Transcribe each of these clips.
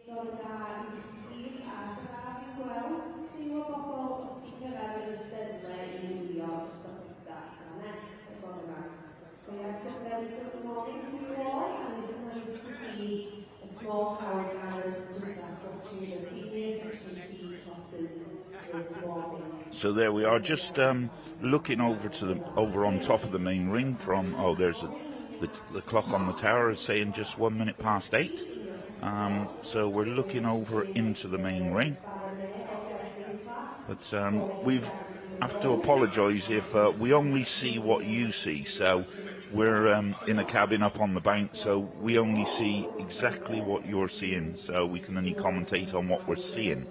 So there we are, just looking over on top of the main ring from, there's the clock on the tower is saying just 1 minute past 8. So we're looking over into the main ring. But we have to apologise if we only see what you see. So we're in a cabin up on the bank, so we only see exactly what you're seeing. So we can only commentate on what we're seeing.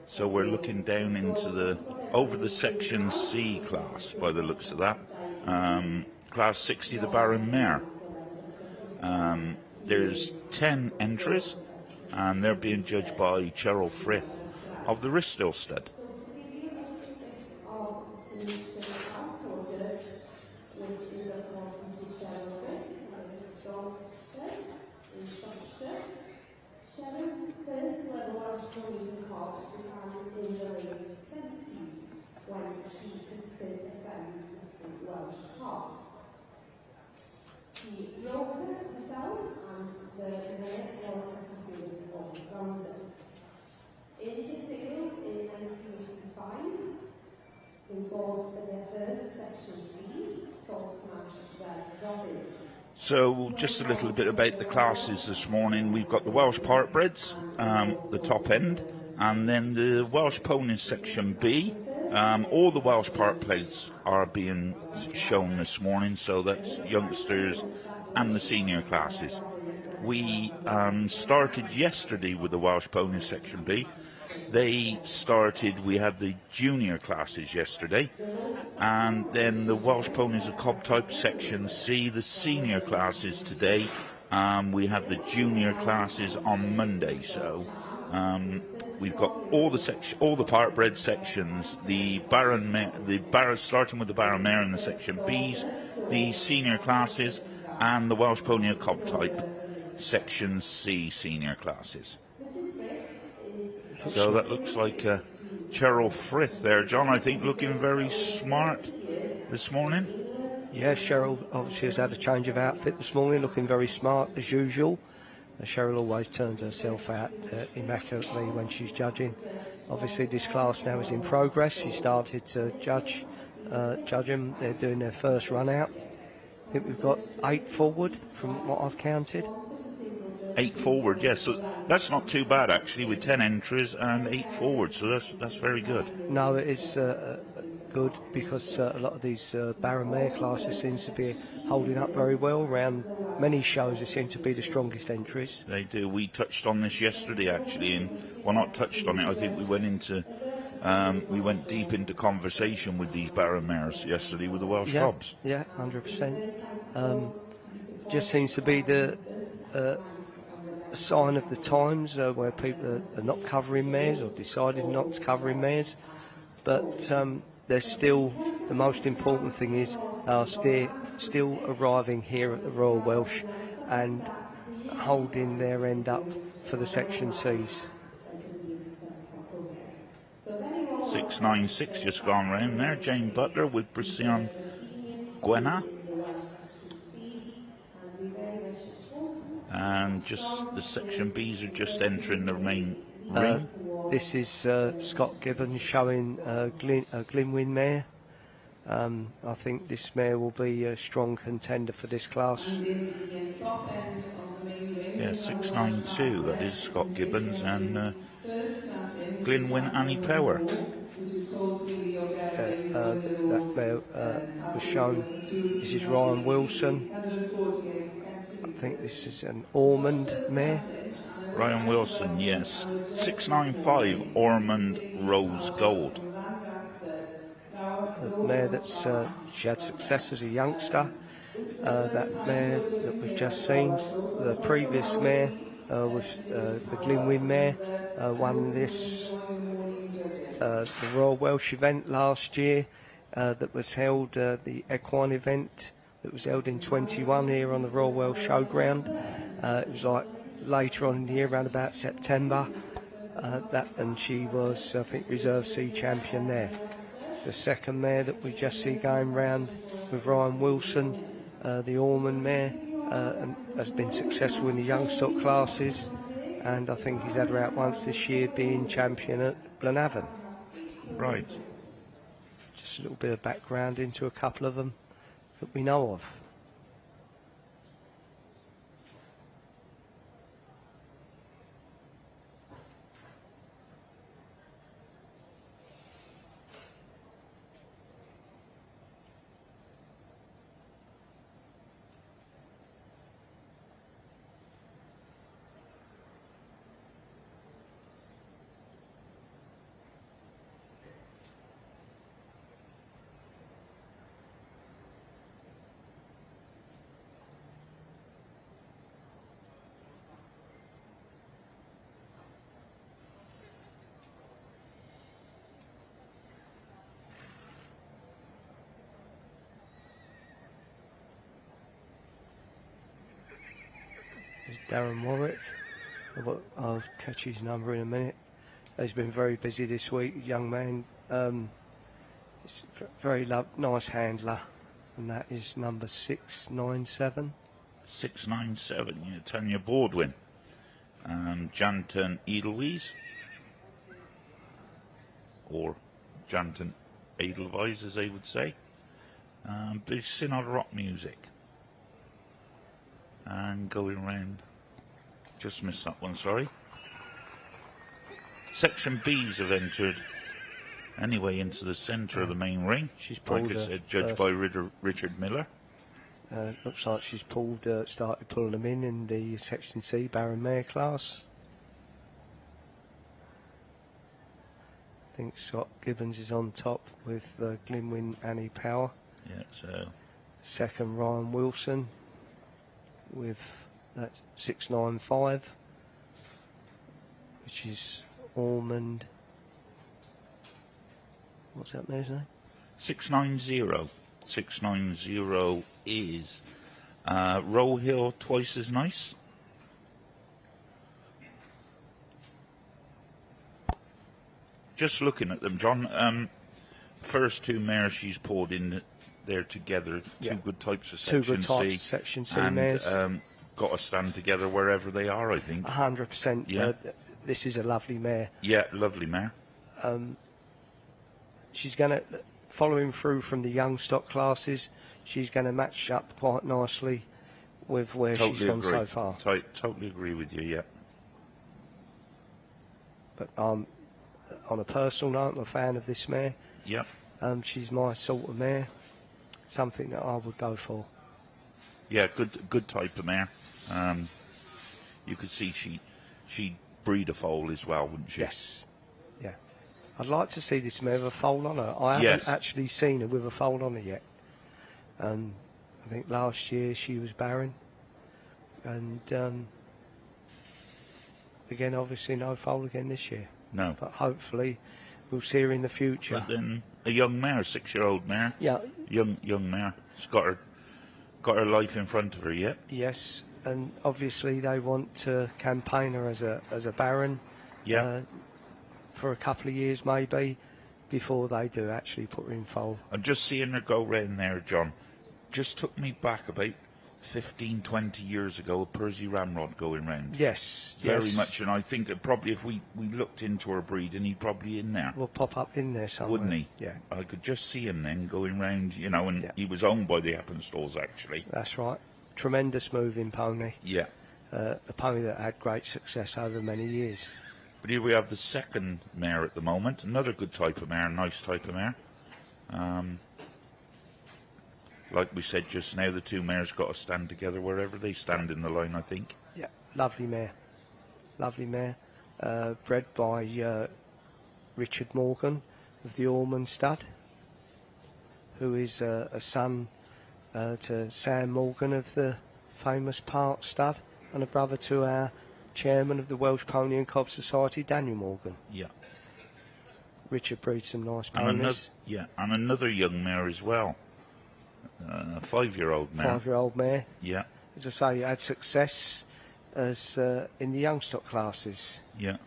So we're looking down into over the Section C class by the looks of that. Class 60, the Baron Mare. There's 10 entries, and they're being judged by Cheryl Frith of the Risthill Stud. So just a little bit about the classes this morning. We've got the Welsh Parkbreds, the top end, and then the Welsh Ponies Section B. All the Welsh Parkbreds are being shown this morning, so that's youngsters and the senior classes. We started yesterday with the Welsh Ponies Section B. We had the junior classes yesterday, and then the Welsh Ponies of Cob Type Section C, the senior classes today. We have the junior classes on Monday, so we've got all the Parkbred sections, the Baron Mare, starting with the Baron Mare in the Section Bs, the senior classes, and the Welsh Pony of Cob Type Section C senior classes. So that looks like Cheryl Frith there, John, I think looking very smart this morning. Yeah, Cheryl obviously has had a change of outfit this morning, looking very smart as usual. Cheryl always turns herself out immaculately when she's judging. Obviously this class now is in progress. She started to judge them. They're doing their first run out. I think we've got 8 forward from what I've counted. 8 forward, yes. So that's not too bad actually, with 10 entries and 8 forward. So that's very good. No, it is good because a lot of these Baron Mare classes seems to be holding up very well. Around many shows, they seem to be the strongest entries. They do. We touched on this yesterday actually, and not touched on it. I think we went deep into conversation with these Baron Mares yesterday with the Welsh Cobs. Yeah, 100%. Just seems to be the sign of the times where people are not covering mares or decided not to covering mares, but there's still, the most important thing is still arriving here at the Royal Welsh and holding their end up for the Section Cs. 696 just gone round there. Jane Butler with Brision Gwena. And just the Section Bs are just entering the main ring. This is Scott Gibbons showing Glynwyn mare. I think this mare will be a strong contender for this class. Yeah, 692, that is Scott Gibbons, and Glynwyn Annie Power. That mare was shown. This is Ryan Wilson. I think this is an Ormond mare. Ryan Wilson, yes. 695, Ormond Rose Gold. A mare that's she had success as a youngster. That mare that we've just seen, the previous mare was the Glynwyn mare, won this the Royal Welsh event last year, that was held, the equine event that was held in 21 here on the Royal Welsh Showground. It was like later on in the year, around about September. And she was, I think, Reserve C champion there. The second mare that we just see going round with Ryan Wilson, the Ormond mare, and has been successful in the Youngstock classes, and I think he's had her out once this year, being champion at Glenavon. Right. Just a little bit of background into a couple of them that we know of. Darren Warwick. I'll catch his number in a minute. He's been very busy this week, young man. It's very nice handler, and that is number 697. 697, yeah, Tanya Baldwin. Janton Edelweiss, or Janton Edelweiss, as they would say. Big synod rock music. And going round, just missed that one, sorry. Section B's have entered anyway into the centre of the main ring. She's pulled, like I said, judged by Richard Miller. Looks like she's started pulling them in the Section C Baron Mare class. I think Scott Gibbons is on top with Glenwyn Annie Power. Yeah, so. Second, Ryan Wilson with that 695, which is Ormond. What's that mare's name? 690. 690 is Row Hill Twice as Nice. Just looking at them, John, first two mares she's pulled in there together, two good types of Section C, and mares. Got to stand together wherever they are, I think. 100%. Yeah. This is a lovely mare. Yeah, lovely mare. She's going to, following through from the Youngstock classes, she's going to match up quite nicely with where she's gone so far. Totally agree with you, yeah. But on a personal note, I'm a fan of this mare. Yep. She's my sort of mare. Something that I would go for. Yeah, good type of mare. You could see she'd breed a foal as well, wouldn't she? Yes. Yeah. I'd like to see this mare with a foal on her. I haven't actually seen her with a foal on her yet. I think last year she was barren. And again, obviously no foal again this year. No. But hopefully we'll see her in the future. But then a young mare, 6-year-old mare. Yeah. Young mare. She's got her life in front of her yet. Yes, and obviously they want to campaign her as a baron. Yeah. For a couple of years maybe before they do actually put her in foal. I'm just seeing her go round there, John. Just took me back about 15, 20 years ago, a Percy Ramrod going round. Yes. Very much, and I think that probably if we looked into her breeding, he'd probably in there. Will pop up in there somewhere. Wouldn't he? Yeah. I could just see him then going round, and he was owned by the Appenstalls, actually. That's right. Tremendous moving pony. Yeah. A pony that had great success over many years. But here we have the second mare at the moment. Another good type of mare, nice type of mare. Like we said just now, the two mares got to stand together wherever they stand in the line, I think. Yeah, lovely mare. Lovely mare. Bred by Richard Morgan of the Ormond stud, who is a son to Sam Morgan of the famous Park stud, and a brother to our chairman of the Welsh Pony and Cob Society, Daniel Morgan. Yeah. Richard breeds some nice And ponies. and another young mare as well. A 5-year-old mare. 5-year-old mare. Yeah, As I say, had success as in the Youngstock classes. yeah.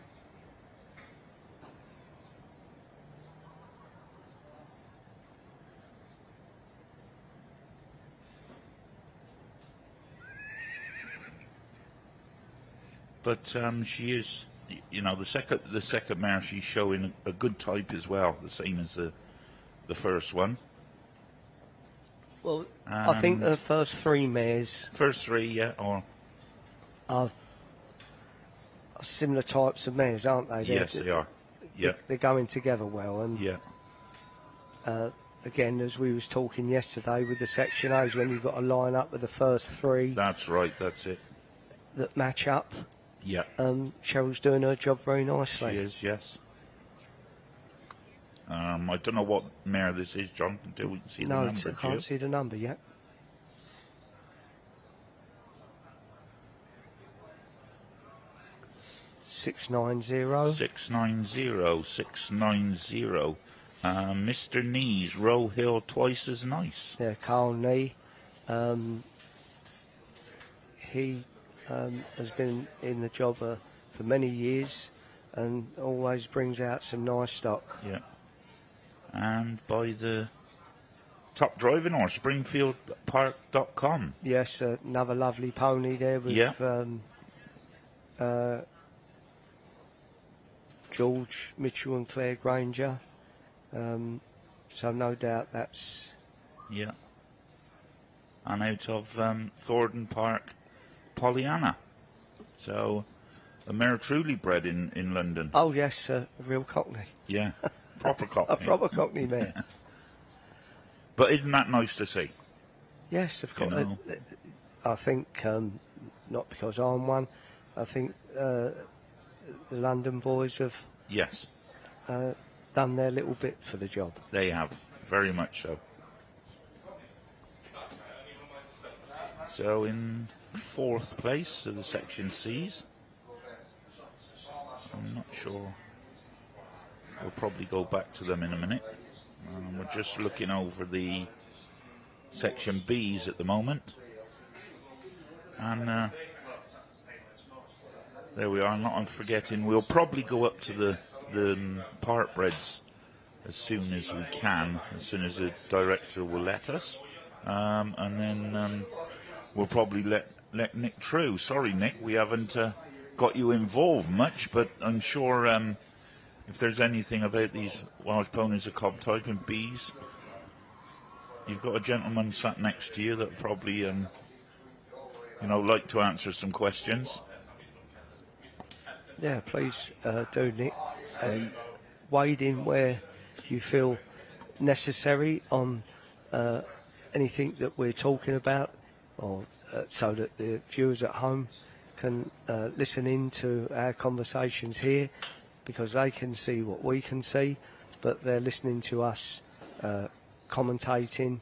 But she is, you know, the second mare, she's showing a good type as well, the same as the first one. Well, I think the first 3 mares First 3, yeah, or are similar types of mares, aren't they? yes, they are. Yeah, They're going together well, and yeah, again, as we was talking yesterday with the Section A's, when you've got a line up with the first 3 that's right, that's it. that match up, Yeah, Cheryl's doing her job very nicely. she is, yes. I don't know what mare this is, John, until we can see the No, number. I can't see the number yet. $690. 690. Mr. Knees, Row Hill, twice as nice. Yeah, Carl Nee. He has been in the job for many years and always brings out some nice stock. Yeah. And by the top driving horse, SpringfieldPark.com. Yes, another lovely pony there with George, Mitchell and Claire Granger. So no doubt that's... Yeah. And out of Thornton Park, Pollyanna. So a mare truly bred in London. Oh yes, a real Cockney. Yeah. Proper Cockney. A proper Cockney mare. Yeah. But isn't that nice to see? Yes, of course. You know? I think, not because I'm one, I think the London boys have Yes, done their little bit for the job. they have. Very much so. So in 4th place of the Section C's. I'm not sure. We'll probably go back to them in a minute. We're just looking over the Section B's at the moment. And there we are. I'm forgetting. We'll probably go up to the part breds as soon as we can, as soon as the director will let us. And then we'll probably let Nick through. Sorry, Nick, we haven't got you involved much, but I'm sure if there's anything about these Welsh ponies of cob type and B's, you've got a gentleman sat next to you that probably like to answer some questions. Yeah, please do, Nick. Wade in where you feel necessary on anything that we're talking about, or so that the viewers at home can listen in to our conversations here, because they can see what we can see, but they're listening to us commentating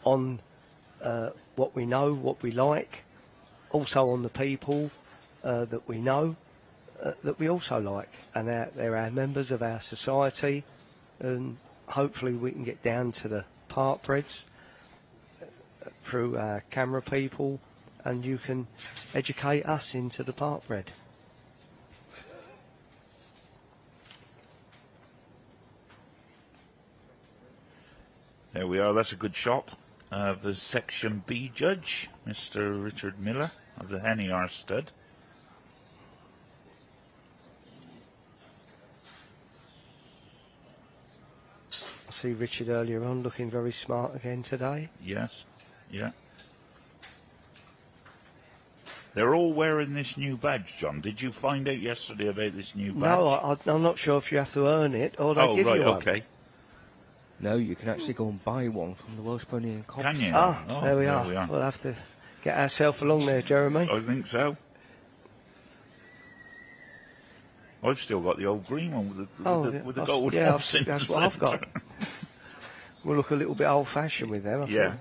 on what we know, what we like, also on the people that we know, that we also like, and they're our members of our society, and hopefully we can get down to the part breds through our camera people, and you can educate us into the part bred. There we are. That's a good shot of the Section B judge, Mr. Richard Miller of the Henny stud. I see Richard earlier on looking very smart again today. Yes, yeah. They're all wearing this new badge, John. Did you find out yesterday about this new badge? No, I'm not sure if you have to earn it or they give you one. Okay. No, you can actually go and buy one from the Welsh Pony and Cob. Can you? Oh, there we are. We'll have to get ourselves along there, Jeremy. I think so. I've still got the old green one with the gold horse in that's the what I've centre. got. We'll look a little bit old-fashioned with them, I think.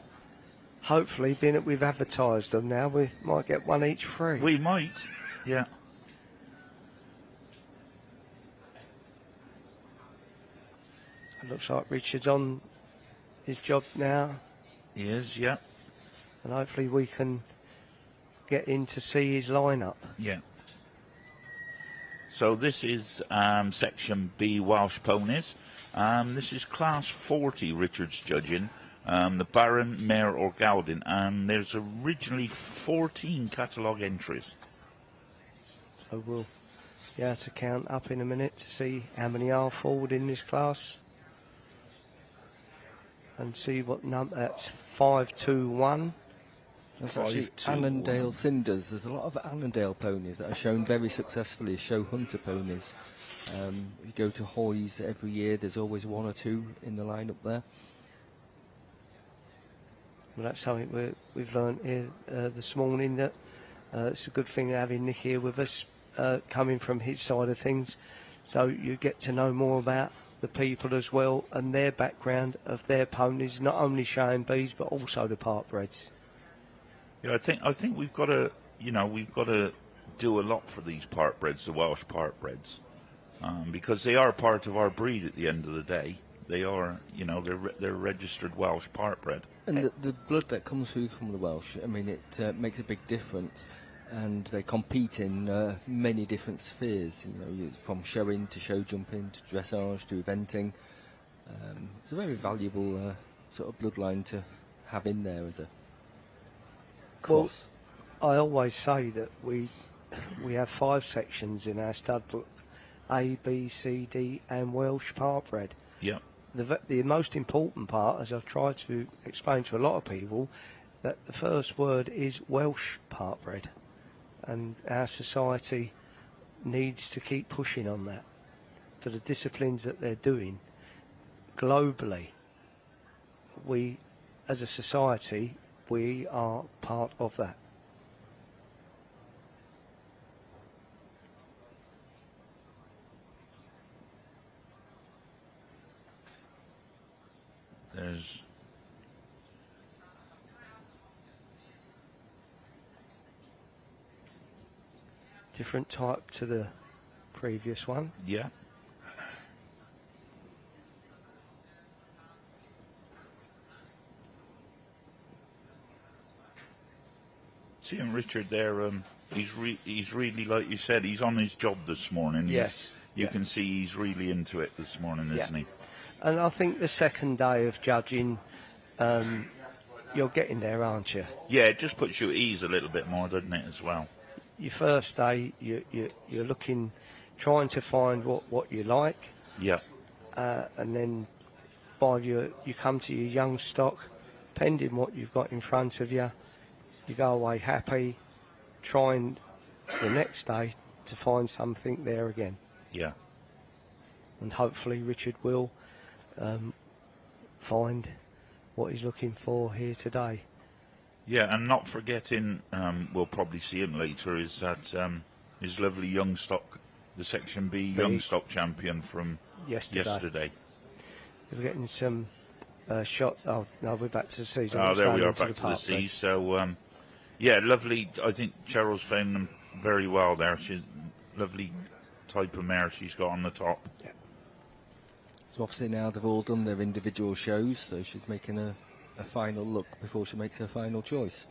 Hopefully, being that we've advertised them now, we might get one each free. We might, yeah. It looks like Richard's on his job now, He is, yeah. and hopefully we can get in to see his lineup. Yeah. So this is Section B Welsh Ponies. This is Class 40 Richard's judging. The Baron, Mare or Gelding. And there's originally 14 catalogue entries. So we'll be able to count up in a minute to see how many are forward in this class. And see what number, that's 521. That's actually Annandale Cinders. There's a lot of Annandale ponies that are shown very successfully as show hunter ponies. You go to Hoys every year, there's always one or two in the lineup there. Well, that's something we've learned here this morning, that it's a good thing having Nick here with us, coming from his side of things. So you get to know more about the people as well and their background of their ponies, not only showing bees but also the part breds. Yeah, I think we've got to, we've got to do a lot for these part breds, the Welsh part breds, because they are part of our breed at the end of the day. They are, they're registered Welsh part bred. And the blood that comes through from the Welsh, I mean, it makes a big difference. And they compete in many different spheres, from showing to show jumping to dressage to eventing. It's a very valuable sort of bloodline to have in there as a cross. Well, I always say that we have 5 sections in our stud book: A, B, C, D, and Welsh part bred. Yeah. The most important part, as I've tried to explain to a lot of people, that the first word is Welsh part bred. And our society needs to keep pushing on that for the disciplines that they're doing globally. We, as a society, we are part of that. There's different type to the previous one. Yeah. Seeing Richard there, he's really, like you said, he's on his job this morning. Yes. You can see he's really into it this morning, isn't he? And I think the second day of judging, you're getting there, aren't you? Yeah, it just puts you at ease a little bit more, doesn't it, as well? Your first day, you're looking, trying to find what you like. Yeah. And then you come to your young stock, pending what you've got in front of you, you go away happy, trying the next day to find something there again. Yeah. And hopefully Richard will find what he's looking for here today. Yeah, and not forgetting, we'll probably see him later, is that his lovely Youngstock, the Section B Youngstock Champion from yesterday. We're getting some shots. Oh, no, we're back to the C's. Oh, there we are, back to the C's. So, yeah, lovely. I think Cheryl's found them very well there. She's lovely type of mare she's got on the top. Yeah. So obviously now they've all done their individual shows, so she's making a final look before she makes her final choice.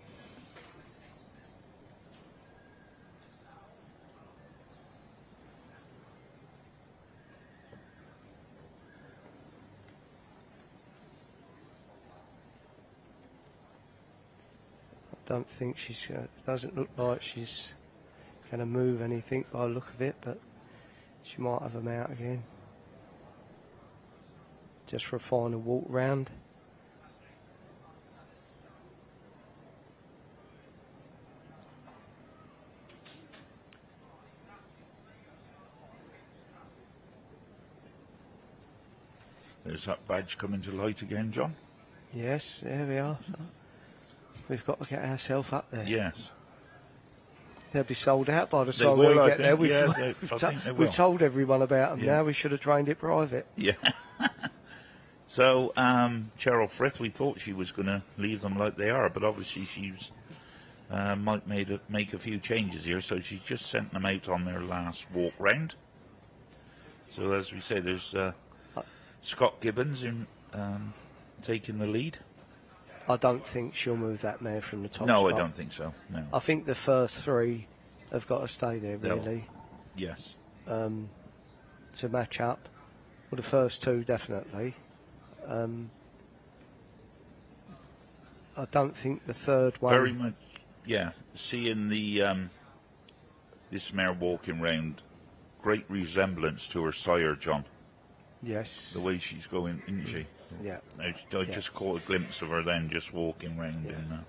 I don't think doesn't look like she's going to move anything by the look of it, but she might have them out again. Just for a final walk round. There's that badge coming to light again, John. Yes, there we are. We've got to get ourselves up there. Yes. They'll be sold out by the They time will, we I get there. think. Yeah, I think they will. We've told everyone about them Yeah. now. We should have trained it private. Yeah. So, Cheryl Frith, we thought she was going to leave them like they are, but obviously she's might make a few changes here, so she just sent them out on their last walk round. So, as we say, there's Scott Gibbons in taking the lead. I don't think she'll move that mare from the top No, spot. I don't think so. No. I think the first three have got to stay there, They'll- really, Yes. to match up. Well, the first two, definitely. I don't think the third one... Very much, yeah. Seeing the this mare walking round, great resemblance to her sire, John. Yes. The way she's going, isn't she? Yeah. I just caught a glimpse of her then, just walking round in.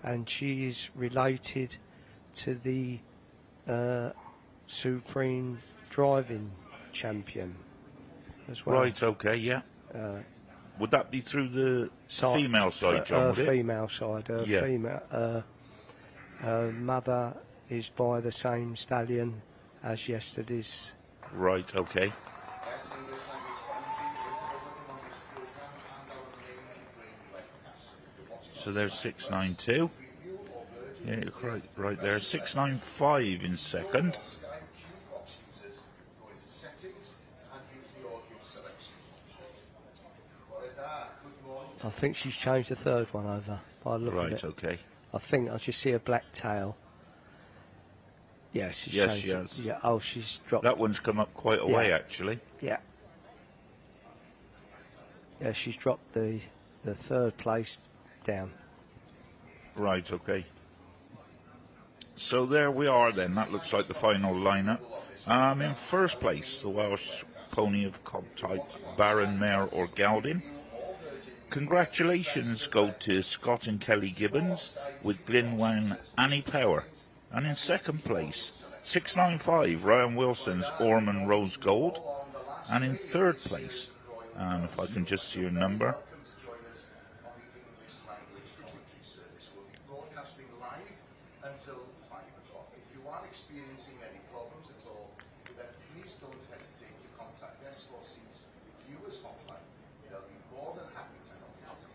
And she is related to the Supreme Driving Champion as well. Right. Okay. Yeah. Would that be through the female side, John? Would it? Female side. Yeah. Female. Her mother is by the same stallion as yesterday's. Right. Okay. So there's 692. Yeah, you're right there. 695 in second. I think she's changed the third one over by the look of Right. it. Okay. I think I just see a black tail. Yes, she's Yes, changed she it. has. Yeah. Oh, she's dropped. That one's come up quite a way, Yeah. actually. Yeah. Yeah, she's dropped the third place down. Right. Okay. So there we are then. That looks like the final lineup. In first place, the Welsh pony of cob type Baron Mare or Gelding. Congratulations go to Scott and Kelly Gibbons with Glynwan Annie Power. And in second place, 695 Ryan Wilson's Ormond Rose Gold. And in third place, if I can just see your number, until 5 o'clock. If you are experiencing any problems at all, then please don't hesitate to contact the S4C's viewers hotline. They'll be more than happy to help you.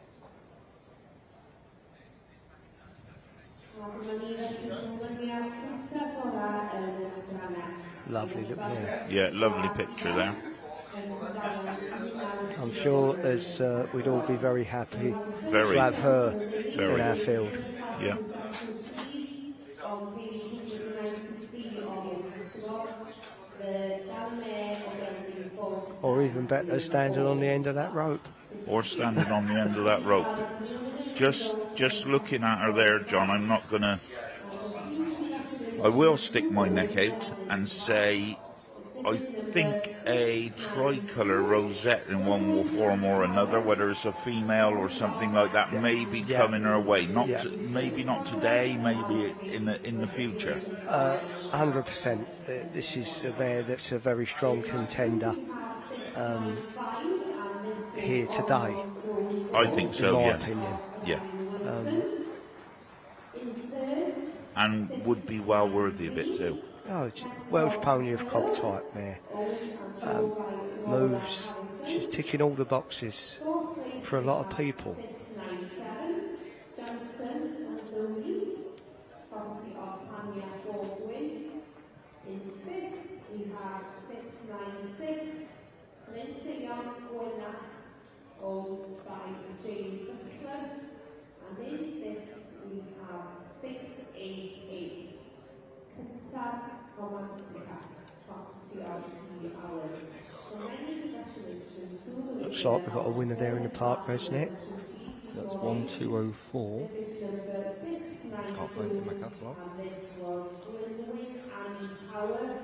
Lovely look there. yeah, lovely picture there. I'm sure as we'd all be very happy Very. to have her Very. in our field. Yeah. Or even better, standing on the end of that rope. Or standing on the end of that rope. Just looking at her there, John, I'm not gonna. I will stick my neck out and say, I think a tricolour rosette in one form or another, whether it's a female or something like that, may be coming her way. Maybe not today, maybe in the future. 100%. This is a mare that's a very strong contender here today. I think so. In my Yeah. opinion. Yeah. And would be well worthy of it too. Oh, it's Welsh pony of cob type mare. Moves. She's ticking all the boxes for a lot of people. Owned by Jane Butler, and in sixth we have 688 Kentuck Romantica, property of the hour. So many congratulations to the Looks like we've got a winner there in the park, hasn't it? So that's 1204. Can't find it in my catalogue. and this was Glynwan Annie Power,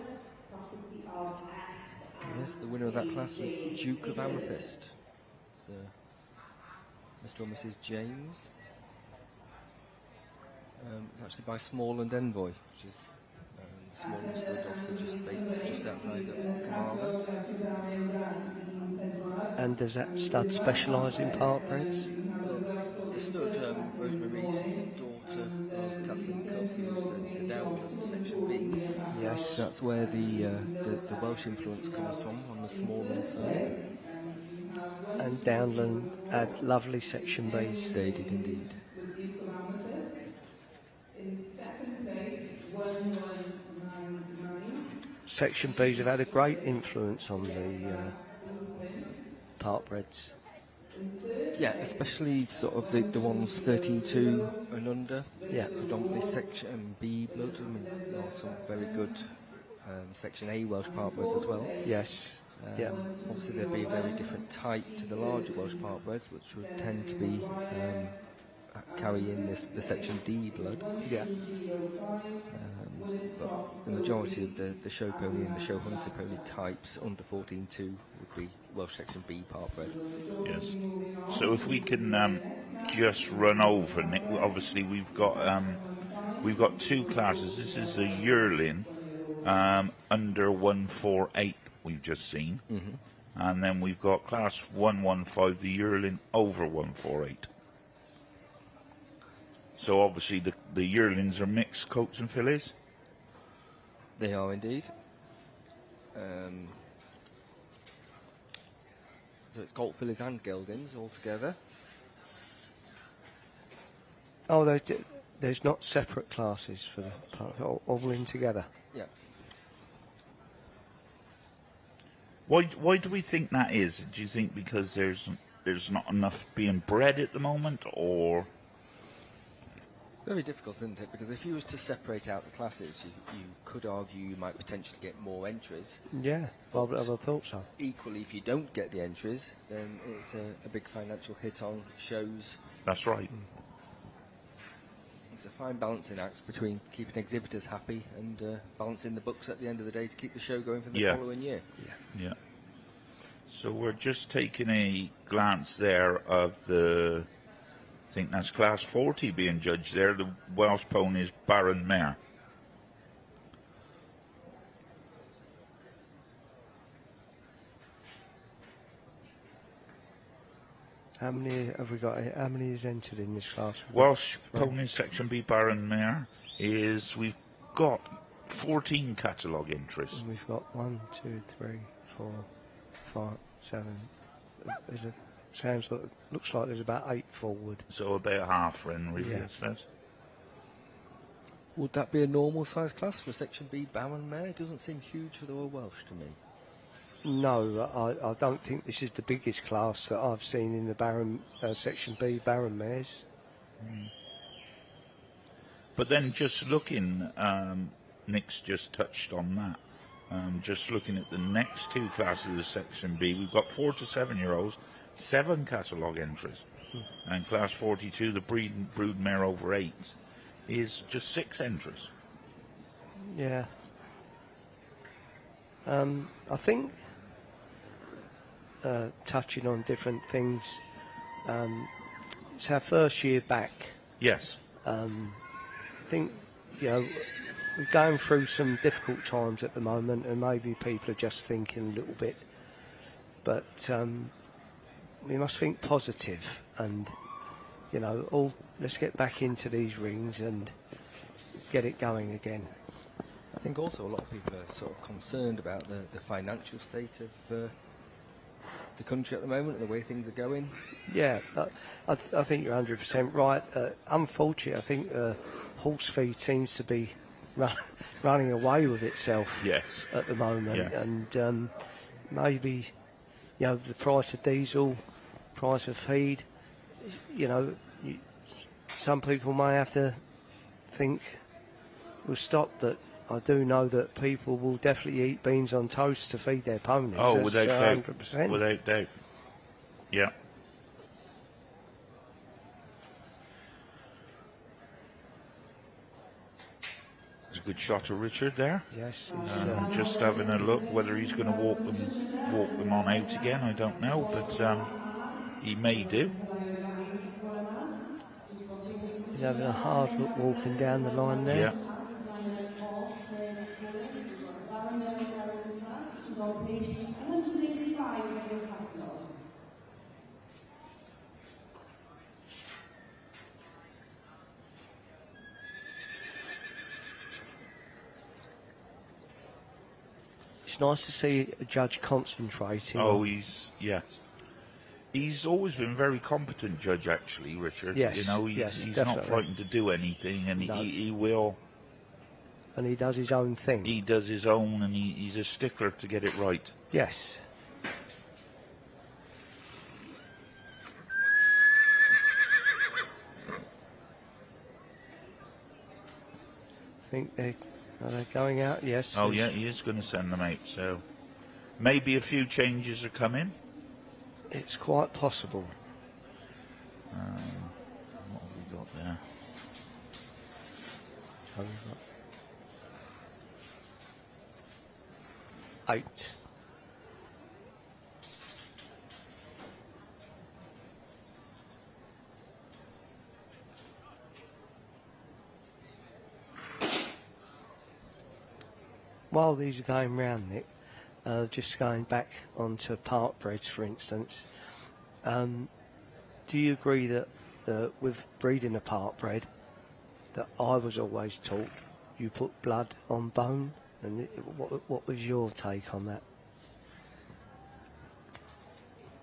property of S. Yes, the winner of that class was Duke of Amethyst. Mr. or Mrs. James. It's actually by Small and Envoy, which is Small and Stud, obviously just based just outside of Carmarthen. And does that stud specialise in park breds? The stud, Rosemary is the daughter of Kathleen Cook, who's the dowager of Section B. Yes. That's where the Welsh influence comes from, on the smaller side. And Downland had lovely section Bs. They did indeed. In second place, 1199 Section Bs have had a great influence on the Parkbreds. Yeah, especially sort of the ones 13-2 and under. Yeah. Predominantly Section B blood. I mean, there are some very good Section A Welsh Parkbreds as well. Yes. Yeah. Obviously, there'd be a very different type to the larger Welsh Parkbreds, which would tend to be carry in the Section D blood. Yeah. But the majority of the show pony and the show hunter pony types under 14-2 would be Welsh Section B Parkbred. Yes. So if we can just run over, Nick, obviously we've got two classes. This is the yearling under 148 we've just seen, and then we've got class 115, the yearling over 148. So obviously the yearlings are mixed coats and fillies. They are indeed. So it's colt fillies and geldings all together. Oh, there's not separate classes for the all in together. Yeah. Why do we think that is? Do you think because there's not enough being bred at the moment, or? Very difficult, isn't it? Because if you was to separate out the classes, you could argue you might potentially get more entries. Yeah, I thought so. Equally, if you don't get the entries, then it's a big financial hit on shows. That's right. It's a fine balancing act between keeping exhibitors happy and balancing the books at the end of the day to keep the show going for the following year. Yeah. So we're just taking a glance there of the, I think that's class 40 being judged there, the Welsh Ponies Baron Mare. How many have we got? How many is entered in this class? Welsh Ponies Section B Baron Mare we've got 14 catalogue entries. And we've got 1, 2, 3, 4, 5, 7. Looks like there's about 8 forward. So about half then, really, I suppose. Would that be a normal size class for Section B Baron Mare? It doesn't seem huge for the Royal Welsh to me. No, I don't think this is the biggest class that I've seen in the Section B Baron Mares. But then just looking, Nick's just touched on that. Just looking at the next two classes of Section B, we've got 4 to 7 year olds, 7 catalogue entries. And class 42, the brood mare over 8, is just 6 entries. Yeah. I think touching on different things, it's our first year back. Yes. I think, we're going through some difficult times at the moment, and maybe people are just thinking a little bit. But we must think positive, and let's get back into these rings and get it going again. I think also a lot of people are sort of concerned about the financial state of the country at the moment and the way things are going. Yeah, I think you're 100% right. Unfortunately, I think horse feed seems to be running away with itself at the moment. And maybe, the price of diesel, price of feed, some people may have to think we'll stop, but I do know that people will definitely eat beans on toast to feed their ponies. Oh, without doubt. 100%. Without doubt. Yeah. It's a good shot of Richard there. Yes. Just having a look whether he's going to walk them on out again. I don't know, but he may do. He's having a hard look walking down the line there. Yeah. It's nice to see a judge concentrating. Oh, he's always been a very competent judge, actually, Richard. Yes, he's yes, not definitely. frightened to do anything, and he will. And he does his own thing. He does his own, and he's a stickler to get it right. Yes. I think are they going out? Yes. Oh yeah, he is going to send them out. So maybe a few changes are coming. It's quite possible. What have we got there? So we've got 8. While these are going round, Nick, just going back onto park breds, for instance, do you agree that with breeding a park bred, that I was always taught you put blood on bone? And what was your take on that?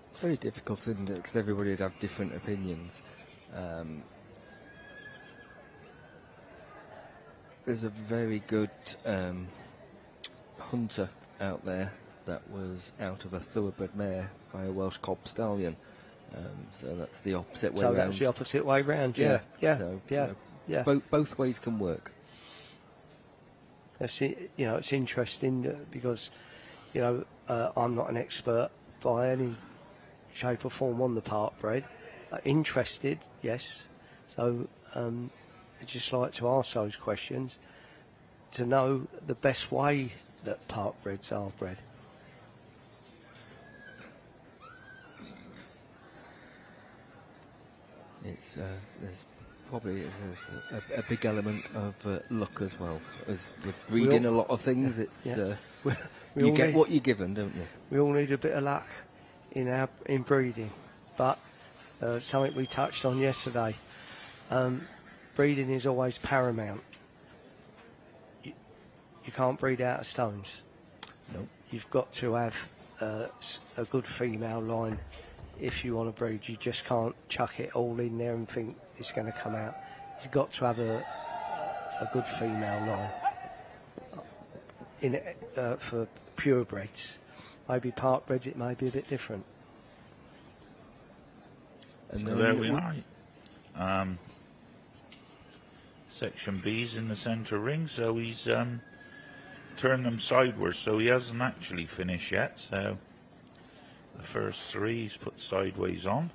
It's very difficult, isn't it? Because everybody would have different opinions. There's a very good hunter out there that was out of a thoroughbred mare by a Welsh cob stallion. So that's the opposite way So round. that's the opposite way round, yeah. So, yeah. Both ways can work. That's it, it's interesting because, I'm not an expert by any shape or form on the park bred. Interested, yes. So I'd just like to ask those questions to know the best way that park breds are bred. It's there's probably a big element of luck as well. As with breeding a lot of things, it's you get what you're given, don't you? We all need a bit of luck in breeding, but something we touched on yesterday. Breeding is always paramount. You can't breed out of stones. Nope. You've got to have a good female line if you want to breed. You just can't chuck it all in there and think it's going to come out. You've got to have a good female line in it, for purebreds. Maybe park breds it may be a bit different. And so there we are. Section B's in the centre ring, so he's turned them sideways, so he hasn't actually finished yet. So the first 3 he's put sideways on.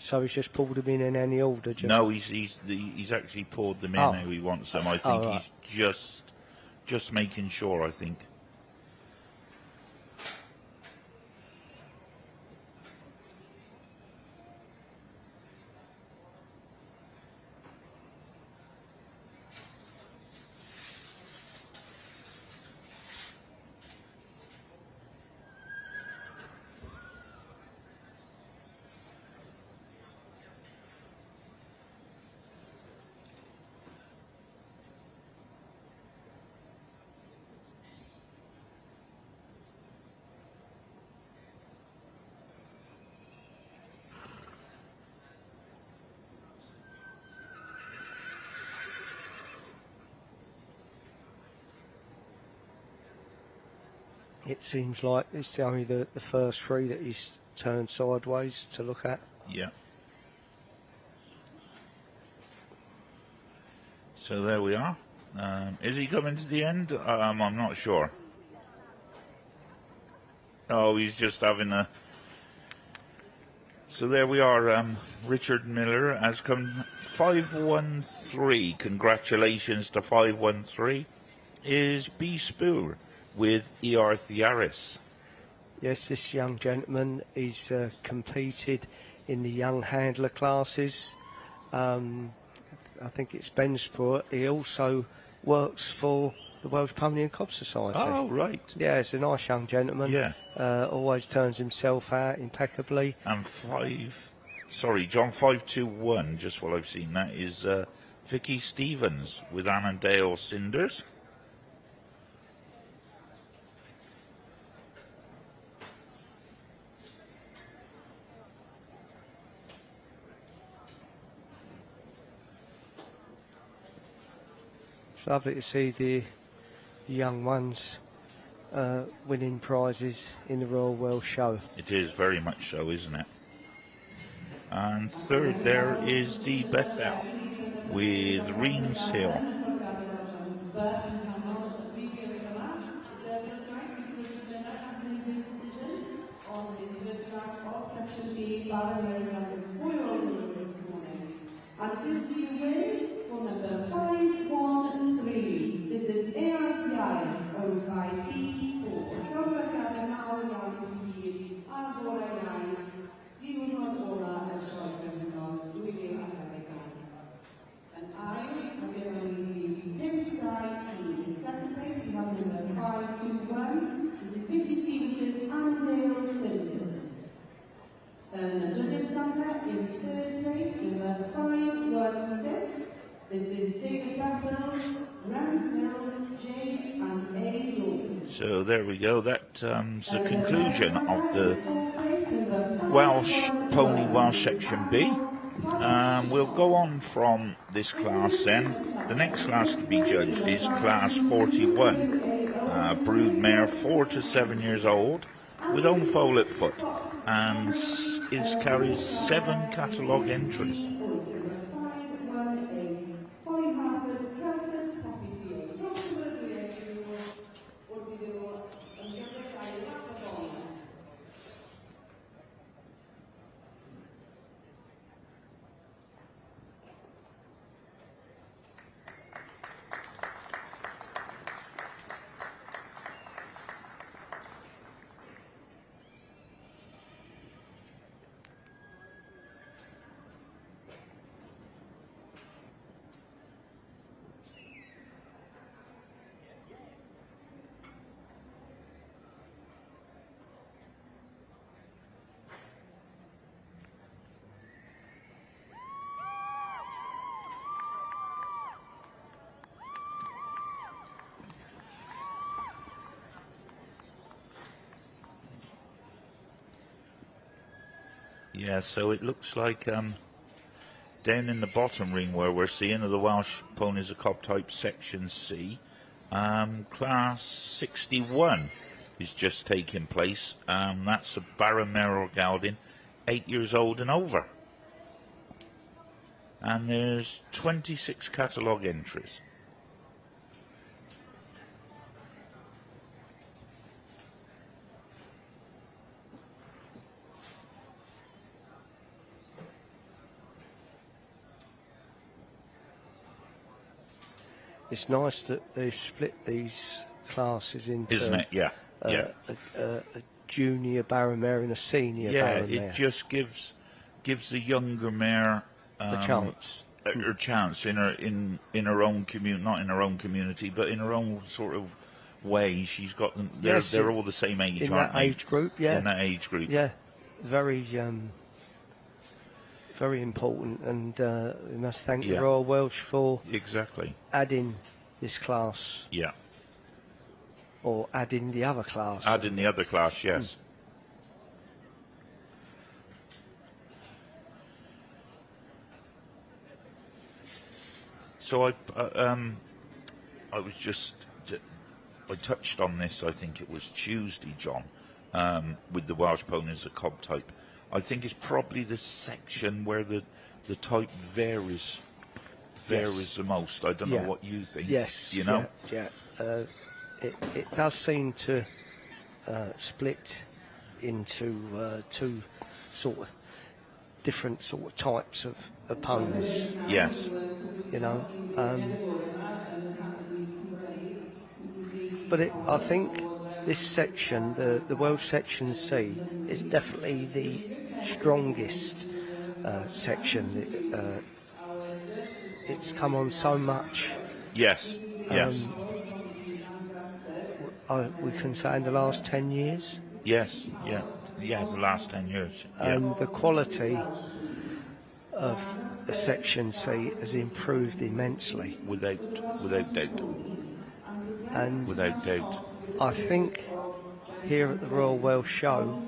So he's just pulled them in any order? No, he's actually poured them in how he wants them. I think he's just making sure, I think. It seems like it's only the first 3 that he's turned sideways to look at. Yeah. So there we are. Is he coming to the end? I'm not sure. Oh, he's just having a... So there we are. Richard Miller has come 513. Congratulations to 513. Is B. Spoor with E.R. Thiaris. Yes, this young gentleman, he's competed in the young handler classes. I think it's Bensport. He also works for the Welsh Pony and Cob Society. Oh, right. Yeah, he's a nice young gentleman. Yeah. Always turns himself out impeccably. And John 521, just while I've seen that, is Vicki Stevens with Annandale Cinders. It's lovely to see the young ones winning prizes in the Royal Welsh Show. It is very much so, isn't it? And third there is the Bethel with Reams Hill. And this is the win for number 513. This is ARCIS, owned by B Sport. And I am given the 50 in second place. We have number 521. This is Vicki Stevens' Annandale Syndicate. The judges number in third place, number 516. This is David Campbell, Ramsdale, J and A. Jordan. So there we go. That's the conclusion of the Welsh Pony Welsh Section B. We'll go on from this class then. The next class to be judged is class 41. Broodmare 4 to 7 years old with own foal at foot, and carries 7 catalogue entries. Yeah, so it looks like down in the bottom ring where we're seeing the Welsh Ponies of Cob Type Section C, class 61 is just taking place. That's a Barramere Gelding, 8 years old and over. And there's 26 catalogue entries. It's nice that they've split these classes into, isn't it? Yeah. A junior Barramere and a senior Barramere. Yeah, it just gives the younger mare a chance. Her chance in her own community, not in her own community, but in her own sort of way. She's got them. They're all the same age, in aren't that they? age group. Yeah, in that age group. Yeah, very important, and we must thank the Royal Welsh for adding this class. Yeah. Or adding the other class. Adding the other class, yes. So I touched on this, I think it was Tuesday, John, with the Welsh Ponies of Cob Type. I think it's probably the section where the type varies the most. I don't know what you think. Yes. You know? Yeah. It does seem to split into two sort of different sort of types of ponies. Yes. You know. But I think this section, the Welsh Section C, is definitely the strongest section. It's come on so much. Yes. Yes. We can say in the last 10 years. Yes. Yeah. Yeah. The last 10 years. And the quality of the Section C has improved immensely. Without doubt. And without doubt. I think here at the Royal Welsh Show,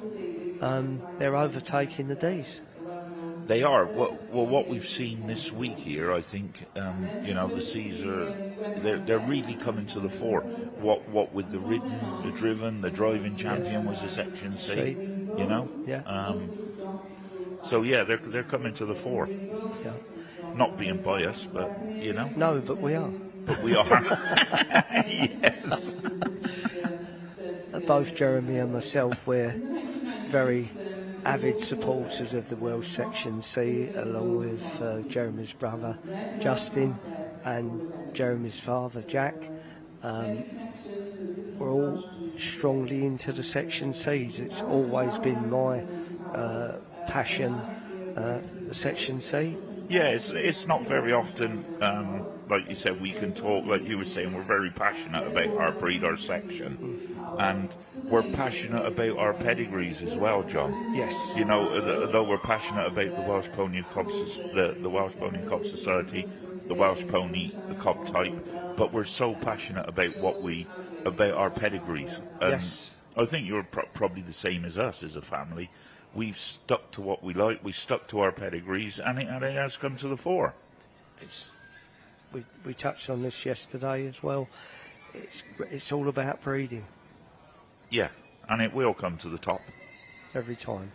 they're overtaking the D's. They are. Well, what we've seen this week here, I think, the C's they're really coming to the fore. What with the ridden, the driven, the driving champion was a Section C, Yeah. So yeah, they're coming to the fore. Yeah. Not being biased, but No, but we are. But we are. Yes. Both Jeremy and myself, we're very avid supporters of the Welsh Section C, along with Jeremy's brother Justin and Jeremy's father Jack. We're all strongly into the Section Cs. It's always been my passion, the Section C. Yeah, it's not very often, like you said, we can talk, like you were saying, we're very passionate about our breed, our section, and we're passionate about our pedigrees as well, John. Yes. Though we're passionate about the Welsh Pony Cob, the Welsh Pony Cob Society, the Welsh Pony, the Cob type, but we're so passionate about about our pedigrees. Yes. I think you're probably the same as us as a family. We've stuck to what we like. We stuck to our pedigrees, and it has come to the fore. We touched on this yesterday as well. It's all about breeding. Yeah, and it will come to the top every time.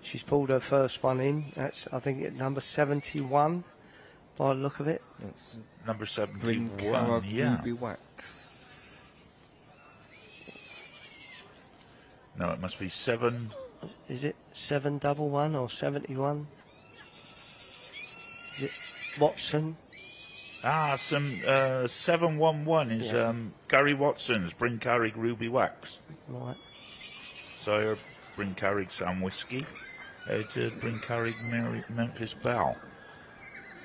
She's pulled her first one in. That's, I think, at number 71 by the look of it. That's number 71. Yeah. Ruby Wax. No, it must be 7. Is it 711 or 71? Is it Watson? Some 711 is Gary Watson's Bryn Carrig Ruby Wax. Right. Sire Bryn Carrig Sam Whiskey. Editor Bryn Carrig Memphis Bell.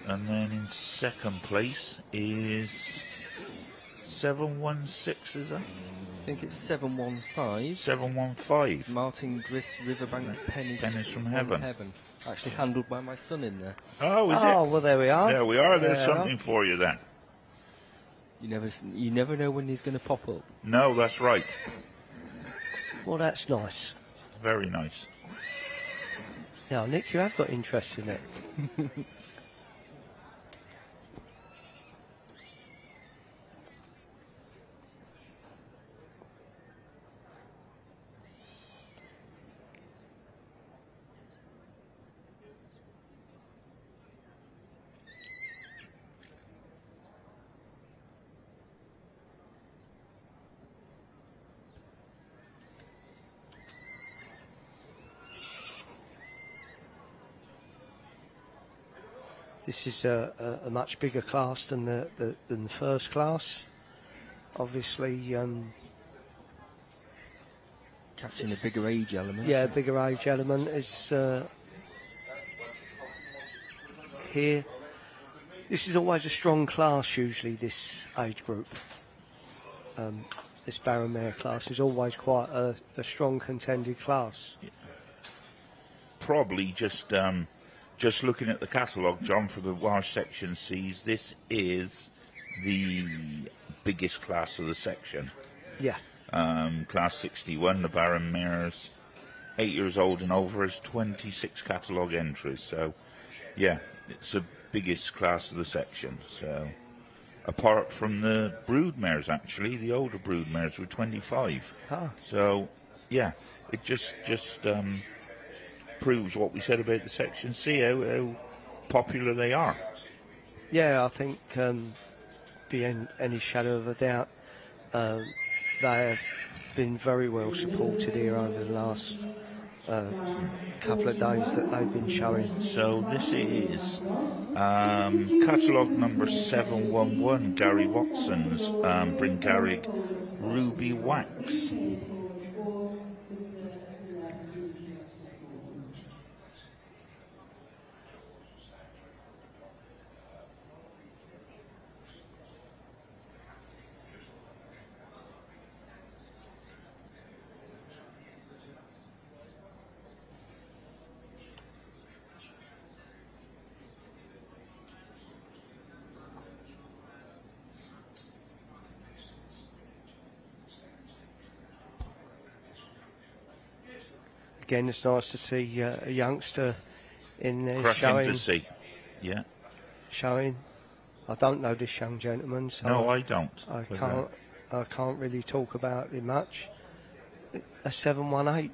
And then in second place is 716, is it? I think it's 715. 715. Martin Griss Riverbank Pennies from Heaven. Actually handled by my son in there. Oh, is it? Oh, well, there we are. There we are. There's something for you then. You never know when he's going to pop up. No, that's right. Well, that's nice. Very nice. Now, Nick, you have got interest in it. This is a much bigger class than the first class. Obviously, catching a bigger age element. Yeah, bigger age element is here. This is always a strong class. Usually, this age group, this Baron Mare class, is always quite a strong contended class. Probably just looking at the catalogue, John, for the Welsh Section Cs, this is the biggest class of the section. Yeah. Class 61, the Baron Mares, 8 years old and over, has 26 catalogue entries. So, yeah, it's the biggest class of the section. So, apart from the brood mares, actually, the older brood mares were 25. So, yeah, it just proves what we said about the Section C, how popular they are. Yeah, I think beyond any shadow of a doubt, they have been very well supported here over the last couple of days that they've been showing. So this is catalogue number 711, Gary Watson's Bryn Carrig Ruby Wax. Again, it's nice to see a youngster in there Cracking to see. Yeah. showing. I don't know this young gentleman, so No, I don't. I can't really talk about it much. A 718.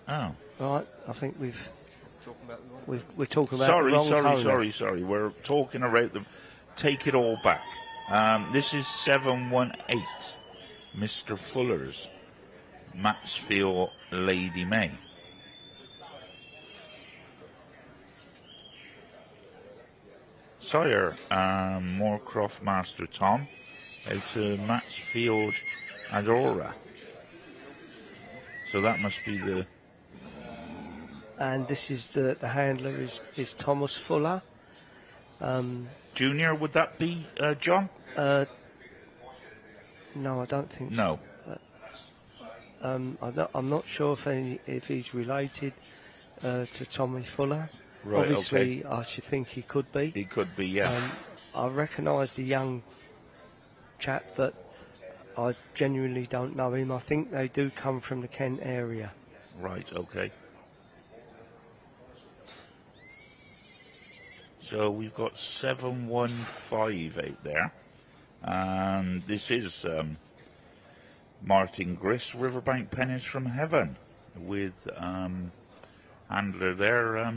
Oh. Right, I think we're talking about Sorry, the wrong sorry. We're talking about the. Take it all back. This is 718, Mr. Fuller's Matsfield Lady May. Sire, Moorcroft Master Tom, out to Matsfield Adora. So that must be the. And this is the handler is Thomas Fuller. Junior, would that be John? No, I don't think No. so. I'm not sure if he's related to Tommy Fuller. Right, Obviously, okay. I should think he could be. He could be, yeah. I recognise the young chap, but I genuinely don't know him. I think they do come from the Kent area. Right, okay. So we've got 715 out there. And this is Martin Griss, Riverbank Pennies from Heaven, with handler there.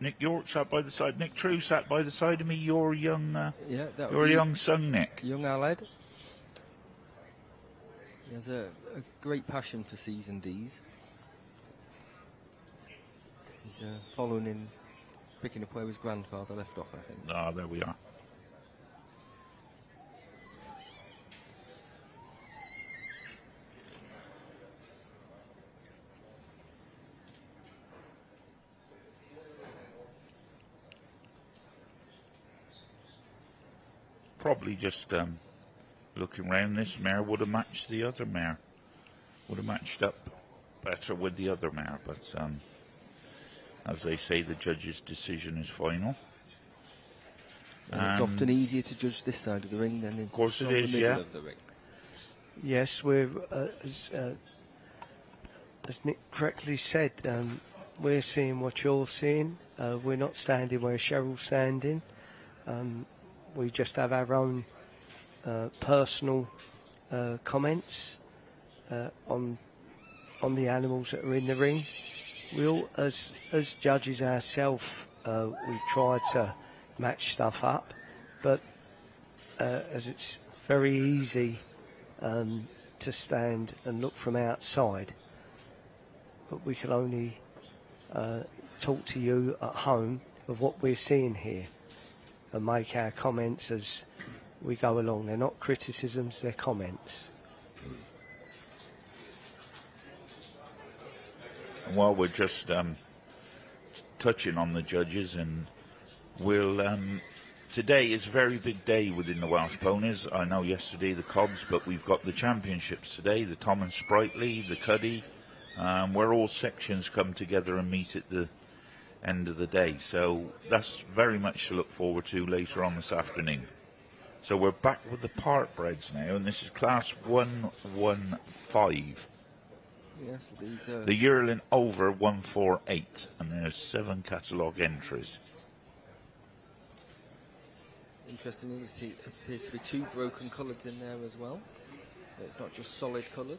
Nick York sat by the side. Nick True sat by the side of me. Your young, your young son, Nick. Young Aled. He has a great passion for C's and D's. He's following in, picking up where his grandfather left off, I think. Ah, there we are. Probably just looking round, this mare would have matched the other mare. Would have matched up better with the other mare, but as they say, the judge's decision is final. And it's often easier to judge this side of the ring than in Of course it is, the middle yeah. of the ring. Yes, we're as Nick correctly said, we're seeing what you're seeing. We're not standing where Cheryl's standing. We just have our own personal comments on the animals that are in the ring. We all, as judges ourselves, we try to match stuff up, but as it's very easy to stand and look from outside, but we can only talk to you at home of what we're seeing here and make our comments as we go along. They're not criticisms, they're comments. While we're just touching on the judges, and we'll today is a very big day within the Welsh Ponies. I know yesterday the Cobs, but we've got the championships today, the Tom and Sprightly, the Cuddy, where all sections come together and meet at the end of the day. So that's very much to look forward to later on this afternoon. So we're back with the Partbreds now, and this is class 115. Yes, these are The yearling over 148, and there's 7 catalogue entries. interesting. It appears to be 2 broken colours in there as well. So it's not just solid colours.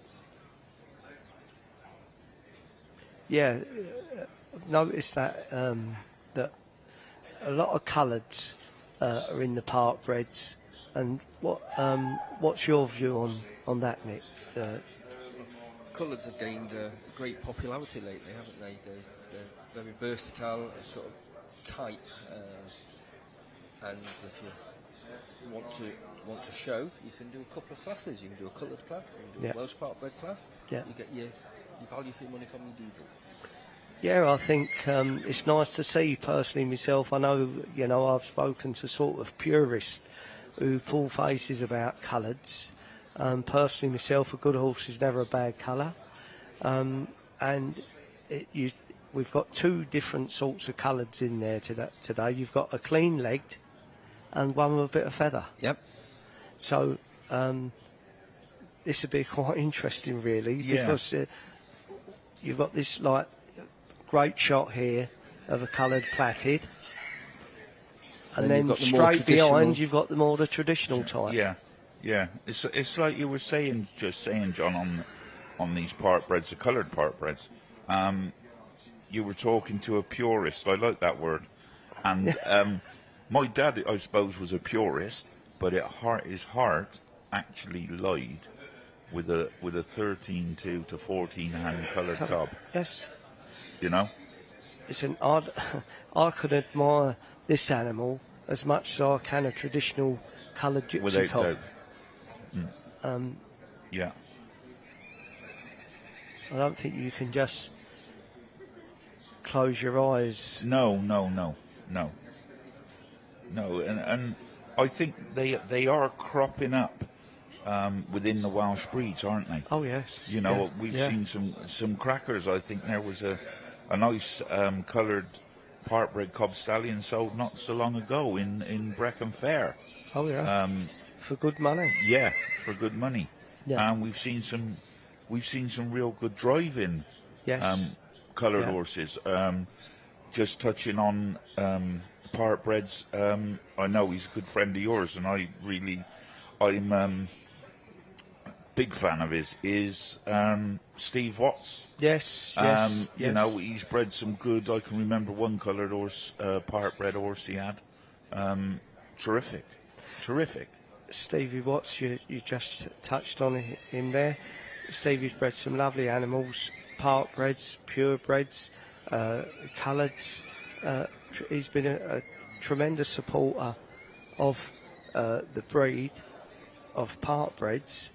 Yeah, I've noticed that that a lot of colours are in the Partbreds. And what's your view on that, Nick? Colours have gained great popularity lately, haven't they? They're very versatile, sort of tight, and if you want to show, you can do a couple of classes. You can do a coloured class, you can do a Welsh Partbred class. Yeah. You get your value for your money from your diesel. Yeah, I think it's nice to see. Personally, myself, I know I've spoken to sort of purists who pull faces about colours. Personally, myself, a good horse is never a bad colour, and we've got 2 different sorts of colours in there today. You've got a clean-legged and one with a bit of feather. Yep. So this would be quite interesting, really, Yeah. because you've got this like great shot here, of a coloured plaited. And Then then you've got the more straight traditional- behind, you've got the more the traditional type. Yeah, yeah. It's like you were saying, John, on these part breads, the coloured part breads. You were talking to a purist. I like that word. And my dad, I suppose, was a purist, but his heart actually lied with a 13-2 to 14 hand coloured cob. Yes. You know. It's an odd. I could admire this animal as much as I can a traditional coloured gypsy Without cob. doubt. Yeah. I don't think you can just close your eyes. No. And I think they are cropping up within the Welsh breeds, aren't they? Oh yes. You know, Yeah, we've yeah. seen some crackers. I think there was a nice coloured part-bred cob stallion sold not so long ago in Brecon Fair. Oh yeah. For good money. Yeah, for good money. Yeah. And we've seen some real good driving Yes. coloured Yeah. horses. Just touching on part-breds, I know he's a good friend of yours, and I'm big fan of his is Steve Watts. Yes. You yes. know, he's bred some good. I can remember one coloured horse, part-bred horse he had. Terrific. Stevie Watts, you just touched on him there. Stevie's bred some lovely animals, part-breds, pure-breds, coloured. He's been a tremendous supporter of the breed of part-breds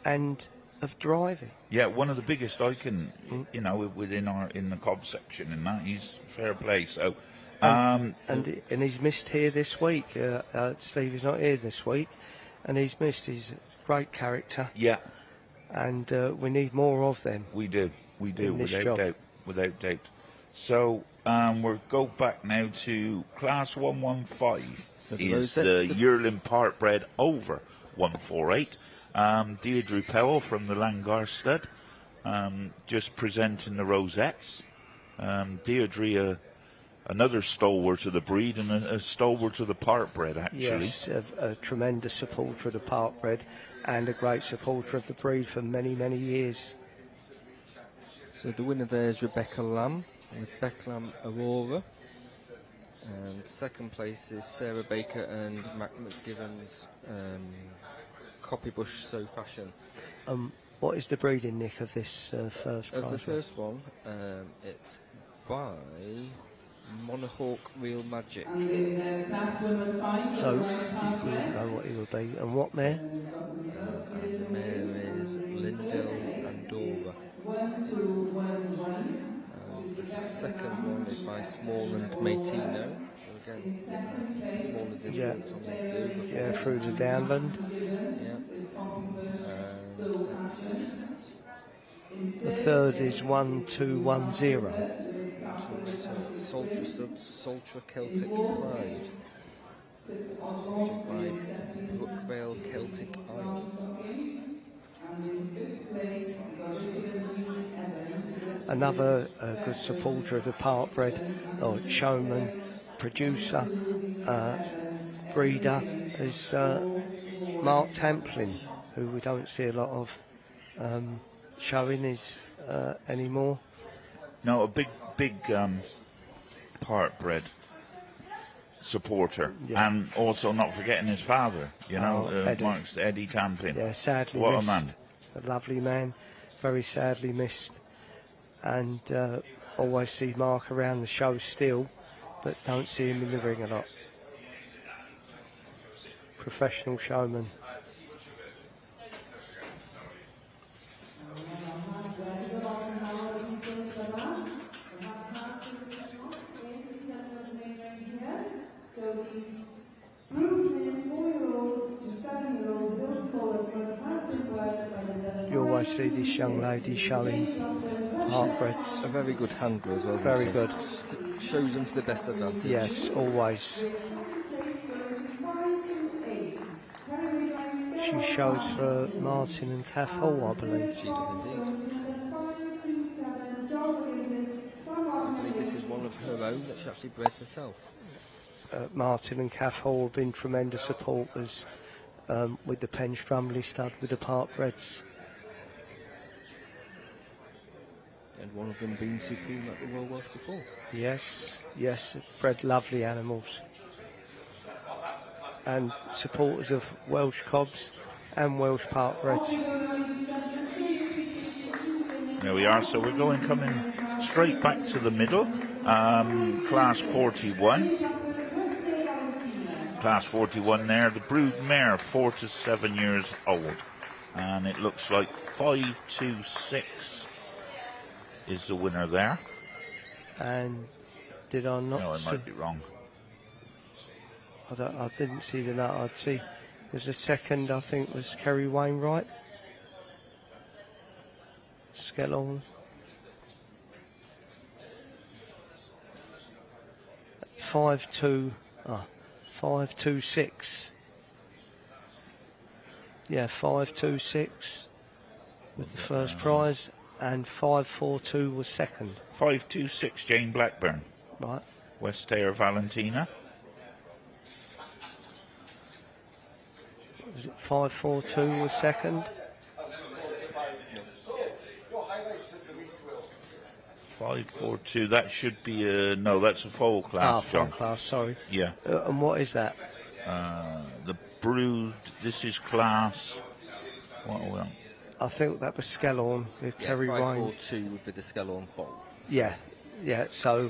and of driving. Yeah, one of the biggest I can, you know, in the cob section, and that he's fair play. So, And he's missed here this week. Stevie's not here this week, and he's missed. He's a great character, yeah, and we need more of them. we do, In this job. without doubt. So, we'll go back now to Class 115. So the Is Rosettes- the yearling part-bred over 148. Deirdre Powell from the Langar stud, just presenting the Rosettes. Deirdre, another stalwart of the breed and a stalwart of the part-bred, actually. Yes, a tremendous supporter of the part-bred and a great supporter of the breed for many, many years. So the winner there is Rebecca Lamb with Becklam Aurora. And second place is Sarah Baker and Mac McGivern's Copybush So Fashion. What is the breeding, Nick, of this first Of the prize? first one, it's by Monahawk Real Magic. So, you know what he will be. And what mare? And the mare is Lindell Andorra. And the second one is by Small and Matino. So again, that's Small and Yeah. Influence on the over. Yeah, through the downland. Yeah. The third is 1210. Sultra Celtic Pride, which is by Brookvale Celtic Island. Another good supporter of the part-bred, or showman, producer, breeder, is Mark Tamplin, who we don't see a lot of showing anymore. No, a big part-bred supporter, Yeah. and also not forgetting his father. You know, Eddie. Mark's Eddie Tamplin. Yeah, sadly What a missed. man. A lovely man, very sadly missed. And always see Mark around the show still, but don't see him in the ring a lot. Professional showman. You always see this young lady showing heartbreds. A very good handler as well. Very isn't good. it? Shows them to the best advantage. Yes, always. She shows for Martin and Kath Hall, I believe. She does indeed. I believe this is one of her own that she actually bred herself. Martin and Kath Hall have been tremendous supporters with the Penstrumley stud, with the Park Breds. And one of them being supreme at the Royal Welsh before. Yes, yes, bred lovely animals. And supporters of Welsh Cobs and Welsh Park Breds. There we are, so we're coming straight back to the middle. Class 41. Class 41 there, the brood mare, 4 to 7 years old. And it looks like 526 is the winner there. And did I not? No, I might be wrong. I didn't see the note. I'd see. There's a second, I think, was Kerry Wainwright. Skellon. 526. Yeah, 526 was the first prize, and 542 was second. 526, Jane Blackburn. Right. West Ayr Valentina. Was it 542 was second? 542, that should be no, that's a foal class, full John. class, sorry. Yeah. And what is that? The brood, this is class, what are we on? I think that was Skellorn with Kerry Wain. 542 would be the Skellorn foal. Yeah, yeah, so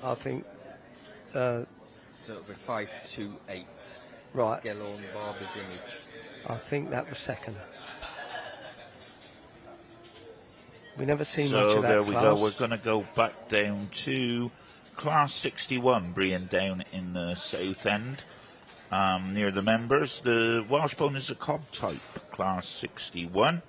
I think... so it would be 528. Right. Skellorn Barber's Image. I think that was second. We never see much So of that there we class. go, we're going to go back down to class 61, Brian, down in the south end, near the members. The Welsh Pony is a cob type, class 61.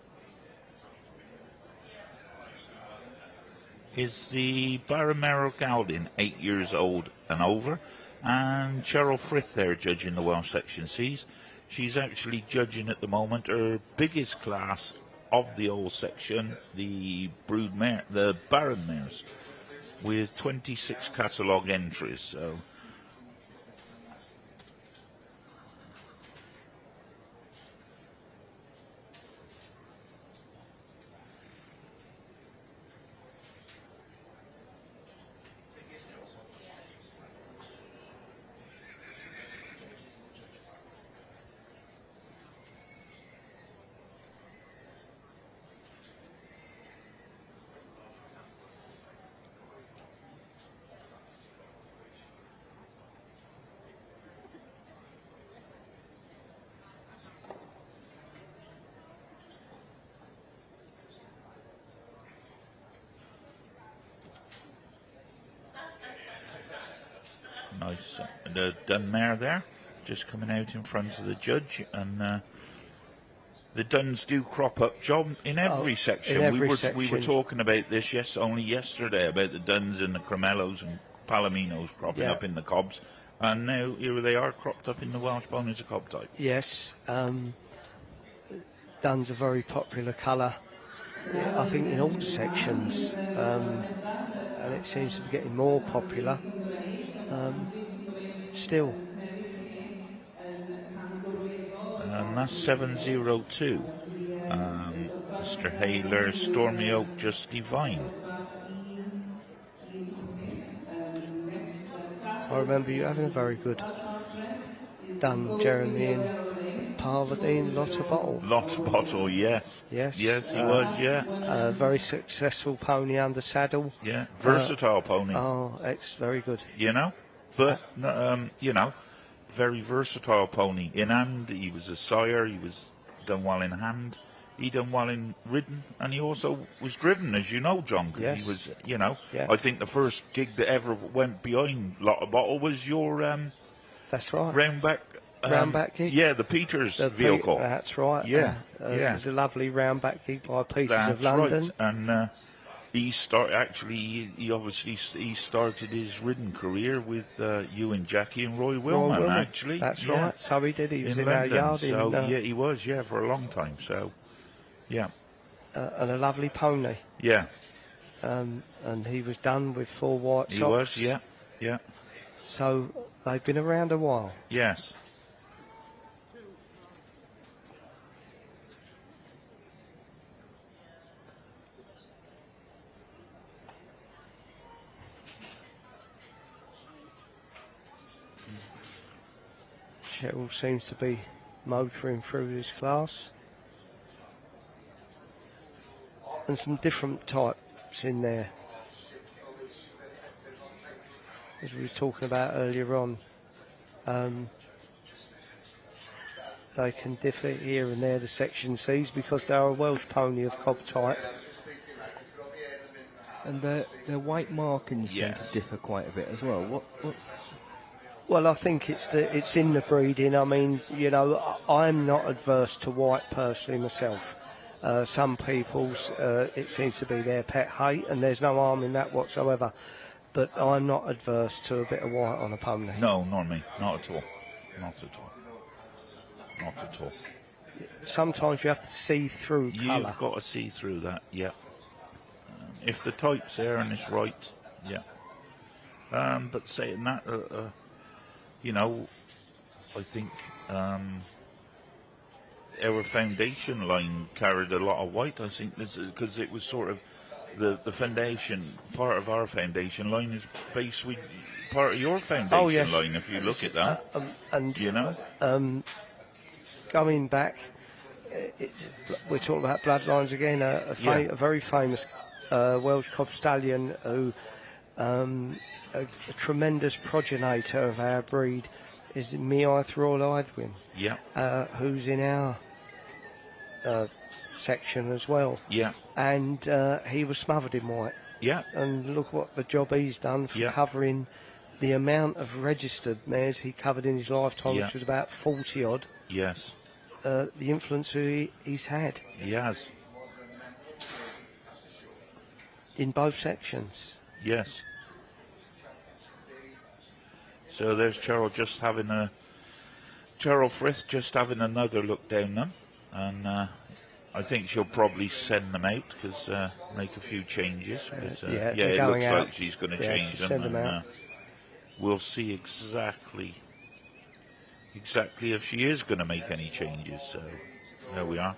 Is the Barramero Galdin, 8 years old and over, and Cheryl Frith there judging the Welsh Section Cs. She's actually judging at the moment her biggest class of the old section, the brood mare, the Baron mares, with 26 catalogue entries. So nice. The dun mare there, just coming out in front of the judge, and the duns do crop up, John, in every section. In every section. We were talking about this only yesterday, about the duns and the Cremellos and Palominos cropping up in the cobs, and now here they are cropped up in the Welsh Ponies, a cob type. Yes, dun's a very popular colour, I think, in all the sections, and it seems to be getting more popular still. And that's 702. Mr. Hayler, Stormy Oak, Just Divine. I remember you having a very good dun, Jeremy, and Parvadine, Lotta Bottle. Lotta Bottle, yes. Yes. Yes, he was, yeah. A very successful pony under saddle. Yeah, versatile pony. Oh, it's very good. You know? But, you know, very versatile pony. In hand, he was a sire, he was done well in hand, he done well in ridden, and he also was driven, as you know, John, because Yes. he was, you know, Yeah. I think the first gig that ever went behind Lotta Bottle was your That's right. roundback. Roundback gig? Yeah, the Peters The vehicle. That's right. Yeah, It yeah. was a lovely roundback gig by Pieces That's of London. right. And he started his ridden career with you and Jackie and Roy Willman, Willman. actually. That's Yeah. right. So he did. He was in our London. yard. So in, yeah, he was. Yeah, for a long time. So yeah, and a lovely pony. yeah. and he was done with 4 white socks. He was, yeah, yeah. So they've been around a while. Yes. Cheryl seems to be motoring through this class. And some different types in there. As we were talking about earlier on, they can differ here and there, the section C's, because they're a Welsh pony of cob type. And their white markings tend to differ quite a bit as well. Well, I think it's in the breeding. I mean, you know, I'm not adverse to white personally myself. Some people's, it seems to be their pet hate, and there's no harm in that whatsoever. But I'm not adverse to a bit of white on a pony. No, not me. Not at all. Not at all. Not at all. Sometimes you have to see through colour. You've got to see through that, yeah. If the type's there and it's right, yeah. But saying that, you know, I think our foundation line carried a lot of white. I think because it was sort of the foundation, part of our foundation line is based with part of your foundation line, if you look at that. And you know? Going back, we're talking about bloodlines again, a very famous Welsh cob stallion who, a tremendous progenitor of our breed, is Meath Royal Eithwyn, who's in our section as well. Yeah. And he was smothered in white. Yeah. And look what the job he's done for covering the amount of registered mares he covered in his lifetime, which was about 40 odd. Yes. The influence he's had. He has. In both sections. Yes. So there's Cheryl just having Cheryl Frith just having another look down them, and I think she'll probably send them out because make a few changes. But, it looks like she's going to change them, and we'll see exactly if she is going to make any changes. So there we are.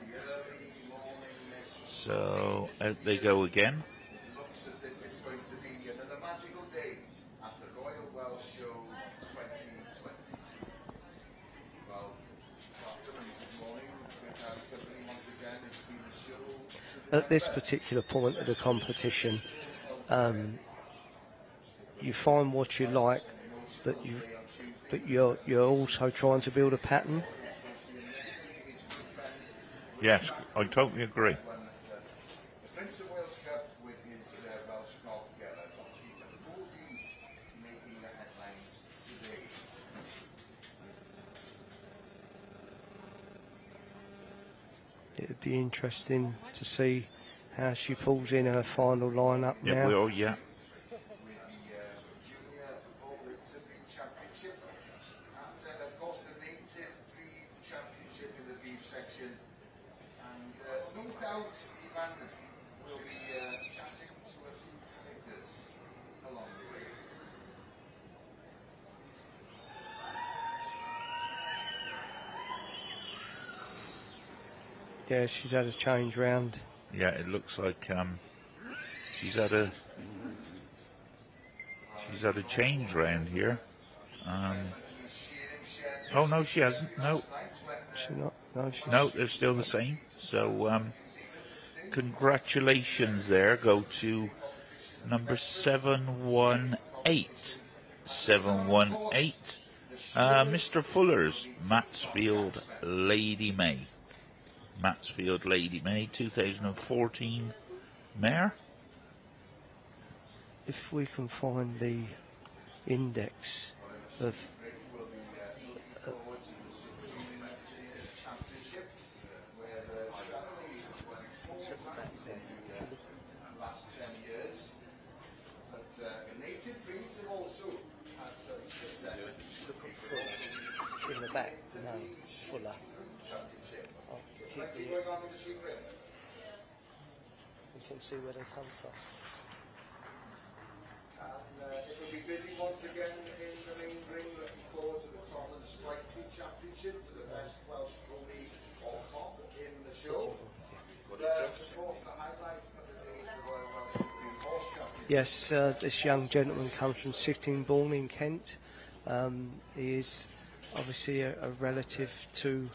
So out they go again. Looks as if it's going to be another magical day at the Royal Welsh Show 2020. Well, good morning. Once again, it's been a show. At this particular point of the competition, you find what you like, but you're also trying to build a pattern. Yes, I totally agree. The Prince of Wales Cup with his Welsh cob together will be making the headlines today. It'd be interesting to see how she pulls in her final lineup now. Yeah, we all, yeah. Yeah, she's had a change round. Yeah, it looks like she's had a change round here. Oh no, she hasn't. No, she's not. No, they're still the same. So congratulations there go to number 718. 718. Mr. Fuller's Matsfield Lady May. Matsfield Lady May, 2014 mare. If we can find the index of in the back, no, Fuller. We can see where they come from. It will be busy once again in the main ring. Looking forward to the Untitled Championship for the best Welsh pony or cop in the show. Of course, the highlight of the day is the Royal Welsh Supreme Horse Championship. Yes, this young gentleman comes from Sittingbourne in Kent. He is obviously a relative to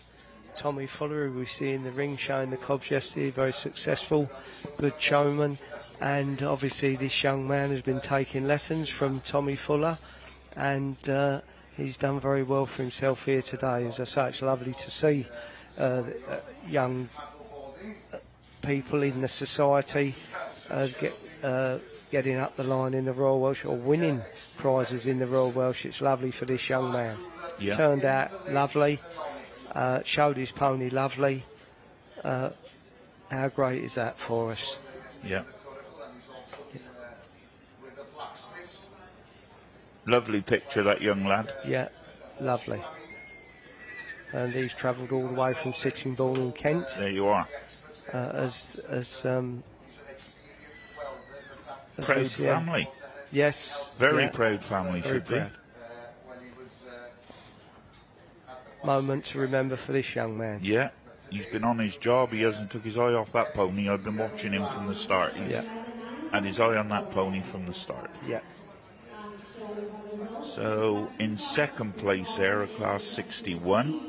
Tommy Fuller, who we see in the ring showing the cobs yesterday. Very successful, good showman, and obviously this young man has been taking lessons from Tommy Fuller, and he's done very well for himself here today. As I say, it's lovely to see young people in the society getting up the line in the Royal Welsh, or winning prizes in the Royal Welsh. It's lovely for this young man. Yeah. Turned out lovely, showed his pony lovely. How great is that for us? Yeah. Lovely picture, that young lad. Yeah, lovely. And he's travelled all the way from Sittingbourne in Kent. There you are. Proud family. Yes. Very yeah. proud family, Very should be. proud. Moment to remember for this young man. Yeah, he's been on his job. He hasn't took his eye off that pony. I've been watching him from the start. He's had his eye on that pony from the start. Yeah. So in second place there, a class 61.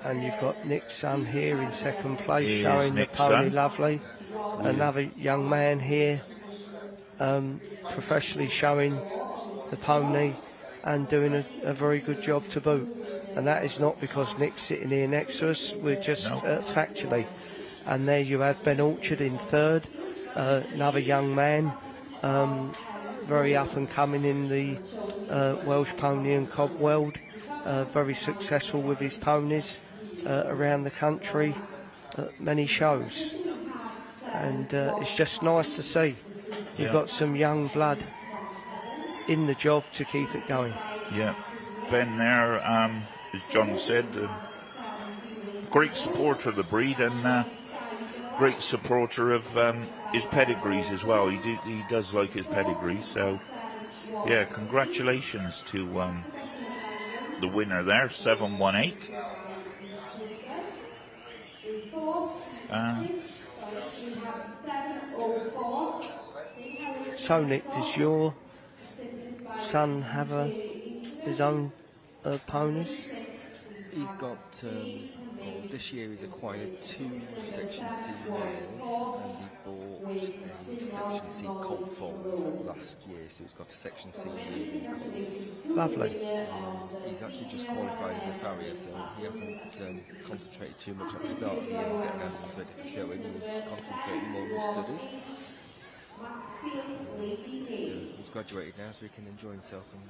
And you've got Nick's son here in second place, Here's showing Nick's the pony son. lovely. Another young man here, professionally showing the pony and doing a very good job to boot. And that is not because Nick's sitting here next to us, we're just factually. And there you have Ben Orchard in third, another young man, very up and coming in the Welsh pony and cob world, very successful with his ponies around the country, many shows. And it's just nice to see you've got some young blood in the job to keep it going. Yeah, Ben there, as John said, great supporter of the breed, and great supporter of his pedigrees as well. He does like his pedigree, so yeah, congratulations to the winner there, 718. So Nick, does your son have his own ponies? He's got, this year he's acquired 2 Section C males, and he bought a Section C colt foal last year, so he's got a Section C yearling colt. Lovely. He's actually just qualified as a farrier, so he hasn't concentrated too much at the start of the year on getting animals ready for showing. He's concentrating more on his studies. He's graduated now, so he can enjoy himself. And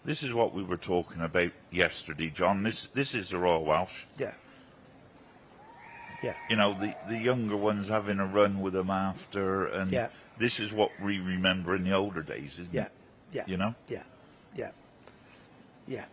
This is what we were talking about yesterday, John. This is the Royal Welsh. Yeah. Yeah. You know, the younger ones having a run with them after, and this is what we remember in the older days, isn't it? Yeah. You know? Yeah. Yeah. Yeah.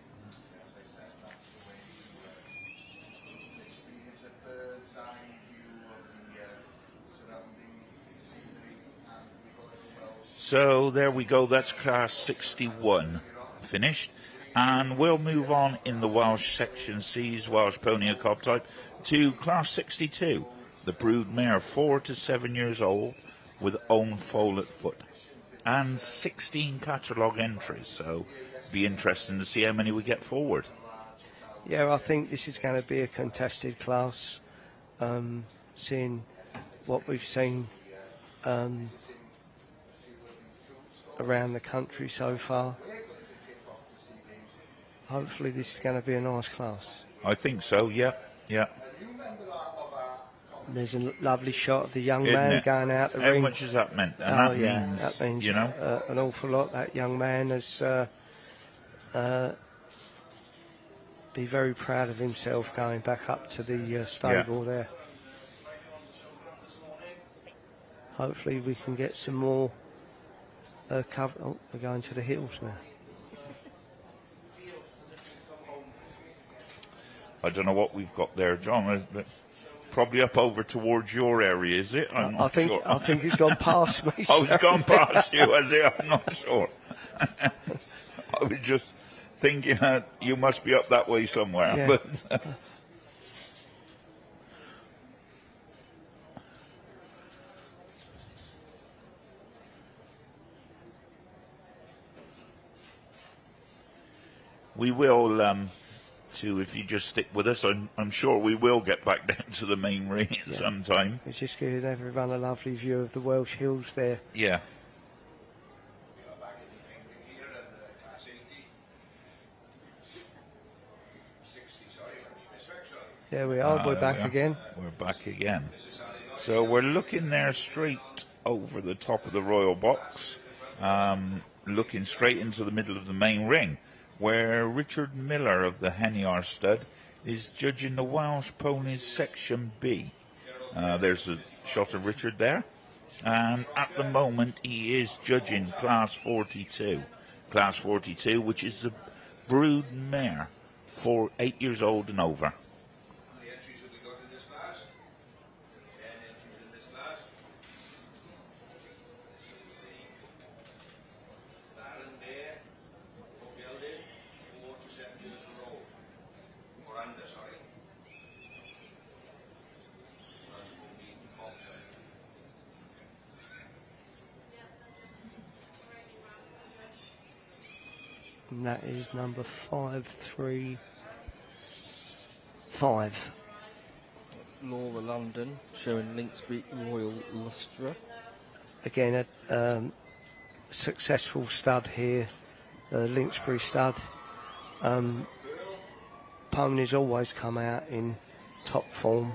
So there we go, that's class 61 finished, and we'll move on in the Welsh Section C's Welsh Pony and Cob type to class 62, the brood mare, 4 to 7 years old with own foal at foot, and 16 catalogue entries, so be interesting to see how many we get forward. Yeah, I think this is going to be a contested class, seeing what we've seen around the country so far. Hopefully this is going to be a nice class. I think so, yeah. And there's a lovely shot of the young Isn't man it? going out the How ring. much has that meant? And that means you know, an awful lot. That young man has be very proud of himself going back up to the stable there. Hopefully we can get some more cover. Oh, we're going to the hills now. I don't know what we've got there, John, but Probably up over towards your area, is it? I'm not sure. I think it's gone past me. Oh, it's gone past you, has it? I'm not sure. I was just thinking you must be up that way somewhere. Yeah. But we will, too, if you just stick with us, I'm sure we will get back down to the main ring at some time. It's just giving everyone a lovely view of the Welsh hills there. Yeah. There we are, we're back again. We're back again. So we're looking there straight over the top of the Royal Box, looking straight into the middle of the main ring, where Richard Miller of the Henniar Stud is judging the Welsh Ponies Section B. There's a shot of Richard there. And at the moment he is judging Class 42. Class 42, which is the brood mare for 8 years old and over. And that is number 535. That's Laura London, showing Linksbury Royal Lustre. Again, a successful stud here, Linksbury stud. Ponies always come out in top form.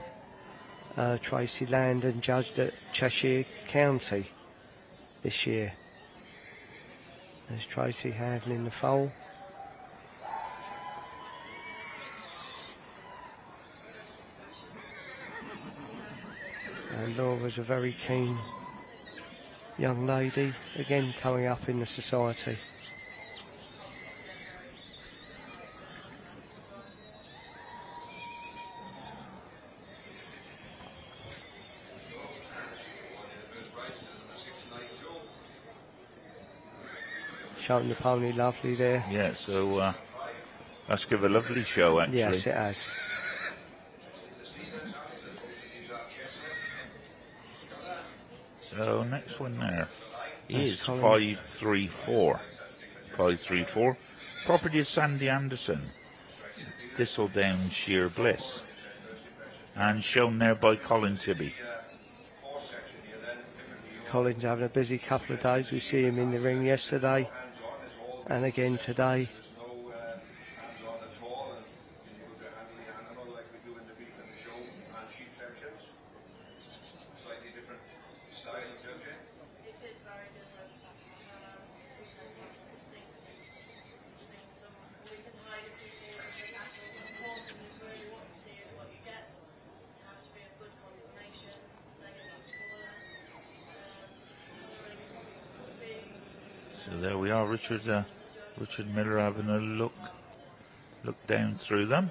Tracy Landon judged at Cheshire County this year. There's Tracy handling the foal. And Laura's a very keen young lady, again coming up in the society. Showing the pony lovely there. Yeah, so that's give a lovely show, actually. Yes, it has. So next one there is 534. 534. Property of Sandy Anderson. Thistledown Sheer Bliss. And shown there by Colin Tibby. Colin's having a busy couple of days. We see him in the ring yesterday and again today. So there we are, Richard Miller having a look down through them.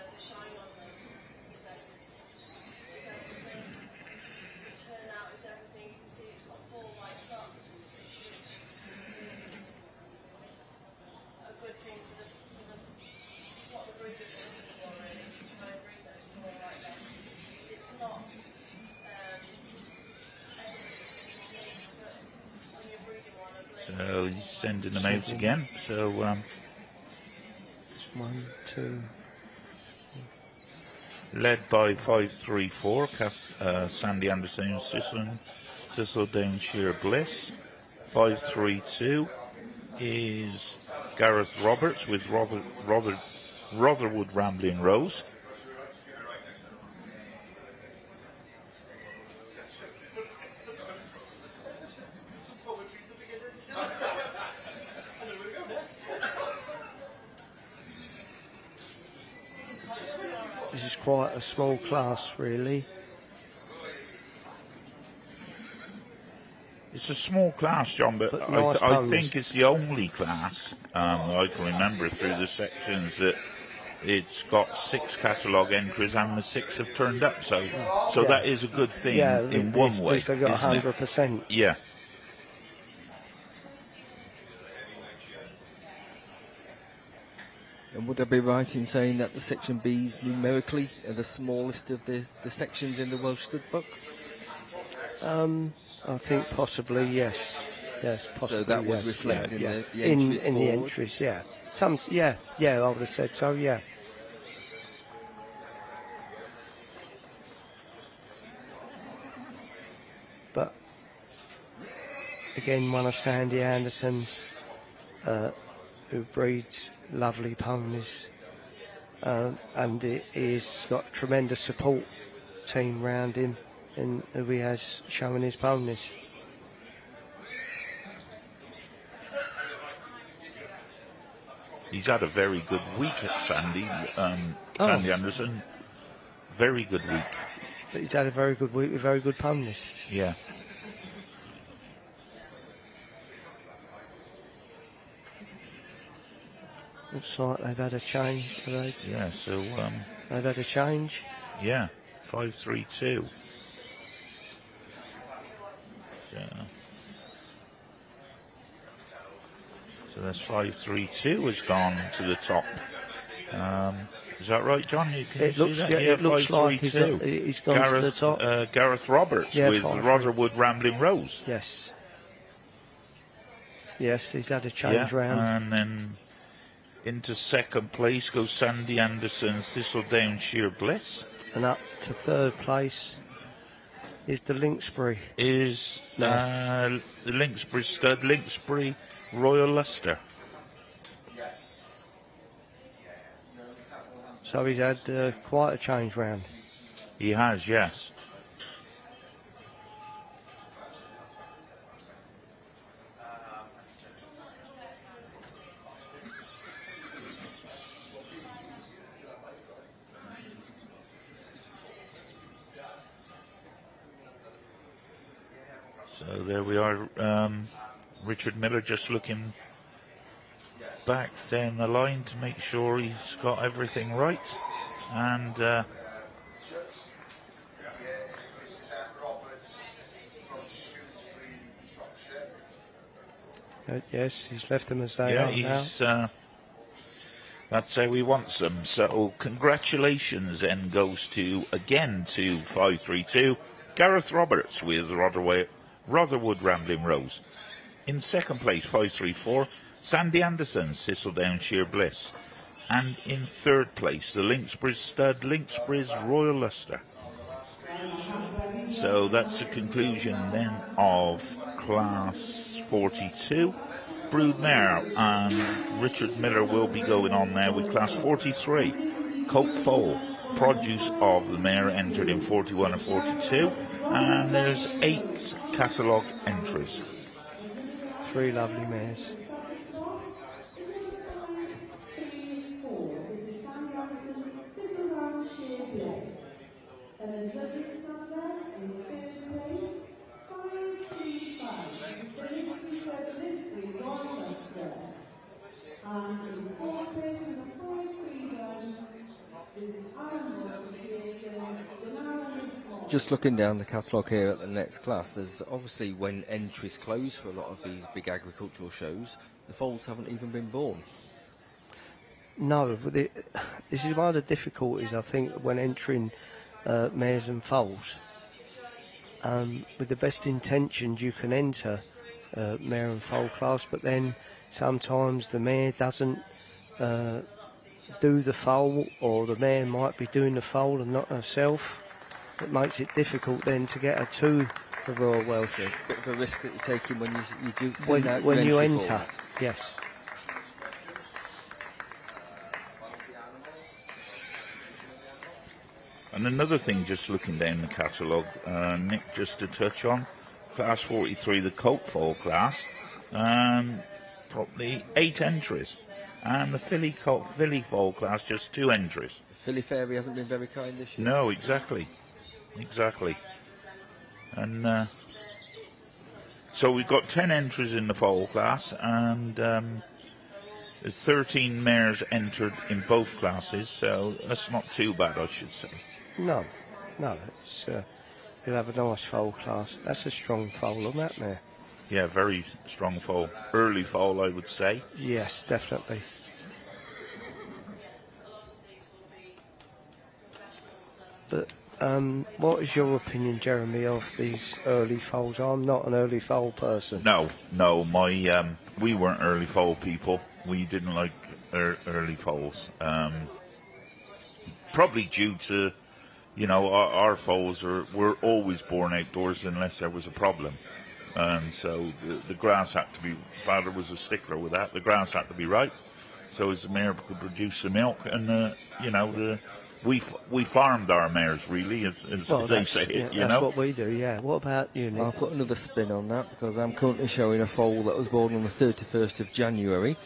So he's sending them out again. So 1, 2. Led by 534, Sandy Anderson, Thistledown Sheer Bliss. 532 is Gareth Roberts with Rotherwood Rambling Rose. This is quite a small class, really. It's a small class, John, but nice I think it's the only class I can remember through the sections that it's got 6 catalogue entries and the 6 have turned up. So Yeah. that is a good thing Yeah, in at one least- way. At least they've got isn't it? 100%. Yeah. And would I be right in saying that the section B's numerically are the smallest of the sections in the Welsh Stud Book? I think possibly, yes. Yes, possibly. So that would yes. reflect yeah, in yeah. the entries in the forward? entries, yeah. I would have said so, yeah. But again, one of Sandy Anderson's, who breeds lovely ponies, and he's got tremendous support team round him, and who he has showing his ponies. He's had a very good week at Sandy, Sandy Anderson. Very good week. But he's had a very good week with very good ponies. Yeah. Looks like they've had a change. Yeah, so, They've had a change. yeah, 5-3-2. Yeah. So that's 5-3-2 has gone to the top. Is that right, John? You can It see looks, that? yeah, it looks like 5-3-2. he's gone to the top. Gareth Roberts Yeah, with 5-3. Rotherwood Rambling Rose. Yes. Yes, he's had a change round. And then into second place goes Sandy Anderson's Thistledown Sheer Bliss. And up to third place is the Lynxbury. Is the Lynxbury stud, Lynxbury Royal Leicester. So he's had quite a change round. He has, yes. So there we are. Richard Miller just looking back down the line to make sure he's got everything right. And yes, he's left them as they yeah, are now. he's that's how he wants them. So congratulations then goes to 5-3-2 Gareth Roberts with Rotherwood Rambling Rose. In second place, 5-3-4 Sandy Anderson, Thistledown Sheer Bliss. And in third place, the Lynxbury stud, Lynxbury's Royal Leicester. So that's the conclusion then of Class 42. Broodmare and Richard Miller will be going on now with Class 43. Cope Foal, produce of the mare, entered in 41 and 42. And there's 8 catalogue entries. 3 lovely mares. Just looking down the catalogue here at the next class, there's obviously when entries close for a lot of these big agricultural shows, the foals haven't even been born. No, but this is one of the difficulties, I think, when entering mares and foals. With the best intentions, you can enter mare and foal class, but then sometimes the mare doesn't do the foal, or the mare might be doing the foal and not herself. It makes it difficult then to get her to the Royal Welsh. Yeah, bit of a risk that you're taking when you do When you enter, forward. yes. And another thing, just looking down the catalogue, Nick, just to touch on, Class 43, the Colt Foal class, probably 8 entries. And the Filly Foal class, just 2 entries. Philly Fairy hasn't been very kind this year. No, exactly. And so we've got 10 entries in the foal class, and There's 13 mares entered in both classes, so that's not too bad, I should say. No, it's you'll have a nice foal class. That's a strong foal on that mare. Yeah, very strong foal. Early foal, I would say. Yes, definitely. But what is your opinion, Jeremy, of these early foals? I'm not an early foal person. No, my we weren't early foal people. We didn't like early foals. Probably due to, our foals were always born outdoors unless there was a problem. And so the grass had to be, father was a stickler with that, the grass had to be right, so as the mare could produce the milk, and we farmed our mares, really, as they say it, That's what we do, yeah. What about you, Nick? I'll put another spin on that, because I'm currently showing a foal that was born on the 31st of January.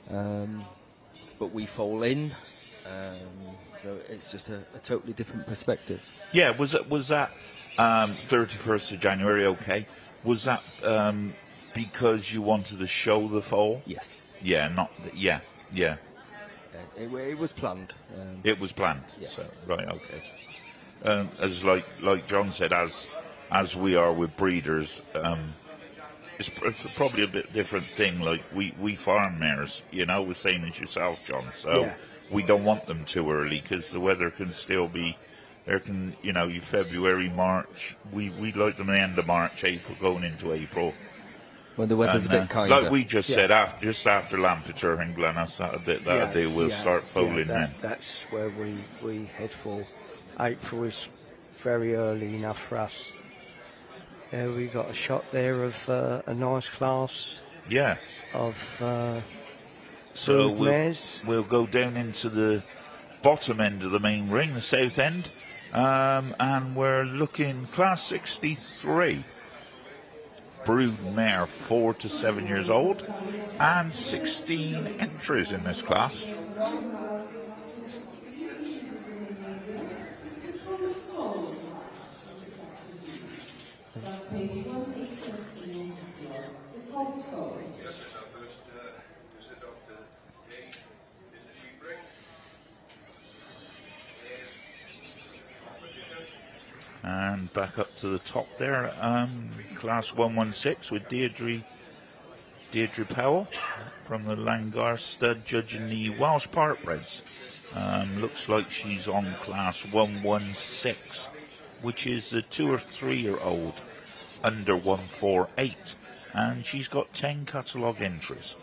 But we foal in, so it's just a totally different perspective. Yeah, was that 31st of January, okay. Was that because you wanted to show the foal? Yes. Yeah, yeah. It was planned. It was planned. Yes. So, right. Okay. As like John said, as we are with breeders, it's probably a bit different thing. Like we farm mares, the same as yourself, John. So we don't want them too early because the weather can still be. There can, you February, March. We like them at the end of March, April, going into April. When the weather's a bit kinder. Like we just said, just after Lampeter and Glenus, that day we'll start foaling then. That's where we head for. April is very early enough for us. We got a shot there of a nice class. Yes. Of so mares. We'll go down into the bottom end of the main ring, the south end, and we're looking class 63. Brood mare 4 to 7 years old, and 16 entries in this class. And back up to the top there, class 116 with Deirdre Powell from the Langar stud judging the Welsh Partbreds. Looks like she's on class 116, which is a 2 or 3 year old under 148, and she's got 10 catalogue entries.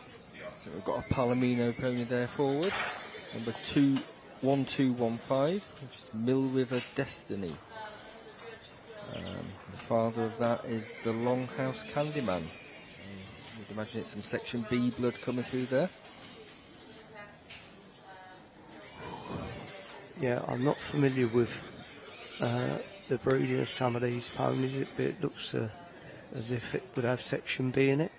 So we've got a Palomino pony there forward, number 1215, which is Mill River Destiny. The father of that is the Longhouse Candyman. You'd imagine it's some Section B blood coming through there. Yeah, I'm not familiar with the breeding of some of these ponies. It looks as if it would have Section B in it.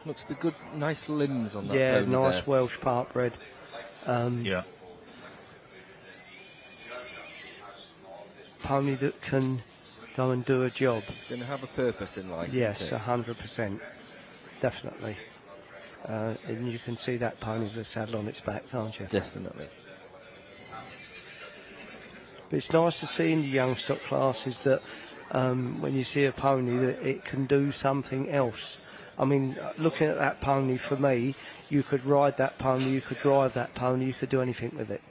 Looks to be good, nice limbs on that pony. Yeah, nice there. Welsh Partbred. Yeah. Pony that can go and do a job. It's going to have a purpose in life. Yes, 100%. Definitely. And you can see that pony with a saddle on its back, can't you? Definitely. But it's nice to see in the Youngstock classes that when you see a pony that it can do something else. I mean, looking at that pony, for me, you could ride that pony, you could drive that pony, you could do anything with it.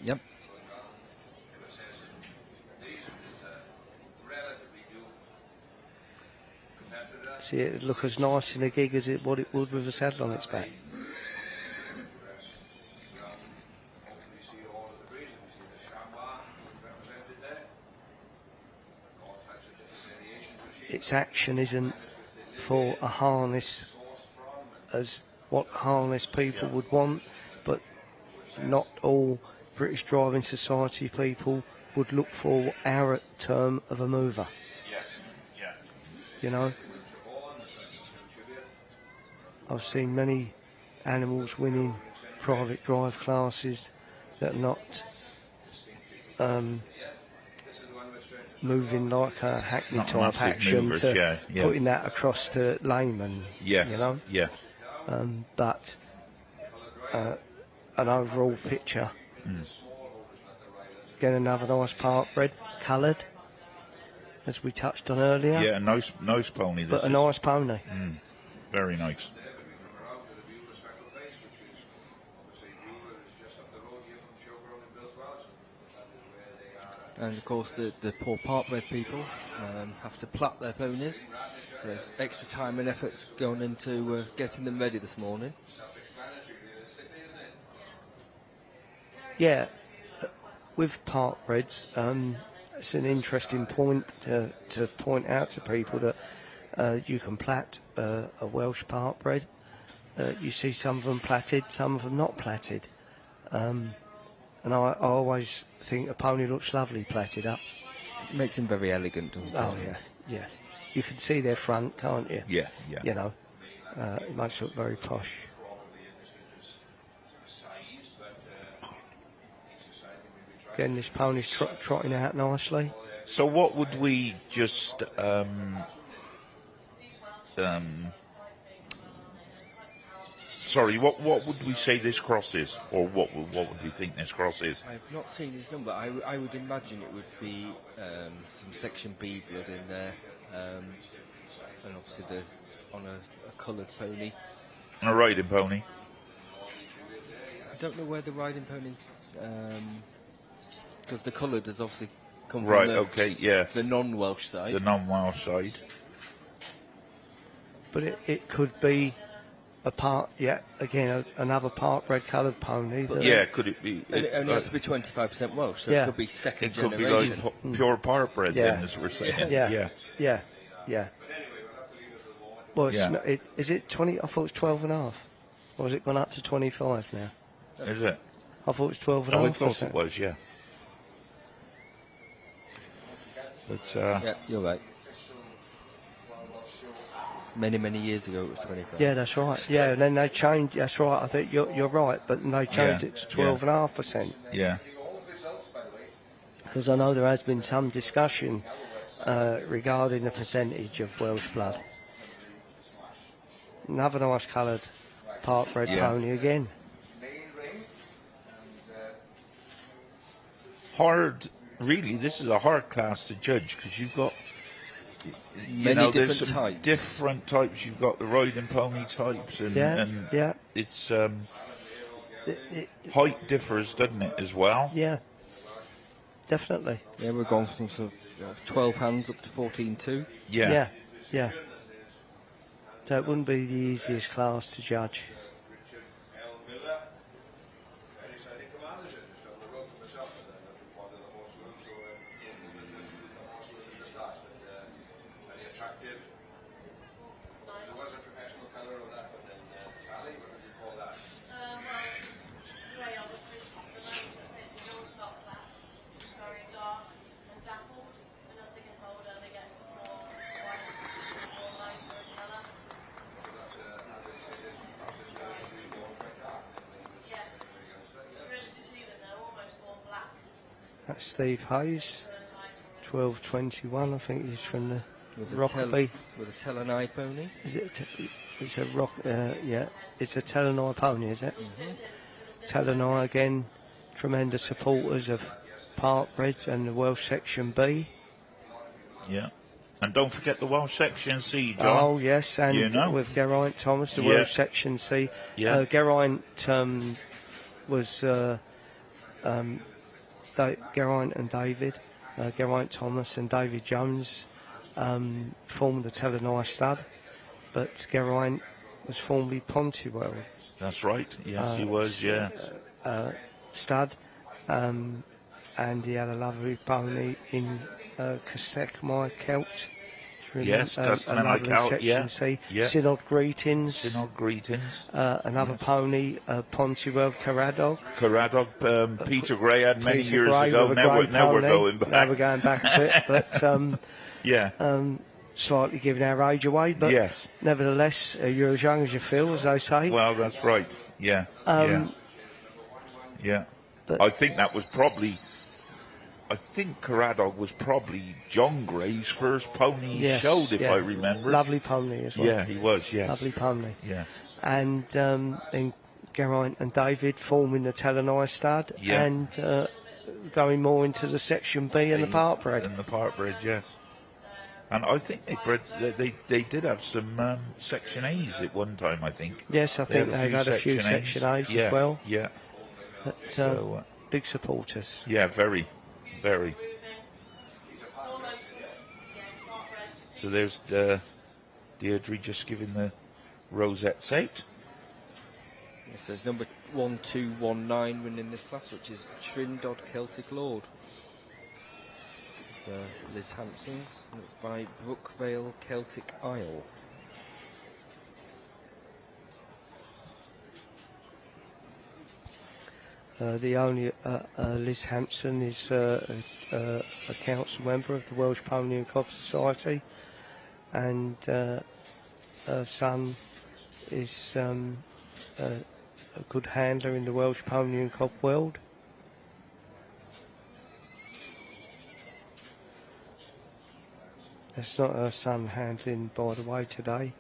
Yep. See, it would look as nice in a gig as what it would with a saddle on its back. Its action isn't for a harness as what harness people would want, but not all British Driving Society people would look for our term of a mover. Yes. Yeah. You know, I've seen many animals winning private drive classes that are not moving like a hackney Not type massive action movers, to yeah. putting that across to layman. Yes. You know, Yeah. but an overall picture. Again, another nice part bred, coloured, as we touched on earlier. Yeah, nice pony. But a nice pony. Very nice. And of course, the poor part-bred people have to pluck their ponies, so extra time and effort's going into getting them ready this morning. Yeah, with part breds, it's an interesting point to point out to people that you can plat a Welsh part bred. You see some of them platted, some of them not platted. And I always think a pony looks lovely platted up. It makes them very elegant, doesn't it? Oh, yeah. You can see their front, can't you? Yeah. You know, it makes it look very posh. Again, this pony's trotting out nicely. So what would we just sorry, what would we say this cross is, or what would we think this cross is? I've not seen his number. I would imagine it would be some Section B blood in there, and obviously on a coloured pony. A riding pony. I don't know where the riding pony, because the coloured has obviously come from Right. the, Okay. Yeah. the non-Welsh side. The non-Welsh side. But it could be a part, again, another part bred coloured pony. that- Yeah. Could it be? And it only has to be 25% Welsh, so Yeah. it could be second It could be generation. like pure part bred, Yeah. then, as we're saying. Yeah. Well, it's Yeah. not, is it 20? I thought it was 12 and a half. Or has it gone up to 25 now? Is it? I thought it was 12 and a Oh, I half. thought it was. Yeah. But Yeah, you're right. Many, many years ago it was 25. Yeah, that's right. Yeah, and then they changed. That's right. I think you're right, but then they changed Yeah, it to 12.5%. yeah. Because I know there has been some discussion regarding the percentage of Welsh blood. Another nice coloured part bred Yeah. pony again. Hard. Really, this is a hard class to judge because you've got. Many there's different some types. different types. You've got the riding pony types, and Yeah. it's It- height differs, doesn't it, as well? yeah, definitely. Yeah, we're going from sort of 12 hands up to 14.2. Yeah. Yeah. So it wouldn't be the easiest class to judge. That's Steve Hayes, 12.21. I think he's from the Rockaby. With a Telenai pony. Is it? It's a rock. Yeah, it's a Telenai pony, is it? Telenai again, tremendous supporters of part breds and the Welsh Section B. Yeah. And don't forget the Welsh Section C, John. Oh yes, and You know. with Geraint Thomas, the Yeah. Welsh Section C. Yeah. Geraint was Geraint and David, Geraint Thomas and David Jones formed the Telenai stud, but Geraint was formerly Pontiwell That's right. Yes, he was. Yeah. stud, and he had a lovely pony in Castell Celt. Yes, a Castell lovely Celt, Section yeah, C. yeah. Synod Greetings. Synod Greetings. Another pony, Pontiwell Caradog. Caradog, Peter Gray had many Peter years Gray ago. with a Now grey we're pony. going back. Now we're going back a bit, but Yeah. slightly giving our age away. But Yes. nevertheless, you're as young as you feel, as they say. Well, that's right. Yeah. Yeah. but I think that was probably I think Caradog was probably John Gray's first pony he showed, if I remember. Lovely pony as well. Yeah, he was, yes. Lovely pony. Yeah. And then Geraint and David forming the Telenai stud and going more into the Section B and the part bred. And the part bred, yes. And I think they did have some Section A's at one time, I think. Yes, I think they've had a few Section A's as well. Yeah. But, big supporters. Yeah, very. Very. So there's Deirdre just giving the rosettes out. Yes, there's number 1219 winning this class, which is Trindod Celtic Lord. It's Liz Hampson's, and it's by Brookvale Celtic Isle. The only Liz Hampson is a council member of the Welsh Pony and Cob Society, and her son is a good handler in the Welsh Pony and Cob world. That's not her son handling, by the way, today.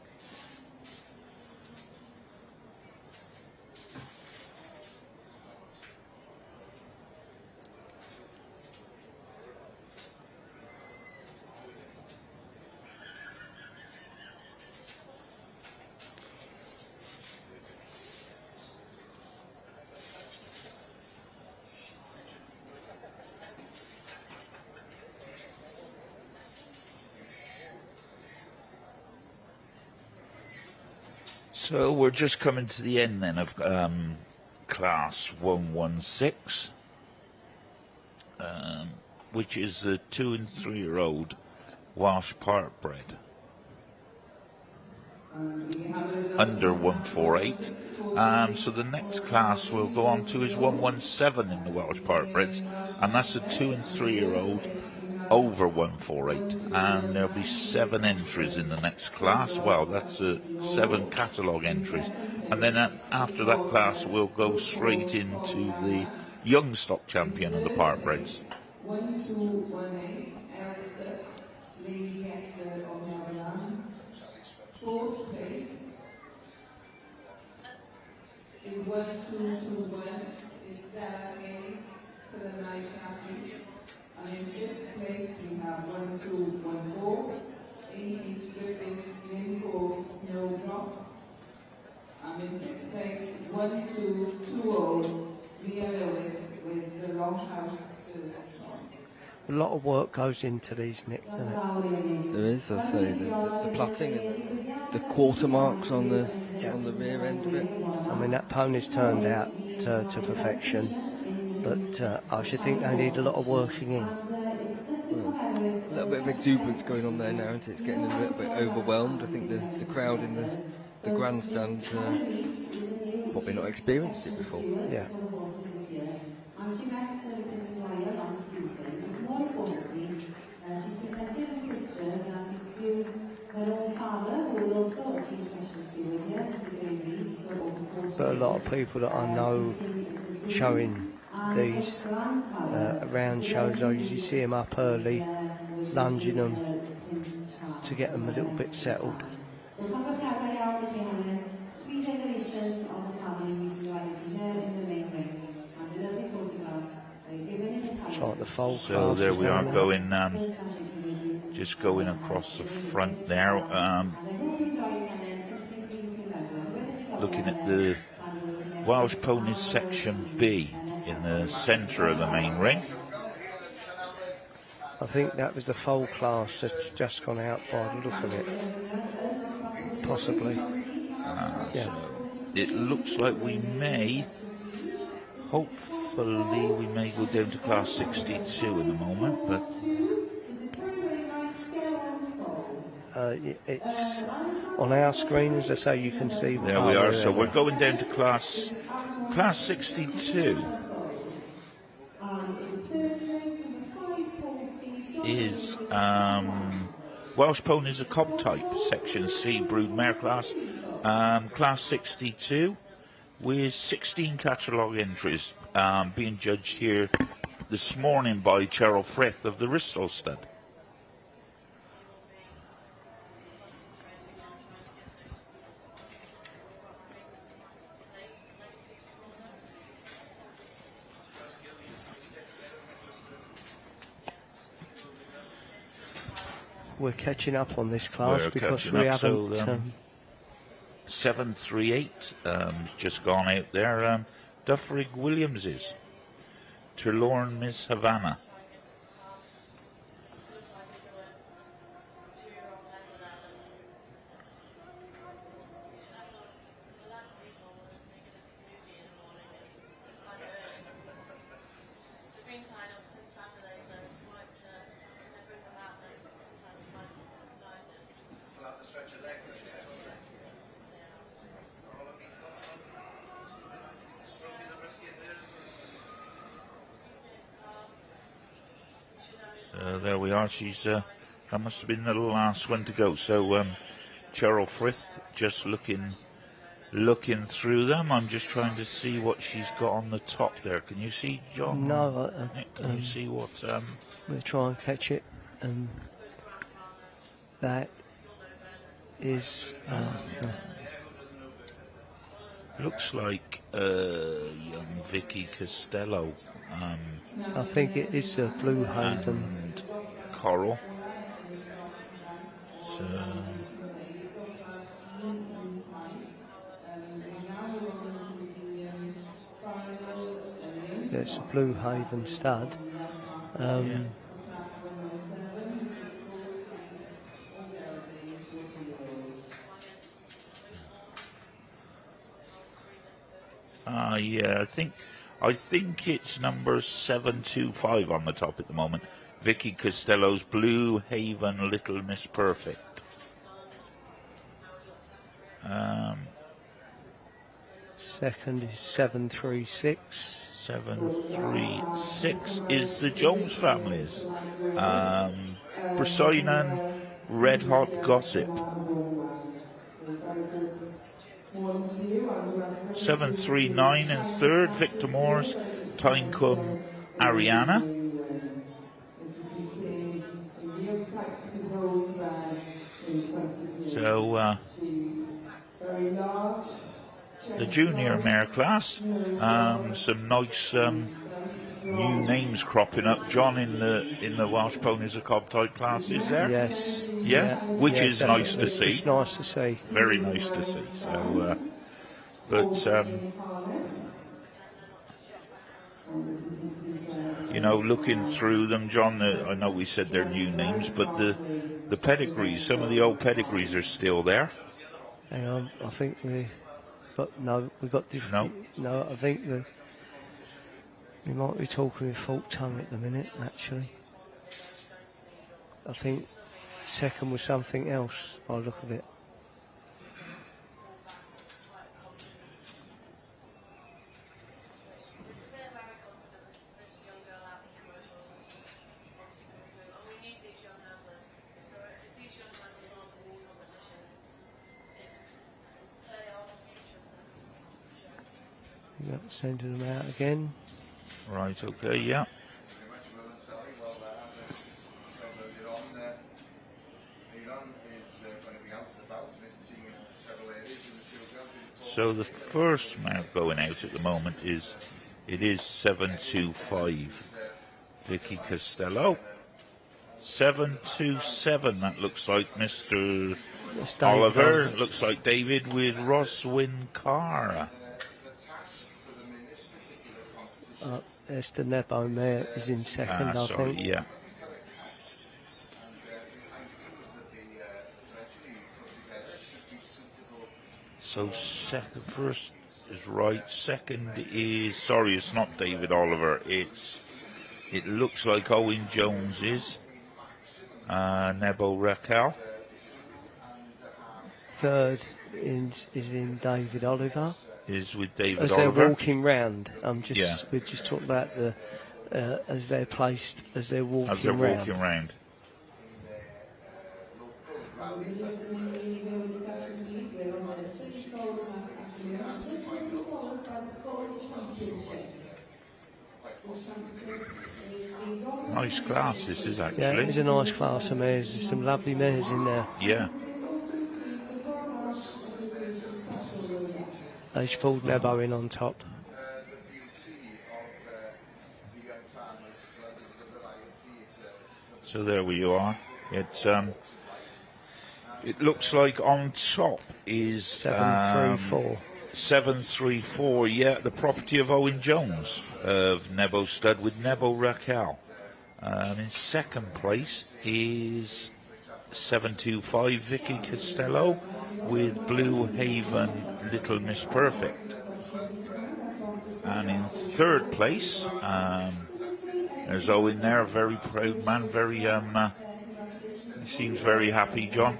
So we're just coming to the end then of class 116, which is the 2 and 3 year old Welsh part bred. Under 148. So the next class we'll go on to is 117 in the Welsh part breds, and that's a 2 and 3 year old over 148, and there'll be 7 entries in the next class. Well, that's 7 catalogue entries, and then after that class we'll go straight into the Youngstock Champion of the part breds. 1218 Alistair Lee Hester of Maryland. 4th place is 1221 is Sarah May to the night County. And in 5th place we have 1214 A.H. Griffiths Limco Snowdrop. And in 6th place 1220 Leah Lewis with the Longhouse. A lot of work goes into these, Nick, doesn't it? There is, I say, the plaiting and the quarter marks on the rear end of it. I mean, that pony's turned out to perfection, but I should think they need a lot of working in. A little bit of exuberance going on there now, and it's getting a little bit overwhelmed. I think the crowd in the grandstand probably not experienced it before. Yeah. And she met Israel on Tuesday, and more importantly, she's presented a picture that includes her own father, who is also a chief special steward here, but a lot of people that I know showing these around shows, I usually see them up early, lunging them to get them a little bit settled. So from the Calgary, we have 3 generations of the family utilizing here in the main ring. Like the fold. So there we are going, just going across the front there, looking at the Welsh Ponies Section B in the centre of the main ring. I think that was the foal class that's just gone out by the look of it. Possibly. Yeah. So it looks like we may, hopefully we may go down to class 62 in a moment, but it's on our screen, as I say, you can see. There we are. So we're going down to class 62. Is Welsh Ponies a Cob type, Section C broodmare class, class 62, with 16 catalogue entries being judged here this morning by Cheryl Frith of the Bristol stud. We're catching up on this class We're because catching we up, haven't. so, 738 just gone out there. Duffrig Williams is. Trelorn Miss Havana. There we are. She's that must have been the last one to go. So Cheryl Frith just looking through them. I'm just trying to see what she's got on the top there. Can you see, John? No. Can you see what? We'll try and catch it. That is. Looks like young Vicki Costello. I think it is a Blue Haven. And Coral. So, it's a Blue Haven stud. Yeah, I think it's number 725 on the top at the moment. Vicki Costello's Blue Haven Little Miss Perfect. Second is 736. 736 is the Jones families. Brysoinan Red Hot Gossip. 739 in third, Victor Moore's Tynecombe Ariana. So the junior mare class, some nice new names cropping up, John, in the Welsh Ponies a Cob type classes there. Yes. Yeah, which is nice to see. It's nice to see. Very nice to see. So, but you know, looking through them, John, I know we said they're new names, but the pedigrees, some of the old pedigrees are still there. Hang on, I think we got different. No, I think we might be talking with Fault Tongue at the minute, actually. I think second was something else by the look of it. Yep, sending them out again. Right, okay, yeah. So the first mount going out at the moment is 725 Vicki Costello. 727, that looks like Mr. Oliver. Looks like David with Roswin Carr. Esther Nebo there is in second, I think. Yeah. So first is right. Second is, sorry, it's not David Oliver. It looks like Owen Jones is. Nebo Raquel. Third is in David Oliver. Is with David as Oliver. They're walking round. We're just talking about the as they're placed as they're walking round. As they're walking round. Nice class this is Yeah, actually. it's a nice class of mares. There's some lovely mares in there. Yeah. They pulled Nebo in on top. So there we are. It's it looks like on top is 734. 734. Yeah, the property of Owen Jones of Nebo Stud with Nebo Raquel. In second place is 725 Vicki Costello with Blue Haven Little Miss Perfect. And in third place, there's Owen there, very proud man, very he seems very happy, John.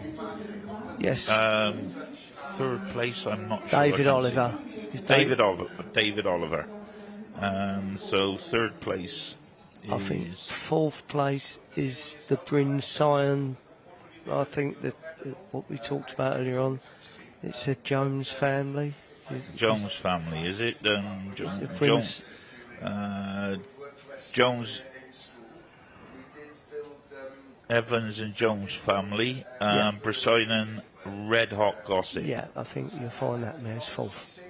Yes. Third place, I'm not sure. David Oliver. David Oliver. So third place I think is fourth place is the Bryn Sion. I think that what we talked about earlier on. It's a Jones family. Jones family, is it? Jones, Evans and Jones family. Bryson Red Hot Gossip. Yeah, I think you'll find that mare's fourth.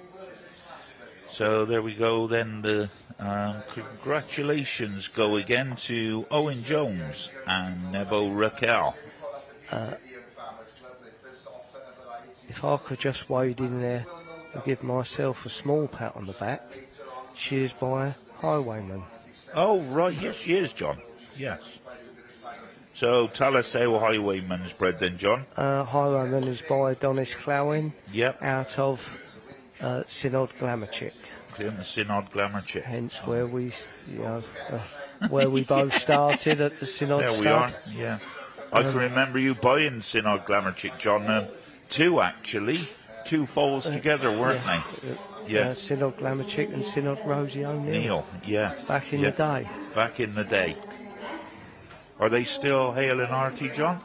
So there we go. Then the congratulations go again to Owen Jones and Nebo Raquel. If I could just wade in there and give myself a small pat on the back, she is by Highwayman. Oh, right, yes, she is, John. Yes. So tell us how Highwayman's bred then, John. Highwayman is by Donis Clowin. Yep. Out of Synod Glamourchick. Synod Glamourchick. Hence where we, where we both started at the Synod There we Stud. are, yeah. I can remember you buying Synod Glamourchick, John. Two foals together, weren't they? Yeah. Synod Glamourchick and Synod Rosie O'Neill. Yeah. Back in the day. Back in the day. Are they still hale and hearty, John?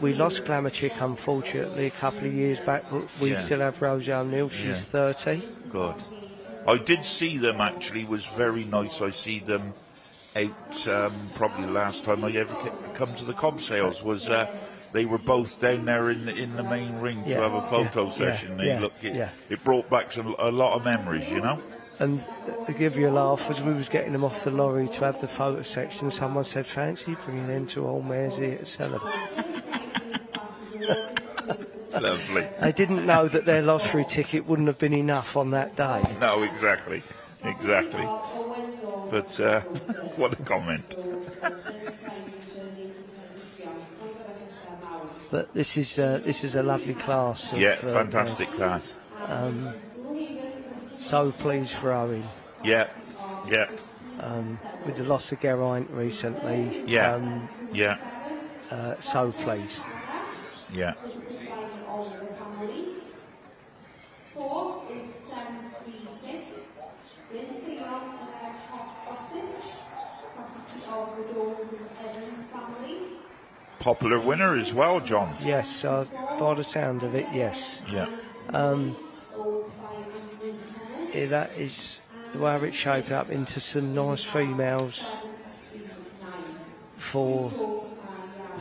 We lost Glamourchick, unfortunately, a couple of years back, but we still have Rosie O'Neill. She's 30. Good. I did see them, actually. It was very nice. I see them out, probably the last time I ever come to the cob sales was they were both down there in the main ring to have a photo session. It brought back a lot of memories, you know. And to give you a laugh, as we was getting them off the lorry to have the photo section, someone said, "Fancy bringing them two old mares here to sell them." Lovely. They didn't know that their lottery ticket wouldn't have been enough on that day. No, exactly. But what a comment. But this is a lovely class. Fantastic class. So pleased for Owen. Yeah. With the loss of Geraint recently. So pleased. Yeah. Popular winner as well, John. Yes, by the sound of it, yes. Yeah. That is the way it's shaped up into some nice females for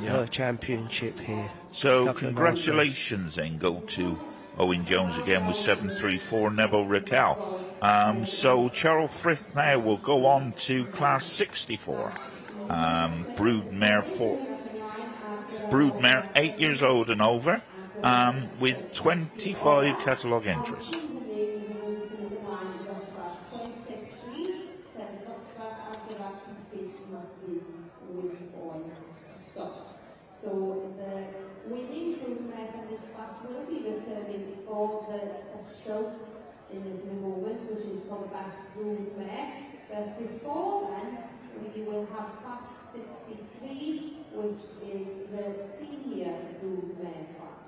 her championship here. So congratulations then go to Owen Jones again with 734 Nebo Raquel. So Cheryl Frith now will go on to class 64. Broodmare 8 years old and over, with 25 catalogue entries. So the winning broodmare from this class will be returning for the special in a few moments, which is for the best broodmare. But before then, we will have class 63, which is the senior broodmare class.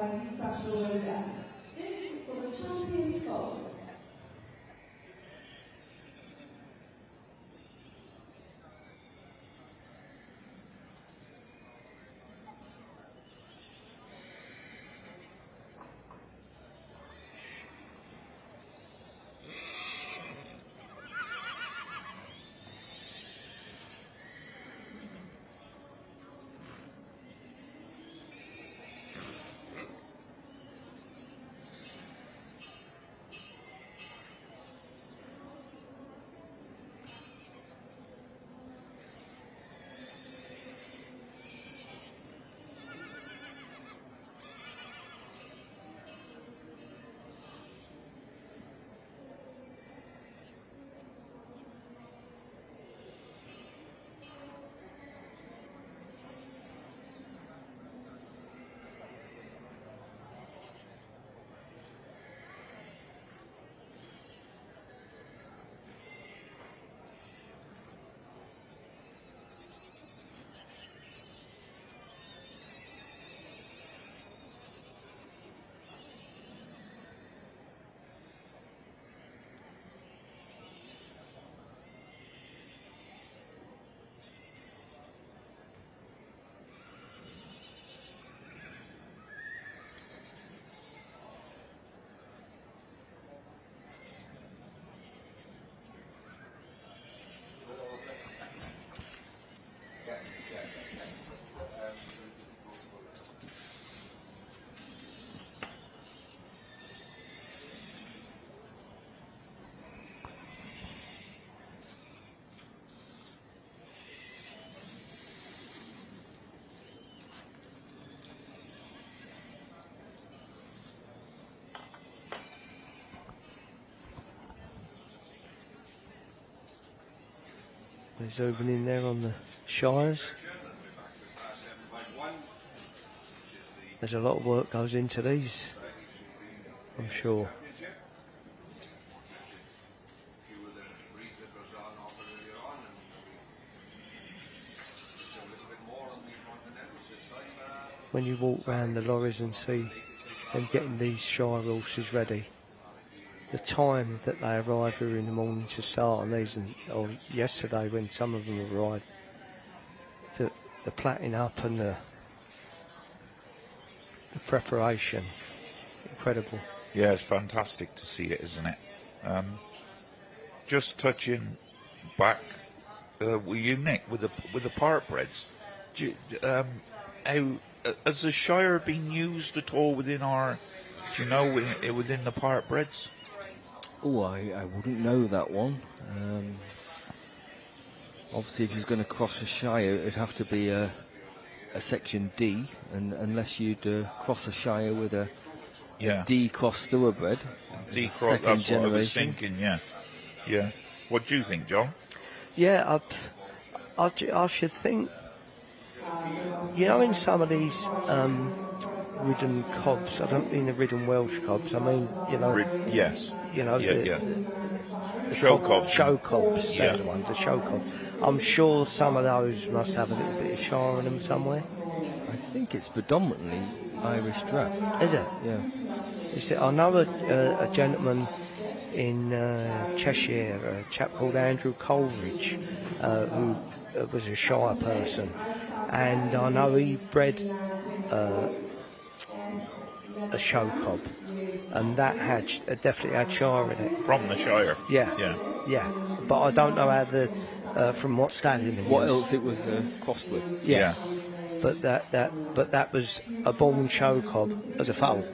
Society Special Rosette. This is for the champion foal. They're zooming in there on the Shires. There's a lot of work goes into these, I'm sure. When you walk round the lorries and see them getting these Shire horses ready, the time that they arrive here in the morning to start on these, or yesterday when some of them arrived, the platting up and the preparation, incredible. Yeah, it's fantastic to see it, isn't it? Just touching back with you, Nick, with the part breds. How has the Shire been used at all within our? Do you know within the part breds? Oh, I wouldn't know that one. Obviously, if you're going to cross a Shire, it'd have to be a Section D, and unless you'd cross a Shire with a D cross thoroughbred. D cross, that's what I was thinking, yeah. What do you think, John? Yeah, I should think, you know, in some of these ridden cobs, I don't mean the ridden Welsh cobs, I mean, you know... yes. You know, the show cobs. Show cobs, they're the ones, the show cobs. I'm sure some of those must have a little bit of Shire in them somewhere. I think it's predominantly Irish draft. Is it? Yeah. You see, I know a gentleman in Cheshire, a chap called Andrew Coleridge, who was a Shire person, and I know he bred a show cob, and that definitely had Shire in it. From the Shire? Yeah. But I don't know how from what stallion it what was. else it was crossed with. Yeah. But that was a born show cob as a foal.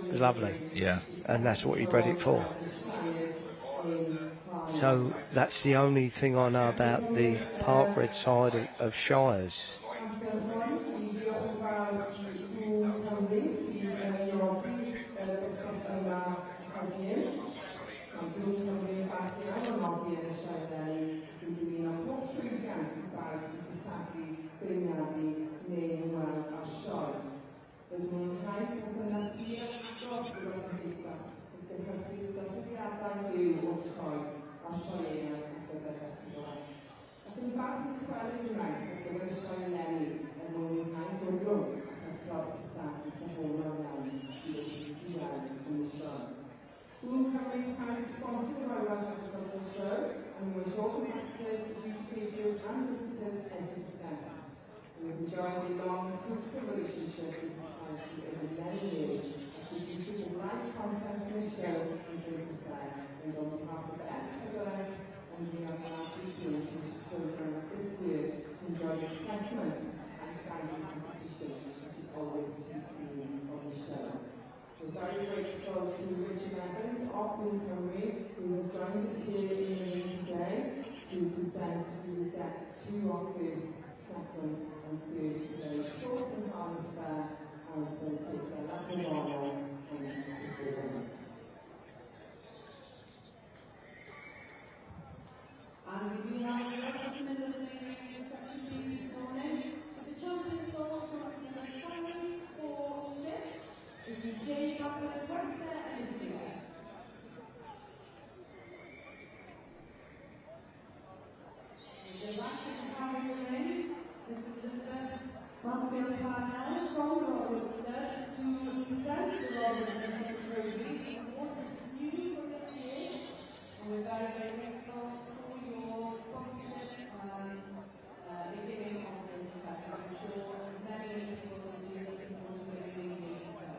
It was lovely. Yeah. And that's what he bred it for. So that's the only thing I know about the part bred side of Shires. the segment and standing competition, which is always to be seen on the show. We're very grateful to Richard Evans of Queen Pony, who has joined us here in the ring today to present the sets to our first, second and third today. Short and harness there as they take their lap of honor and performance. And we do have a representative in the section team this morning. The champion for number 5 for Smith is the J. Capital Wester Elizabeth. The last is Harry Lane. This is Elizabeth Mansfield Parnell from Worcester to present the Royal Elizabeth Trophy, awarded to you for this year. And we're very, very grateful for your sponsorship and the giving of this event. I'm sure many people will be looking forward to winning the year to come.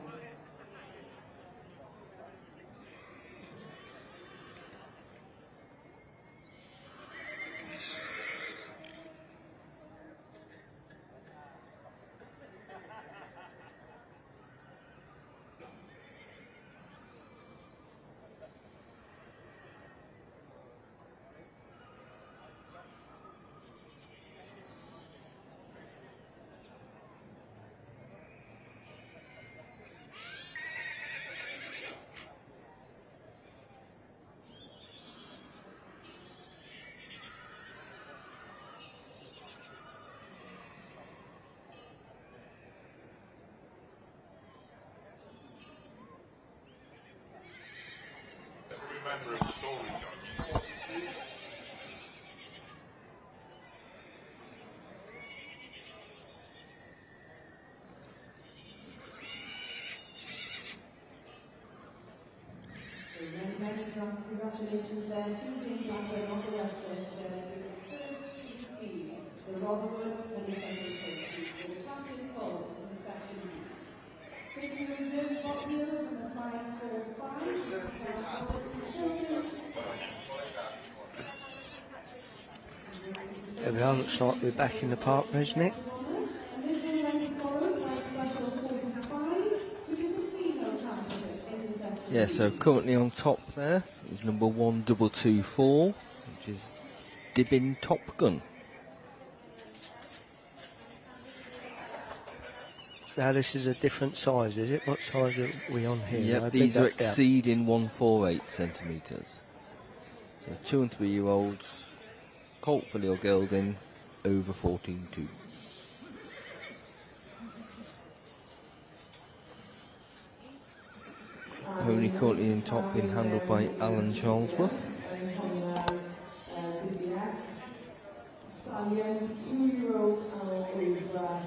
Remember a story, John. Many congratulations there to the Blackburn on the left list the Robert and the second place, the champion full in the section B. Taking reserve spot here from the 5-4-5. There we are, looks like we're back in the park, isn't it? And this is then followed by special 45, which is the female championship in the section Yeah, so currently on top there is number 1224, which is Dibbin Top Gun. Now this is a different size, is it? What size are we on here? Yep, I these think are that's down. exceeding 148 centimetres. So 2 and 3 year olds, colt filly or gelding, over 14.2. Pony currently in top, being handled by Alan Charlesworth.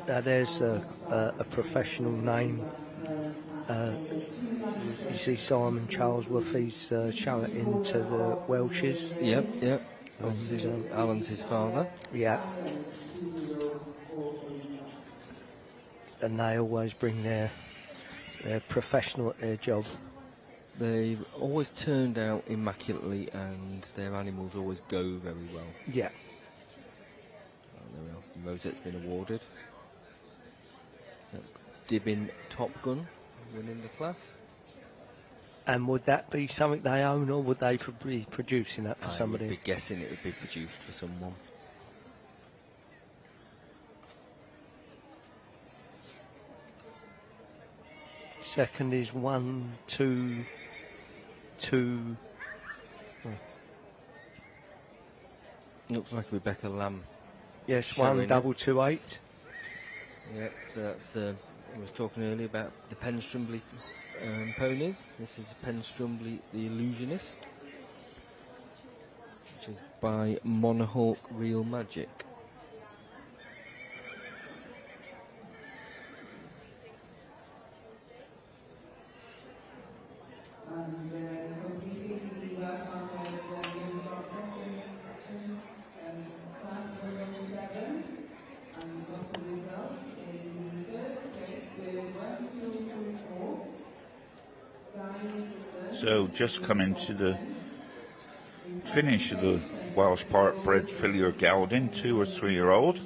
Now there's a professional name. You see Simon Charlesworth, he's charioting to the Welshes. Yep. Alan's his father. Yeah. And they always bring their professional at their job. They've always turned out immaculately and their animals always go very well. Yeah. There we are. Rosette's been awarded. That's Dibbin Top Gun winning the class. And would that be something they own, or would they be producing that for somebody? I would be guessing it would be produced for someone. Second is 1, 2, 2. Looks like Rebecca Lamb. Yes, Showing 1 double 2 8. Yep, so that's, I was talking earlier about the Penstrumbly ponies. This is Penstrumbly the Illusionist, which is by Monahawk Real Magic. So just coming to the finish of the Welsh Park bred filly or gelding, 2 or 3 year old.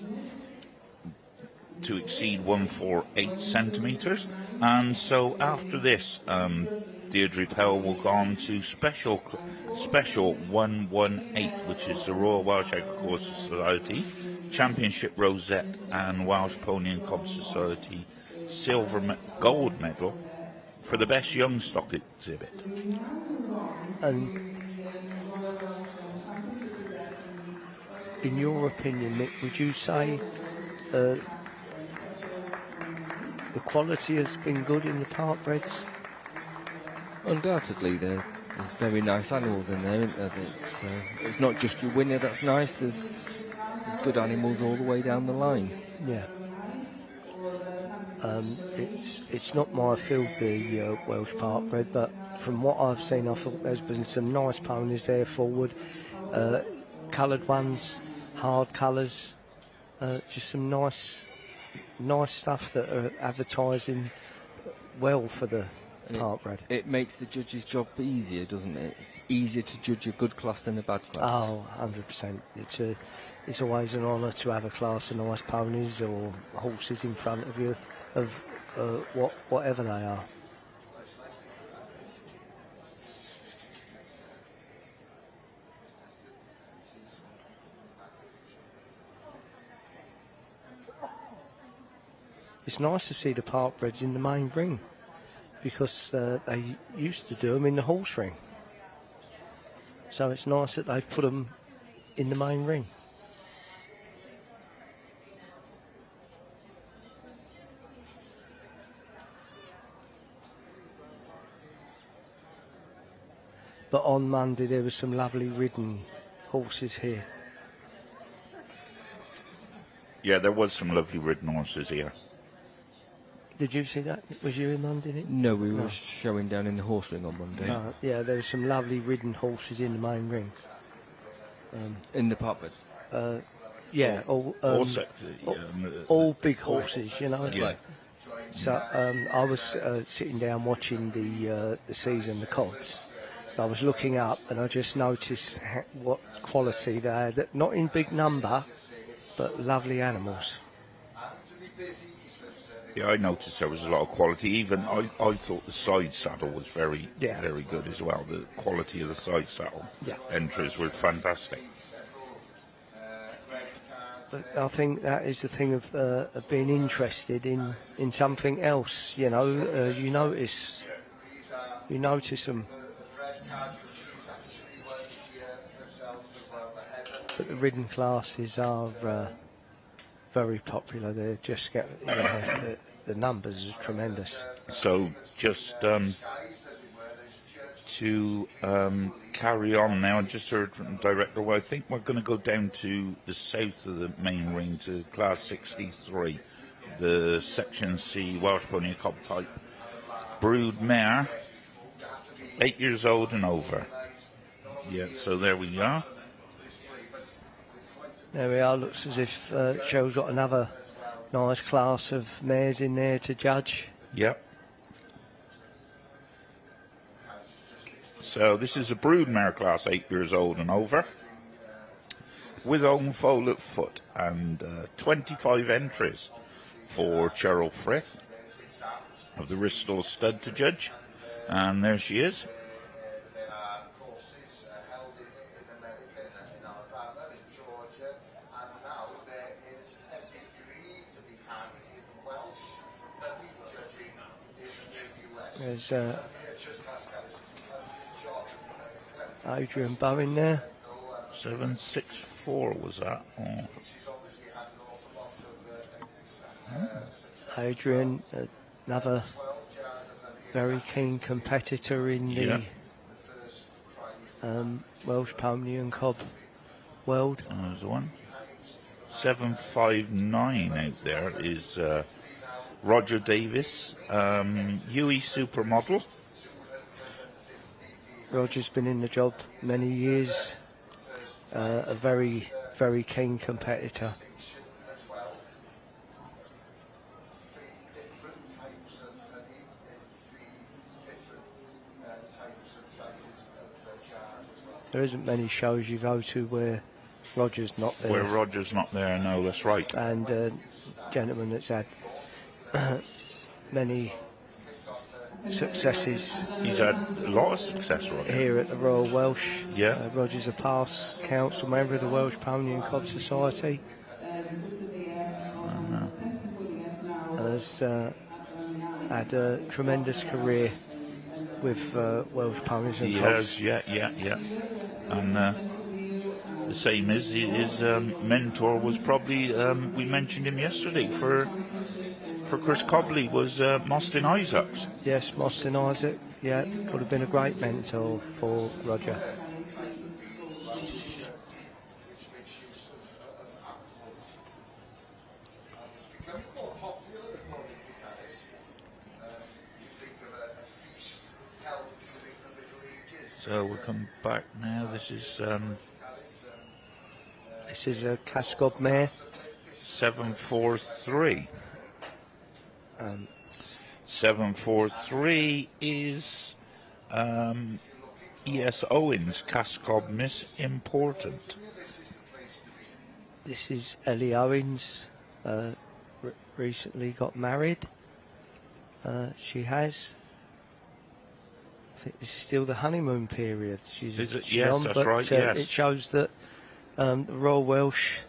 to exceed 148 centimetres. And so after this, Deirdre Powell will go on to special 118, which is the Royal Welsh Agricultural Society Championship Rosette and Welsh Pony and Cob Society gold medal for the best Youngstock exhibit. And in your opinion, Nick, would you say the quality has been good in the park breds? Undoubtedly, there's very nice animals in there, isn't there? It's not just your winner that's nice, there's good animals all the way down the line. Yeah. It's not my field, the Welsh park bred, but from what I've seen, I thought there's been some nice ponies there forward, coloured ones, hard colours, just some nice stuff that are advertising well for the park bred. It makes the judge's job easier, doesn't it? It's easier to judge a good class than a bad class. Oh, 100%. It's always an honour to have a class of nice ponies or horses in front of you, of whatever they are. It's nice to see the park breds in the main ring, because they used to do them in the horse ring. So it's nice that they've put them in the main ring. But on Monday there were some lovely ridden horses here. Yeah, there was some lovely ridden horses here. Did you see that? Was you in Monday, Nick? No, we were showing down in the horse ring on Monday. Yeah, there were some lovely ridden horses in the main ring. In the park bed? Yeah, all big horses, you know. Yeah. So I was sitting down watching the season, the cobs. I was looking up and I just noticed what quality they had. Not in big number, but lovely animals. Yeah, I noticed there was a lot of quality. Even I thought the side saddle was very good as well. The quality of the side saddle entries were fantastic. But I think that is the thing of being interested in something else. You know, you notice them. But the ridden classes are very popular. They just get the numbers are tremendous. So just to carry on now, I just heard from the director. Well, I think we're going to go down to the south of the main ring to class 63, the Section C Welsh Pony Cob type brood mare, 8 years old and over. Yeah, so there we are. There we are. Looks as if Cheryl's got another nice class of mares in there to judge. Yep. So this is a brood mare class, 8 years old and over, with own foal at foot, and 25 entries for Cheryl Prif of the Bristol Stud to judge. And there she is. There's Adrian Bowen there. 764 was that? Adrian, another very keen competitor in the Welsh Pony and Cob world. There's one. 759 out there is Roger Davis, Huey Supermodel. Roger's been in the job many years, a very, very keen competitor. There isn't many shows you go to where Roger's not there. Where Roger's not there, no, that's right. And a gentleman that's had many successes. He's had a lot of success, Roger. Here at the Royal Welsh. Yeah. Roger's a past council member of the Welsh Pony and Cob Society. And has had a tremendous career with Welsh Ponies and He Cobs. has, yeah. And the same as his mentor was probably, we mentioned him yesterday, for Chris Cobley, was Mostyn Isaacs. Yes, Mostyn Isaac, yeah, would have been a great mentor for Roger. So we'll come back now. This is a Cascob mare. 743. 743 is E.S. Owens, Cascob Miss Important. This is Ellie Owens, recently got married. She has. I think this is still the honeymoon period. Yes, on, that's but, right, yes. It shows that the Royal Welsh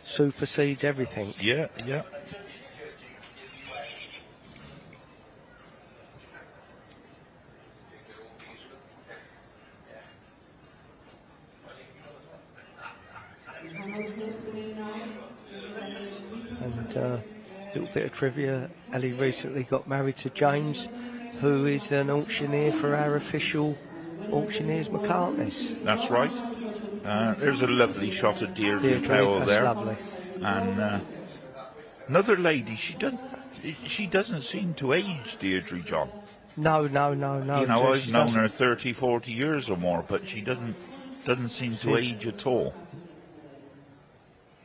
supersedes everything. Yeah. And a little bit of trivia, Ellie recently got married to James, who is an auctioneer for our official Auctioneers McCartney's. That's right. There's a lovely shot of Deirdre Powell that's there. Lovely. And another lady, she doesn't seem to age, Deirdre, John. No. You know, I've known her 30, 40 years or more, but she doesn't seem to age at all.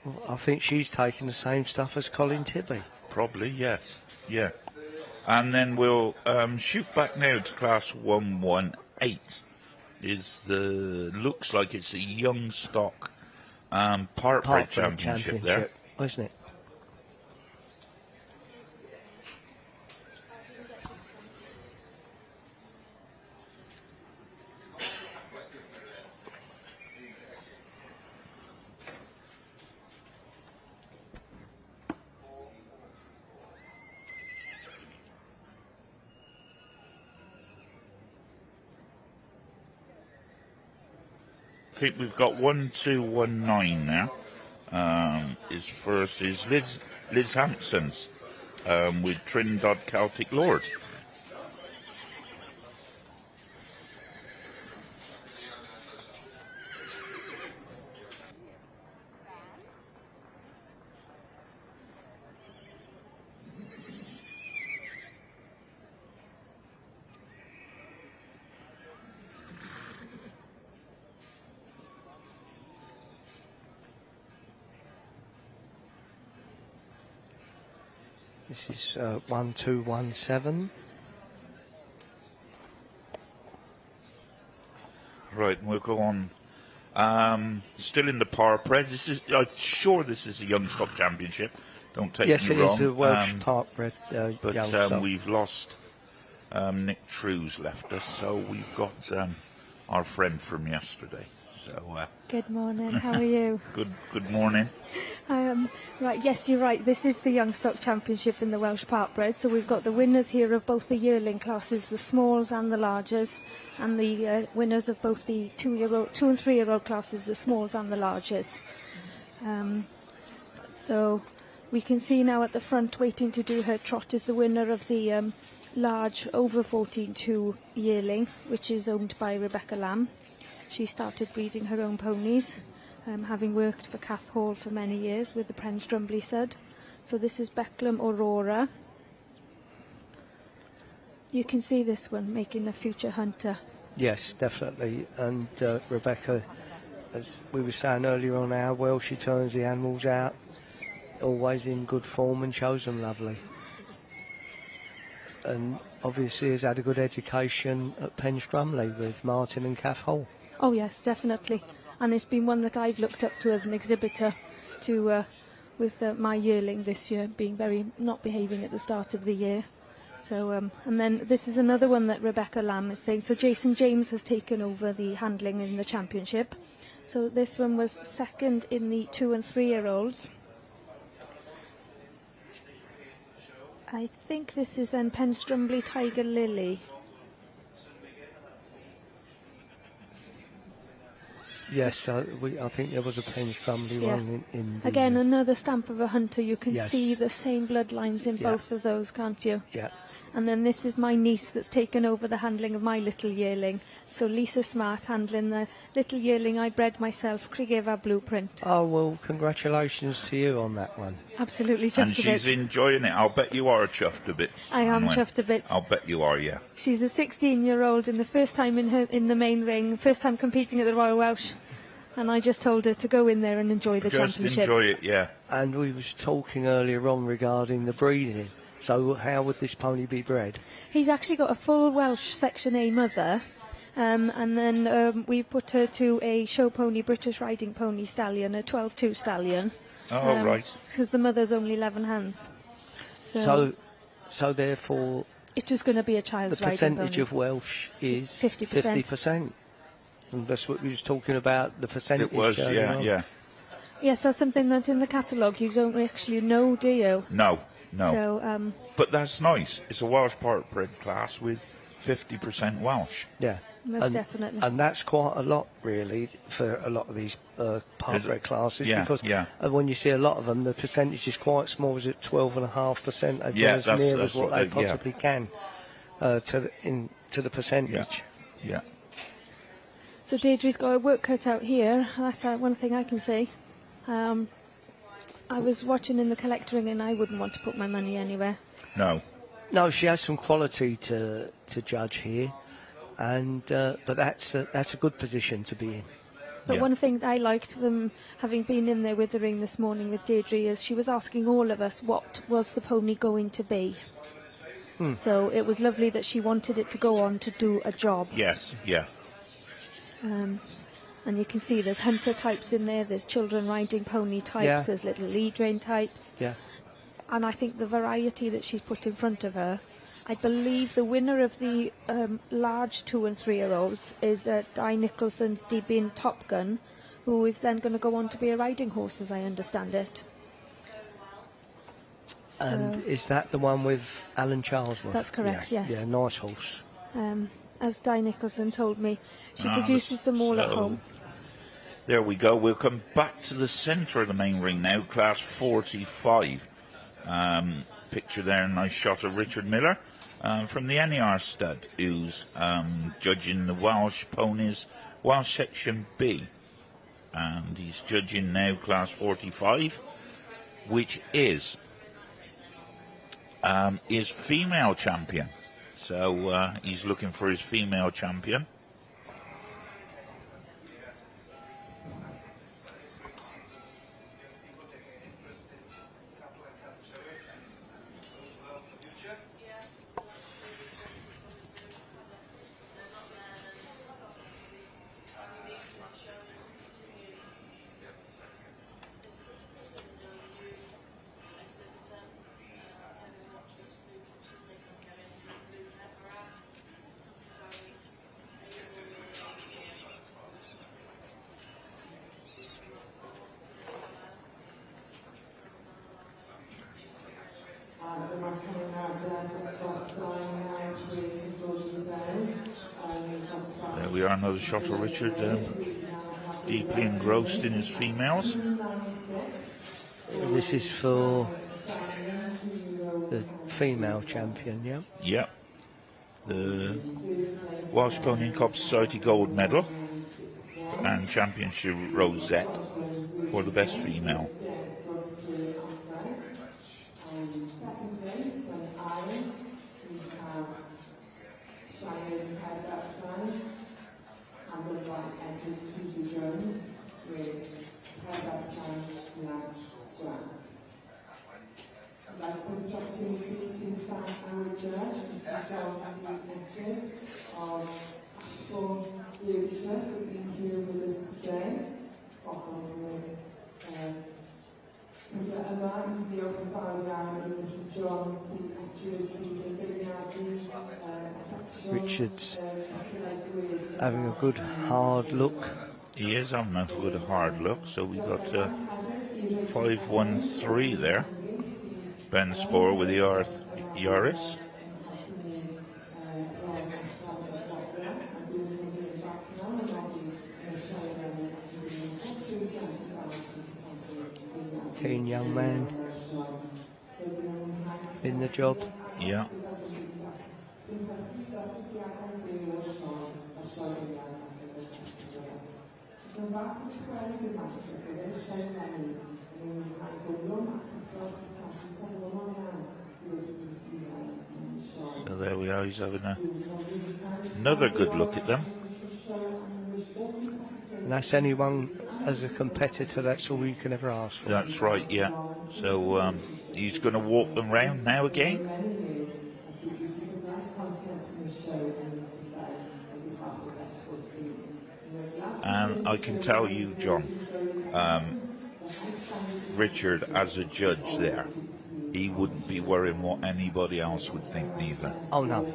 Well, I think she's taking the same stuff as Colin Tibby. Probably, yes. Yeah. And then we'll shoot back now to class 118. Looks like it's a Youngstock Parkbred Championship there. Isn't it? I think we've got 1219 now. His first is Liz Hampson's with Trinidad Celtic Lord. This is 1217. Right, and we'll go on. Still in the Parkbred. I'm sure this is a Youngstock Championship. Don't take me wrong. Yes, it is a Welsh Parkbred but Youngstock. we've lost Nick True's left us, so we've got our friend from yesterday. So good morning. How are you? Good morning. Right, yes, you're right. This is the Youngstock Championship in the Welsh Parkbred. So we've got the winners here of both the yearling classes, the smalls and the largers, and the winners of both the 2 and 3 year old classes, the smalls and the largers. So we can see now at the front, waiting to do her trot, is the winner of the large over 14-2 yearling, which is owned by Rebecca Lamb. She started breeding her own ponies, having worked for Cath Hall for many years with the Pren's Drumbley stud. So this is Becklem Aurora. You can see this one making a future hunter. Yes, definitely. And Rebecca, as we were saying earlier on how well she turns the animals out, always in good form and shows them lovely. And obviously has had a good education at Pren's Drumbley with Martin and Cath Hall. Oh yes, definitely. and it's been one that I've looked up to as an exhibitor to with my yearling this year being not behaving at the start of the year. So and then this is another one that Rebecca Lamb is saying. So Jason James has taken over the handling in the championship. So this one was second in the 2 and 3 year olds. I think this is then Penstrumbly Tiger Lily. Yes, I think there was a Penstrumbly one in the, again, another stamp of a hunter. You can yes. see the same bloodlines in both of those, can't you? Yeah. And then this is my niece that's taken over the handling of my little yearling. So Lisa Smart handling the little yearling I bred myself, Crigeva Blueprint. Oh, well, congratulations to you on that one. Absolutely chuffed And to bits. she's enjoying it. I'll bet you are chuffed to bits. I am Anyway, chuffed to bits. I'll bet you are, yeah. She's a 16-year-old and the first time in the main ring, first time competing at the Royal Welsh. And I just told her to go in there and enjoy the Just championship. enjoy it, yeah. And we was talking earlier on regarding the breeding. So how would this pony be bred? He's actually got a full Welsh Section A mother. And then we put her to a show pony, British riding pony stallion, a 12-2 stallion. Oh, right. Because the mother's only 11 hands. So therefore, it was going to be a the child's riding percentage pony. of Welsh is 50%. 50%. And that's what we was talking about, the percentage. It was, earlier on. yeah. Yes, that's something that's in the catalogue you don't actually know, do you? No. So, But that's nice. It's a Welsh part bred class with 50% Welsh. Yeah. most definitely. And that's quite a lot, really, for a lot of these part bred classes. Yeah, because yeah. when you see a lot of them, the percentage is quite small. Is it 12.5%? As near as what they possibly can to the percentage. Yeah. So Deirdre's got her work cut out here. That's one thing I can say. I was watching in the collectoring and I wouldn't want to put my money anywhere. No, she has some quality to judge here, and but that's a good position to be in. But one thing that I liked, them having been in there with the ring this morning with Deirdre, is she was asking all of us what was the pony going to be. So it was lovely that she wanted it to go on to do a job. Yes, yeah. And you can see there's hunter types in there, there's children riding pony types, there's little lead rein types. Yeah. And I think the variety that she's put in front of her, I believe the winner of the large 2 and 3 year olds is Di Nicholson's Debin Top Gun, who is then going to go on to be a riding horse, as I understand it. And is that the one with Alan Charlesworth? That's correct, yes. Yeah, nice horse. As Di Nicholson told me, she produces them all at home. There we go. We'll come back to the centre of the main ring now, class 45. Picture there, a nice shot of Richard Miller from the NER stud, who's judging the Welsh Ponies, Welsh Section B. And he's judging now class 45, which is female champion. So he's looking for his female champion. There we are, another shot of Richard, deeply engrossed in his females. This is for the female champion, yeah? Yep. The Welsh Pony and Cob Society Gold Medal and Championship Rosette for the best female. Of Ashbourne Gylch, who've been here with us today. Richard's having a good hard look. He is having a good hard look, so we've got 5-1-3 there. Ben Spohr with the Yaris. Keen young man in the job. Yeah. So there we are, he's having another good look at them. And that's anyone as a competitor, that's all you can ever ask for. That's right, yeah. So he's going to walk them round now again. And I can tell you, John, Richard, as a judge there, he wouldn't be worrying what anybody else would think neither. Oh no.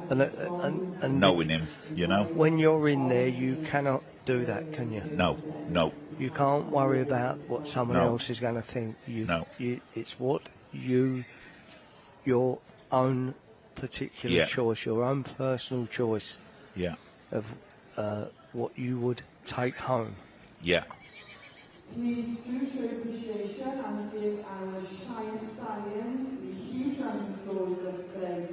And knowing him, you know. When you're in there, you cannot do that, can you? No. You can't worry about what someone else is going to think. It's what your own particular choice, your own personal choice of what you would take home. Yeah. Please do show appreciation and give our shy stallions the huge round of applause that they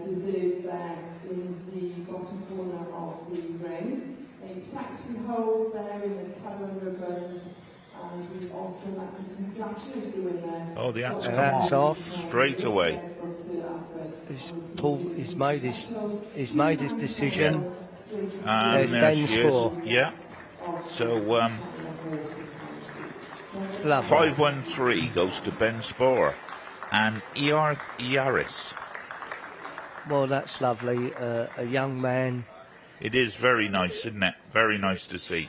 deserve there in the bottom corner of the ring. A sanctuary holds there in the colour ribbons, and we'd also like to congratulate the winner. Oh, the hat's come off straight away. He's made his decision. And there's there Ben she is. Spohr. Yeah. So 5-1-3 goes to Ben Spohr and Yaris. Well, that's lovely. A young man. It is very nice, isn't it? Very nice to see.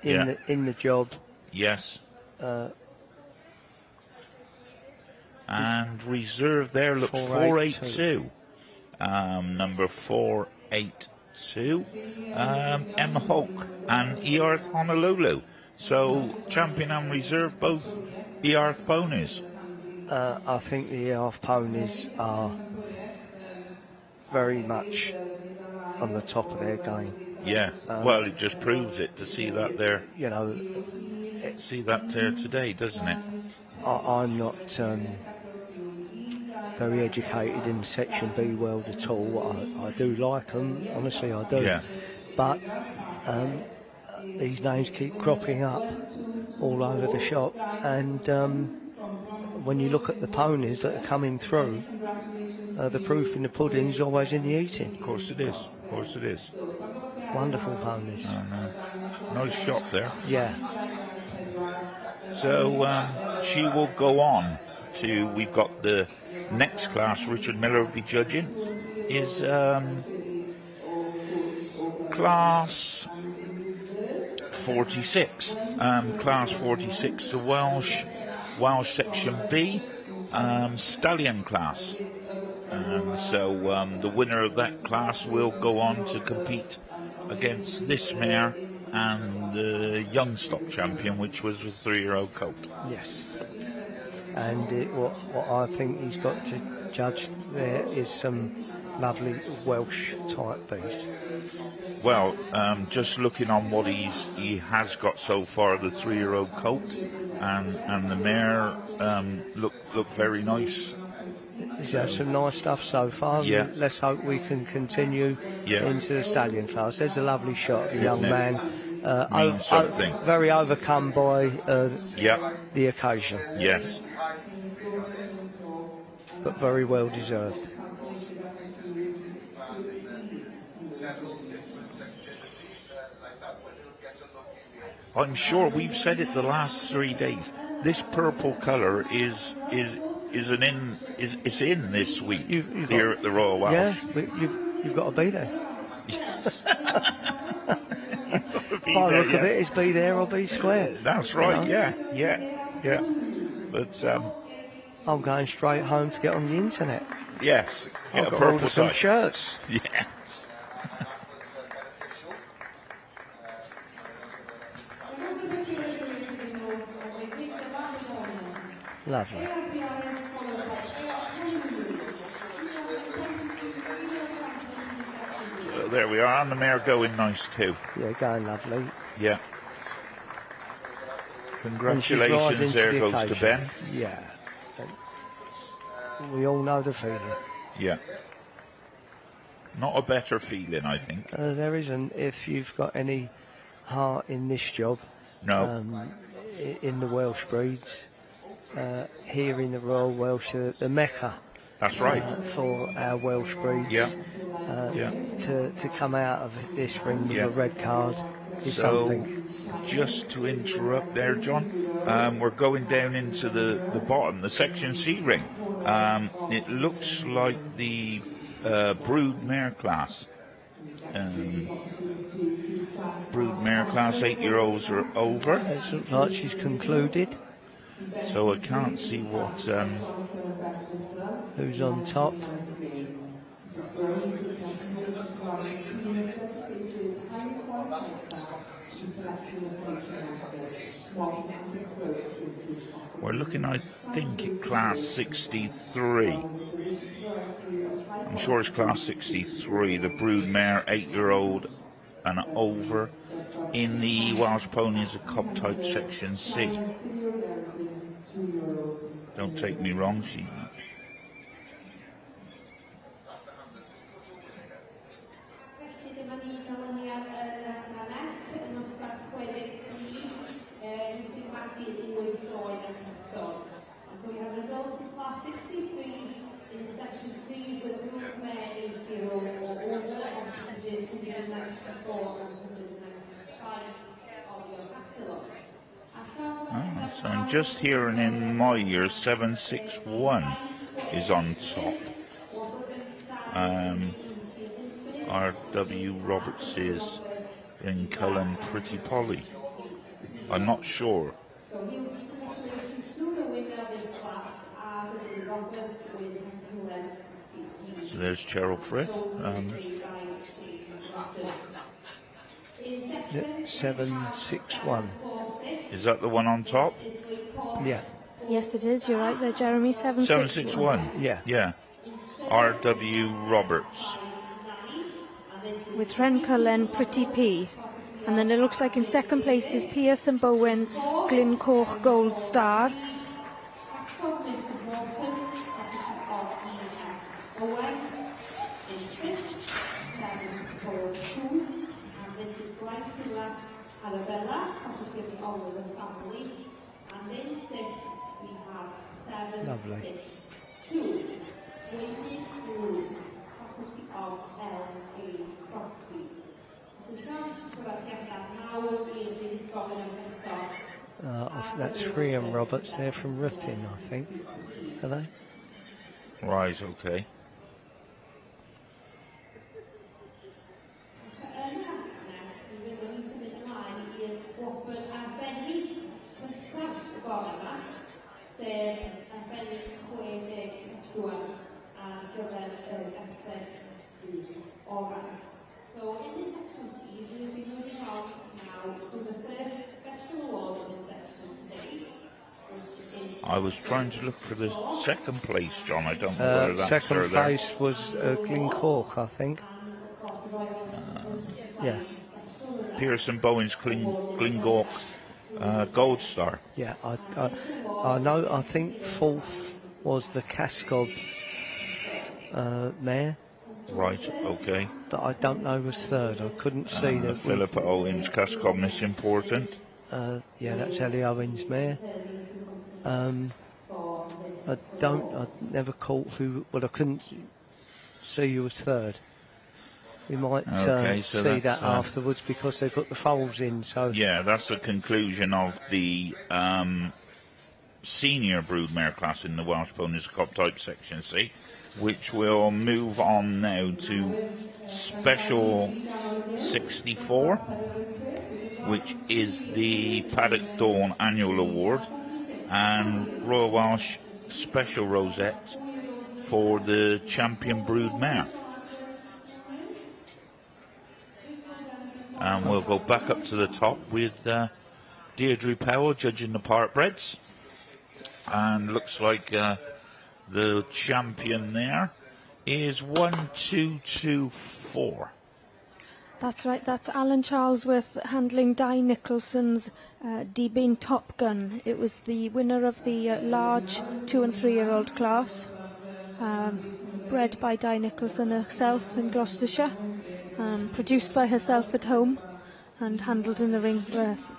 In the job. Yes. And reserve there, look, 482. Number 482. Emma Hoke and Earth Honolulu. So champion and reserve, both Earth ponies. I think the Earth ponies are very much on the top of their game. Yeah, well, it just proves it to see that there. You know, see that there today, doesn't it? I'm not very educated in Section B world at all. I do like them, honestly, I do. Yeah. But these names keep cropping up all over the shop, and when you look at the ponies that are coming through, the proof in the pudding is always in the eating. Of course it is. Of course it is. Wonderful ponies. Nice shot there. Yeah. So she will go on to, we've got the next class Richard Miller will be judging, is class 46. Class 46, the Welsh Section B, stallion class. So the winner of that class will go on to compete against this mare and the Youngstock Champion, which was a 3-year-old colt. Yes. And what I think he's got to judge there is some lovely Welsh type beasts. Well, just looking on what he has got so far, the 3-year-old colt and the mare look very nice. He's had some nice stuff so far. Yeah. Let's hope we can continue into the stallion class. There's a lovely shot of a young man. Very overcome by the occasion. Yes. But very well deserved. I'm sure we've said it the last 3 days. This purple colour is in this week here at the Royal Welsh. Yeah, you've got to be there. Yes. be By the there, look of it, yes. it's be there or be square. That's right, yeah. But, I'm going straight home to get on the internet. yes, get I've a got purple order some tie. shirts. Yes. Lovely. So there we are, and the mare going nice too. Yeah, going lovely. Yeah. And she's rising Congratulations, to there the goes to occasion. Ben. Yeah. We all know the feeling. Yeah. Not a better feeling, I think. There isn't, if you've got any heart in this job. No. In the Welsh breeds, here in the Royal Welsh, the Mecca. That's right. For our Welsh breeds. Yeah. To come out of this ring with Yeah. a red card is So, something. just to interrupt there, John, we're going down into the bottom, the Section C ring. It looks like the brood mare class. Brood mare class 8-year-olds are over. It looks like she's concluded. So I can't see what... Who's on top? We're looking, I think, at class 63. I'm sure it's class 63, the brood mare, 8-year-old and over in the Welsh Ponies, a Cup type Section C. Don't take me wrong, she... So we have results in class 63 in section C with group mare 8-year-old or older and messages 194 and 195 of your catalogue. So I'm just hearing in my ear 761 is on top. R.W. Roberts is in Cullen Pretty Polly. I'm not sure. So there's Cheryl Frith. 761. Is that the one on top? Yeah. Yes, it is. You're right there, Jeremy. 761. 761. Yeah. Yeah. R.W. Roberts. With Renkel and Pretty P. And then it looks like in second place is Pierce and Bowen's Glencoch Gold Star. Lovely. That's Freeham Roberts. They're from Ruthyn, I think. Are they? Right, okay. So in this section C, we'll be moving on now to the first special award in section C. I was trying to look for the second place, John. I don't know whether that's second her there. place was Glencoch, I think. Yeah. Pearson Bowen's Glencoch Gold Star. Yeah, I know. I think fourth was the Cascod mare, Right, okay. but I don't know was third. I couldn't see that. Philippa Owens, Cascod Miss Important. Yeah, that's Ellie Owens' mare. I never caught who. Well, I couldn't see who was third. We might Okay, so see that's, that afterwards because they put the foals in. So Yeah, that's the conclusion of the senior broodmare class in the Welsh Ponies Cup type Section C, which will move on now to Special 64. which is the Paddock Dawn Annual Award, and Royal Welsh Special Rosette for the Champion Brood Mare. And we'll go back up to the top with Deirdre Powell judging the Partbreds. And looks like the champion there is 1224. That's right, that's Alan Charlesworth handling Di Nicholson's D-Bean Top Gun. It was the winner of the large 2 and 3 year old class, bred by Di Nicholson herself in Gloucestershire, produced by herself at home and handled in the ring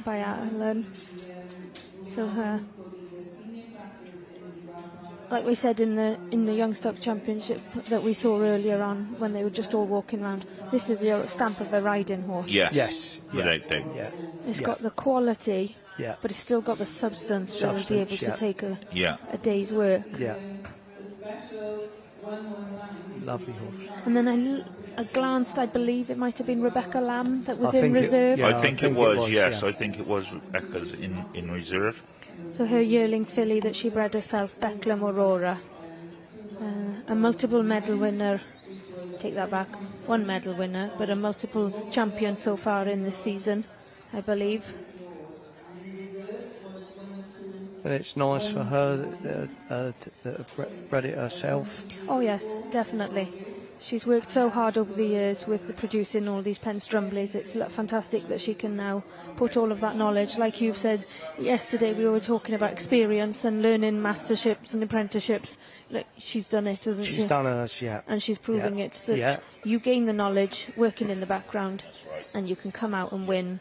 by Alan. So like we said in the Youngstock Championship that we saw earlier on when they were just all walking around, this is the stamp of a riding horse. Yes, without doubt. Yeah. It's got the quality, Yeah. but it's still got the substance that will be able to take a day's work. Yeah. Lovely horse. And then I glanced, I believe it might have been Rebecca Lamb that was I in think reserve. I think it was, yes. I think it was Rebecca's in reserve. So her yearling filly that she bred herself, Becklem Aurora, a multiple medal winner, take that back, one medal winner, but a multiple champion so far in this season, I believe. And it's nice for her to bred it herself. Oh yes, definitely. She's worked so hard over the years with producing all these pen strumblies. It's fantastic that she can now put all of that knowledge. Like you've said yesterday, we were talking about experience and learning masterships and apprenticeships. Look, she's done it, hasn't she? She's done hers, yeah. And she's proving it that you gain the knowledge working in the background, and you can come out and win.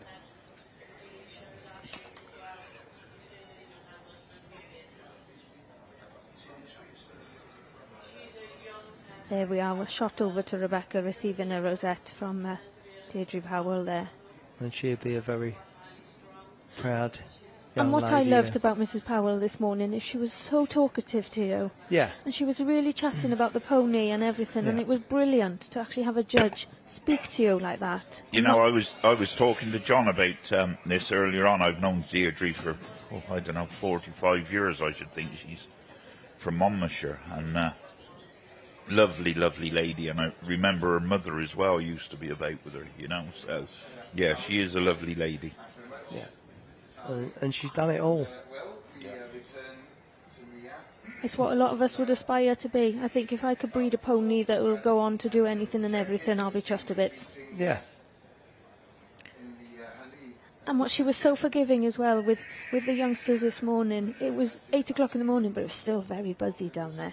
There we are, we're shot over to Rebecca receiving a rosette from Deirdre Powell there. And she'll be a very proud And young what I lady, loved about Mrs. Powell this morning is she was so talkative to you. Yeah. And she was really chatting about the pony and everything, and it was brilliant to actually have a judge speak to you like that. You know, I was talking to John about this earlier on. I've known Deirdre for, 45 years, I should think. She's from Monmouthshire, and lovely lady, and I remember her mother as well used to be about with her, so yeah, she is a lovely lady. Yeah. And she's done it all. It's what a lot of us would aspire to be. I think if I could breed a pony that will go on to do anything and everything, I'll be chuffed to bits. Yeah. And what she was so forgiving as well with the youngsters this morning. It was 8 o'clock in the morning, but it was still very buzzy down there.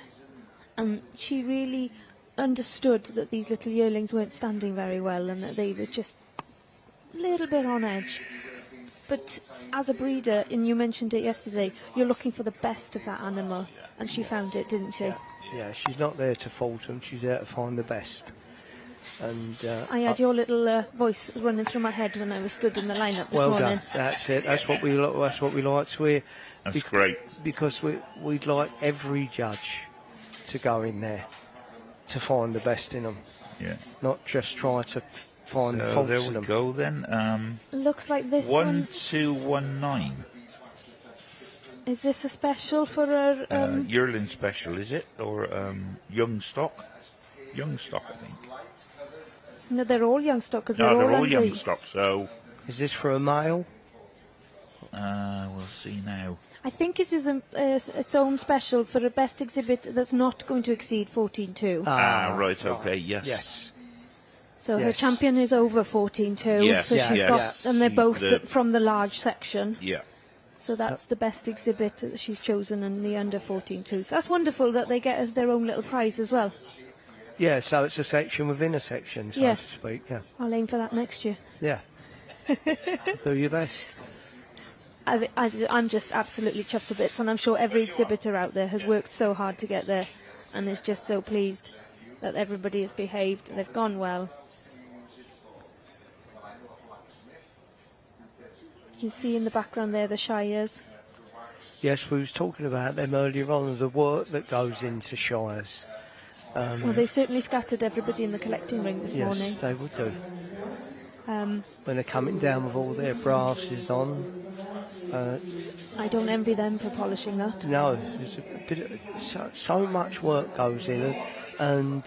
And she really understood that these little yearlings weren't standing very well and that they were just a little bit on edge. But as a breeder, and you mentioned it yesterday, you're looking for the best of that animal, and she found it, didn't she? Yeah, she's not there to fault them, she's there to find the best. And I had your little voice running through my head when I was stood in the lineup this morning. Well done, that's it, that's what we like to hear. That's great. Because we'd like every judge to go in there to find the best in them. Yeah. Not just try to find the faults in them. There we go then. Looks like this one. 1219. Is this a special for her? Yearling special, is it? Or Youngstock? Youngstock, I think. No, they're all Youngstock because No, they're they're all under. Youngstock, so... Is this for a male? We'll see now. I think it is its own special for a best exhibit that's not going to exceed 14.2. Right, okay, yes. Yes. So her champion is over 14.2. Yes, so she's got, and they're both from the large section. Yeah. So that's the best exhibit that she's chosen in the under 14.2. So that's wonderful that they get as their own little prize as well. Yeah, so it's a section within a section, so to speak. Yeah. I'll aim for that next year. Yeah. Do your best. I'm just absolutely chuffed to bits, and I'm sure every exhibitor out there has worked so hard to get there and is just so pleased that everybody has behaved, they've gone well. You can see in the background there the shires. Yes, we was talking about them earlier on, the work that goes into shires. Well, they certainly scattered everybody in the collecting ring this morning. Yes, they would do. when they're coming down with all their brasses on. I don't envy them for polishing that. No, there's a bit of, so much work goes in it, and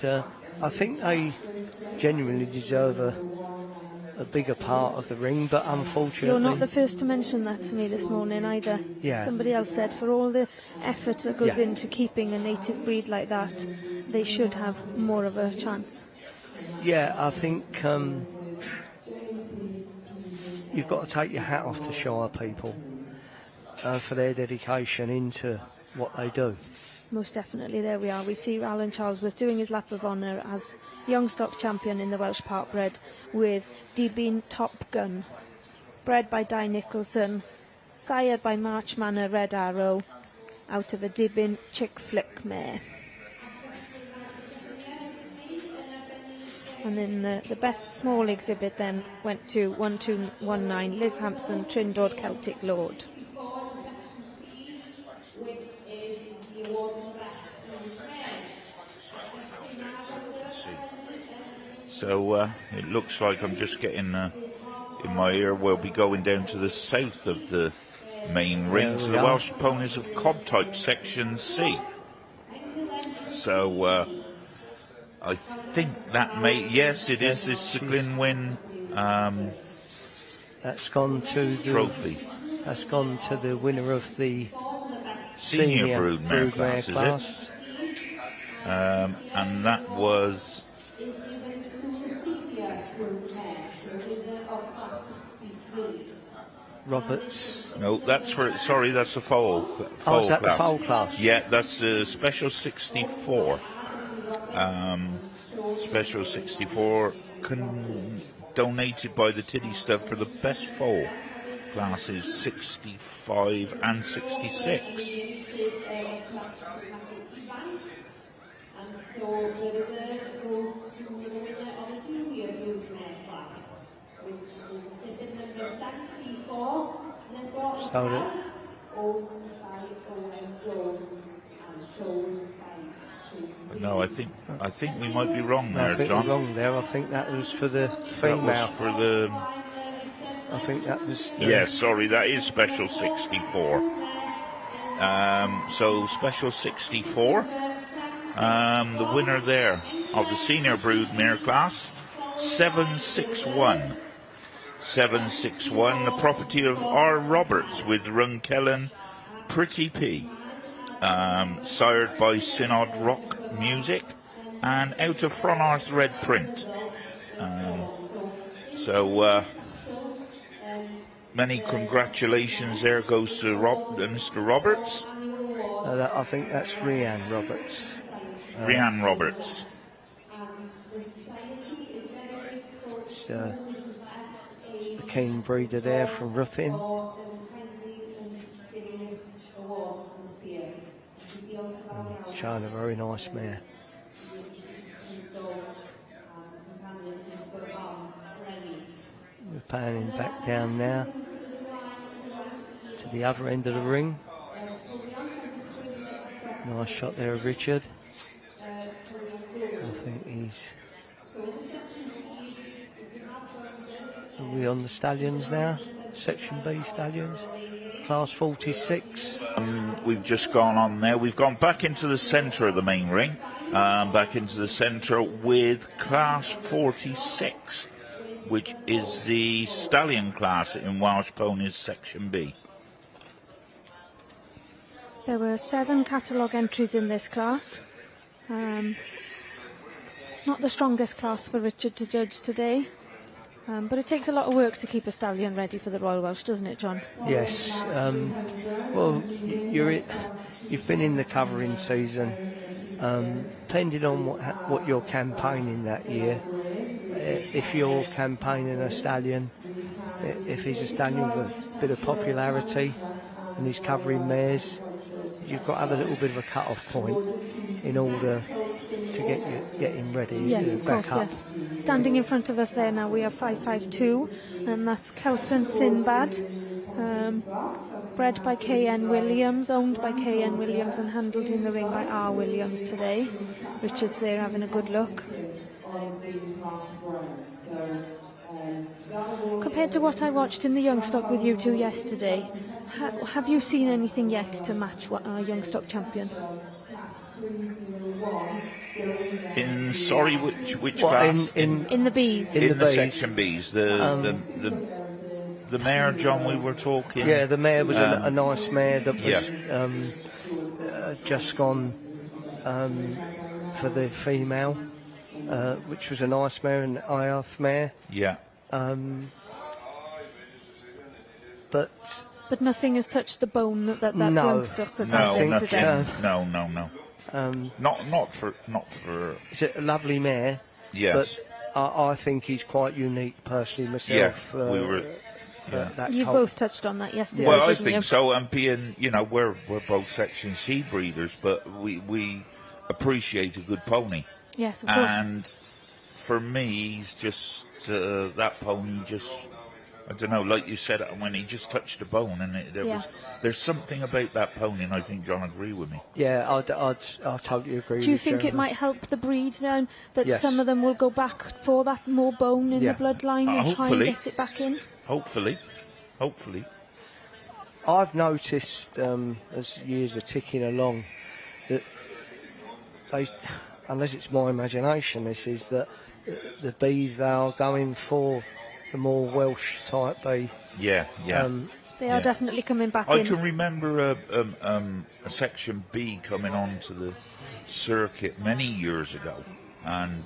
I think they genuinely deserve a bigger part of the ring, but unfortunately... You're not the first to mention that to me this morning either. Yeah. Somebody else said for all the effort that goes into keeping a native breed like that, they should have more of a chance. Yeah, I think you've got to take your hat off to Shire people for their dedication into what they do. Most definitely, there we are. We see Alan Charlesworth doing his lap of honour as Youngstock Champion in the Welsh Park Bred with Dibyn Top Gun, bred by Di Nicholson, sired by March Manor Red Arrow, out of a Dibyn Chick Flick mare. And then the best small exhibit then went to 1219 Liz Hampson Trindod Celtic Lord. So it looks like I'm just getting in my ear. We'll be going down to the south of the main ring to the Welsh Ponies of Cob Type Section C. So I think that may, yes, it is. It's the Glynwyn that's gone to the trophy. That's gone to the winner of the senior broodmare class, is it? And that was Roberts. No, that's for, sorry, that's the foal Is that class. the foal class? Yeah, that's the Special 64. Special 64 donated by the Tiddy Stub for the best foal classes 65 and 66. No, I think we might be wrong there, I think John. we're wrong there. I think that was for the female. That was for the. I think that was. Yeah, sorry, that is Special 64. So Special 64, the winner there of the senior broodmare class, 761. 761, the property of R. Roberts with Runkellen Pretty P, sired by Synod Rock Music and out of Fronarth Red Print. So many congratulations there goes to Mr. Roberts. I think that's Rhiann Roberts. Rhiann Roberts. The keen breeder there from Ruffin. Showing a very nice mare. We're panning back down now to the other end of the ring. Nice shot there of Richard. I think he's... Are we on the stallions now? Section B stallions. Class 46. We've just gone on there. We've gone back into the centre of the main ring. Back into the centre with class 46, which is the stallion class in Welsh Ponies Section B. There were 7 catalogue entries in this class. Not the strongest class for Richard to judge today. But it takes a lot of work to keep a stallion ready for the Royal Welsh, doesn't it, John? Yes. Well, you've been in the covering season. Depending on what you're campaigning that year, if you're campaigning a stallion, if he's a stallion with a bit of popularity and he's covering mares, you've got to have a little bit of a cut-off point in order to get him ready. Yes, of course, back up. yes. Standing in front of us there now, we have 552, and that's Kelton Sinbad, bred by K.N. Williams, owned by K.N. Williams, and handled in the ring by R. Williams today. Richard's there having a good look. Compared to what I watched in the Youngstock with you two yesterday, have you seen anything yet to match what our Youngstock champion? Sorry, which class? In the Bs. In the Bs. section Bs, the mare, John, we were talking. Yeah, the mare was a nice mare that was Yeah. just gone for the female, which was a nice mare, an IF mare. Yeah. But nothing has touched the bone that No. Youngstock No, presented nothing. today. No. Not for. it's a lovely mare. Yes. But I think he's quite unique, personally, myself. Yeah, we were. Yeah. That You colt. both touched on that yesterday, Well, I didn't think you? so. And being, we're both section C breeders, but we appreciate a good pony. Yes, of course. And for me, he's just that pony. Just I don't know, like you said, when he just touched the bone, and there's something about that pony, and I think John agree with me. Yeah, I totally agree. Do you with think it Jeremy. might help the breed now that Yes. some of them will go back for that more bone in Yeah. the bloodline and try and Hopefully. get it back in? Hopefully. I've noticed as years are ticking along that they, unless it's my imagination, this is that the bees, they are going for the more Welsh type bee. Yeah. They are definitely coming back I in. can remember a section B coming onto the circuit many years ago, and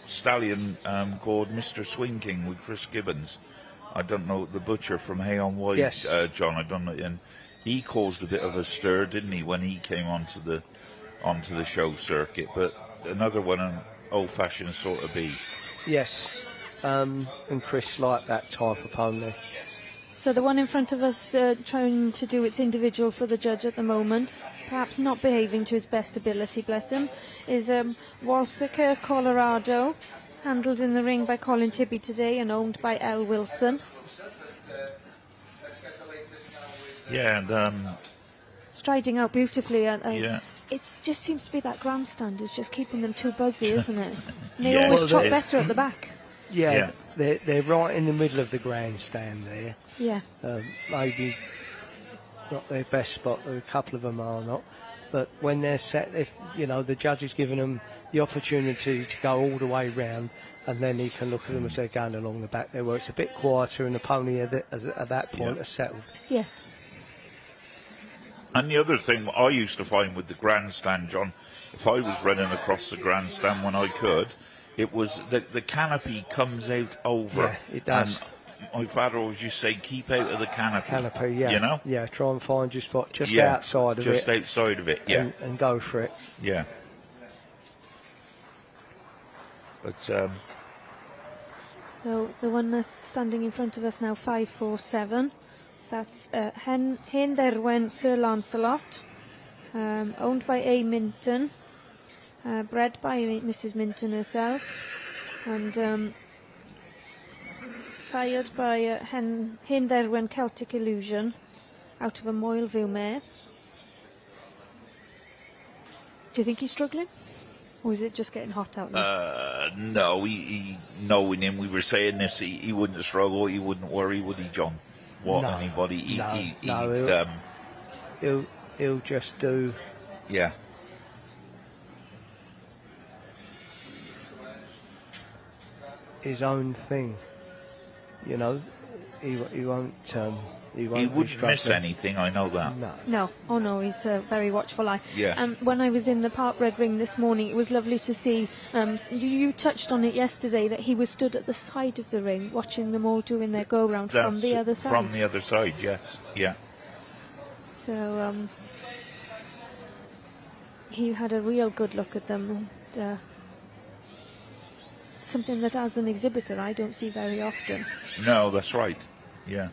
stallion called Mr. Swinking with Chris Gibbons. I don't know, the butcher from Hay on Wye, Yes. John. I don't know, and he caused a bit of a stir, didn't he, when he came onto the show circuit? But another one, an old-fashioned sort of bee. Yes, and Chris liked that type of pony. So the one in front of us trying to do its individual for the judge at the moment, perhaps not behaving to his best ability, bless him, is Walsica Colorado, handled in the ring by Colin Tibby today and owned by L. Wilson. Yeah, and Striding out beautifully. yeah. It just seems to be that grandstand is just keeping them too buzzy, isn't it? And they Yeah, always it trot is. better at the back. Yeah, they're right in the middle of the grandstand there. Yeah. Maybe not their best spot. A couple of them are not. But when they're set, if the judge is giving them the opportunity to go all the way round, and then he can look at them as they're going along the back there, where it's a bit quieter and the pony at that point are settled. Yes. And the other thing I used to find with the grandstand, John, if I was running across the grandstand when I could, it was the canopy comes out over. Yeah, it does. And my father always used to say, keep out of the canopy. Canopy, yeah. You know? Yeah, try and find your spot just Yeah, outside of just it. outside of it, yeah. And go for it. Yeah. But, So the one that's standing in front of us now, 547. That's Hen Derwen Sir Lancelot, owned by A. Minton, bred by Mrs. Minton herself, and sired by Hen Derwen Celtic Illusion, out of a Moyleview mare. Do you think he's struggling? Or is it just getting hot out there? no, he knowing him, we were saying this, he wouldn't struggle, he wouldn't worry, would he, John? What, No. anybody? He'll just do. Yeah. His own thing, he won't. He won't. He be wouldn't miss struggling. anything, I know that. No. No, oh no, he's a very watchful eye. Yeah. And when I was in the Park Red Ring this morning, it was lovely to see, you touched on it yesterday, that he was stood at the side of the ring, watching them all doing their go-round from the other side. From the other side, yes. Yeah. So, he had a real good look at them, and something that as an exhibitor I don't see very often. No, that's right. Yeah.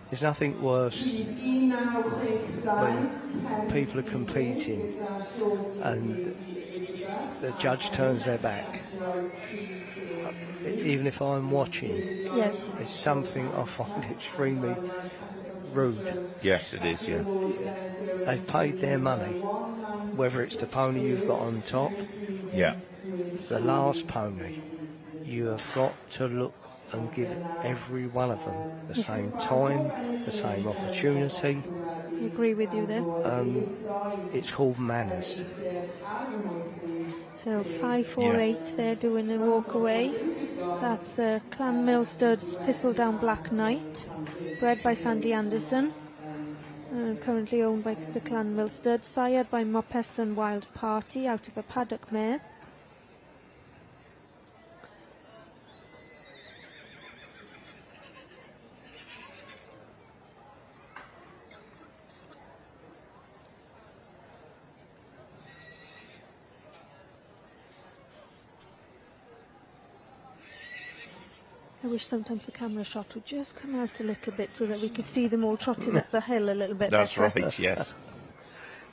There's nothing worse when people are competing and the judge turns their back. Even if I'm watching, Yes. it's something I find extremely rude. Yes, it is, yeah. They've paid their money, whether it's the pony you've got on top, Yeah. the last pony. You have got to look and give every one of them the same time, the same opportunity. I agree with you there. It's called manners. So 548, they're doing a walk away. That's Clanmill Stud's Thistledown Black Knight, bred by Sandy Anderson, currently owned by the Clanmill Stud, sired by Mopes and Wild Party out of a paddock mare. I wish sometimes the camera shot would just come out a little bit so that we could see them all trotting up the hill a little bit That's better. right, yes.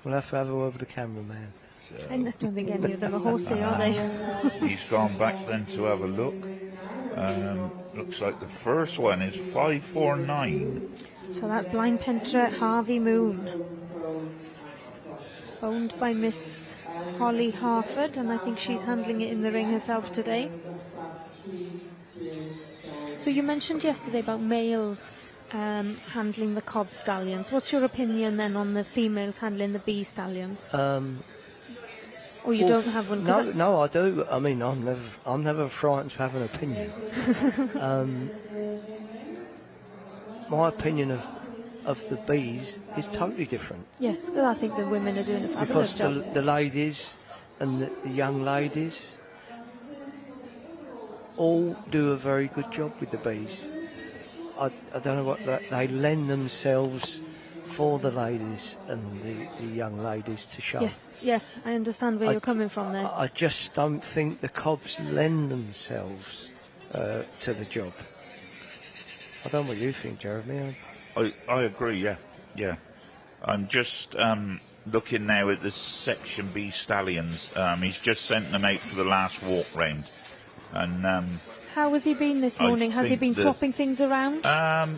We'll have to have a word with the cameraman. I don't think any of them are horsey, are they? He's gone back then to have a look. Looks like the first one is 549. So that's Blind Pentre Harvey Moon, owned by Miss Holly Harford, and I think she's handling it in the ring herself today. So you mentioned yesterday about males handling the cob stallions. What's your opinion then on the females handling the B stallions? Or you don't have one? No, I do. I mean, I'm never frightened to have an opinion. My opinion of the bees is totally different. Yes, well, I think the women are doing a fabulous job. Because the ladies and the young ladies all do a very good job with the bees. I don't know what they lend themselves for the ladies and the young ladies to show. Yes, I understand where you're coming from there. I just don't think the cobs lend themselves to the job. I don't know what you think, Jeremy. I agree, yeah. I'm just looking now at the Section B stallions. He's just sent them out for the last walk round. And how has he been this morning? Has he been swapping things around?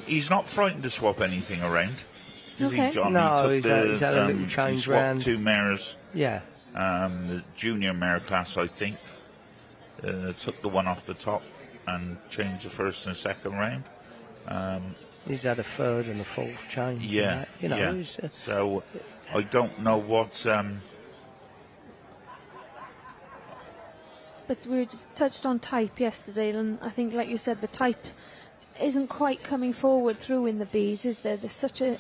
He's not frightened to swap anything around. Okay. He's had a little change round. 2 mares. Yeah. The junior mare class, I think, took the one off the top and changed the first and second round. He's had a third and a fourth change. Yeah. Yeah. So I don't know what. But we just touched on type yesterday, and I think, like you said, the type isn't quite coming forward through in the bees, is there? There's such a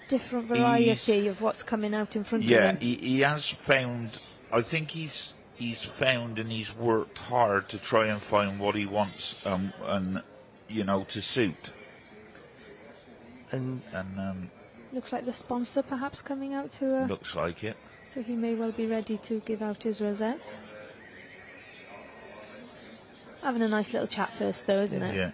different variety of what's coming out in front of him. Yeah, he has found. I think he's found and he's worked hard to try and find what he wants, and to suit. And looks like the sponsor perhaps coming out to. Looks like it. So he may well be ready to give out his rosettes. Having a nice little chat first, though, isn't it? Yeah.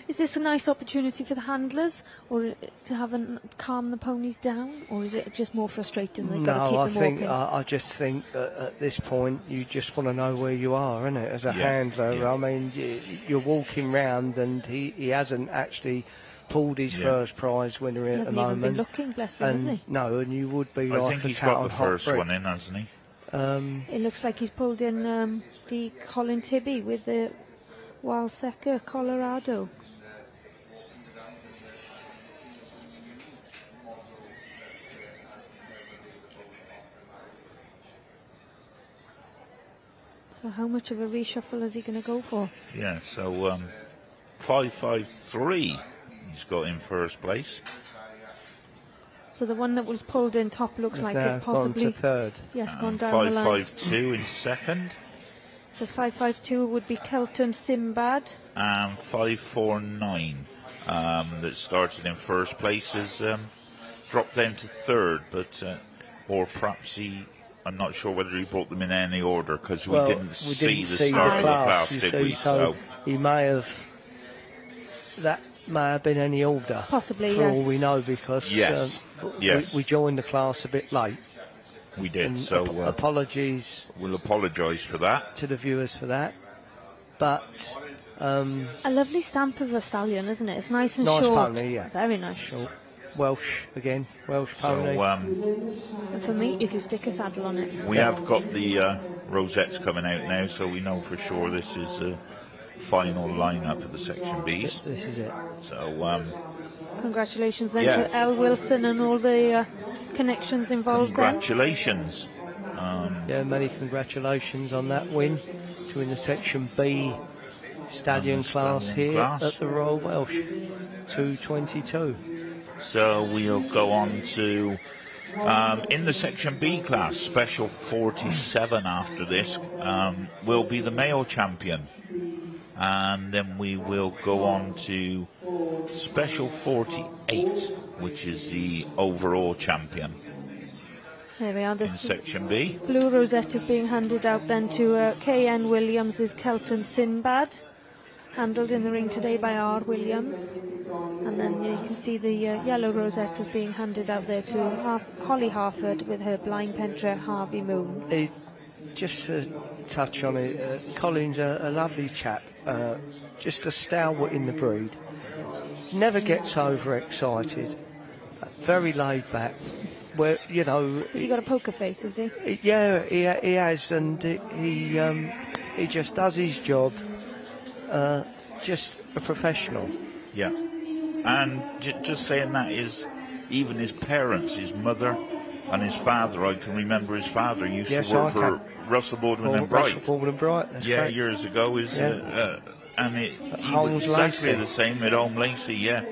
Is this a nice opportunity for the handlers, or to have calm the ponies down, or is it just more frustrating? They've got to keep them walking? I just think at this point you just want to know where you are, innit? As a handler, yeah. I mean, you're walking round, and he hasn't actually pulled his first prize winner at the moment. He hasn't even been looking, bless him, hasn't he? No, and you would be I like think a he's cat got on the hot first brick. one in, hasn't he? It looks like he's pulled in the Colin Tibby with the Wild Secker, Colorado. So how much of a reshuffle is he going to go for? Yeah, so 553 he's got in first place. So the one that was pulled in top looks like it possibly... gone to third. Yes, gone down the line. 552 in second. So 552 would be Kelton Sinbad. And 549 that started in first place has dropped down to third, but or perhaps I'm not sure whether he brought them in any order because we didn't see the start of the class, did we? So he may have... That may have been any order. Possibly, for yes. all we know, because we joined the class a bit late. We did, And so apologies. We'll apologise for that to the viewers for that. But A lovely stamp of a stallion, isn't it? It's nice and Nice short. pony, yeah. Very nice. Short. Welsh again, Welsh pony. So And for me, you can stick a saddle on it. we have got the rosettes coming out now, so we know for sure this is the final lineup of the Section Bs. This is it. So Congratulations then Yeah. to Elle Wilson and all the connections involved then. congratulations. Yeah, many congratulations on that win to win the Section B stallion And the class stallion here class. at the Royal Welsh 222. So we'll go on to, in the Section B class, Special 47 after this will be the male champion. And then we will go on to Special 48, which is the overall champion There we are. in This Section B. blue rosette is being handed out then to K.N. Williams' Kelton Sinbad, handled in the ring today by R. Williams. And then you can see the yellow rosette is being handed out there to Holly Harford with her blind pentre Harvey Moon. Just to touch on it, Colin's a lovely chap, just a stalwart in the breed. Never gets overexcited, very laid back. Where, you know, Has he got a poker face, is he? yeah, he has, and he just does his job. Just a professional. Yeah. And just saying that is, even his parents, his mother and his father, I can remember his father used Yes, to work I for can. Russell Baldwin and Russell Bright. Baldwin and Bright. That's Yeah, correct. years ago is, Yeah. and he Holmes was exactly Lacey. the same at Home Lacey, yeah.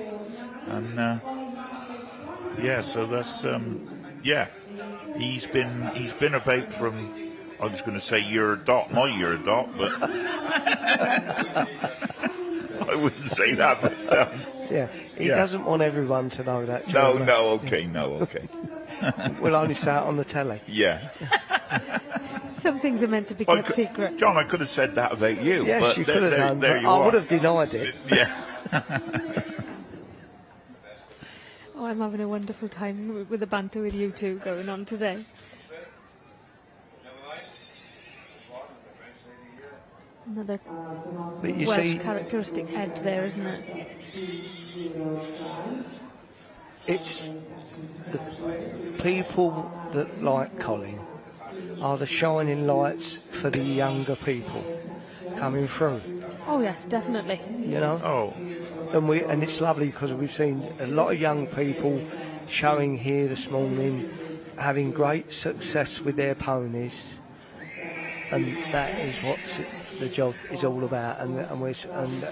And yeah, so that's yeah. He's been about from, I was going to say my year dot, but I wouldn't say that. But Yeah, he Yeah. doesn't want everyone to know that. no, John. no, okay. We'll only say it on the telly. Yeah. Some things are meant to be I kept could- secret. John, I could have said that about you. Yes, but you there- could have there- done, there but you I are. would have denied it. Yeah. Oh, I'm having a wonderful time with the banter with you two going on today. Another But you Welsh see, characteristic head there, isn't it? it's the people that like Colin are the shining lights for the younger people coming through. Oh yes, definitely. You know. Oh, And it's lovely because we've seen a lot of young people showing here this morning, having great success with their ponies, and that is what the job is all about. And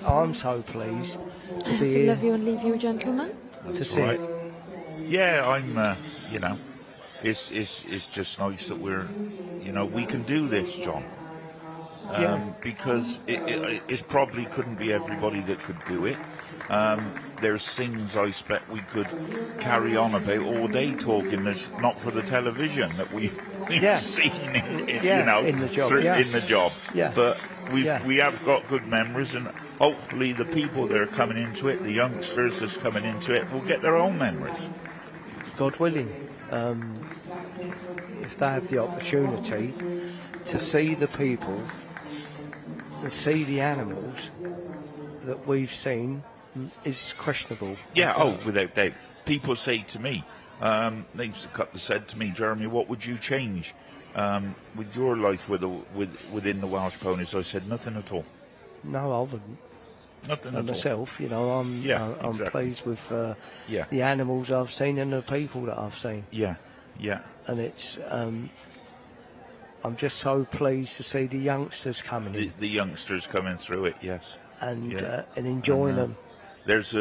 I'm so pleased to be To love here you and leave you, gentlemen. to see right. it. Yeah, I'm. You know, it's just nice that we can do this, John. Because it probably couldn't be everybody that could do it. There's things I expect we could carry on about all day talking. That's not for the television that we've seen in in the job. in the job. Yeah. But we Yeah. have got good memories, and hopefully the people that are coming into it, the youngsters that's coming into it, will get their own memories. God willing, if they have the opportunity to see the people, to see the animals that we've seen, is questionable. Yeah, without doubt. People say to me, they used to said to me, Jeremy, what would you change with your life within the Welsh Ponies? I said, nothing at all. No, I wouldn't. Nothing And at all. myself, I'm exactly. pleased with Yeah. the animals I've seen and the people that I've seen, Yeah, yeah. and it's I'm just so pleased to see the youngsters coming in The youngsters coming through it, yes. and yeah. and enjoying them. There's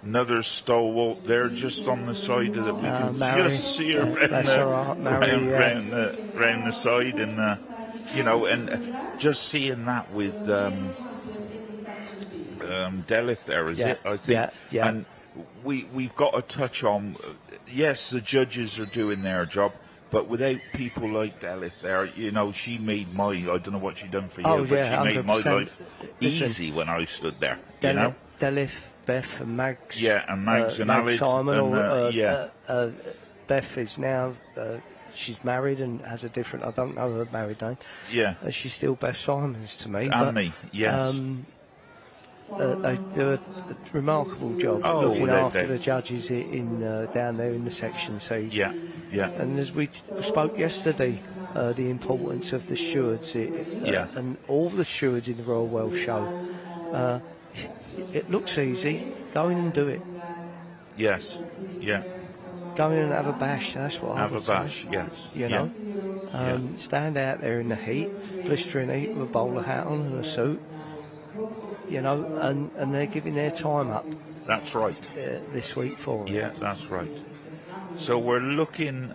another stalwart there just on the side of it. We can Mary. just see her Yeah, that's all right, Mary, round the side, and and just seeing that with Delith there, is it? I think. Yeah. And we've got to touch on. Yes, the judges are doing their job, but without people like Delith there, she made I don't know what she done for you, Oh, but yeah, she made my 100%. life easy when I stood there. Delith, Beth and Mags. Yeah, and Mags and Mags Alid, Simon, and, Beth is now, she's married and has a different, I don't know her married name. Yeah. She's still Beth Simons to me. And me, yes. They do a remarkable job looking after the judges in down there in the Section C's. Yeah, yeah. And as we spoke yesterday, the importance of the stewards and all the stewards in the Royal Welsh Show. It looks easy. Go in and do it. Yes, yeah. Go in and have a bash. That's what I would say. Have a bash, yes. You know, stand out there in the heat, blistering heat with a bowler hat on and a suit. You know, and they're giving their time up. That's right. This week for it. Yeah, that's right. So we're looking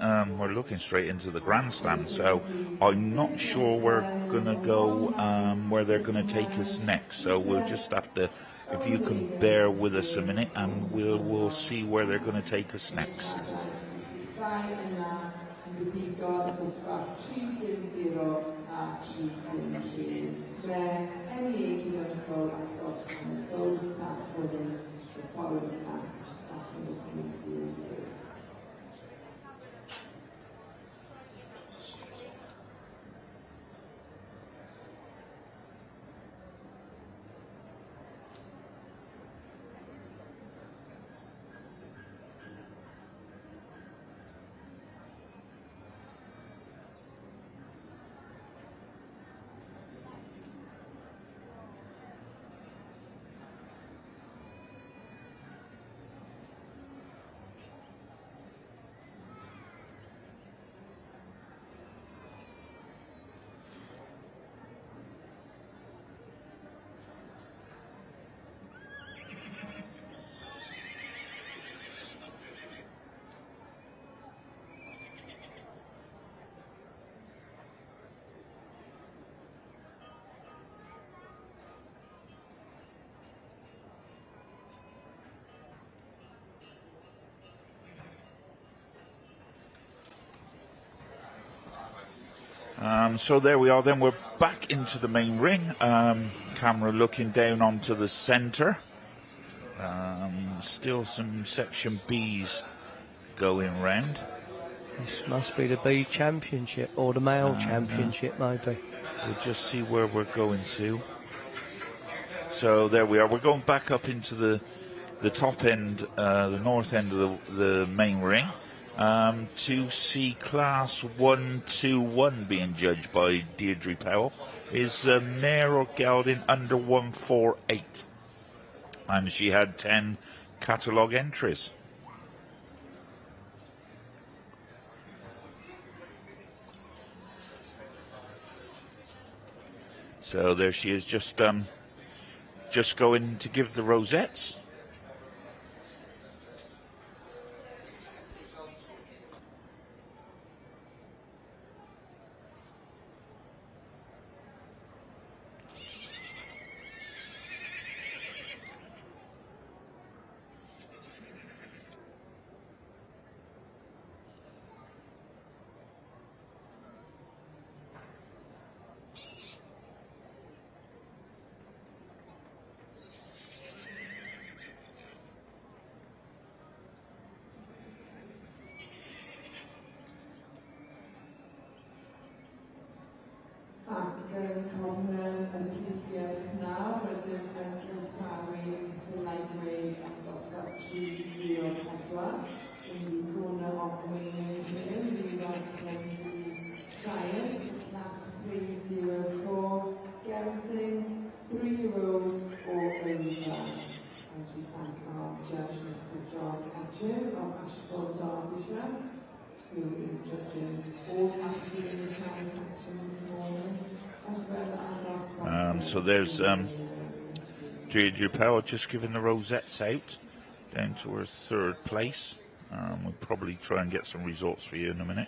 straight into the grandstand. So I'm not sure we're gonna go where they're gonna take us next. So we'll just have to, if you can bear with us a minute, and we'll see where they're gonna take us next. So there we are then, we're back into the main ring. Camera looking down onto the centre. Still some Section B's going round. This must be the B Championship, or the male Championship maybe. We'll just see where we're going to. So there we are, we're going back up into the top end, the north end of the main ring. To see Class 1-2-1 being judged by Deirdre Powell is Mare or Gelding under 148, and she had 10 catalogue entries. So there she is, just going to give the rosettes. So there's Deirdre Powell just giving the rosettes out down to her third place. We'll probably try and get some results for you in a minute.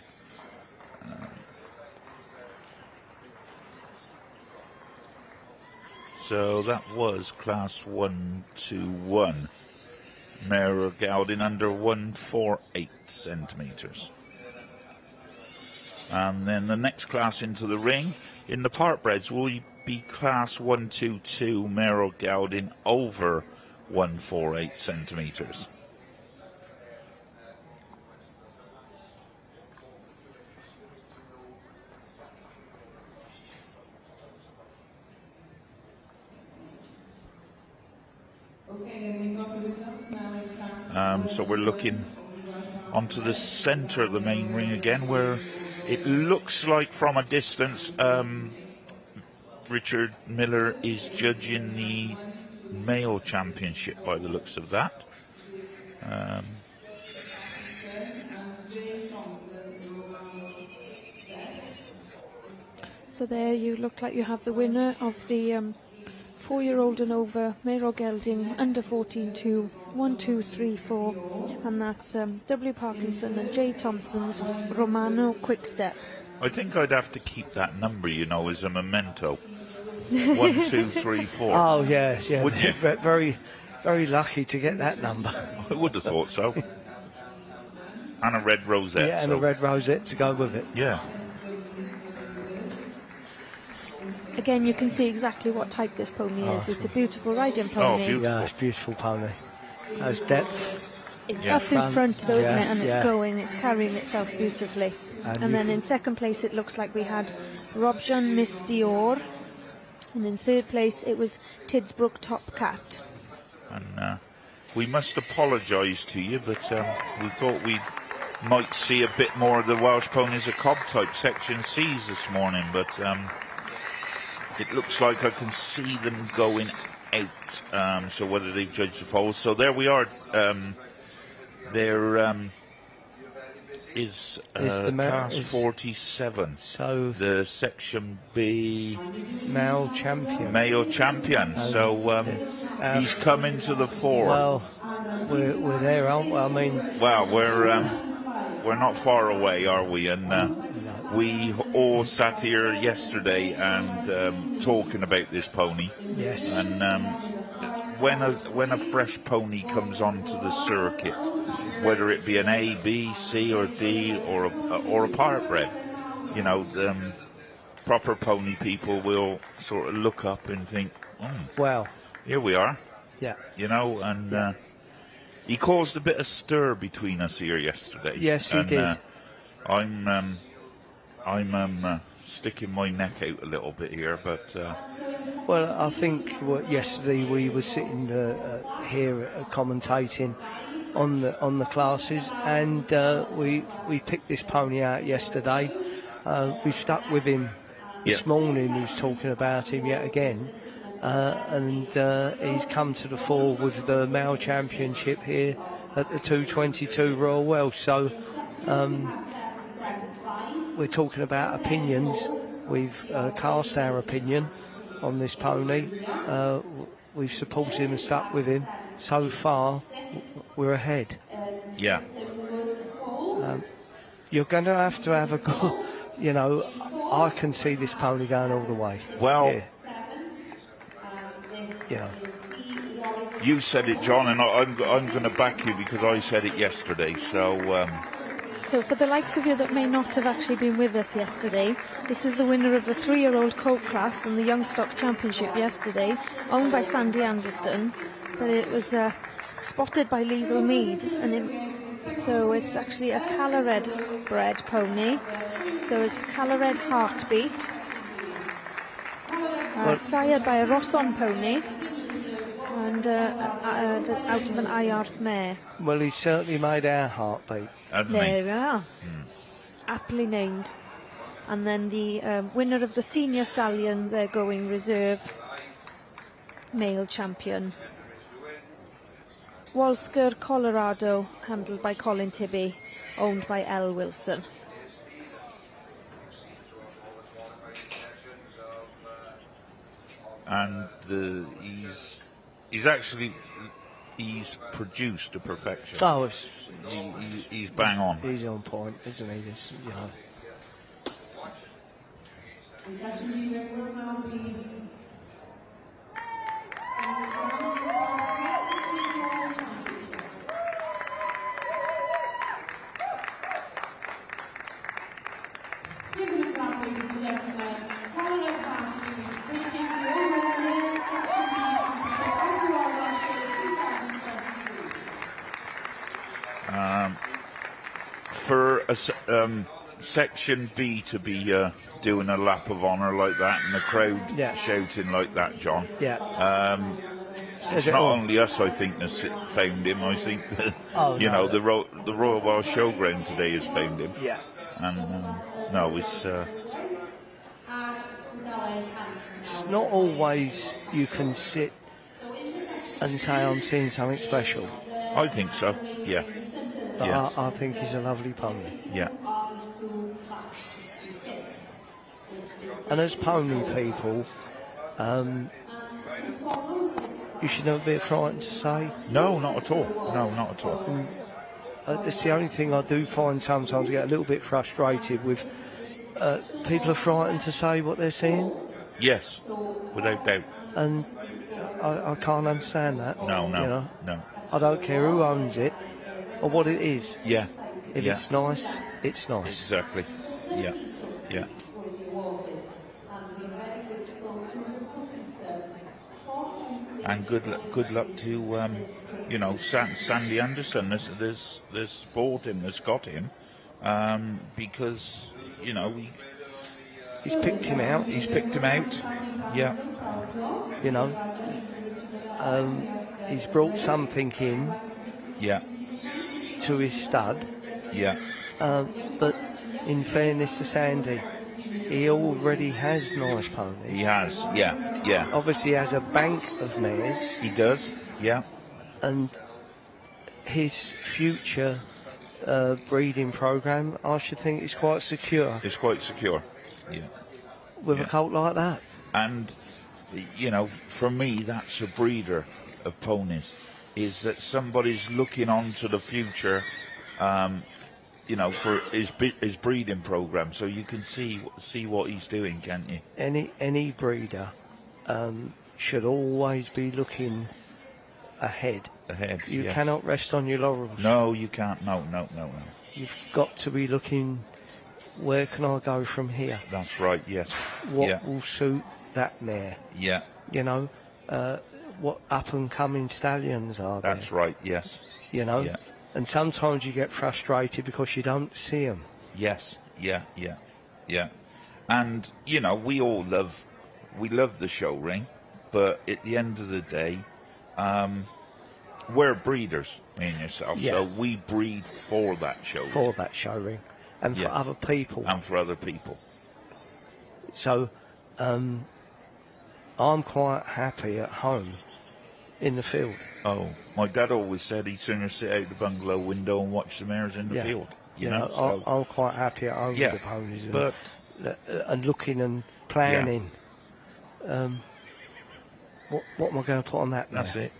So that was Class 1-2-1. Mare Gelding under 148 centimetres. And then the next class into the ring in the Partbreds will be Class 1-2-2 Mare Gelding over 148 centimetres. So we're looking onto the centre of the main ring again, where it looks like from a distance Richard Miller is judging the male championship by the looks of that. So there you look like you have the winner of the 4-year-old and over male gelding under 14-2, 1, 2, 3, 4, and that's W. Parkinson and J. Thompson's Romano Quickstep. I think I'd have to keep that number, you know, as a memento. 1, 2, 3, 4. Oh, yes, yeah. Wouldn't you? Very, very lucky to get that number. I would have thought so. And a red rosette. Yeah, and a red rosette to go with it. Yeah. Again, you can see exactly what type this pony is. It's a beautiful riding pony. beautiful. Yeah, it's a beautiful pony. Has depth. It's up in front though, isn't it? And it's carrying itself beautifully. And then in second place it looks like we had Robjan Miss Dior. And in third place it was Tidsbrook Top Cat. And we must apologise to you, but we thought we might see a bit more of the Welsh Ponies of Cob type Section C's this morning, but it looks like I can see them going out. So whether they've judged the foals. So there we are. There is class 47. So the Section B male champion. Male champion. So he's coming to the fore. Well, we're there, aren't we? I mean, well, we're not far away, are we? And we all sat here yesterday and talking about this pony. Yes. And when a fresh pony comes onto the circuit, whether it be an A, B, C, or D, or a part-bred, you know, proper pony people will sort of look up and think, well, here we are. Yeah. You know, and he caused a bit of stir between us here yesterday. Yes, he did. I'm sticking my neck out a little bit here, but well, I think yesterday we were sitting here commentating on the classes, and we picked this pony out yesterday. We stuck with him this morning. He was talking about him yet again, and he's come to the fore with the male championship here at the 222 Royal Welsh. So we're talking about opinions. We've cast our opinion on this pony. We've supported him and stuck with him. So far, we're ahead. Yeah. You're going to have a go. You know, I can see this pony going all the way. Well, yeah. You said it, John, and I'm going to back you because I said it yesterday. So. So for the likes of you that may not have actually been with us yesterday, this is the winner of the 3-year-old colt class in the Youngstock Championship yesterday, owned by Sandy Anderson, but it was spotted by Liesl Mead, and so it's actually a Calared bred pony, so it's Calared Heartbeat, sired by a Rosson pony, and out of an Iarth mare. Well, he certainly made our heart beat. There we are. Aptly named. And then the winner of the senior stallion, they're going reserve male champion. Walsker Colorado, handled by Colin Tibby, owned by L. Wilson. And he's produced to perfection. Oh, he's bang on. He's on point, isn't he? This, you know. For a Section B to be doing a lap of honour like that and the crowd shouting like that, John. Yeah. It's not only us, I think, that's found him. I think that, the Royal Welsh Showground today has found him. Yeah. And no, it's not always you can sit and say I'm seeing something special. I think so. Yeah. But Yeah. I think he's a lovely pony. Yeah. And as pony people, you should never be frightened to say. No, not at all. No, not at all. It's the only thing I do find sometimes I get a little bit frustrated with. People are frightened to say what they're seeing. Yes, without doubt. And I can't understand that. No. I don't care who owns it or what it is. Yeah. If it's nice, it's nice. Exactly. Yeah. Yeah. And good luck to Sandy Anderson. There's bought him, that's got him, because he's picked him out. He's picked him out. Yeah. He's brought something in. Yeah. To his stud. Yeah. But in fairness to Sandy, he already has nice ponies. He has. Yeah. Yeah. Obviously, he has a bank of mares. He does. Yeah. And his future breeding program, I should think, is quite secure. It's quite secure. Yeah. With a colt like that. And for me, that's a breeder of ponies. Is that somebody's looking on to the future, for his breeding program, so you can see what he's doing, can't you? Any breeder should always be looking ahead. You cannot rest on your laurels. No, you can't. No. You've got to be looking, where can I go from here? That's right, yes. What will suit that mare? Yeah. What up-and-coming stallions are there? That's right, yes. Yeah. And sometimes you get frustrated because you don't see them. Yes, yeah. And, we all love the show ring, but at the end of the day, we're breeders, me and yourself, so we breed for that show ring. For that show ring. And for other people. And for other people. So, I'm quite happy at home in the field. Oh, my dad always said he'd sooner sit out the bungalow window and watch the mares in the field. So I'm quite happy at home with the ponies and looking and planning. What am I going to put on that now? That's it,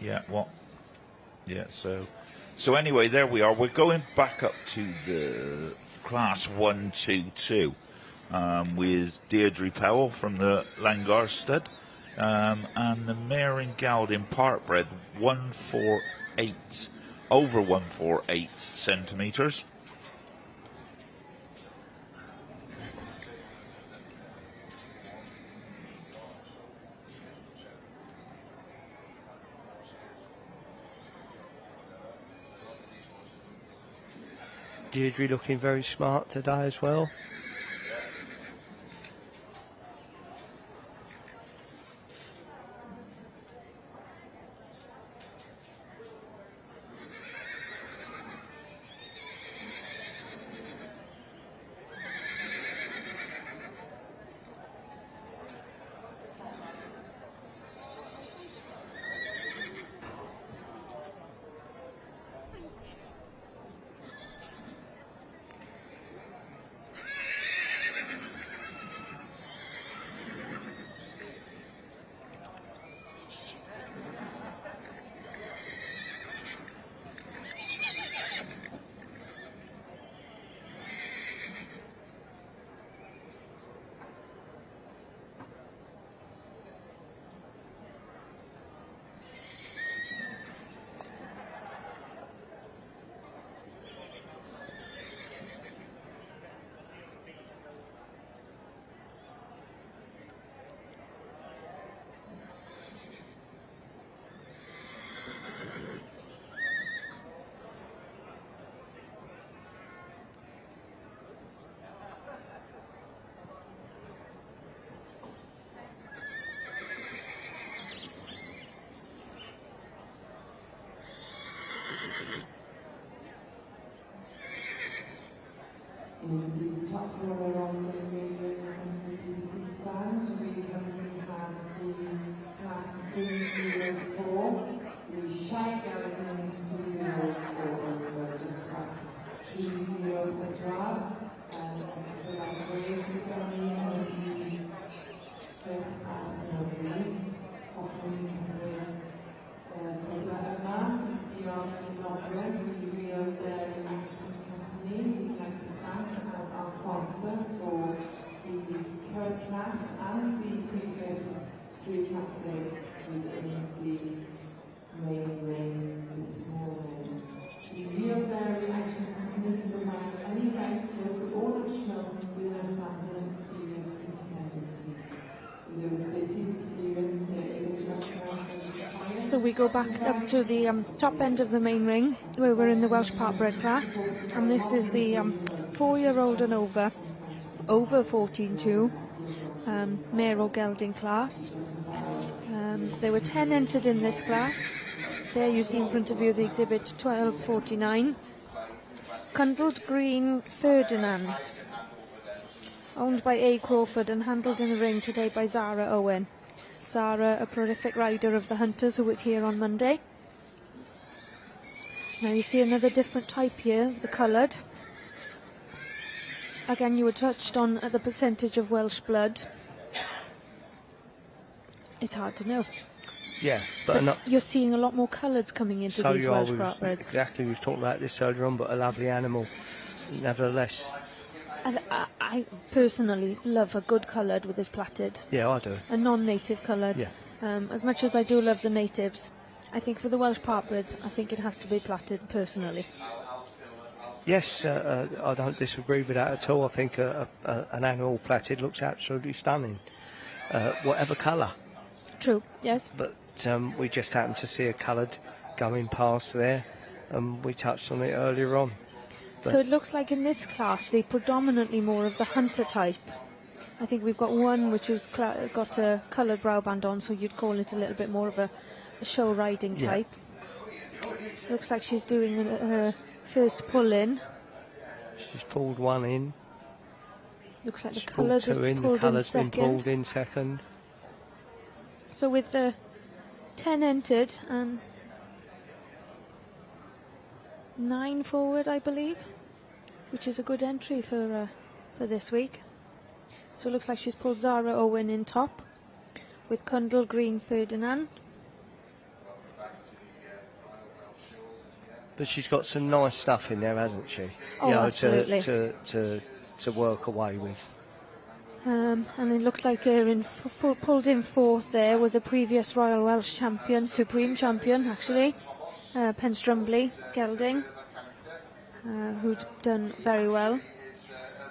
So anyway, there we are. We're going back up to the class 1-2-2 with Deirdre Powell from the Langar stud. And the mare in Galdin part bred 148, over 148 centimetres. Deirdre looking very smart today as well. In the top row on the main ring and the BBC stand, we currently have the class 304, the Shag Geldings 304 over just back 30 as well. And the like wave is on the fifth pattern of these, offering with Emma, the Army Novel, the Real Dairy Ice-Cream Company. We'd like to thank as our sponsor for the current class and the previous 3 classes within the main ring this morning. The Real Dairy Ice-Cream Company can provide any right to for all of children with a certain experience independently. With over 30 experience, they're able to recognize. So we go back up to the top end of the main ring, where we're in the Welsh Parkbred class, and this is the 4-year-old and over 14-2 mare or gelding class. There were 10 entered in this class. There you see in front of you the exhibit 1249. Cundled Green Ferdinand, owned by A. Crawford and handled in the ring today by Zara Owen. Zara, a prolific rider of the Hunters who was here on Monday. Now you see another different type here, the coloured. Again, you were touched on the percentage of Welsh blood. It's hard to know. Yeah, but you're seeing a lot more colours coming into so these Welsh Parkbreds. Exactly, we were talking about this earlier on, but a lovely animal, nevertheless. And I personally love a good coloured with this plaited. Yeah, I do. A non-native coloured. Yeah. As much as I do love the natives, I think for the Welsh Parkbreds, I think it has to be plaited personally. Yes, I don't disagree with that at all. I think an animal plaited looks absolutely stunning, whatever colour. True, yes. But we just happened to see a coloured going past there, and we touched on it earlier on. So it looks like in this class they're predominantly more of the hunter type. I think we've got one which has got a coloured brow band on, so you'd call it a little bit more of a show riding type. Looks like she's doing her first pull in. She's pulled one in. Looks like the colours is been pulled in second. So with the 10 entered and 9 forward, I believe, which is a good entry for this week. So it looks like she's pulled Zara Owen in top with Cundle Green Ferdinand. But she's got some nice stuff in there, hasn't she? Oh, absolutely. To work away with. And it looked like her pulled in fourth there was a previous Royal Welsh champion, Supreme champion actually, Penstrumbley Gelding, who'd done very well.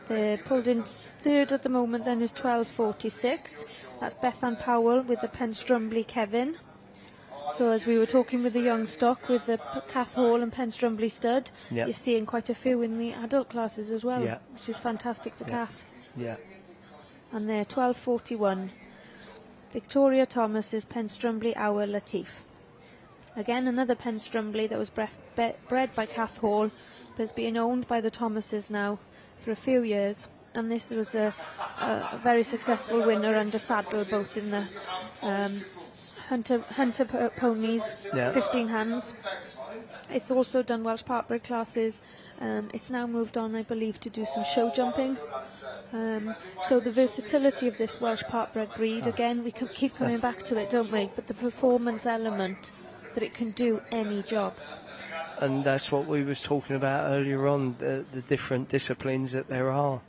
They're pulled in third at the moment then is 12.46. That's Bethan Powell with the Penstrumbley Kevin. So as we were talking with the Youngstock with the Cath Hall and Penstrumbley stud, you're seeing quite a few in the adult classes as well, which is fantastic for Cath. Yeah. And they're 12.41. Victoria Thomas's Penstrumbley Our Latif. Again, another Penstrumbley that was bred by Cath Hall, but has been owned by the Thomases now for a few years. And this was a very successful winner under saddle, both in the Hunter Ponies, 15 hands. It's also done Welsh Parkbred classes. It's now moved on, I believe, to do some show jumping. So the versatility of this Welsh Parkbred breed, again, we keep coming back to it, don't we? But the performance element, that it can do any job. And that's what we was talking about earlier on, the different disciplines that there are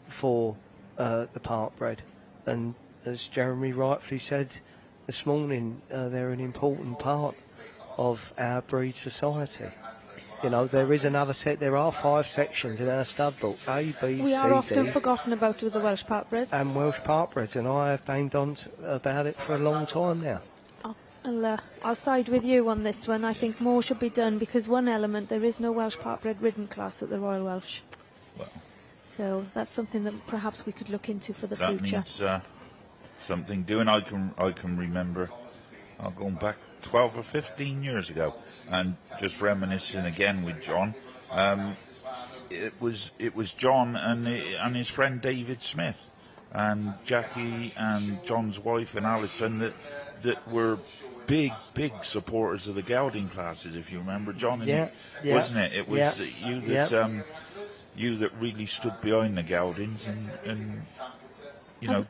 for the Parkbred. And as Jeremy rightfully said this morning, they're an important part of our breed society. You know, there is another set. There are 5 sections in our stud book: A, B, C, D. We are often forgotten about with the Welsh Parkbreds. And Welsh Parkbreds, and I have banged on about it for a long time now. I'll side with you on this one. I think more should be done because one element, there is no Welsh Parkbred ridden class at the Royal Welsh. Well, so that's something that perhaps we could look into for the that future. Needs something doing. I can remember going back 12 or 15 years ago, and just reminiscing again with John. it was John and his friend David Smith, and Jackie and John's wife and Alison that were big supporters of the gelding classes. If you remember, John, wasn't it? It was you that really stood behind the geldings and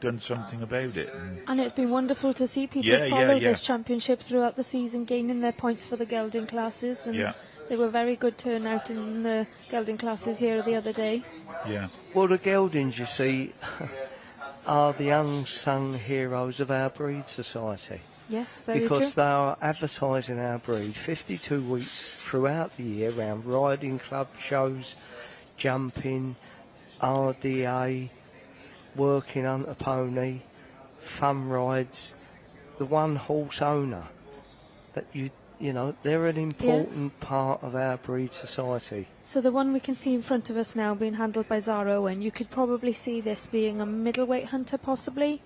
done something about it. And it's been wonderful to see people follow this championship throughout the season, gaining their points for the gelding classes. And they were very good turnout in the gelding classes here the other day. Yeah. Well, the geldings, you see, are the unsung heroes of our breed society. Yes, very true. Because they are advertising our breed 52 weeks throughout the year around riding club shows, jumping, RDA, working on a pony, fun rides. The one horse owner that they're an important part of our breed society. So the one we can see in front of us now being handled by Zara Owen, you could probably see this being a middleweight hunter possibly.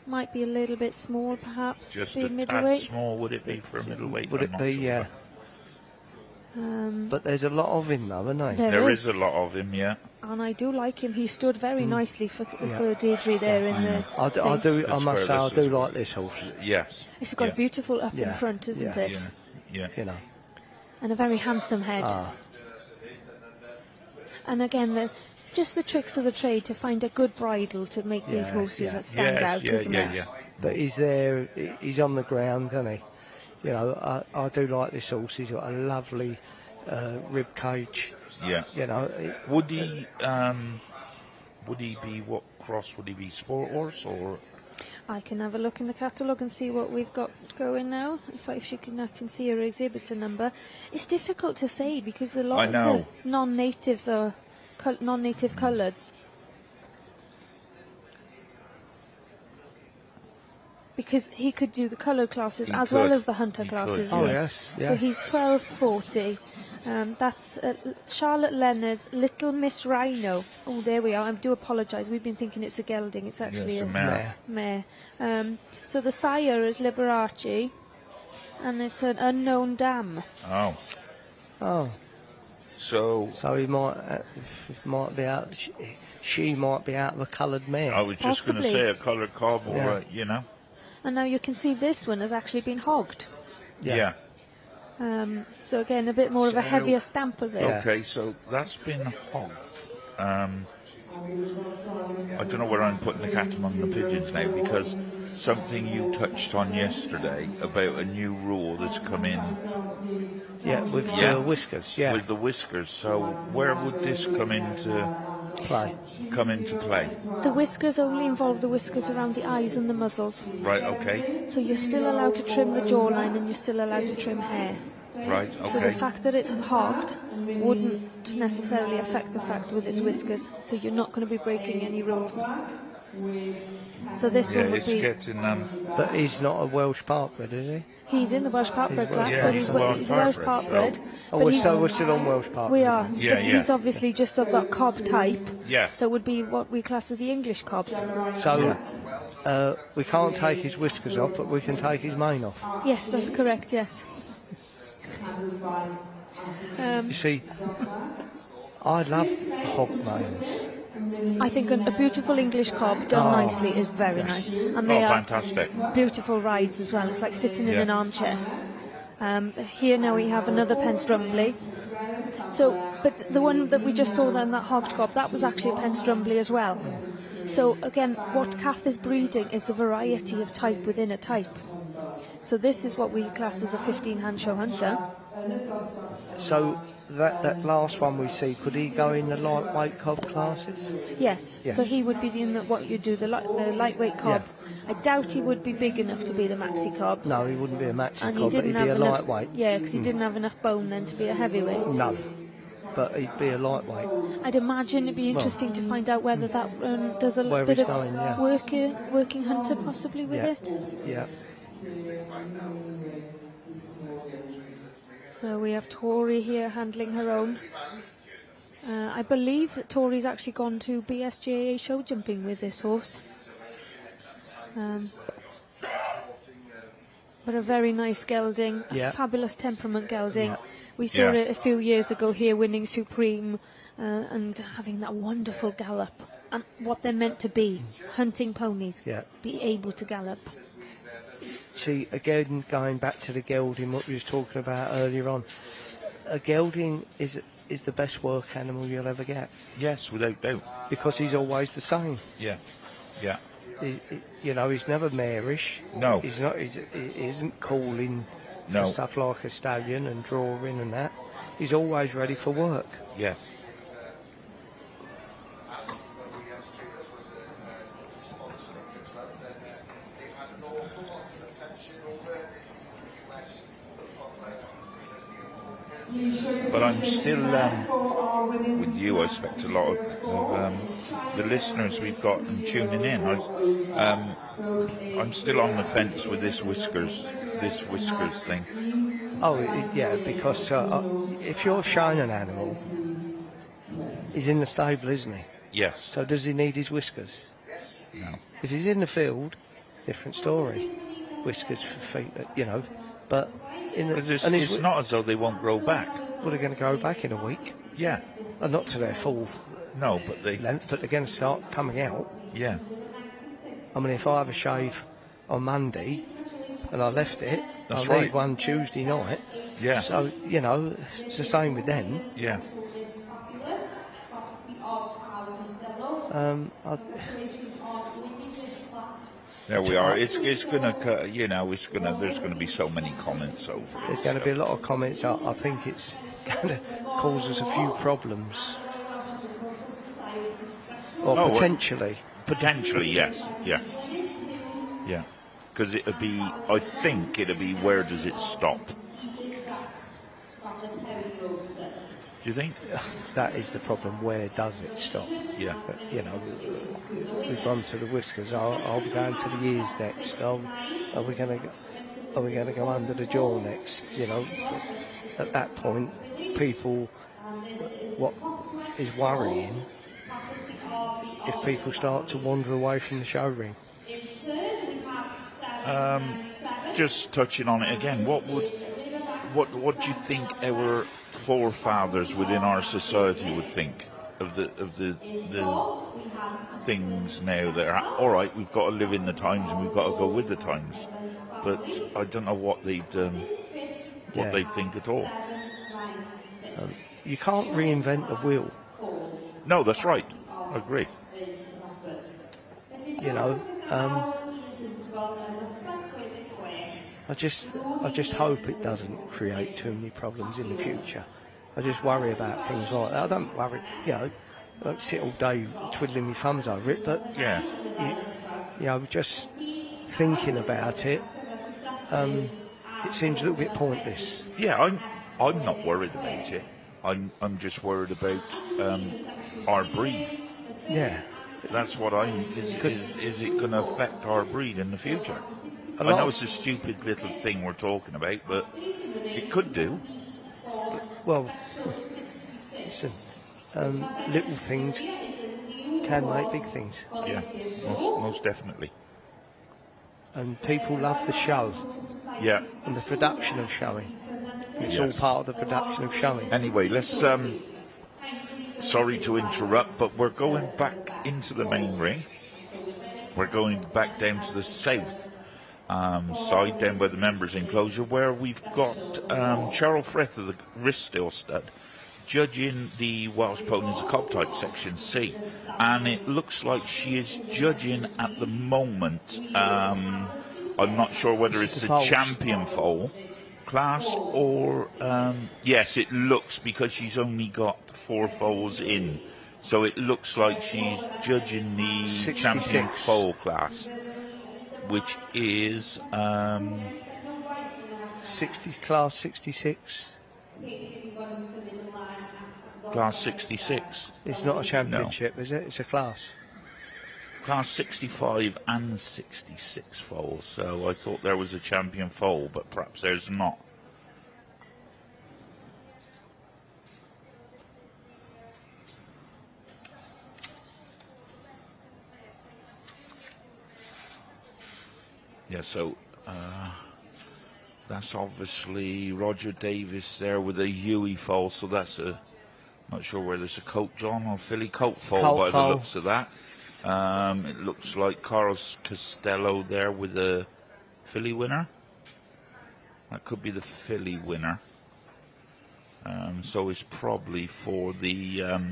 Might be a little bit small perhaps. Just a tad middleweight. small would it be for a middleweight? Would it be, yeah. But there's a lot of him though, isn't there? There is a lot of him, yeah. And I do like him. He stood very nicely for Deirdre there in the I must say I do like this horse. Yes. It's got a beautiful up in front, isn't it? Yeah. And a very handsome head. And again, just the tricks of the trade to find a good bridle to make these horses that stand out, isn't it? Yeah. But he's on the ground, isn't he? I do like this horse. He's got a lovely rib cage. Yeah. Would he be what cross? Would he be sport horse or? I can have a look in the catalogue and see what we've got going now. I can see her exhibitor number. It's difficult to say because a lot of the non-natives are non-native colours. Because he could do the coloured classes as well as the hunter classes. Oh yes. Yeah. So he's 12.40. That's Charlotte Leonard's Little Miss Rhino. Oh, there we are. I do apologise. We've been thinking it's a gelding. It's actually a mare. So the sire is Liberace, and it's an unknown dam. Oh. So he might be out. She might be out of a coloured mare. I was just going to say a coloured cob, or And now you can see this one has actually been hogged. Yeah. So again, a bit more of a heavier stamper there. Okay, so that's been hogged. I don't know where I'm putting the cat among the pigeons now, because something you touched on yesterday about a new rule that's come in. Yeah, with the whiskers. Yeah, with the whiskers. So where would this come into play? The whiskers only involve the whiskers around the eyes and the muzzles. Right. Okay. So you're still allowed to trim the jawline and you're still allowed to trim hair. Right, okay. So the fact that it's hogged wouldn't necessarily affect the fact with its whiskers, so you're not going to be breaking any rules. So this one would be... But he's not a Welsh Parkbred, is he? He's in the Welsh Parkbred class, yeah, so he's a Welsh Parkbred. So. We're still on Welsh Parkbred. We are, but he's obviously just of that cob type. Yes. That would be what we class as the English cobs. So we can't take his whiskers off, but we can take his mane off. Yes, that's correct, yes. You see, I love hog manes. I think a beautiful English cob done nicely is very nice. And they are fantastic. Beautiful rides as well. It's like sitting in an armchair. Here now we have another Penstrumbly. So, but the one that we just saw then, that hogged cob, that was actually a Penstrumbly as well. So again, what calf is breeding is the variety of type within a type. So this is what we class as a 15-hand show hunter. So that last one we see, could he go in the lightweight cob classes? Yes. So he would be in what you do, the lightweight cob. Yeah. I doubt he would be big enough to be the maxi cob. No, he wouldn't be a maxi and cob, but he'd be a lightweight. Yeah, because he didn't have enough bone then to be a heavyweight. No, but he'd be a lightweight. I'd imagine it'd be interesting to find out whether that does a bit of working hunter possibly with it. Yeah. So we have Tori here handling her own. I believe that Tori's actually gone to BSJA show jumping with this horse. But a very nice gelding, a fabulous temperament gelding. We saw it a few years ago here winning Supreme and having that wonderful gallop, and what they're meant to be, hunting ponies, be able to gallop. See, again, going back to the gelding, what we was talking about earlier on, a gelding is the best work animal you'll ever get. Yes, without doubt. Because he's always the same. Yeah, yeah. He's never marish. No. He's not. He isn't calling No. stuff like a stallion and drawing and that. He's always ready for work. Yes. But I'm still, with you, I expect a lot of the listeners we've got and tuning in. I'm still on the fence with this whiskers thing. Oh, yeah, because if you're showing an animal, he's in the stable, isn't he? Yes. So does he need his whiskers? No. If he's in the field, different story. Whiskers for feet, but it's not as though they won't grow back. Well, they're going to grow back in a week. Yeah. And not to their full length, but they're going to start coming out. Yeah. I mean, if I have a shave on Monday and I left it, I'll need one Tuesday night. Yeah. So, it's the same with them. Yeah. There we are. It's gonna, there's gonna be so many comments over it. There's going to be a lot of comments. I think it's going to cause us a few problems. Or potentially. Potentially, yes. Yeah. Yeah. Because I think it'll be, where does it stop? Do you think? That is the problem. Where does it stop? Yeah. But, we've gone to the whiskers. I'll be going to the ears next. Are we going to go under the jaw next? At that point, people, what is worrying, if people start to wander away from the show ring. Just touching on it again, what do you think our forefathers within our society would think of the things now that are all right? We've got to live in the times and we've got to go with the times, but I don't know what they'd think at all. You can't reinvent the wheel. No, that's right. I agree. I just hope it doesn't create too many problems in the future. I just worry about things like that. I don't worry, I don't sit all day twiddling my thumbs over it, but just thinking about it, it seems a little bit pointless. Yeah, I'm not worried about it. I'm just worried about our breed. Yeah. That's what is it going to affect our breed in the future? I know it's a stupid little thing we're talking about, but it could do. Well, listen, little things can make big things. Yeah, most definitely. And people love the show. Yeah. And the production of showing. It's all part of the production of showing. Anyway, let's... sorry to interrupt, but we're going back into the main ring. We're going back down to the south side, down by the members' enclosure, where we've got Cheryl Frith of the Risthill stud judging the Welsh Ponies Cob type section C, and it looks like she is judging at the moment. I'm not sure whether it's the champion foal class or yes, it looks, because she's only got 4 foals in, so it looks like she's judging the 66. Champion foal class, which is class 66. Class 66. It's not a championship, is it? It's a class. Class 65 and 66 foals, so I thought there was a champion foal, but perhaps there's not. Yeah, so that's obviously Roger Davis there with a Huey foal, so that's a Not sure whether it's a colt John or filly colt foal Colt by foal. the looks of that. It looks like Carlos Costello there with the filly winner. That could be the filly winner. So it's probably for the what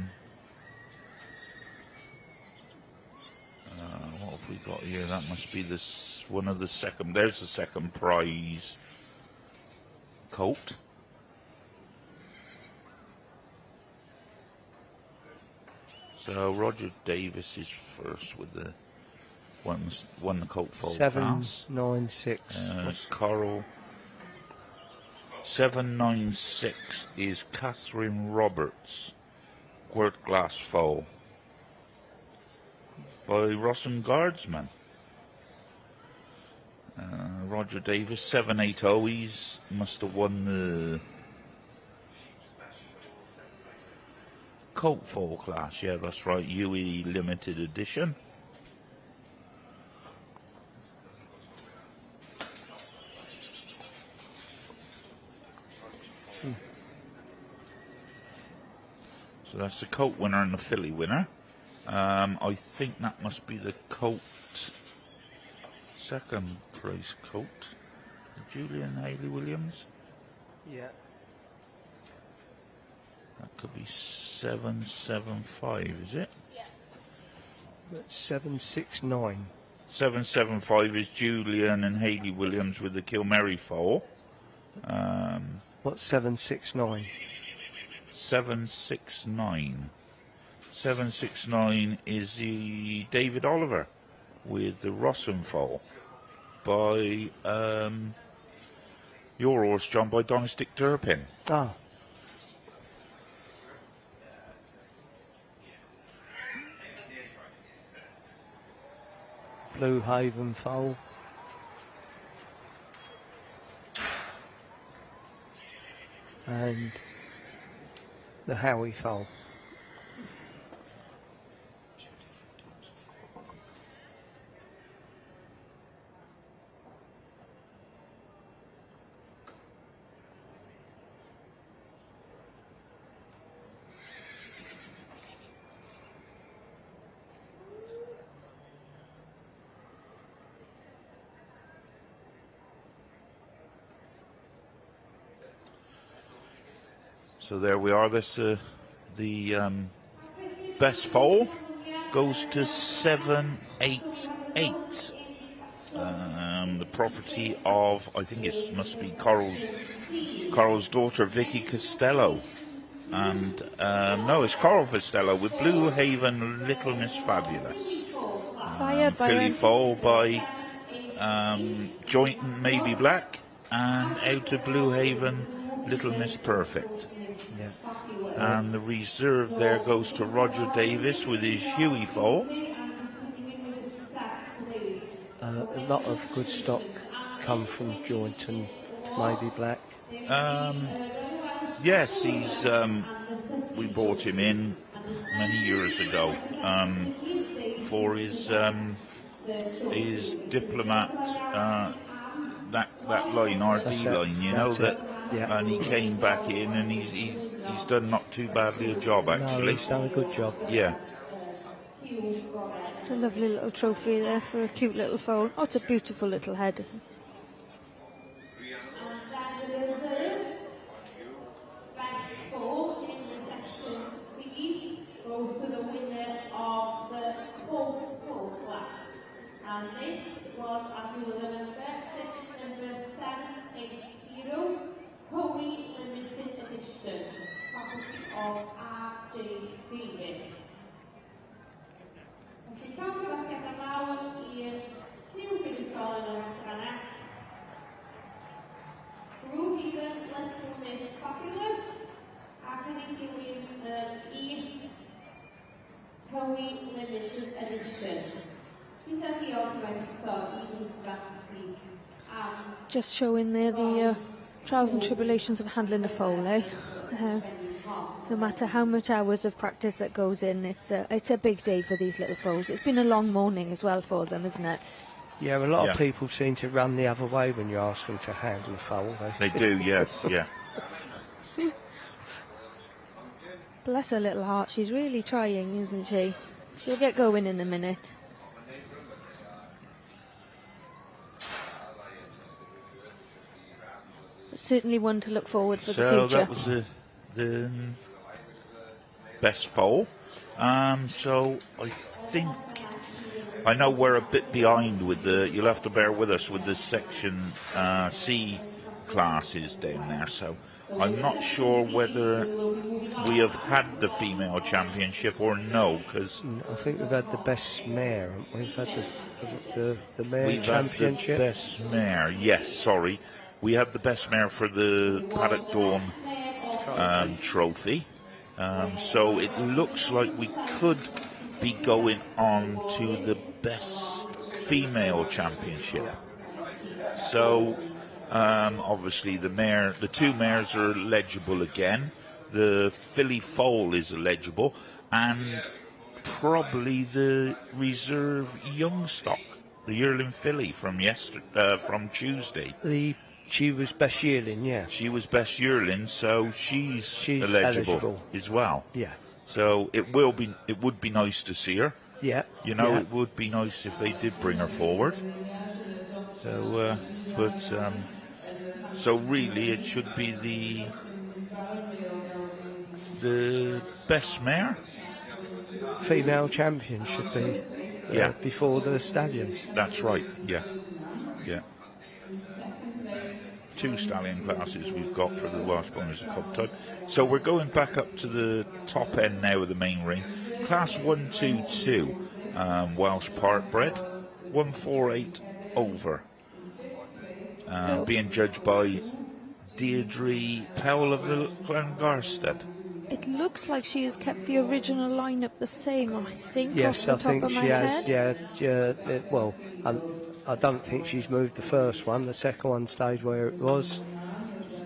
have we got here? That must be this one of the second. There's the second prize colt. So Roger Davis is first with the won the colt foal pass. 796. Coral 796 is Catherine Roberts, Quirt Glass foal by Ross and Guardsman. Roger Davis 780. He's must have won the colt foal class. Yeah, that's right. UE limited edition. So that's the colt winner and the filly winner. I think that must be the colt, second prize colt. Julian Haley Williams. Yeah. That could be 775, is it? That's 769. 775 is Julian and Haley Williams with the Kilmerry foal. What's 769? 769. 769 is the David Oliver with the Rossum foal by your horse, John, by Donistic Durpin. Ah. Blue Haven foal. And the Howie foal. So there we are. This the best foal goes to 788. The property of, I think it must be Coral's daughter Vicki Costello, and no, it's Coral Costello with Blue Haven Little Miss Fabulous. Filly foal by Jointon Maybe Black, and out of Blue Haven Little Miss Perfect. And the reserve there goes to Roger Davis with his Huey foal. A lot of good stock come from Jointon to Maybe Black. Yes, he's. We bought him in many years ago for his diplomat that line, RD line, you know that. Yeah. And he came back in, and he's done not too badly a job, actually. No, he's done a good job. Yeah. It's a lovely little trophy there for a cute little foal. Oh, it's a beautiful little head. Goes to the winner of the colt class. And this was, as you will remember, number 780. Hoey Limited Edition, property of R.J. Davis. Felly cael gyfeiriad am lawr i'r lliw gyfeirigol yn yr adranna. Blue Haven Little Miss Fabulous, ac yn ei gilydd East Hoey Limited Edition. Bydd yn diolch yn eto i Brasby. Just showing there the trials and tribulations of handling a foal, eh? No matter how much hours of practice that goes in, it's a big day for these little foals. It's been a long morning as well for them, isn't it? Yeah, a lot of people seem to run the other way when you ask them to handle a foal. They do, yes, yeah. Bless her little heart, she's really trying, isn't she? She'll get going in a minute. But certainly one to look forward for the future. So that was the best foal. So I think, I know we're a bit behind with you'll have to bear with us with the section C classes down there, so I'm not sure whether we have had the female championship or no, because I think we've had the best mare, haven't we? We've had the mare we've championship. had the best mare, yes, sorry. We had the best mare for the Paddock Dawn trophy. So it looks like we could be going on to the best female championship. So obviously the two mares are legible again. The filly foal is legible, and probably the reserve Youngstock, the yearling filly from Tuesday. She was best yearling, yeah. She was best yearling, so she's eligible as well. Yeah. So it would be nice to see her. Yeah. You know, it would be nice if they did bring her forward. So, so really it should be the best mare. Female champion should be before the stallions. That's right. Yeah. Two stallion classes we've got for the Welsh Ponies of Cup type. So we're going back up to the top end now of the main ring. Class 122, Welsh Part Bred, 148 over. Being judged by Deirdre Powell of the Glengarsted. It looks like she has kept the original lineup the same, I think. Yes, off the I top think of she my has. head. Well, I don't think she's moved the first one. The second one stayed where it was.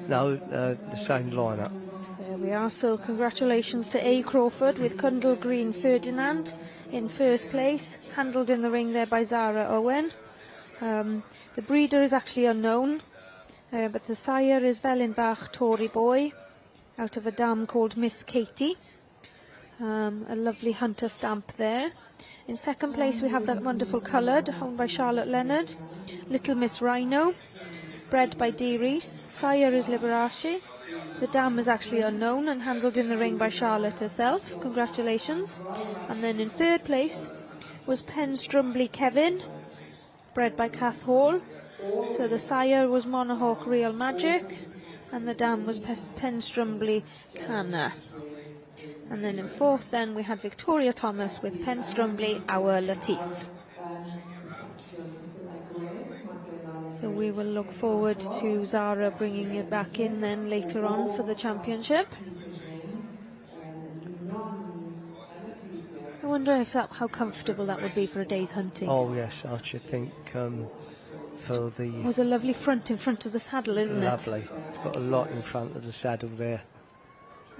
No, the same lineup. There we are. So congratulations to A. Crawford with Cundle Green Ferdinand in first place, handled in the ring there by Zara Owen. The breeder is actually unknown, but the sire is Velenbach Tory Boy, out of a dam called Miss Katie. A lovely hunter stamp there. In second place we have that wonderful coloured, owned by Charlotte Leonard, Little Miss Rhino, bred by D. Rees. Sire is Liberace. The dam is actually unknown and handled in the ring by Charlotte herself. Congratulations. And then in third place was Penstrumbly Kevin, bred by Kath Hall. So the sire was Monohawk Real Magic, and the dam was Penstrumbly Canna. And then in fourth then we had Victoria Thomas with Penstrumbly Our Latif. So we will look forward to Zara bringing it back in then later on for the championship. I wonder if how comfortable that would be for a day's hunting. Oh yes, I should think for the... It was a lovely front in front of the saddle, isn't it? Lovely. It's got a lot in front of the saddle there.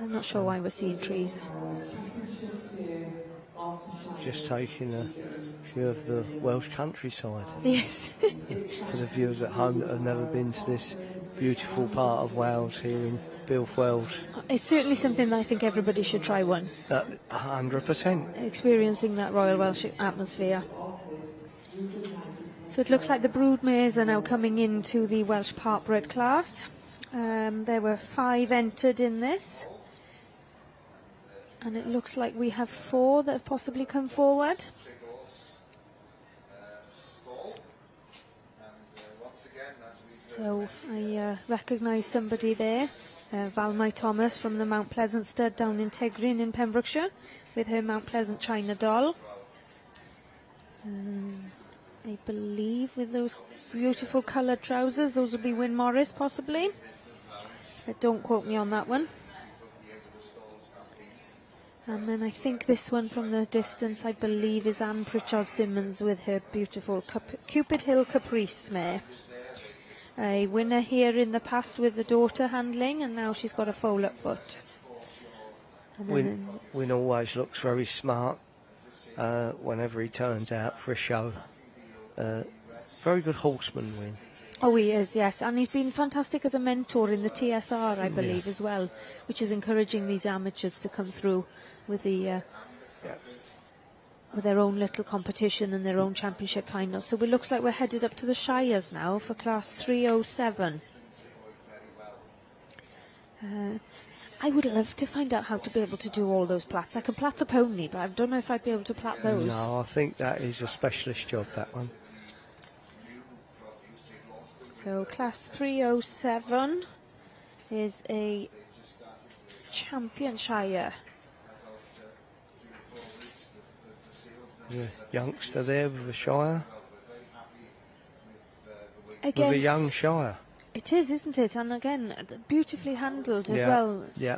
I'm not sure why we're seeing trees. Just taking a view of the Welsh countryside. Yes. For the viewers at home that have never been to this beautiful part of Wales here in Gylch, Wales. It's certainly something that I think everybody should try once. 100%. Experiencing that Royal Welsh atmosphere. So it looks like the broodmares are now coming into the Welsh Part Bred class. There were 5 entered in this. And it looks like we have 4 that have possibly come forward. So I recognise somebody there, Valmai Thomas from the Mount Pleasant stud down in Tegrin in Pembrokeshire, with her Mount Pleasant China doll. I believe with those beautiful coloured trousers, those will be Wyn Morris possibly. But don't quote me on that one. And then I think this one from the distance, I believe, is Anne Pritchard Simmons with her beautiful Cupid Hill Caprice mare. A winner here in the past with the daughter handling, and now she's got a foal at foot. Wyn always looks very smart whenever he turns out for a show. Very good horseman, Wyn. Oh, he is, yes. And he's been fantastic as a mentor in the TSR, I believe, as well, which is encouraging these amateurs to come through with the with their own little competition and their own championship finals. So it looks like we're headed up to the Shires now for class 307. I would love to find out how to be able to do all those plats. I can plat a pony, but I don't know if I'd be able to plat those. No, I think that is a specialist job, that one. So class 307 is a champion shire. The youngster there with a shire. Again, with a young shire. It is, isn't it? And again, beautifully handled as well. Yeah.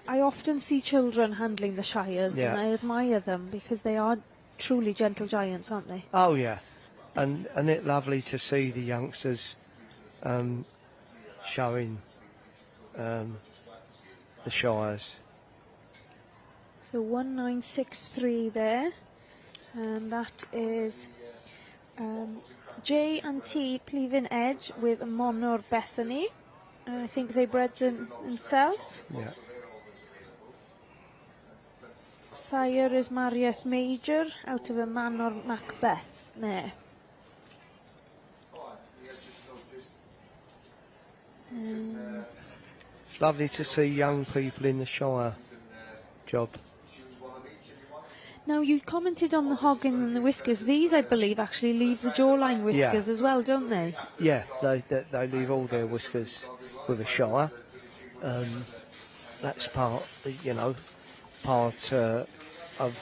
I often see children handling the shires, and I admire them because they are truly gentle giants, aren't they? Oh yeah, and it's lovely to see the youngsters showing the shires. So 1963 there, and that is J and T Pleven Edge with Monor Bethany. I think they bred them himself. Yeah. Sire is Marieth Major out of a Manor Macbeth there. It's lovely to see young people in the shire job. Now, you commented on the hogging and the whiskers. These, I believe, actually leave the jawline whiskers as well, don't they? Yeah, they leave all their whiskers with a shire. That's part of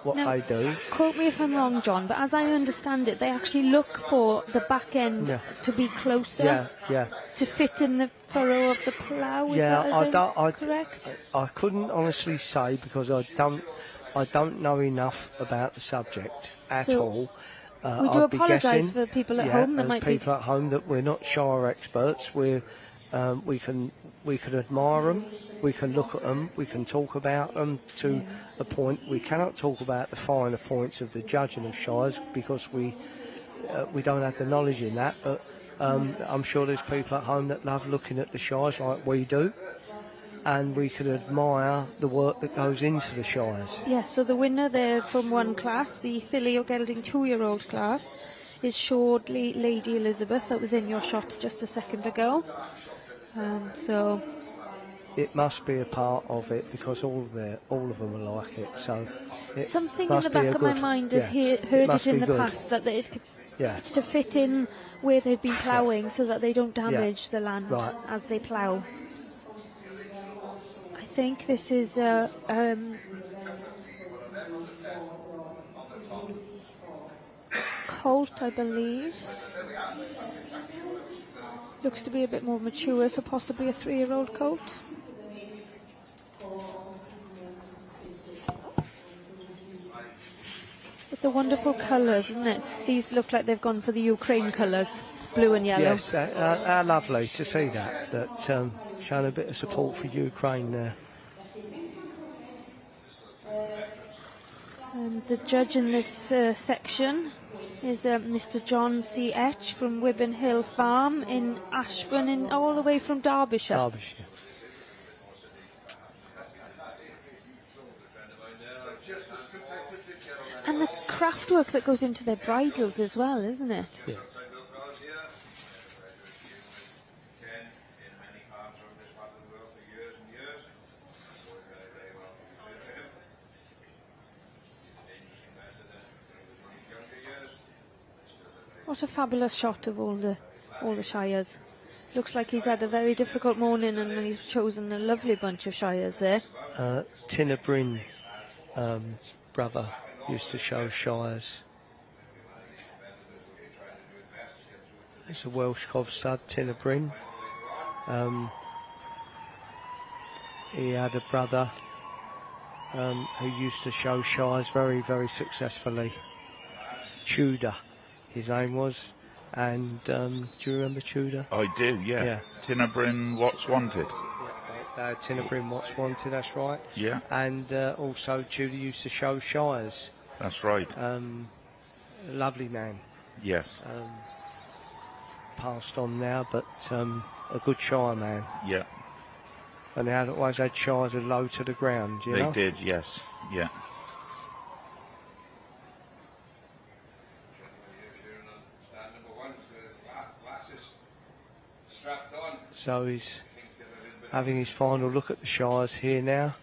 what now, they do. Quote me if I'm wrong, John, but as I understand it, they actually look for the back end to be closer, to fit in the furrow of the plough. Is that correct? I couldn't honestly say because I don't know enough about the subject at all. We do apologise for people at home that might people at home that we're not shire experts. We can admire them, we can look at them, we can talk about them to a point. We cannot talk about the finer points of the judging of shires because we don't have the knowledge in that. But I'm sure there's people at home that love looking at the shires like we do, and we can admire the work that goes into the shires. Yes, so the winner there from one class, the filly or gelding 2-year-old class, is Shortley Lady Elizabeth. That was in your shot just a second ago. So it must be a part of it because all of them are like it. So something in the back of my mind has heard it in the past that it's to fit in where they've been ploughing so that they don't damage the land as they plough. I think this is colt, I believe. Looks to be a bit more mature, so possibly a 3-year-old colt. With the wonderful colours, isn't it? These look like they've gone for the Ukraine colours, blue and yellow. Yes, lovely to see that showing a bit of support for Ukraine there. And the judge in this section is Mr. John C. Etch from Wibbon Hill Farm in Ashburn, all the way from Derbyshire. And the craft work that goes into their bridles as well, isn't it? Yeah. What a fabulous shot of all the shires. Looks like he's had a very difficult morning and he's chosen a lovely bunch of shires there. Tina Bryn, brother, used to show shires. It's a Welsh cob stud, Tina Bryn. He had a brother who used to show shires very, very successfully. Tudor, his name was. And do you remember Tudor? I do, yeah. Tina Bryn, What's Wanted. Tina Bryn, What's Wanted, that's right. Yeah. And also Tudor used to show shires. That's right. Lovely man. Yes. passed on now, but a good Shire man. Yeah, And they had always had Shires as low to the ground, you know? they did. Yes, yeah. So he's having his final look at the Shires here now.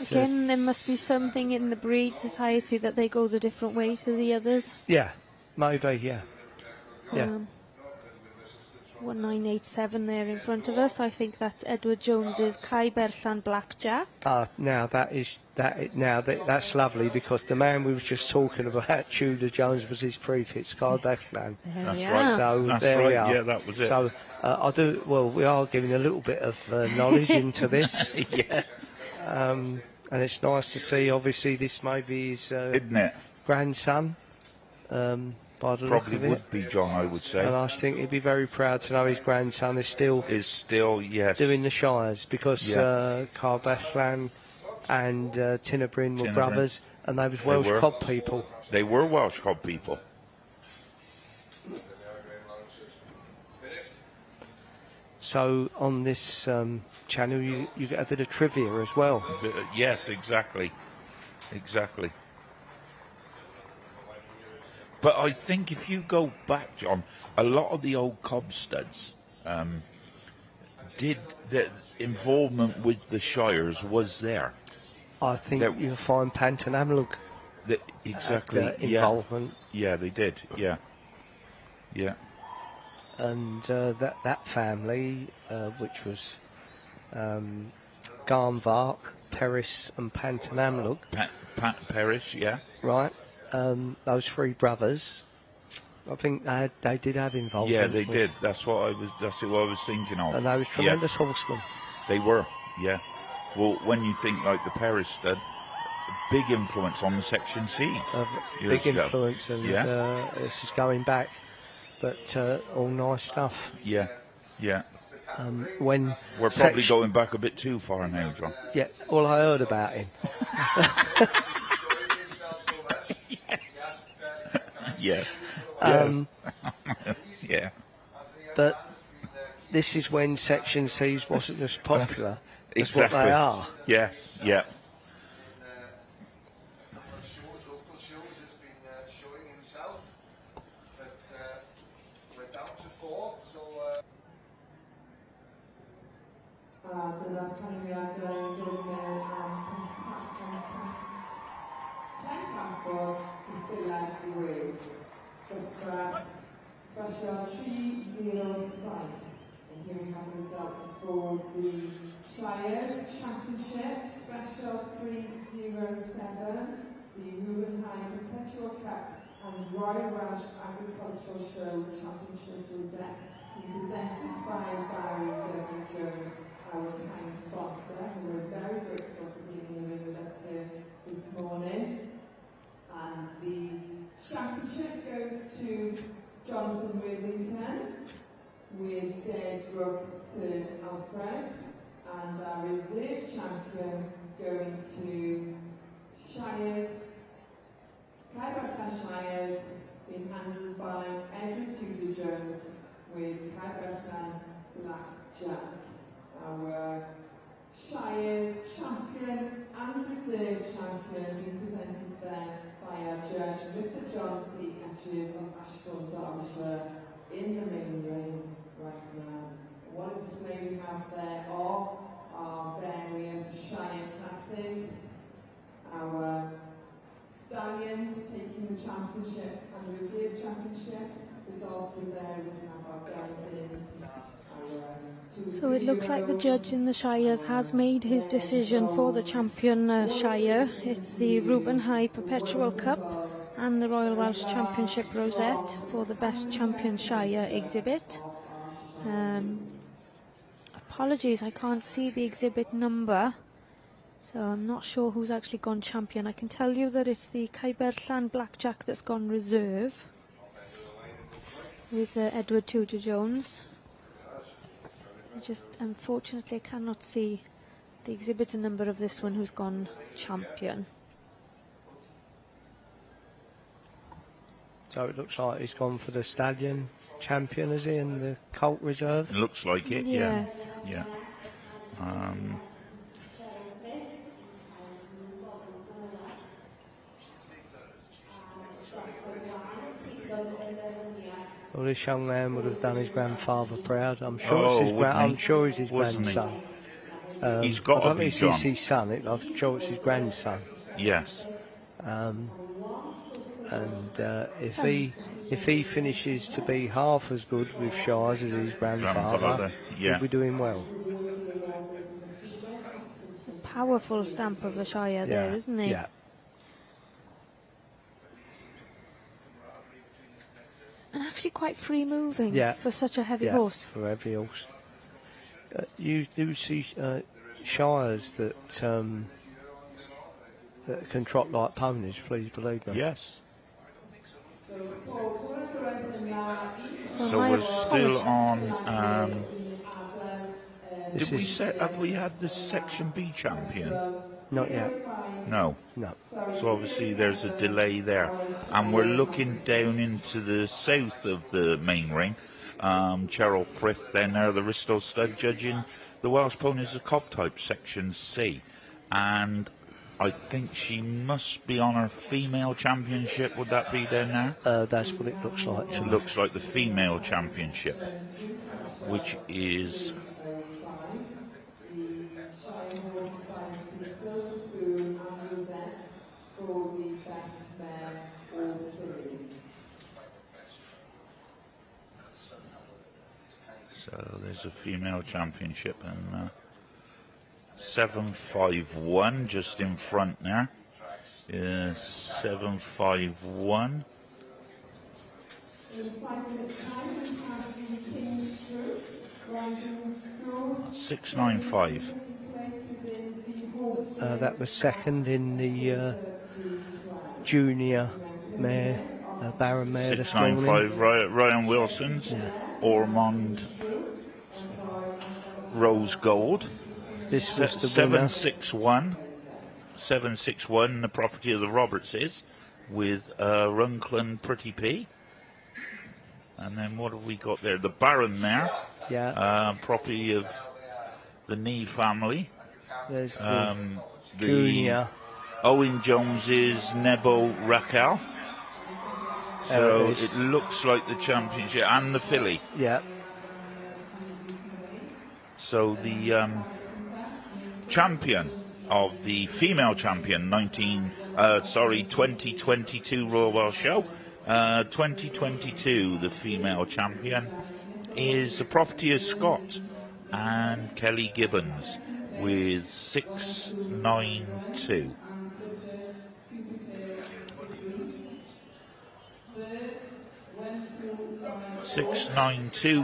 Again, there must be something in the breed society that they go the different way to the others. Yeah, maybe, yeah. Yeah. 1987 there in front of us. I think that's Edward Jones's Kai Berllan Blackjack. Now that's lovely, because the man we were just talking about, Tudor Jones, was his Prif. It's Kai Berllan. That's we right. are. So That's there right. we are. Yeah, that was it. So we are giving a little bit of knowledge into this. Yes, And it's nice to see, obviously, this may be his isn't it? grandson, by the Probably look of it. would be, John. I would say And I think he'd be very proud to know his grandson is still is still yes. doing the Shires, because Yeah. Carl Bethlan and Tinnebryn were Tinnebryn. brothers, and they was Welsh were. cob people. They were Welsh cob people. So on this channel, you get a bit of trivia as well. Yes, exactly. Exactly. But I think if you go back, John, a lot of the old cob studs did the involvement with the Shires was there. I think There- you'll find Pantanamlug Exactly. had, Yeah. involvement, Yeah, they did. Yeah. Yeah. and that family, which was Garnvark, Peris, and Pantanamlug, Paris. Yeah. right? Those three brothers, I think they did have involvement. Yeah, they with- did. That's what I was thinking of. And they was Yeah. tremendous horsemen. They were, yeah. Well, when you think like the Paris stud, big influence on the Section C. Big years ago. influence, and Yeah. this is going back, but all nice stuff. Yeah, yeah. When We're probably section- going back a bit too far now, John. Yeah, all I heard about him. Yeah. Yeah. But this is when Section C's wasn't as popular as Exactly. what they are. Yes, yeah. Local shows has been showing himself, but we're down to 4, so dyna'r canlyniadau yn dod mewn am Campbell i Philip Wade. Dosbarth Special 305. And here we have results for the Shires Championship Special 307, the Rubenheim Perpetual Cup and Royal Welsh Agricultural Show Championship Rosette, presented by Barry W. Jones, our kind sponsor, who we're very grateful for being in the room with us here this morning. And the championship goes to Jonathan Worthington with Des Brooke Sir Alfred, and our reserve champion going to Shires, Cyberfan Shires, being handled by Edward Tudor Jones with Cyberfan Blackjack. Our Shires champion and reserve champion being presented there by our judge, Mr. John C. Etches of Ashton, Derbyshire, in the main ring right now. What a display we have there of our various Shire classes. Our stallions taking the championship and the reserve championship, but also there we have our geldings. So it looks like the judge in the Shires has made his decision for the champion Shire. It's the Rubenheim Perpetual Cup and the Royal Welsh Championship Rosette for the Best Champion Shire exhibit. Apologies, I can't see the exhibit number, so I'm not sure who's actually gone champion. I can tell you that it's the Cyberllan Blackjack that's gone reserve with Edward Tudor Jones. Unfortunately, I cannot see the exhibitor number of this one who's gone champion. So it looks like he's gone for the stallion. Champion, is he, in the Colt Reserve? It looks like it, Yes. yeah. Well, this young man would have done his grandfather proud. I'm sure Oh, it's his wouldn't he? I'm sure it's his Wasn't he? grandson. He's got I to don't be, think John. it's his son. I'm sure it's his grandson. Yes. And if he finishes to be half as good with Shires as his grandfather, yeah. he'll be doing well. Powerful stamp of the Shire there, isn't he? Yeah. And actually quite free moving for such a heavy Yeah, horse. for a heavy horse. You do see Shires that can trot like ponies, please believe me. Yes. So So my we're still apologies. on. This Did we is say, have we had the Section B champion? not yet. No. No. So obviously there's a delay there. And we're looking down into the south of the main ring. Cheryl Prif down there, the Risto stud, judging the Welsh Ponies of Cob type, Section C. And I think she must be on her female championship. Would that be down there? That's what it looks like. It looks like the female championship, which is so there's a female championship and 751 just in front there. 751. 695. That was second in the junior mare, Baron mare this morning. 695. Ryan Wilson's Ormond Rose Gold. This was the winner. 761. 761, the property of the Robertses, with Runclin Pretty P. And then what have we got there? The Baron there. Yeah. Property of the Nee family. There's the The junior. Owen Jones's Nebo Raquel. So it is. it looks like the championship and the filly. Yeah. So the champion of the female champion 2022 Royal Welsh Show, 2022 the female champion is the property of Scott and Kelly Gibbons with 692.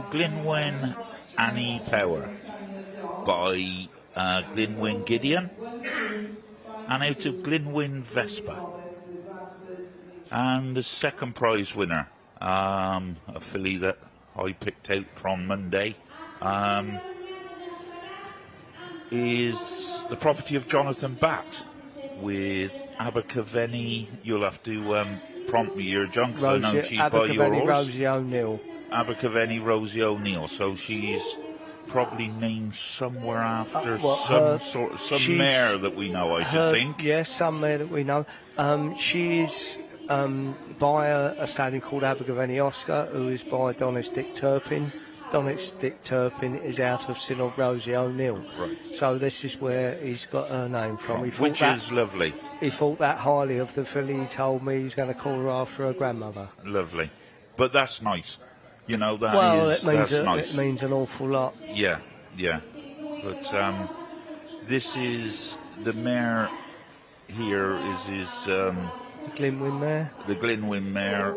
Glynwen Annie Power by Glynwen Gideon, and out of Glynwen Vespa. And the second prize winner, a filly that I picked out from Monday, is the property of Jonathan Batt with Abergavenny. You'll have to prompt me here, John, because I know she's by your horse. Rosie O'Neill. Abergavenny Rosie O'Neill. So she's probably named somewhere after some mare that we know, I should think. Yes, some mare that we know. She's by a stallion called Abergavenny Oscar, who is by Donis Dick Turpin. Donis Dick Turpin is out of Synod Rosie O'Neill. Right. So this is where he's got her name from. Which is lovely. He thought that highly of the filly. He told me he's going to call her after her grandmother. Lovely. But that's nice. You know, that's nice. It means an awful lot. Yeah, yeah. But this is the mare here is Glynwen mare. The Glynwen mare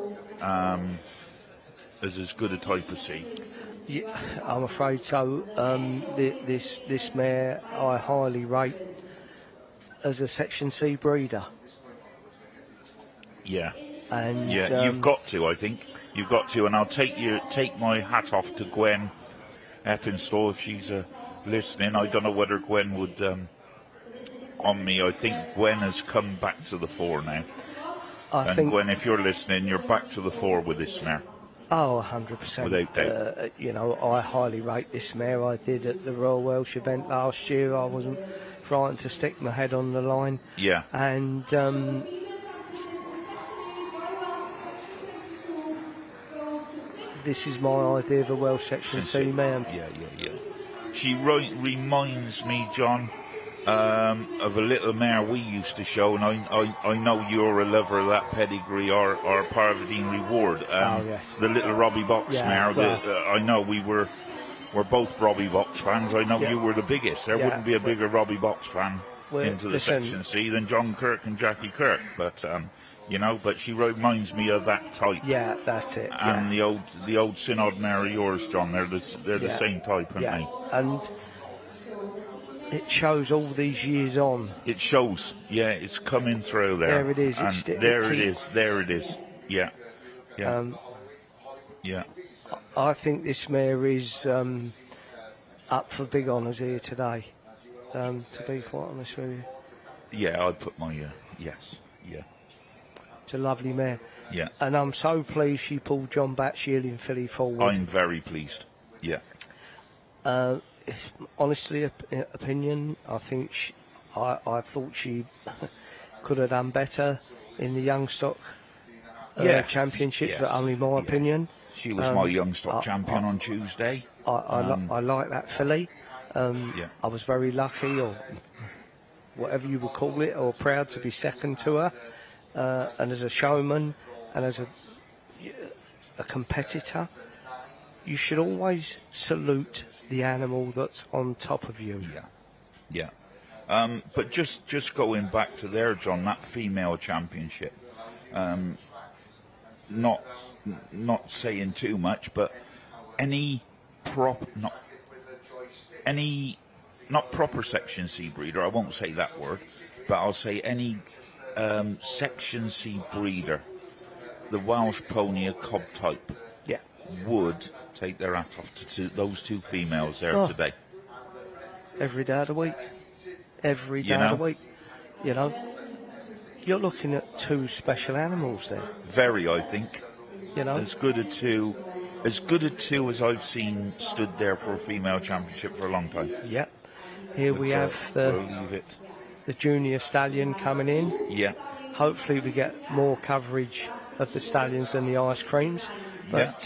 is as good a type as C. Yeah, I'm afraid so. This mare I highly rate as a Section C breeder. Yeah. And you've got to, I think. You've got to, and I'll take my hat off to Gwen Eppinstall if she's listening. I don't know whether Gwen would on me. I think Gwen has come back to the fore now. I think Gwen, if you're listening, you're back to the fore with this mare. Oh, 100%. Without doubt. You know, I highly rate this mare. I did at the Royal Welsh event last year. I wasn't frightened to stick my head on the line. Yeah. And this is my idea of a Welsh Section C mare. Yeah. She reminds me, John, of a little mare we used to show, and I know you're a lover of that pedigree, or Parvadine Reward. Yes. The little Robbie Box mare. I know we're both Robbie Box fans. I know you were the biggest. There wouldn't be a bigger Robbie Box fan into the Section C than John Kirk and Jackie Kirk. But you know, but she reminds me of that type. Yeah, that's it. And the old Synod mare of yours, John. They're the same type, aren't they? And it shows all these years on. It shows. Yeah, it's coming through there. There it is. And there it is. Yeah. Yeah. I think this mare is up for big honours here today. To be quite honest with you. Yeah, I'd put my yes. Yeah. It's a lovely mare. Yeah. And I'm so pleased she pulled John Bat's yearling filly forward. I'm very pleased. Yeah. Honestly, opinion, I think I thought she could have done better in the Youngstock Championship, but only my opinion. She was my Youngstock champion on Tuesday. I like that filly. I was very lucky, or whatever you would call it, or proud to be second to her. And as a showman and as a competitor, you should always salute the animal that's on top of you. Yeah. But just going back to there, John, that female championship, not saying too much, but not proper Section C breeder, I won't say that word, but I'll say any Section C breeder, the Welsh pony of cob type, would take their hat off to those two females there today. Every day of the week. Every day of the week. You know, you're looking at two special animals there. Very, I think. You know, as good a two as I've seen stood there for a female championship for a long time. Yeah. Here we have the junior stallion coming in. Yeah. Hopefully we get more coverage of the stallions than the ice creams. But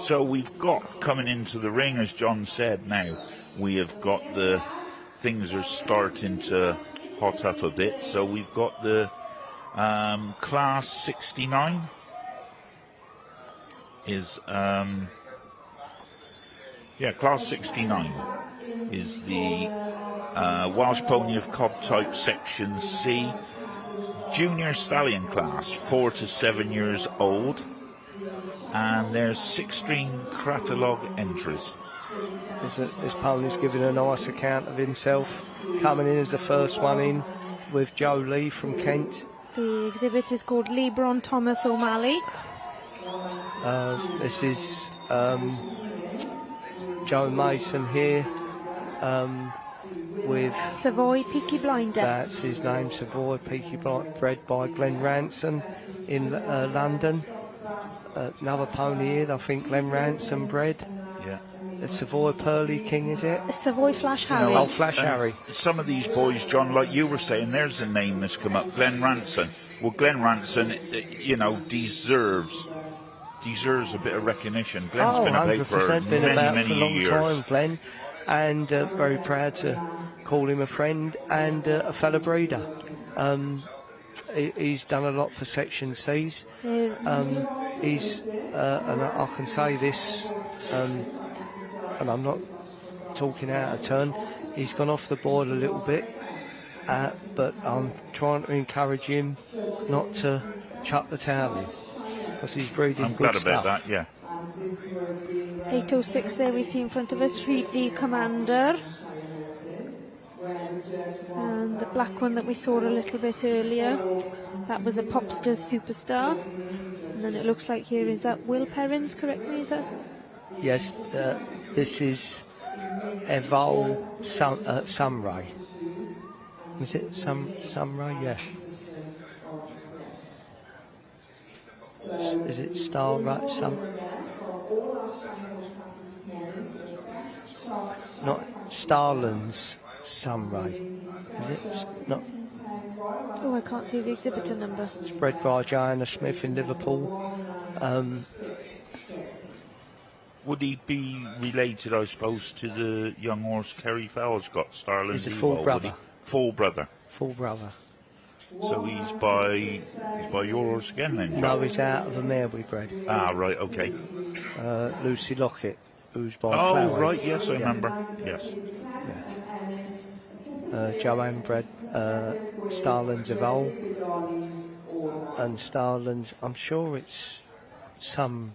so we've got coming into the ring, as John said, now we have got the things are starting to hot up a bit. So we've got the class 69 is class 69 is the Welsh pony of cob type Section C junior stallion class, 4 to 7 years old, and there's 16 catalogue entries. This pony's giving a nice account of himself, coming in as the first one in with Joe Lee from Kent. The exhibit is called LeBron Thomas O'Malley. This is Joe Mason here with Savoy Peaky Blinder. That's his name, Savoy Peaky Blinder, bred by Glenn Ransom in London. Another pony here, I think Glenn Ransom bred. Yeah. The Savoy Pearly King, is it? The Savoy Flash Harry. Oh, Flash Harry. Some of these boys, John, like you were saying, there's a name that's come up, Glenn Ransom. Well, Glenn Ransom, deserves a bit of recognition. Glenn's been about for many years. Time, Glenn, and very proud to call him a friend and a fellow breeder. He's done a lot for Section C's. He's, and I can say this, and I'm not talking out of turn, he's gone off the board a little bit, but I'm trying to encourage him not to chuck the towel in, because he's breeding I'm good glad stuff. about that, yeah. 806 there we see in front of us, Feed the Commander. And the black one that we saw a little bit earlier, that was a Popster Superstar. And then it looks like here, is that Will Perrins, correct me, is that? Yes, this is Evol Sunray. Is it Sunray? Yeah. Is it Star right? Not Starland's Sunray. Is it not? Oh, I can't see the exhibitor number. It's bred by Joanna Smith in Liverpool. Would he be related, I suppose, to the young horse Kerry Fowles got, Starland's He's a Evo? full would brother. he? Full brother. Full brother. So he's by your horse again then, Joe? No, he's out of a mare we bred. Ah, right, okay. Lucy Lockett, who's by Oh, Flowery. right, yes, I remember. Yes. Joanne bred Starland's Evolve. And Starland's, I'm sure it's some...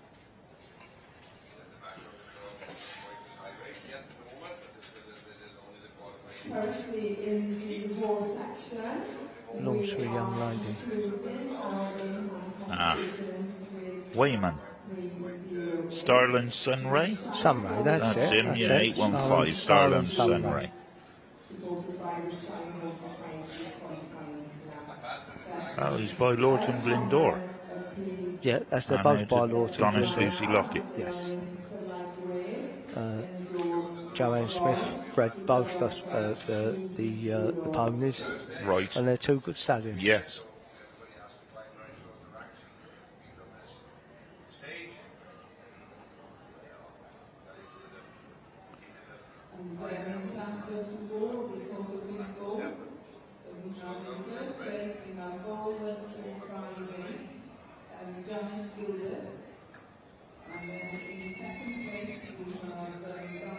Currently in the horse section. belongs to a young lady. Ah. Wayman. Starland's Sunray? Sunray, that's it. him, That's yeah, it. 815, Starland's Sunray. Oh, he's by Lorton Glendore. Yeah, that's they're And both it's by Lorton. Donna's Glendore. Lucy Lockett. Yes. Joanne Smith bred both the ponies, Right. and they're two good stallions. Yes.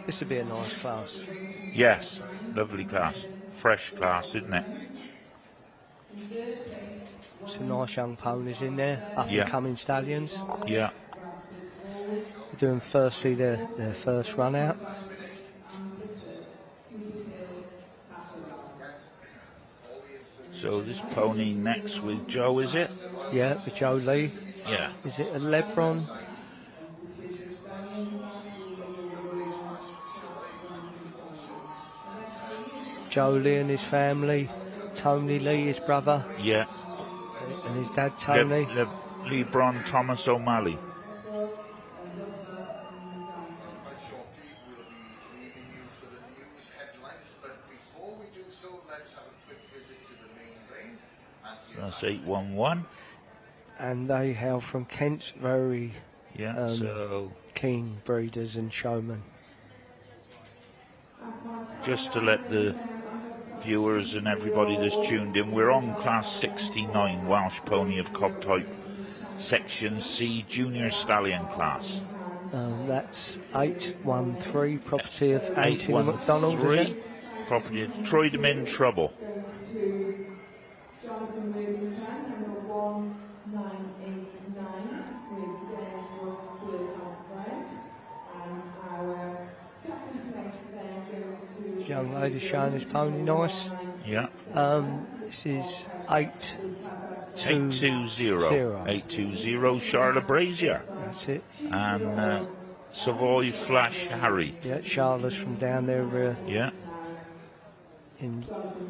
This would be a nice class. Yes. Lovely class. Fresh class, isn't it? Some nice young ponies in there, up Yeah. and coming stallions. Yeah. They're doing firstly their first run out. So this pony next with Joe, is it? Yeah, the Joe Lee. Yeah. Is it a Lebron? Joe Lee and his family. Tony Lee, his brother, Yeah. and his dad Tony. LeBron Thomas O'Malley. So that's 811. And they hail from Kent, very Yeah. So keen breeders and showmen. just to let the viewers and everybody that's tuned in, we're on class 69 Welsh Pony of Cob type, section C, junior stallion class. That's 813, property of Anthony McDonald, is 813, it? property of Troy them in trouble. Jonathan Movington, number 1989, with Dennis Ross to Alfred. And our second place then goes to... Young lady showing his pony nice. Yeah. This is 820. 820 Charlotte Brazier. That's it. And Savoy Flash Harry. Yeah, Charlotte's from down there Yeah. in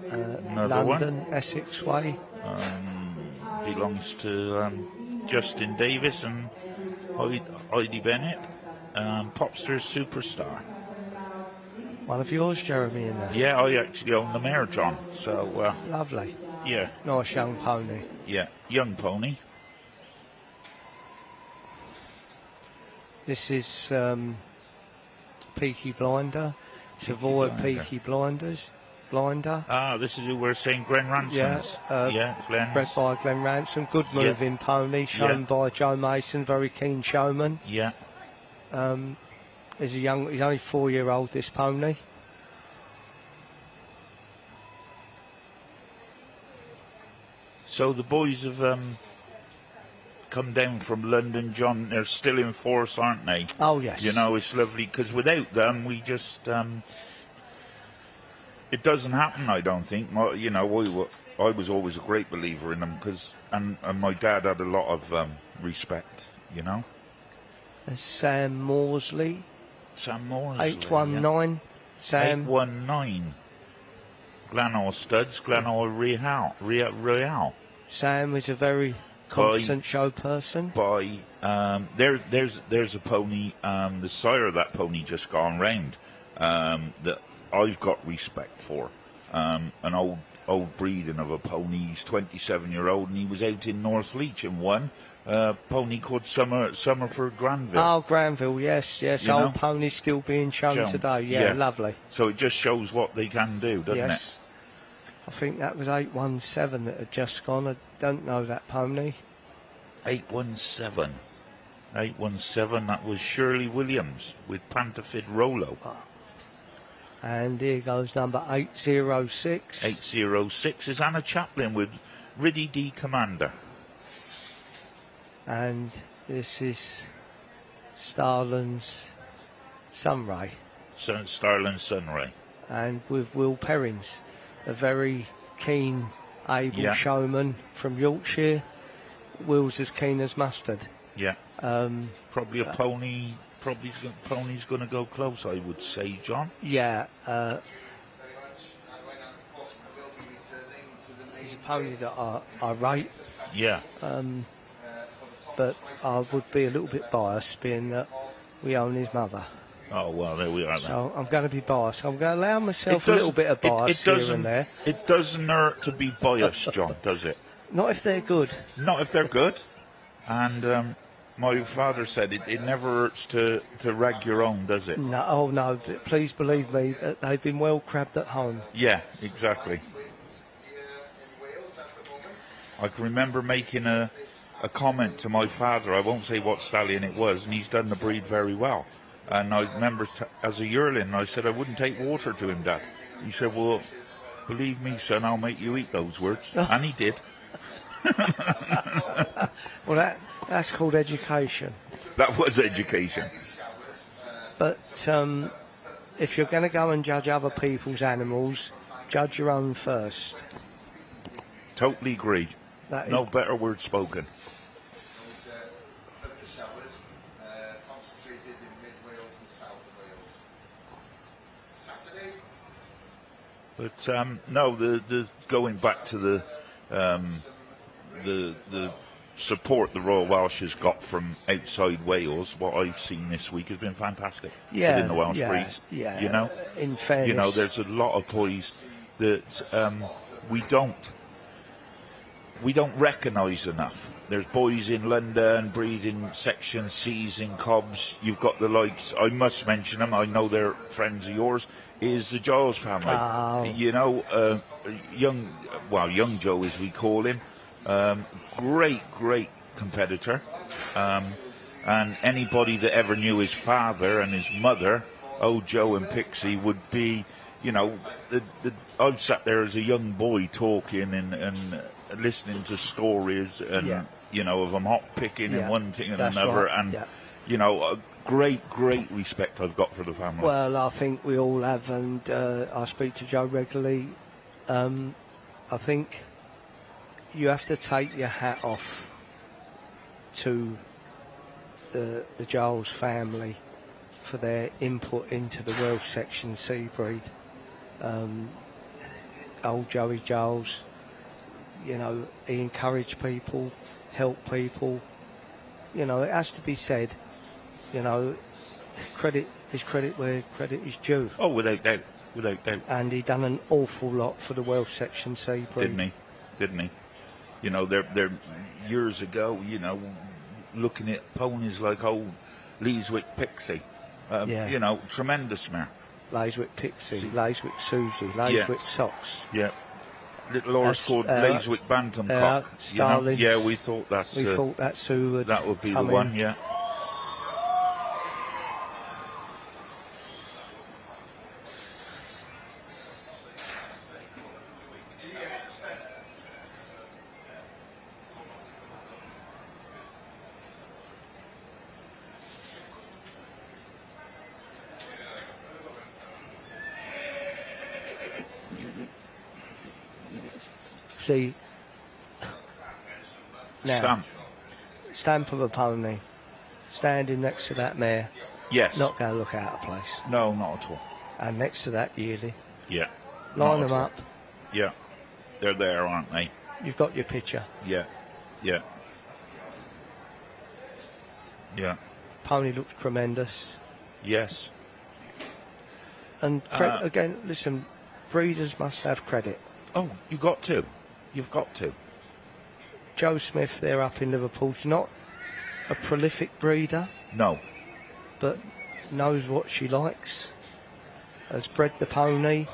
Another London, Essex way. Belongs to Justin Davis and Heidi Bennett. Popster Superstar. One of yours, Jeremy, in there. Yeah, I actually own the mare, John. So, Lovely. yeah, Nice young pony. yeah. Young pony. This is Peaky Blinder. Savoy Blinder. Peaky Blinder. Ah, this is who we're saying Glen Ransom's. Yeah, Glen's. bred by Glen Ransom. Good moving pony, shown by Joe Mason, very keen showman. Yeah. He's only 4-year-old, this pony. So the boys have come down from London, John. They're still in force, aren't they? Oh, yes. You know, it's lovely because without them, we just it doesn't happen. I don't think. You know, I was always a great believer in them because, and my dad had a lot of respect. You know. There's Sam Morsley. Sam Morsley. 819. Yeah. Sam. 819. Glenall Studs, Glenall Real. Sam is a very Competent show person. There's a pony, the sire of that pony just gone round, that I've got respect for. An old breeding of a pony. He's 27-year-old, and he was out in North Leach and won. Pony called Summer for Granville. Oh, Granville, yes. You Old know? ponies still being shown today. Yeah, lovely. So it just shows what they can do, doesn't it? I think that was 817 that had just gone. I don't know that pony. 817. 817, that was Shirley Williams with Pantafid Rolo. And here goes number 806. 806 is Anna Chaplin with Riddy D. Commander. And this is Starland's Sunray. Starland Sunray. And with Will Perrins, a very keen, able showman from Yorkshire. Will's as keen as mustard. Yeah. Probably a pony. Probably pony's going to go close, I would say, John. Yeah. He's a pony that I rate. Yeah. But I would be a little bit biased, being that we own his mother. Oh, well, there we are then. So I'm going to be biased. I'm going to allow myself a little bit of bias here and there. It doesn't hurt to be biased, John, does it? Not if they're good. Not if they're good. And my father said it never hurts to rag your own, does it? No, oh no, please believe me, that they've been well crabbed at home. Yeah, exactly. I can remember making a comment to my father. I won't say what stallion it was, and he's done the breed very well. And I remember as a yearling, I said I wouldn't take water to him, Dad. He said, well, believe me, son, I'll make you eat those words. And he did. Well, that's called education. That was education. But if you're going to go and judge other people's animals, judge your own first. Totally agree. No better word spoken. But no, the going back to the support the Royal Welsh has got from outside Wales, what I've seen this week has been fantastic. Within the Welsh breeds. Yeah. You know, in fairness, there's a lot of toys that we don't recognise enough. There's boys in London breeding section C's in Cobs. You've got the likes, I must mention them, I know they're friends of yours, is the Giles family. Oh. Young Joe as we call him. Great competitor. And anybody that ever knew his father and his mother, old Joe and Pixie, would be, I've sat there as a young boy talking and listening to stories and, of them hot picking and one thing and another. Right. And, a great respect I've got for the family. Well, I think we all have, and I speak to Joe regularly. I think you have to take your hat off to the Giles family for their input into the Welsh section C breed. Old Joey Giles, he encouraged people, helped people. It has to be said, credit where credit is due. Oh, without doubt. And he done an awful lot for the Welsh section C breed. Didn't he? They're years ago, looking at ponies like old Leeswick Pixie, tremendous mare. Leeswick Pixie, Leeswick Susie, Leeswick Socks. Yeah. Little horse called Leeswick Bantam Cock. Yeah, we thought that's who would that would be the one, yeah. See, now, stamp of a pony, standing next to that mare. Yes. Not going to look out of place. No, not at all. And next to that yearly. Yeah. Line them up. Yeah. They're there, aren't they? You've got your picture. Yeah. Yeah. Pony looks tremendous. Yes. And again, listen, breeders must have credit. Oh, you've got to. You've got to. Joe Smith, there up in Liverpool, is not a prolific breeder. No. But knows what she likes. Has bred the pony.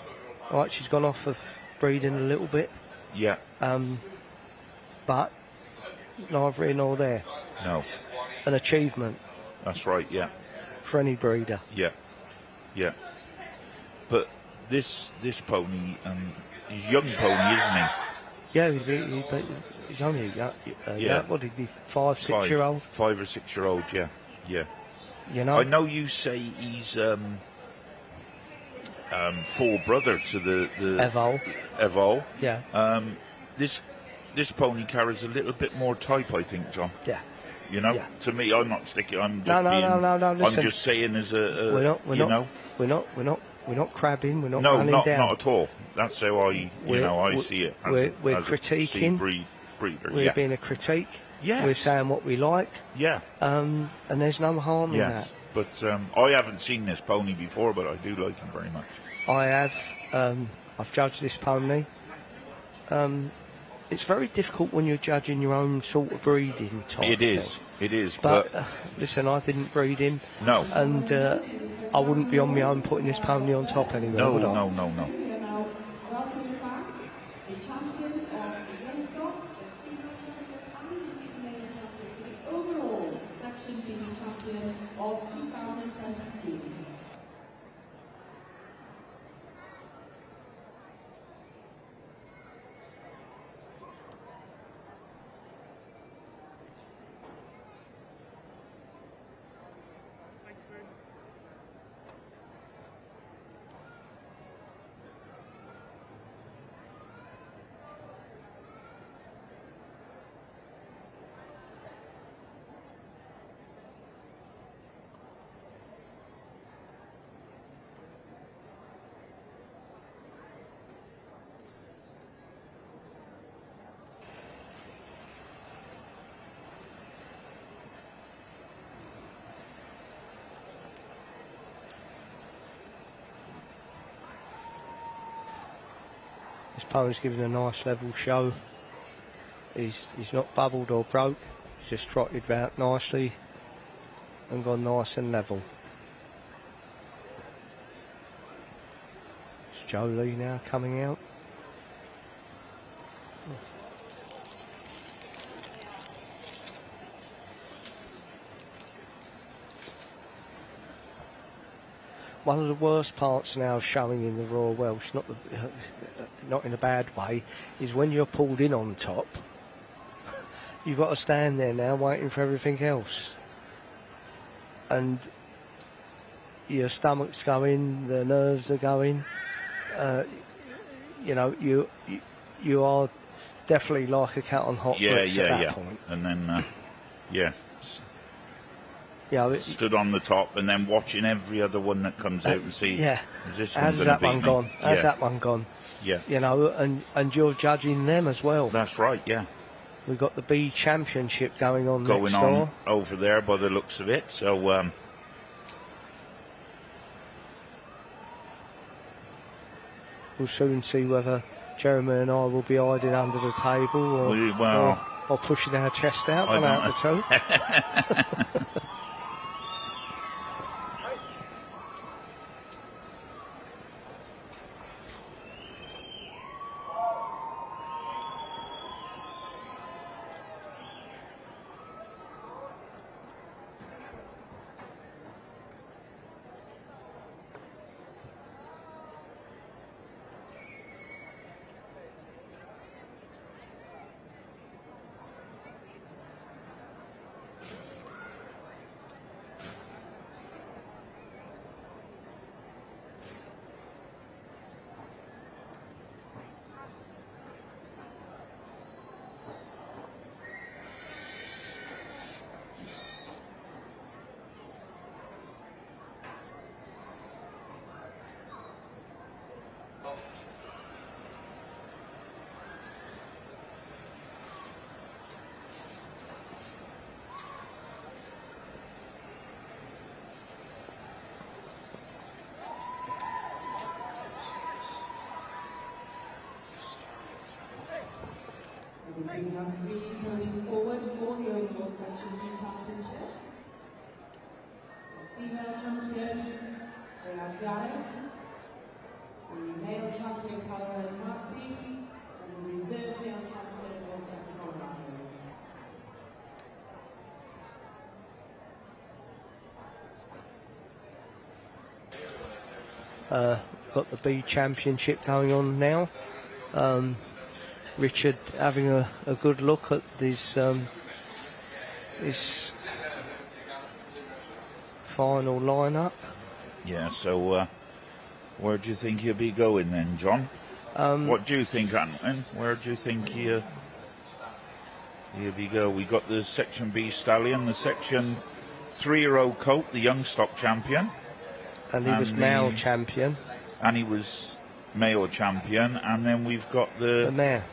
Right, she's gone off of breeding a little bit. Yeah. But neither here nor there. No. An achievement. That's right, yeah. For any breeder. Yeah. Yeah. But this pony, he's a young pony, isn't he? Yeah, he's only what did he be, 5, 6 year old? 5 or 6 year old, yeah. Yeah. You know, I know you say he's full brother to the Evol. Yeah. This pony carries a little bit more type, I think, John. Yeah. You know, yeah. to me, I'm not sticking. I'm just no. Listen, I'm just saying as a we're not crabbing. We're not no, running not down. not at all. That's how I see it. We're as critiquing. Breeder, we're being a critique. Yes. We're saying what we like. Yeah. And there's no harm in that. But I haven't seen this pony before, but I do like him very much. I have. I've judged this pony. It's very difficult when you're judging your own sort of breeding type. It is. But listen, I didn't breed him. No. And I wouldn't be on my own putting this pony on top anyway. No. Welcome back, the champion of Youngstock, the overall section being champion of 2022. This pony's giving a nice level show. He's not bubbled or broke. He's just trotted out nicely and gone nice and level. It's Jolie now coming out. One of the worst parts now showing in the Royal Welsh, not in a bad way, is when you're pulled in on top, you've got to stand there now waiting for everything else. And your stomach's going, the nerves are going. You are definitely like a cat on hot bricks at that point. And then, Yeah, stood on the top and then watching every other one that comes out and see. Yeah. Is this How's that one gone? How's that one gone? Yeah. You know, and you're judging them as well. That's right. Yeah. We've got the B Championship going on next door. Over there by the looks of it. So. We'll soon see whether Jeremy and I will be hiding under the table or pushing our chest out one out the two. So we have 3 ponies forward for the overall section championship. The female champion, we have Gylch. The male champion, Kelton Sinbad, and the reserve male champion, Youngstock Champion. Got the B Championship going on now. Richard having a good look at this final lineup. Yeah, so where do you think he'll be going then, John? What do you think, Anton? Where do you think he'll be go? We got the Section B Stallion, the Section 3-year-old colt, the Youngstock Champion. And he was male champion. And he was male champion. And then we've got the mare.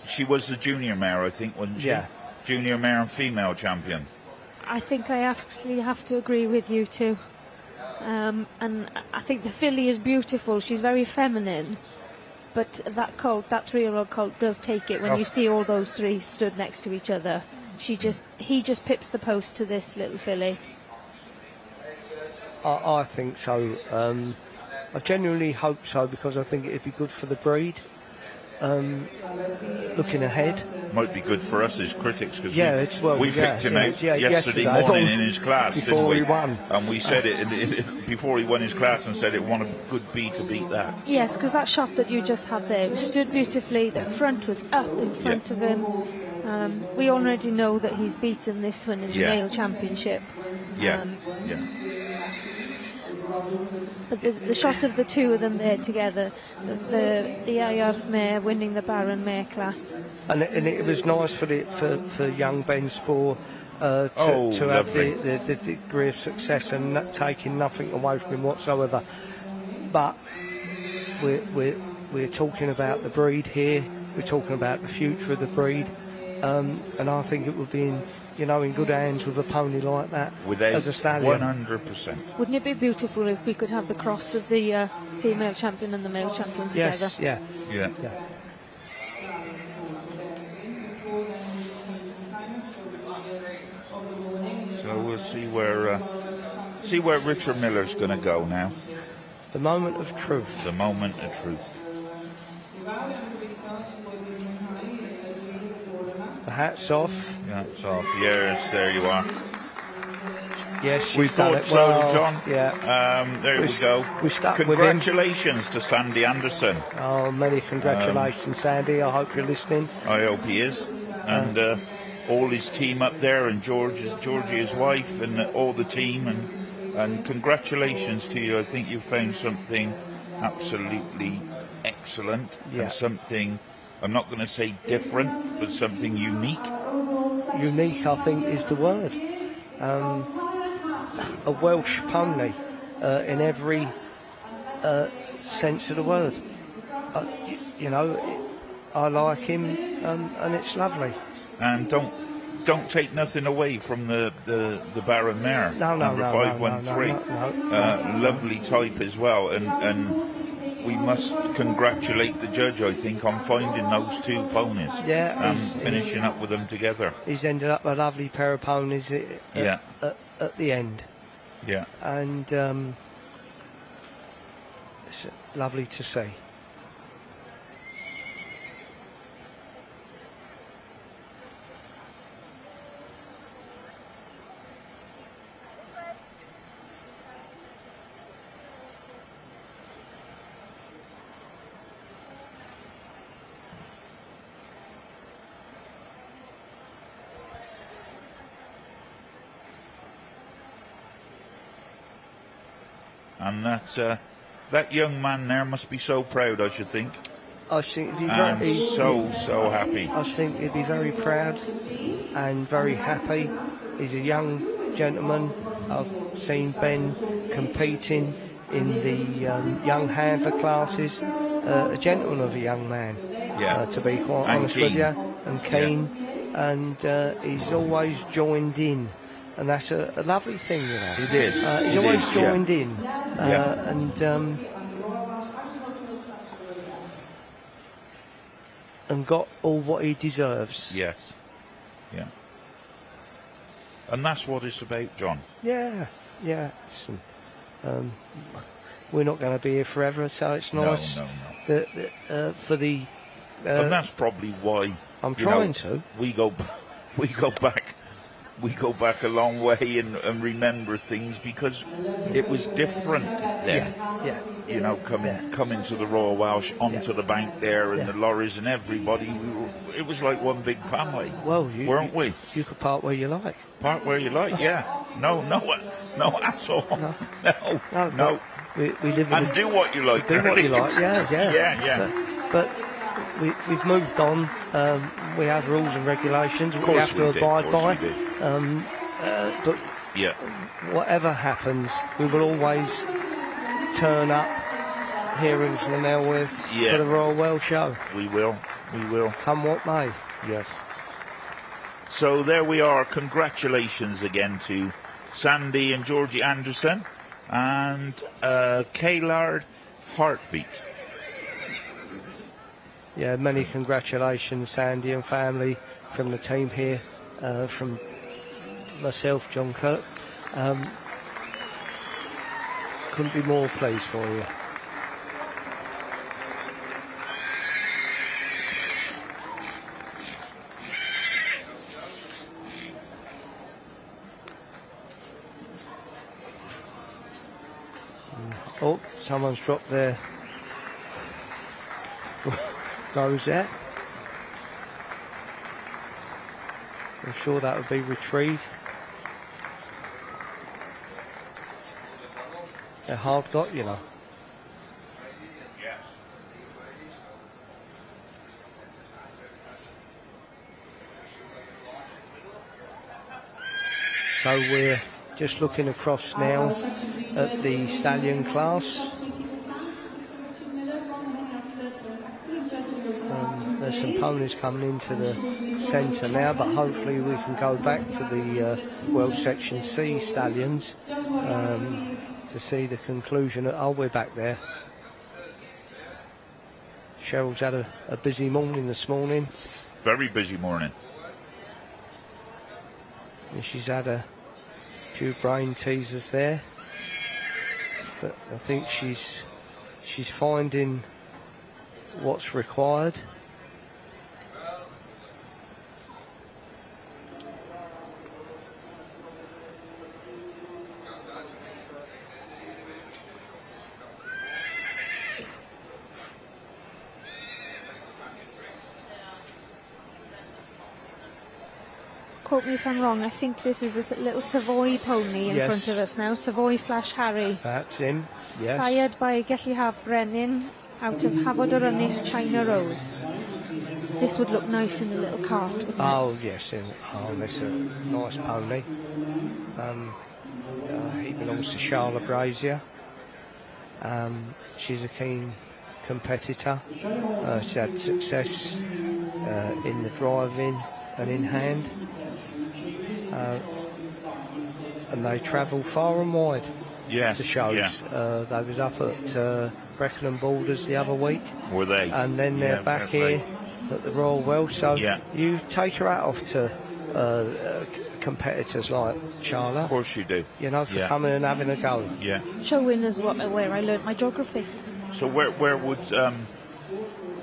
She was the junior mare, I think, wasn't she? Yeah. Junior mare and female champion. I think I actually have to agree with you too. And I think the filly is beautiful. She's very feminine. But that colt, that 3-year-old colt, does take it when you see all those 3 stood next to each other. He just pips the post to this little filly. I think so. I genuinely hope so, because I think it'd be good for the breed. Looking ahead, might be good for us as critics, because we picked him out yesterday morning in his class before he won, and we said it before he won his class, and said it won a good B to beat that. Yes, because that shot that you just had there, it stood beautifully. The front was up in front of him. We already know that he's beaten this one in the male championship. But the shot of the 2 of them there together, the IR mare winning the Baron mare class, and it was nice for young Ben Spoor to have the degree of success and not taking nothing away from him whatsoever. But we're talking about the breed here. We're talking about the future of the breed, and I think it would be in good hands with a pony like that as a stallion. 100%. Wouldn't it be beautiful if we could have the cross of the female champion and the male champion together? Yes, yeah. So we'll see where Richard Miller's going to go now. The moment of truth. The moment of truth. The hat's off. Hats off. Yes, there you are. Yes, we thought it so, well. John. Yeah. There we go. We stuck Congratulations to Sandy Anderson. Oh, many congratulations, Sandy. I hope you're listening. I hope he is. And all his team up there, and Georgie's wife, and all the team, and congratulations to you. I think you found something absolutely excellent, and something, I'm not going to say different, but something unique. Unique, I think, is the word. A Welsh pony in every sense of the word. I like him, and it's lovely. And don't take nothing away from the Baron mare. Number 513. Lovely type as well, and we must congratulate the judge, I think, on finding those 2 ponies. Yeah, finishing up with them together. He's ended up a lovely pair of ponies at the end. Yeah. And it's lovely to see. And that young man there must be so proud, I should think. I think he's so happy. I think he'd be very proud and very happy. He's a young gentleman. I've seen Ben competing in the young handler classes. A gentleman of a young man, to be quite honest with you, and keen. And he's always joined in. And that's a lovely thing, It is. He's always joined in. and got all what he deserves. Yes. Yeah. And that's what it's about, John. Yeah. Listen, we're not going to be here forever, so it's nice. No. For the. And that's probably why. I'm trying to. We go back a long way and remember things because it was different then. Yeah. You know, coming to the Royal Welsh, onto the bank there, and the lorries and everybody. It was like one big family. Well, weren't we? You could park where you like. Park where you like, yeah. No at all. No. We live in and do what you like. Do what you like. Yeah. But we've moved on. We have rules and regulations we have to abide by. But whatever happens, we will always turn up here in Annandale for the Royal Welsh Show. We will. Come what may. Yes. So there we are. Congratulations again to Sandy and Georgie Anderson and Kaylard Heartbeat. Yeah, many congratulations, Sandy and family, from the team here, from myself, John Kirk. Couldn't be more pleased for you. Oh, someone's dropped their rosette. I'm sure that would be retrieved. They're hard got, you know. Yes. So we're just looking across now at the stallion class. There's some ponies coming into the centre now, but hopefully we can go back to the World Section C stallions to see the conclusion. We're back there. Cheryl's had a busy morning this morning. Very busy morning. And she's had a few brain teasers there, but I think she's finding what's required. Quote me if I'm wrong, I think this is a little Savoy pony in front of us now, Savoy Flash Harry. That's him, yes. Fired by Gylch Brenin out of Hafod yr Ynys China Rose. This would look nice in a little cart, wouldn't it? Oh, yes, that's a nice pony. He belongs to Charlotte Brazier. She's a keen competitor. She's had success in the driving and in hand. And they travel far and wide to shows. Yeah. They was up at Brecon Borders the other week. Were they? And then they're back here at the Royal Welsh. So you take your hat off to competitors like Charlotte. Of course you do. You know, for coming and having a go. Yeah. Showing us where I learnt my geography. So where would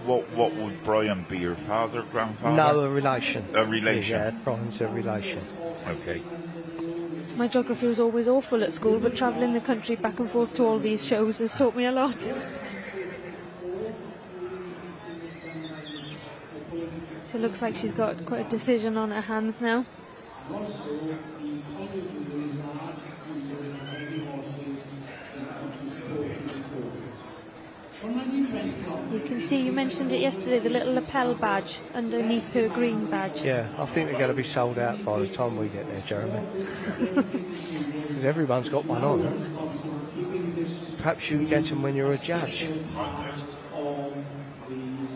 what would Brian be? Your father, grandfather? No, a relation. A relation. Yeah, Brian's a relation. Okay. My geography was always awful at school, but travelling the country back and forth to all these shows has taught me a lot. So it looks like she's got quite a decision on her hands now. You can see, you mentioned it yesterday, the little lapel badge underneath her green badge. Yeah, I think they're going to be sold out by the time we get there, Jeremy. Because everyone's got one on. Perhaps you can get them when you're a judge. I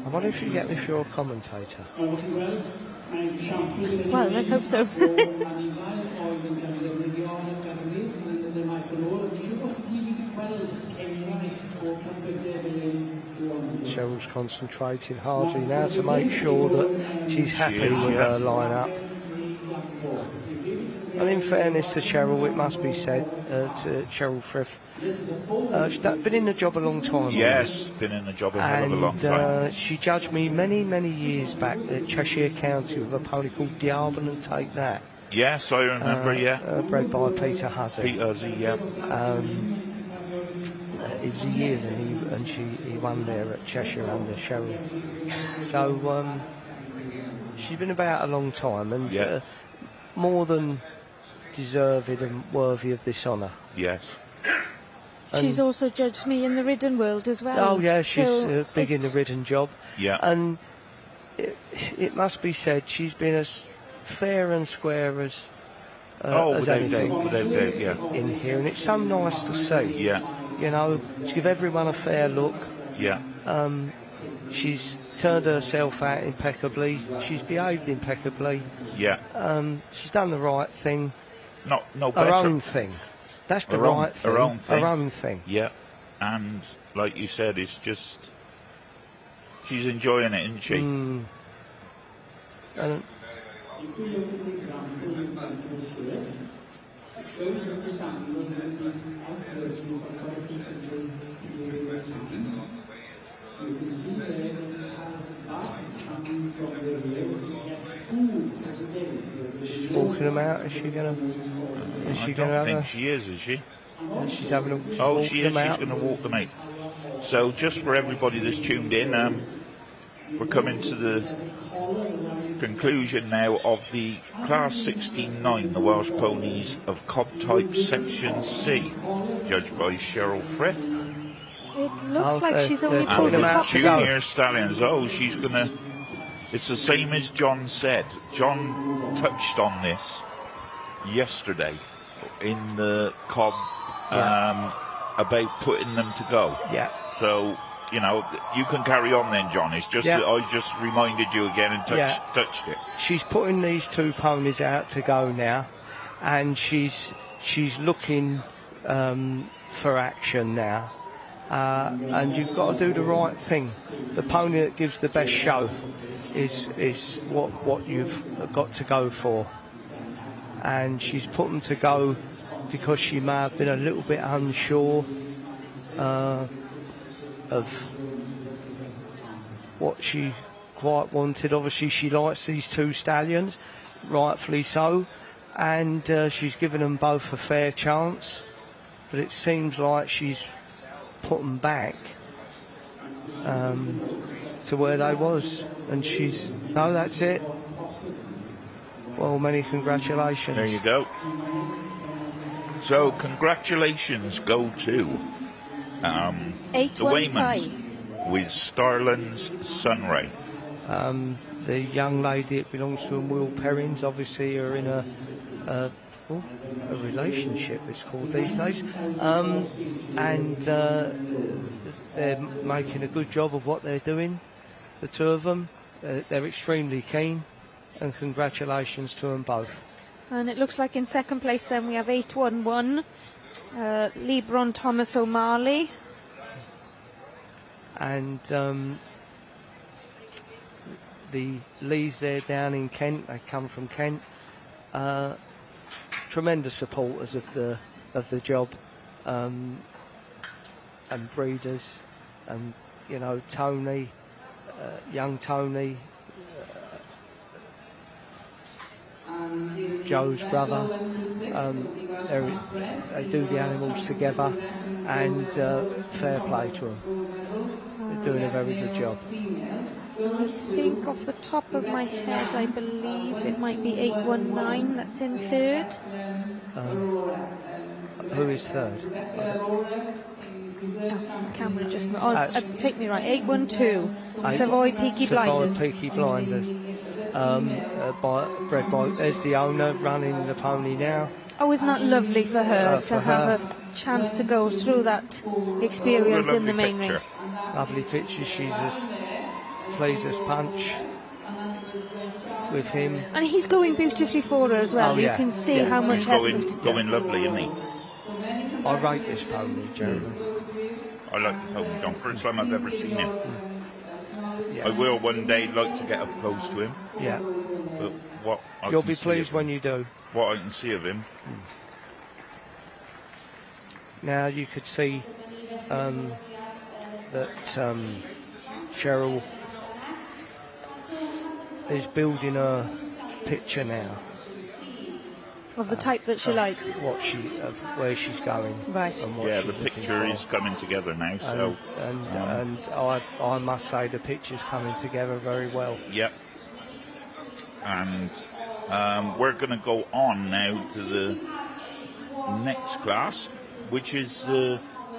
wonder if you get them if you're a commentator. Well, let's hope so. Cheryl's concentrating hardly now to make sure that she's happy with her line-up. And in fairness to Cheryl, it must be said, to Cheryl Prif, she's been in the job a long time. Yes, been in the job a hell of a long time. She judged me many, many years back at Cheshire County with a pony called Diabon and Take That. Yes, I remember, bred by Peter Hussey. Peter Hussey, yeah. It was a year and he won there at Cheshire under Cheryl. So she's been about a long time and more than deserved and worthy of this honour. Yes. She's also judged me in the ridden world as well. Oh yeah, she's big in the ridden job. Yeah. And it must be said, she's been as fair and square as anything in here, and it's so nice to see. Yeah. You know, to give everyone a fair look. Yeah. She's turned herself out impeccably. She's behaved impeccably. Yeah. She's done the right thing. No better. Her own thing. That's the right thing. Her own thing. Her own thing. Yeah. And like you said, it's just she's enjoying it, isn't she? And she's walking them out. Is she going to? I don't think she is she? She's having a. She is. She's going to walk them out. So, just for everybody that's tuned in, we're coming to the conclusion now of the Class 69, the Welsh Ponies of Cob Type Section C, judged by Cheryl Prif. It looks like she's only pulled the top two. Junior Stallions. Oh, she's going to... It's the same as John said. John touched on this yesterday in the Cob about putting them to go. Yeah. So, you know, you can carry on then, John. It's just that I just reminded you again and touched it. She's putting these two ponies out to go now, and she's looking for action now. And you've got to do the right thing. The pony that gives the best show is what you've got to go for. And she's put them to go because she may have been a little bit unsure of what she quite wanted. Obviously she likes these two stallions, rightfully so, and she's given them both a fair chance, but it seems like she's put them back to where they was, and no, that's it. Well, many congratulations. There you go. So congratulations go to the Waymans with Starland's Sunray. The young lady that belongs to Will Perrins, obviously are in a relationship, it's called these days, and they're making a good job of what they're doing, the two of them. They're extremely keen, and congratulations to them both. And it looks like in second place then we have 811, Lebron Thomas O'Malley. And the Lees there down in Kent, they come from Kent, tremendous supporters of the job, and breeders, and you know, Tony, young Tony, Joe's brother, they do the animals together, and fair play to them. They're doing a very good job. I think off the top of my head, I believe it might be 819 that's in third. Who is third? Camera just... take me right, 812, Savoy Peaky Blinders. Savoy Peaky Blinders. Bred by, there's the owner running the pony now. Oh, isn't that lovely for her to have a chance to go through that experience in the main ring? Lovely picture. She's as pleased as punch with him. And he's going beautifully for her as well. You can see how much effort. He's going lovely, isn't he? I rate this pony, Jeremy. I like the pony, John. First time I've ever seen him. Yeah. I will one day like to get up close to him. Yeah. But what I You'll can be see pleased of when him- you do. What I can see of him. Now you could see that Cheryl is building a picture now Of the type that she likes. what where she's going. Right. And what Yeah, she's the looking picture for. is coming together now. So And I must say the picture's coming together very well. yep. And we're going to go on now to the next class, which is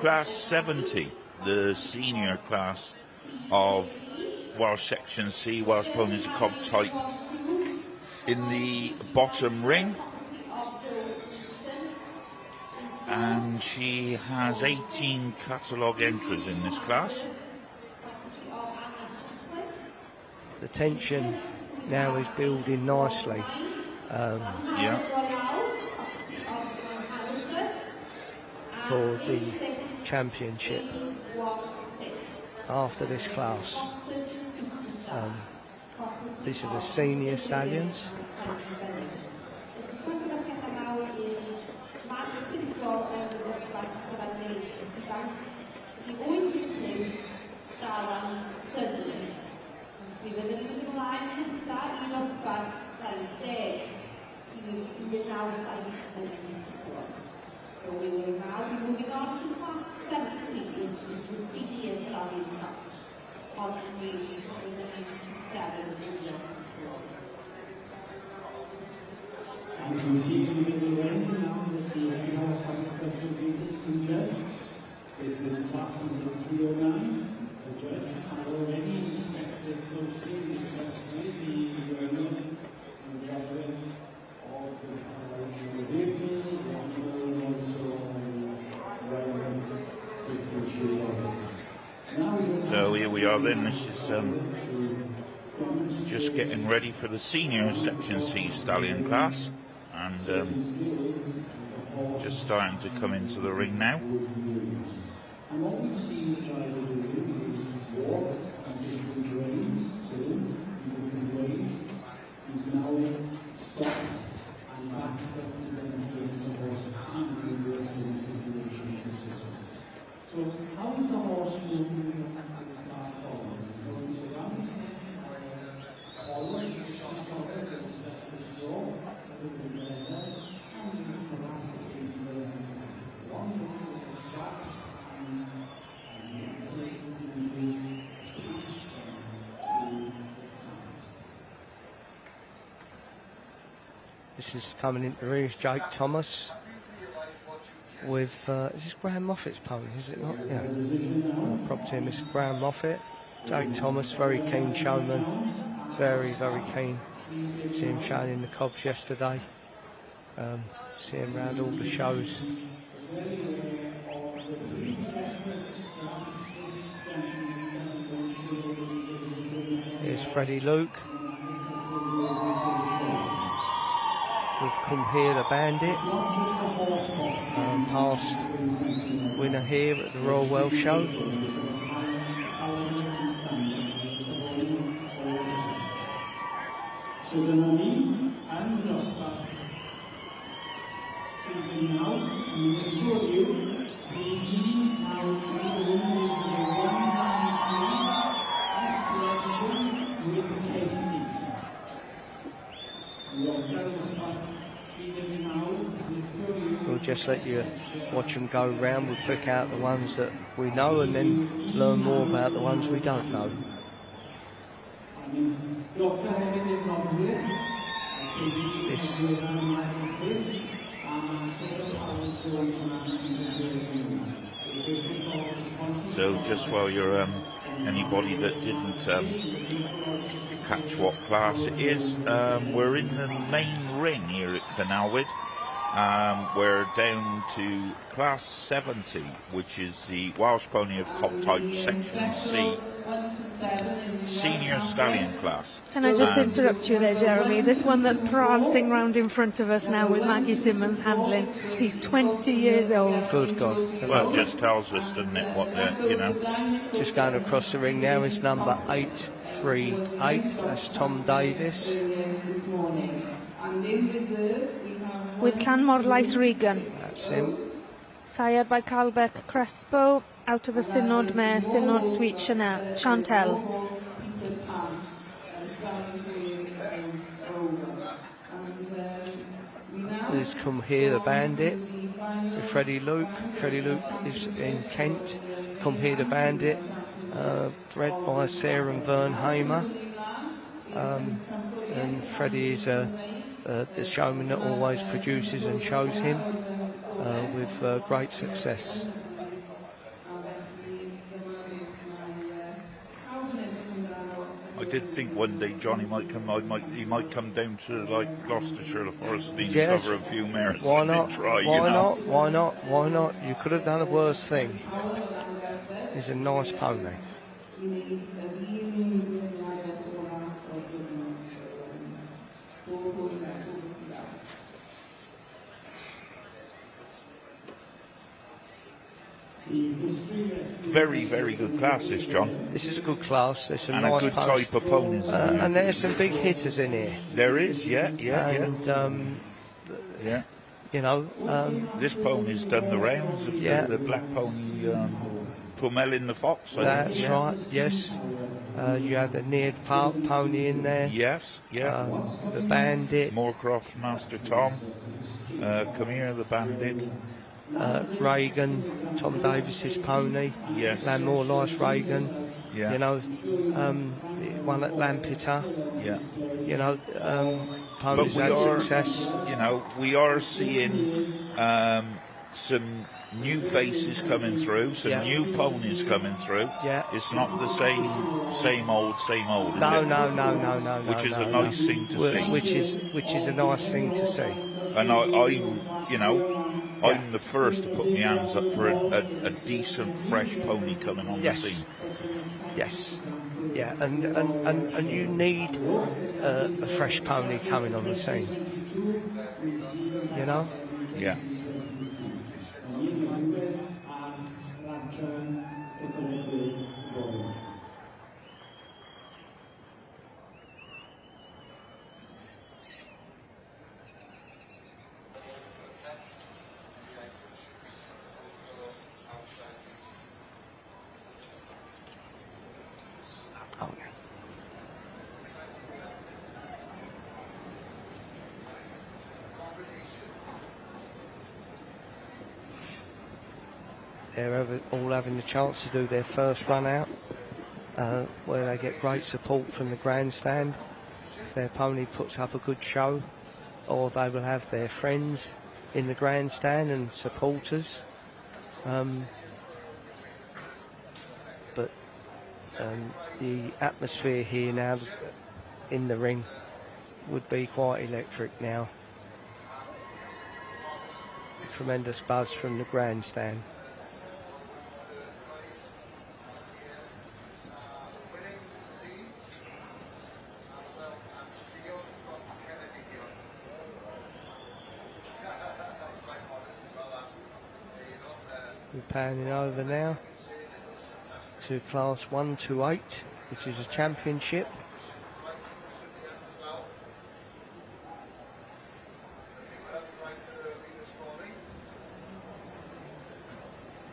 class 70, the senior class of Welsh Section C, Welsh Ponies and Cob type, in the bottom ring. And she has 18 catalogue entries in this class. The tension now is building nicely. Yeah. For the championship after this class. These are the senior stallions. So we will now be moving on to class 70, which is the senior stallion class on the 7 And continuing with the range now that the Annandale special duties to Gylch. This is class number 309. The judge had already inspected closely discussed with the learner and judgment of the vehicle, the animal, and also relevant safety issues of it. Now we go So here we are then. This is just getting ready for the senior Section C stallion class. And just starting to come into the ring now. And what we see the driver doing is walk and different ways, different ways. He's now stopped and back up to demonstrate the horse's hand in reversing situations, etc. So how is the horse moving the car forward? Because he's around his head, forward, he's shot forward, he's just a straw, This is coming into the ring is Jake Thomas with, is this Graham Moffat's pony, is it not? Yeah. Property of Mr. Graham Moffat. Jake Thomas, very keen showman, very, very keen. See him showing in the Cobs yesterday. See him around all the shows. Here's Freddie Luke. We've come here to Bandit. Past winner here at the Royal Welsh Show. So the money and Youngstock Champion now, and we assure you, we now see the winner is the 193 selection with KC. We'll just let you watch them go round. We'll pick out the ones that we know and then learn more about the ones we don't know. So just while you're anybody that didn't catch what class it is, we're in the main ring here at Canalwood. We're down to Class 70, which is the Welsh Pony of Cob Type Section C, Senior Stallion class. Can I just interrupt you there, Jeremy? This one that's prancing round in front of us now with Maggie Simmons handling, he's 20 years old. Good God. Well, it just tells us, doesn't it, what they're, Just going across the ring now is number 838. That's Tom Davis. With Clan Morlais Regan. That's him. Sired by Calbeck Crespo, out of a Synod mare, Synod Sweet Chantel. There's Come Here the Bandit with Freddie Luke. Freddie Luke is in Kent. Come Here the Bandit, bred by Sarah and Vern Hamer. And Freddie is the showman that always produces and shows him with great success. I did think one day Johnny might come. He might come down to like Gloucestershire, the Forest Dean, cover a few mares. Why not? Try, Why not? Why not? Why not? You could have done a worse thing. He's a nice pony. Very, very good class, this, John. This is a good class. There's some and nice a good ponies. type of ponies. And there's some big hitters in here. There is, yeah. Yeah. You know, this pony's done the rounds of the black pony, Pumelin the Fox. That's right. Yes. You had the Neared pony in there. Yes. Yeah. The Bandit. Moorcroft Master Tom. Come Here the Bandit. Reagan, Tom Davis's pony. Yes. Morlais Reagan. Yeah. You know, one at Lampeter. Yeah. You know, ponies had success. You know, we are seeing some new faces coming through, some new ponies coming through. Yeah. It's not the same old. No. Which is a nice thing to see. Which is a nice thing to see. And I'm the first to put my hands up for a decent, fresh pony coming on the scene. Yes. Yeah, and you need a fresh pony coming on the scene. You know? Yeah. They're all having the chance to do their first run out, where they get great support from the grandstand. If their pony puts up a good show, or they will have their friends in the grandstand and supporters. But the atmosphere here now in the ring would be quite electric now. Tremendous buzz from the grandstand. We're panning over now to class 128, which is a championship.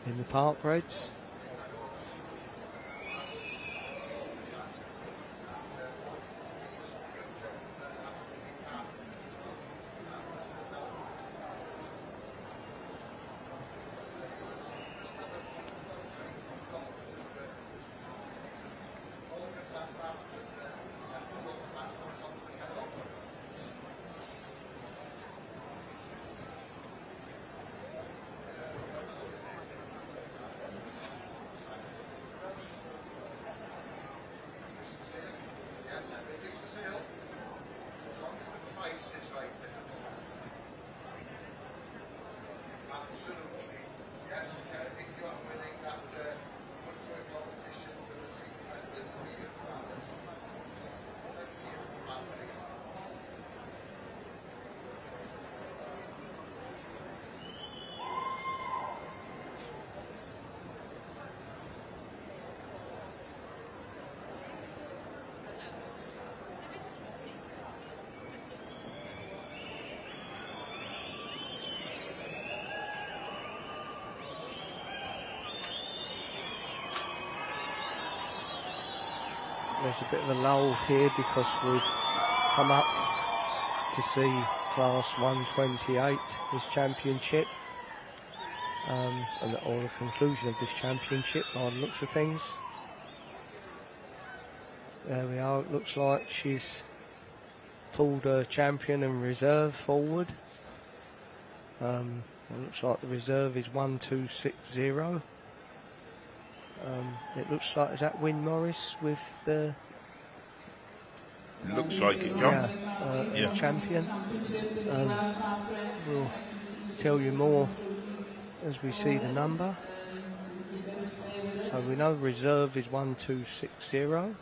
In the park roads. there's a bit of a lull here because we've come up to see Class 128, this championship, or the conclusion of this championship by the looks of things. There we are, it looks like she's pulled her champion and reserve forward. It looks like the reserve is 1260. It looks like, is that Wyn Morris with the... It looks like it, John. Yeah. Champion. We'll tell you more as we see the number. So we know reserve is 1260.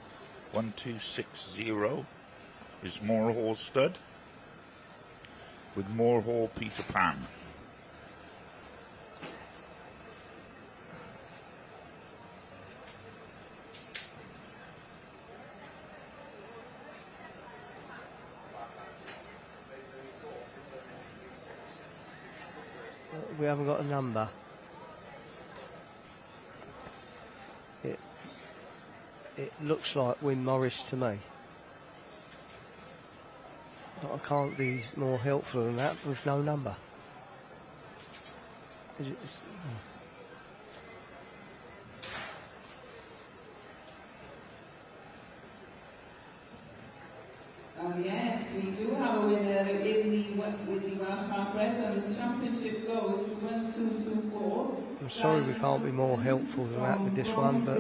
1260 is Moorhall stud with Moorhall Peter Pan. We haven't got a number. It looks like Wyn Morris to me. But I can't be more helpful than that with no number. Is it? Yes, we do have a winner with the Welsh Park Reds, and the championship goes 1224. I'm sorry we can't be more helpful than that with this one, but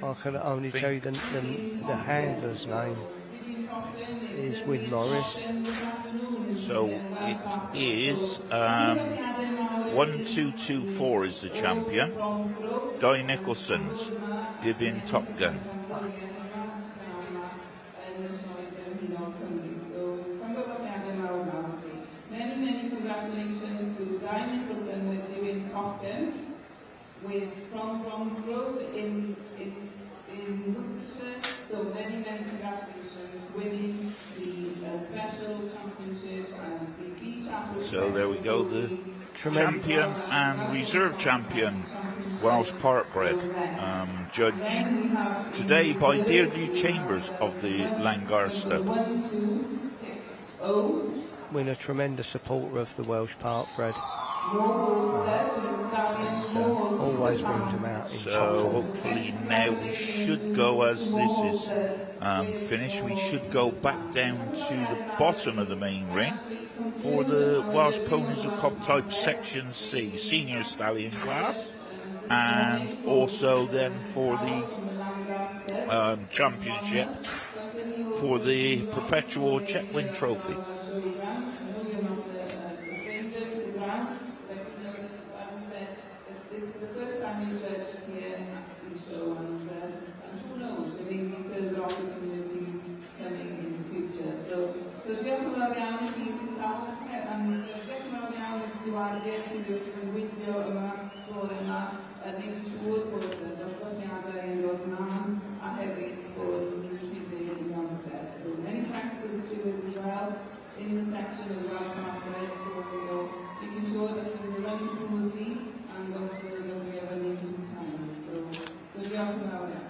I can only tell you the handler's name is Wyn Morris. So it is 1224 is the champion. Di Nicholson's Gibbon Top Gun. Many congratulations to Di Nicholson with doing Top Gun from Bromsgrove in Worcestershire. So many congratulations, winning the special championship and the beach apple. So there we go, the champion and reserve champion Welsh Park Bred, judged today by Deirdre Chambers of the Langar stud. Been a tremendous supporter of the Welsh Park Bred. Always brings them out in So top. hopefully now we should go, as this is finished, we should go back down to the bottom of the main ring for the Welsh Ponies of Cob Type Section C Senior Stallion class, and also then for the championship for the Perpetual Chetwynd Trophy. Many thanks to the stewards as well in the section as well, making sure that things are running smoothly and also that we have a limited time. So we are proud of that.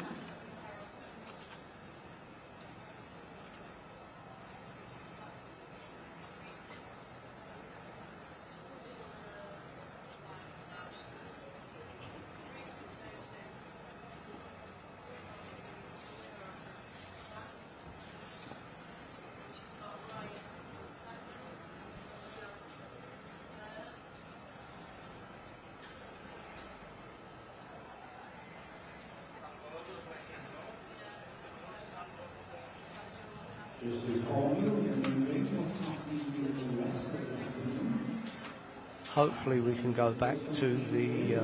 Hopefully we can go back to the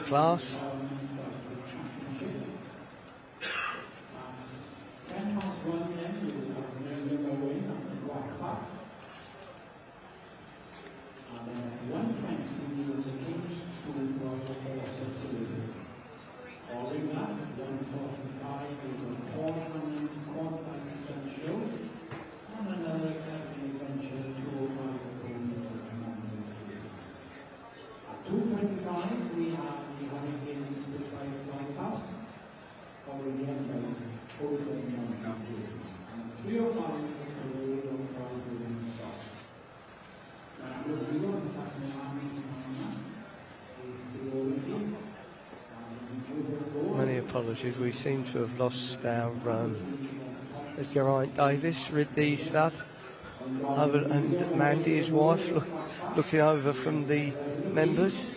class. apologies, we seem to have lost our Geraint Davis, Ridley stud, and Mandy, his wife, looking over from the members.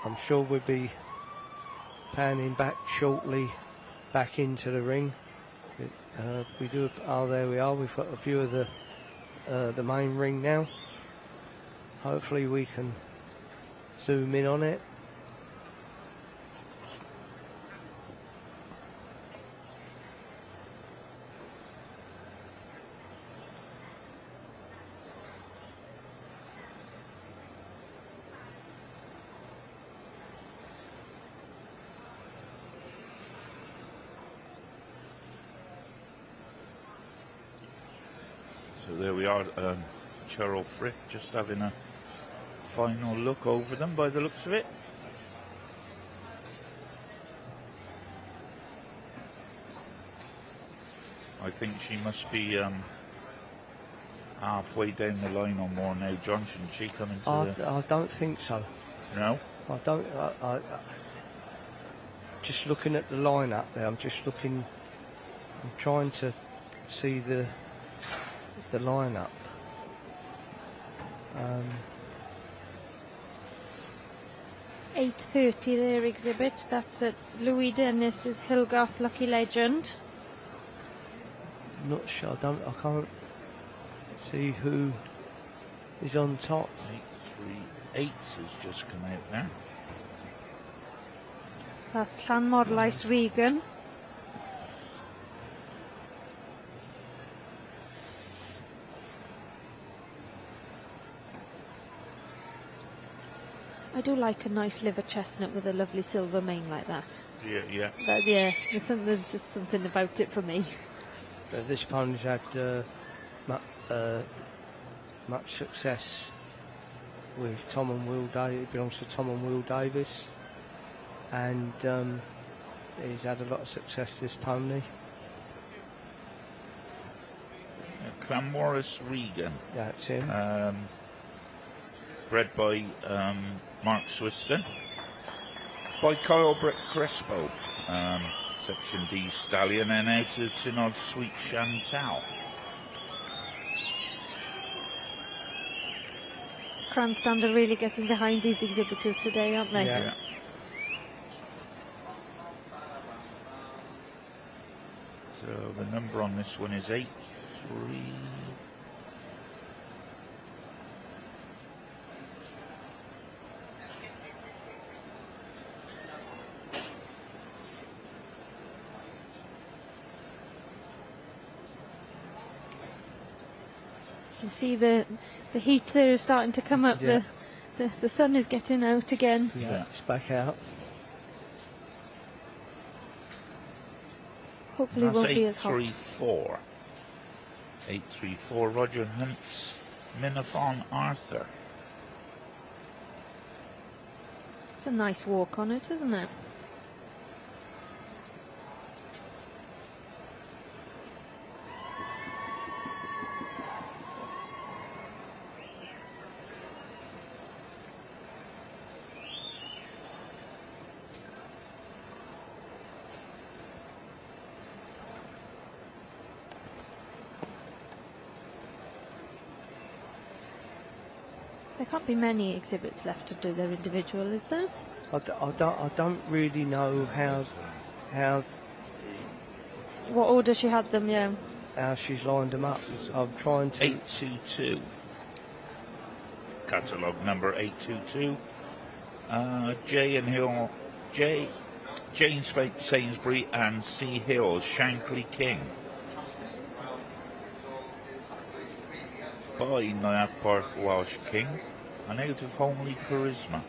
I'm sure we'll be panning back shortly back into the ring. We do. Oh, there we are. We've got a view of the main ring now. Hopefully we can zoom in on it. So there we are, Cheryl Frith just having a final look over them by the looks of it. I think she must be halfway down the line or more now, John, shouldn't she come into I don't think so. No? I don't. I just looking at the lineup there. I'm trying to see the lineup. 8:30 their exhibit. That's at Louis Dennis's Hillgarth Lucky Legend. Not sure. I can't see who is on top. 838 has just come out there. That's Llanmorlais Regan. I do like a nice liver chestnut with a lovely silver mane like that. Yeah. There's just something about it for me. This pony's had much success with Tom and Will Davis. It belongs to Tom and Will Davis, and he's had a lot of success, this pony. Clanmorris Regan. That's him. Bred by Mark Swiston. By Kyle Brett Crespo. Section D Stallion, and out of Synod Sweet Chantal. Grandstand are really getting behind these exhibitors today, aren't they? Yeah. So the number on this one is 83. You see the heat there is starting to come up. Yeah. The sun is getting out again. Yeah, it's back out. Hopefully it won't be as hot. 834. 834 Roger Hunt's Minifon Arthur. It's a nice walk on it, isn't it? There can't be many exhibits left to do their individual, is there? I don't really know how What order she had them, yeah. how she's lined them up. I'm trying to. 822. Catalogue number 822. Jane Sainsbury and C. Hills, Shankly King. By Nathparth Welsh King, and out of Homely Charisma.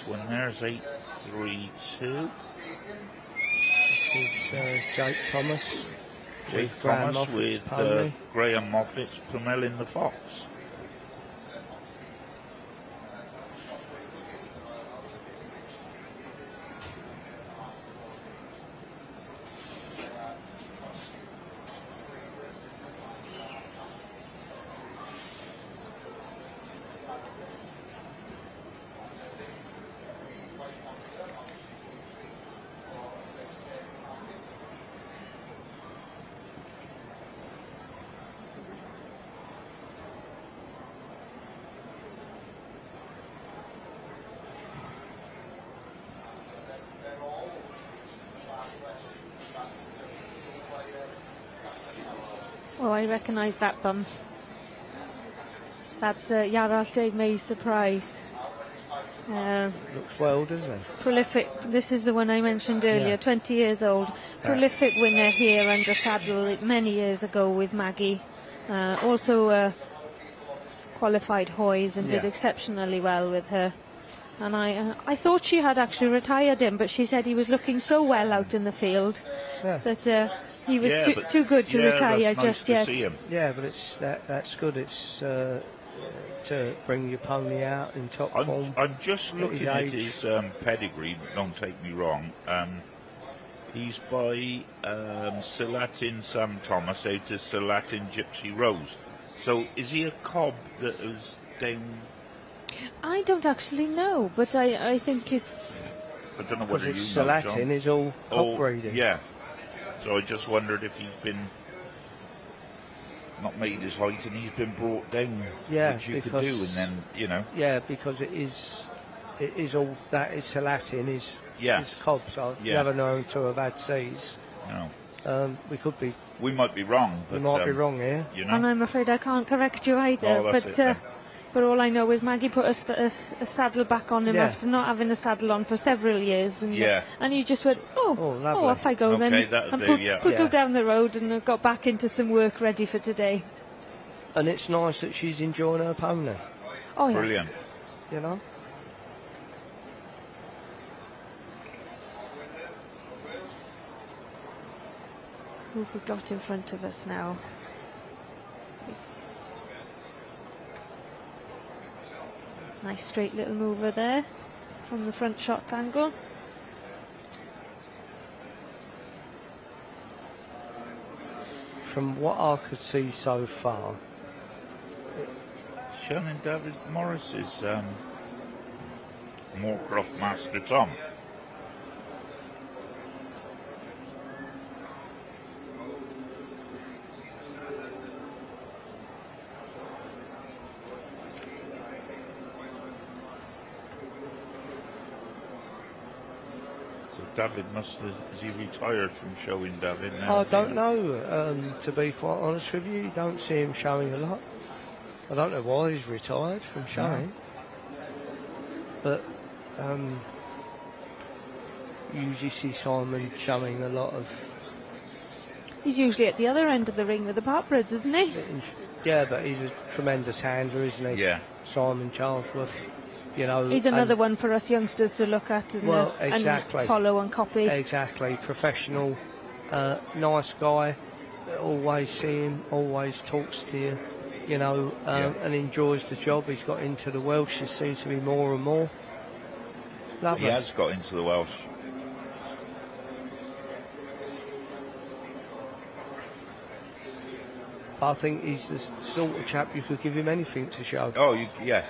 one there's 832. This is Jake Thomas. Jake Graham Thomas Moffat's with pony. Graham Moffat's Plumelin the Fox. Oh, I recognise that bum. That's Yarall Dave May's Surprise. Looks well, doesn't it? Prolific, this is the one I mentioned earlier, Yeah. 20 years old. Prolific winner here under saddle many years ago with Maggie. Also qualified Hoys and did Yeah. exceptionally well with her. And I thought she had actually retired him, but she said he was looking so well out in the field that he was too good to retire that's nice just to yet. see him. Yeah, but it's that's good. It's to bring your pony out in top form. I'm just at looking his at age. his pedigree, don't take me wrong. He's by Sir Latin Sam Thomas out of Sir Latin Gypsy Rose. So is he a cob that was down? I don't actually know, but I think it's... I don't know Because whether you it's know, Latin John. is all cob breeding. Yeah. So I just wondered if he's been not made his height and he's been brought down, Yeah, which you could because- do, and then, you know. Yeah, because it is all that is Latin is cobs. I've Yeah. never known to have had C's. No. We might be wrong, but We might be wrong here. you know. And I'm afraid I can't correct you either. Oh, that's but it then. but all I know is Maggie put a saddle back on him Yeah. after not having a saddle on for several years, and Yeah. and he just went, lovely. off I go then, Okay, that'll and do, yeah. put Yeah. down the road and got back into some work ready for today. And it's nice that she's enjoying her pony. Oh yeah, Brilliant. You know. Who have we got in front of us now? It's nice straight little mover there from the front shot angle. From what I could see so far, Shannon David Morris is Moorcroft Master Tom. So David is he retired from showing David now? I don't know. To be quite honest with you, you don't see him showing a lot. I don't know why he's retired from showing, but usually see Simon showing a lot of. He's usually at the other end of the ring with the Partbreads, isn't he? Yeah, but he's a tremendous handler, isn't he? Yeah. Simon Charlesworth. You know, He's another one for us youngsters to look at and, exactly. and follow and copy. Exactly, professional, nice guy. Always see him, always talks to you, you know, and enjoys the job. He's got into the Welsh. It seems to be more and more. Lovely. He has got into the Welsh. I think he's the sort of chap you could give him anything to show. Oh, yeah.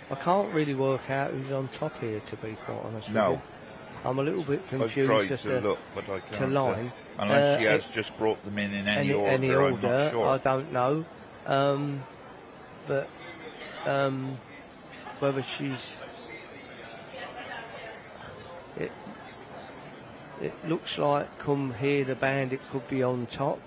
I can't really work out who's on top here, to be quite honest with No. you. I'm a little bit I've confused tried as to look, but I can't. to line. Unless she has just brought them in any order, any I'm order, not sure. I don't know. But whether she's... It looks like come here the bandit could be on top.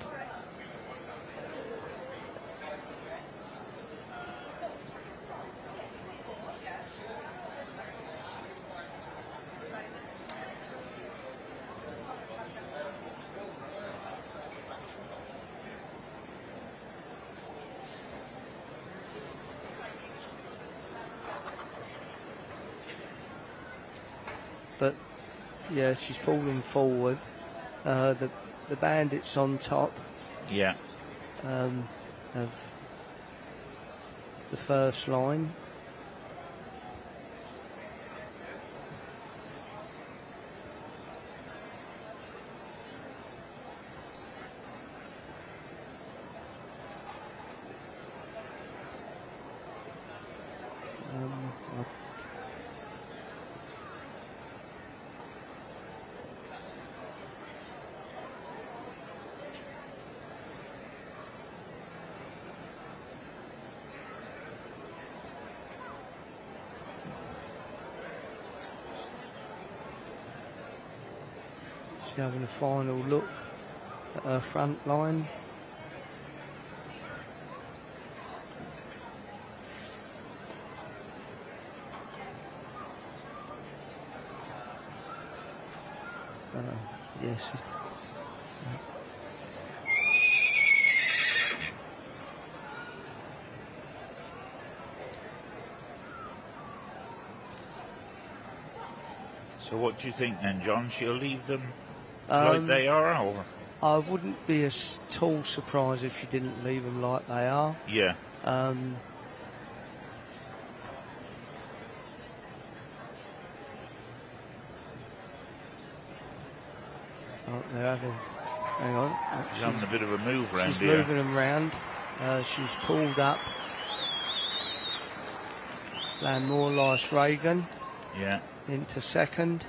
but yeah, she's falling forward. The Bandit's on top. Yeah. Of the first line. Having a final look at her front line. Yes. So what do you think then, John? She'll leave them like they are, or? I wouldn't be at all surprised if she didn't leave them like they are. Yeah. Oh, they're having. Hang on. She's having a bit of a move around she's here. Moving them round. She's pulled up. Landmore Lice Reagan. Yeah. Into second.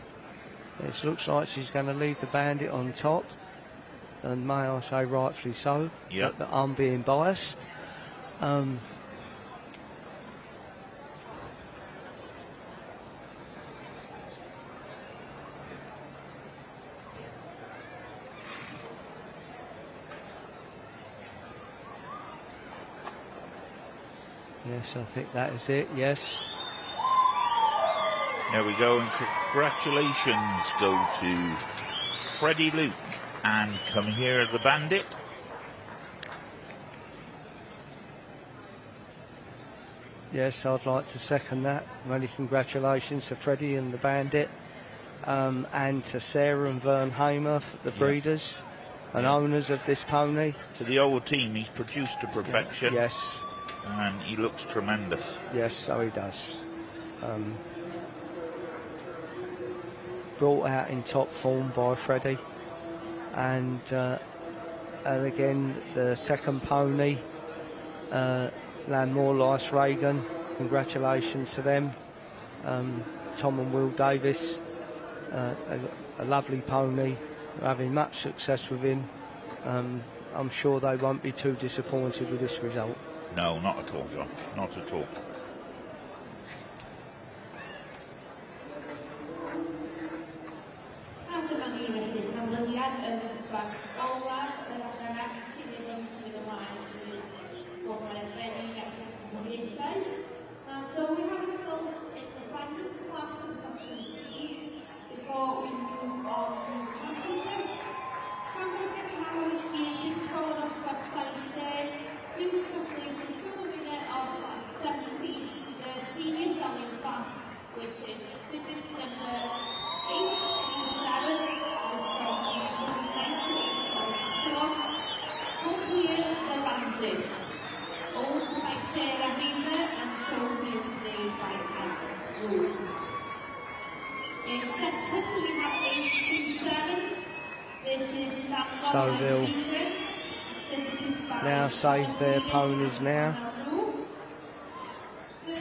It looks like she's going to leave the Bandit on top, and may I say rightfully so. Yep. But I'm being biased. Yes, I think that is it, yes. There we go, and congratulations go to Freddie Luke and Come Here the Bandit. Yes, I'd like to second that. Many congratulations to Freddie and the Bandit, and to Sarah and Vern Hamer, the breeders and owners of this pony. To the old team, he's produced to perfection. Yes. And he looks tremendous. Yes, so he does. Brought out in top form by Freddie, and again the second pony, Landmore Lice Reagan. Congratulations to them, Tom and Will Davis. A lovely pony. We're having much success with him. I'm sure they won't be too disappointed with this result. No, not at all, John. Not at all. So we have results in the final class of section C before we move on to championships. Championships now is being controlled on the website today. Please congratulations to the winner of class 17, the senior selling class, which is exhibit number 837. Come Here the Bandit, owned by Sarah Hamer and chosen today by Andrew. In second we have 827. This is So they'll now save their ponies now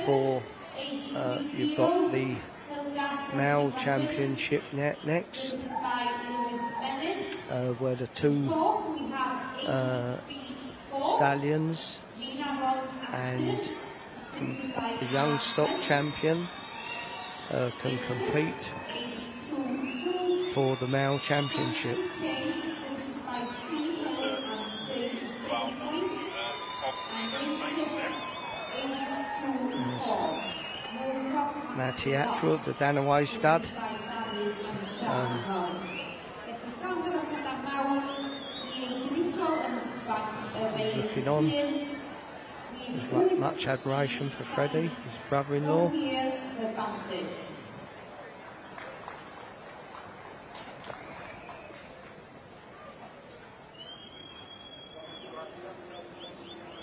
for you've got the male championship next, where the two stallions and the Youngstock Champion can compete for the male championship. Now Teatro of the Danaway stud. Looking on. There's much admiration for Freddie, his brother-in-law.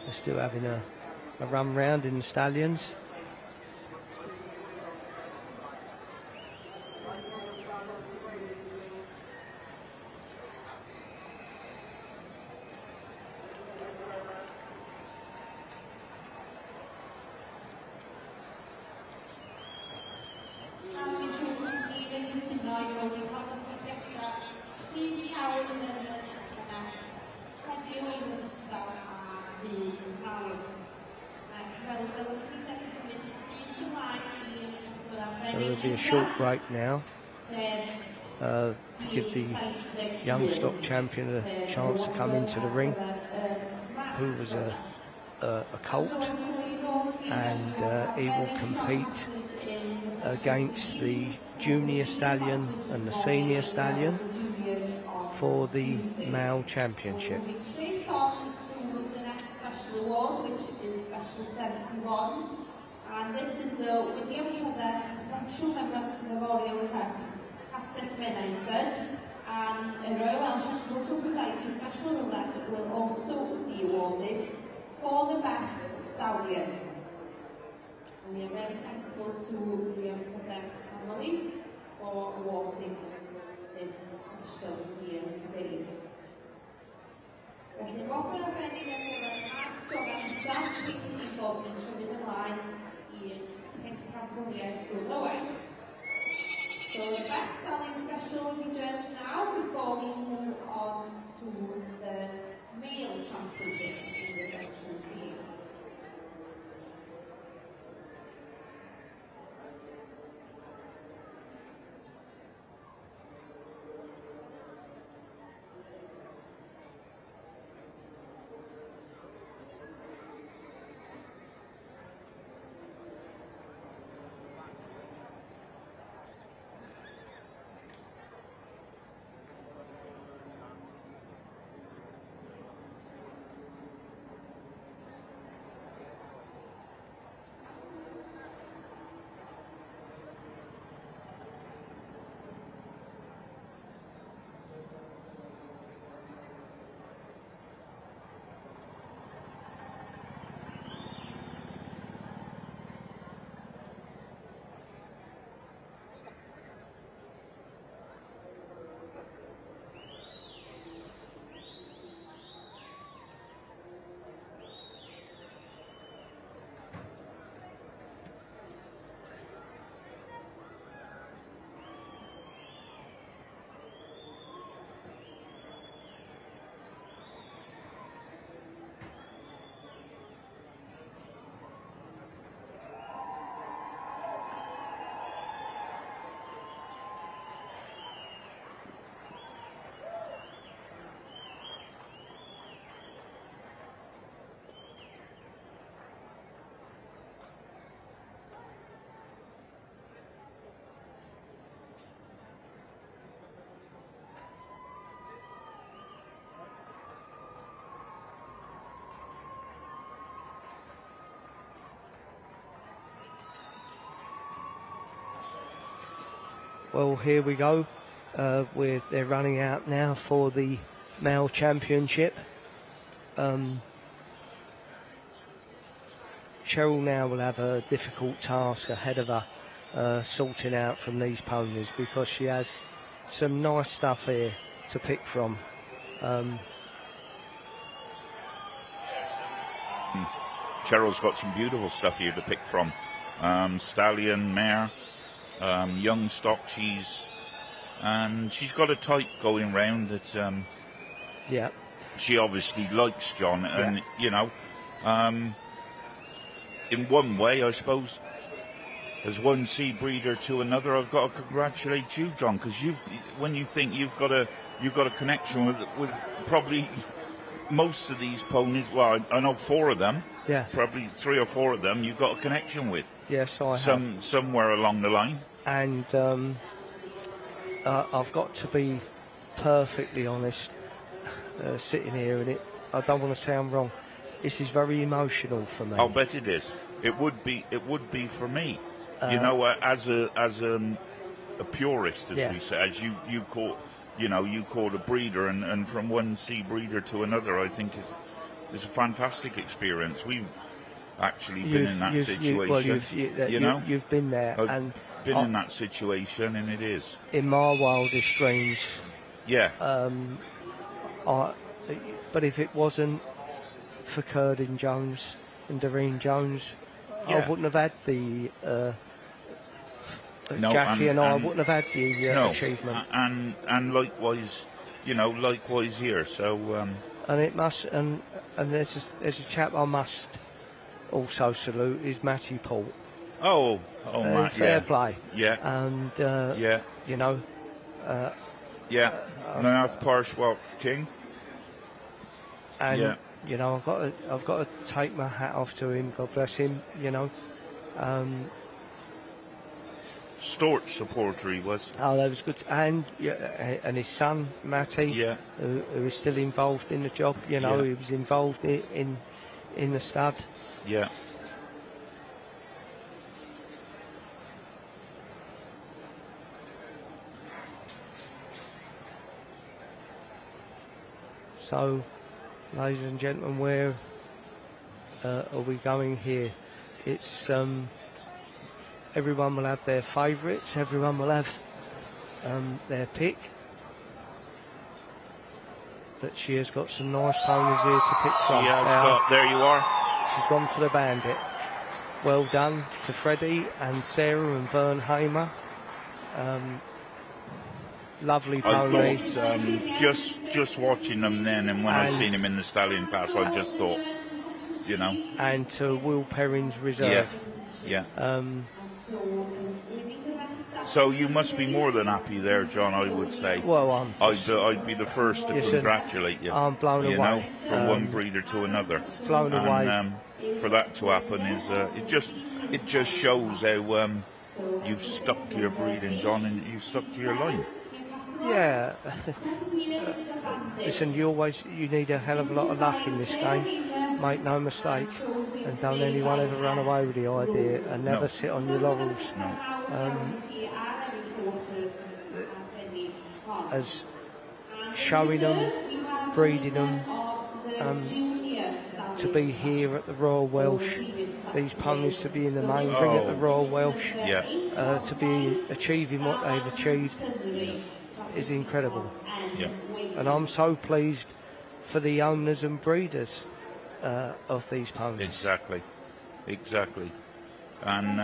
They're still having a run round in the stallions. So there'll be a short break now. Give the Youngstock Champion a chance to come into the ring, who was a colt, and he will compete against the junior stallion and the senior stallion for the male championship. Straight on to the next special award, which is Special 71, and this is the William Heather Professional Member Memorial Cup, Castell Menaister, and a Royal Welsh Agricultural Society Special Rosette will also be awarded for the best stallion. And we are very thankful to William Heather's family for awarding this special year today. Felly, gofyn ar ben i ddefnydd at gofyn sy'n i bod yn symud ymlaen i'r pencampwriaeth Gwrlyweg. So the best stallion special will be judged now before we move on to the male championship in the section C's. Well, here we go. They're running out now for the male championship. Cheryl now will have a difficult task ahead of her, sorting out from these ponies, because she has some nice stuff here to pick from. Cheryl's got some beautiful stuff here to pick from. Stallion, mare, Youngstock, and she's got a type going round that yeah, she obviously likes, John, and you know, in one way, I suppose, as one seed breeder to another, I've got to congratulate you, John, because when you think you've got a connection with probably most of these ponies. Well, I know 4 of them. Yeah. Probably 3 or 4 of them you've got a connection with. Yes, I have. Somewhere along the line. And I've got to be perfectly honest, sitting here, and I don't want to sound wrong. This is very emotional for me. I'll bet it is. It would be for me. You know, as a purist, as we say, as you call a breeder, and from one seed breeder to another, I think it's a fantastic experience. We've actually been in that situation. You've been there, I've been in that situation, and it is. In my wildest dreams. Yeah. But if it wasn't for Curdin Jones and Doreen Jones, I wouldn't have had the Jackie and I wouldn't have had the achievement. And likewise, likewise here. So and it must, and there's a chap I must also salute is Matty Paul. Matt, fair play. Yeah. And North Parshwalk King. And I've got to take my hat off to him. God bless him. Stort supporter he was. Oh, that was good. And his son Matty, who is still involved in the job. He was involved in the stud. Yeah. So, ladies and gentlemen, where are we going here? It's everyone will have their favourites. Everyone will have their pick. But she has got some nice ponies here to pick from. There you are. She's gone for the Bandit. Well done to Freddie and Sarah and Vern Hamer. Lovely pony. I thought, just watching them then, and when I seen him in the Stallion Pass, I just thought, And to Will Perrin's reserve. Yeah. So you must be more than happy there, John, I would say. Well, I'd be the first to congratulate you. I'm blown away. From one breeder to another. Blown away. For that to happen is it just shows how you've stuck to your breeding, John, and you've stuck to your line. Yeah. Listen, you need a hell of a lot of luck in this game. Make no mistake. And don't anyone ever run away with the idea and never sit on your laurels. No. As showing them, breeding them, to be here at the Royal Welsh, these ponies to be in the main ring at the Royal Welsh, to be achieving what they've achieved is incredible. Yeah. And I'm so pleased for the owners and breeders of these ponies. Exactly. And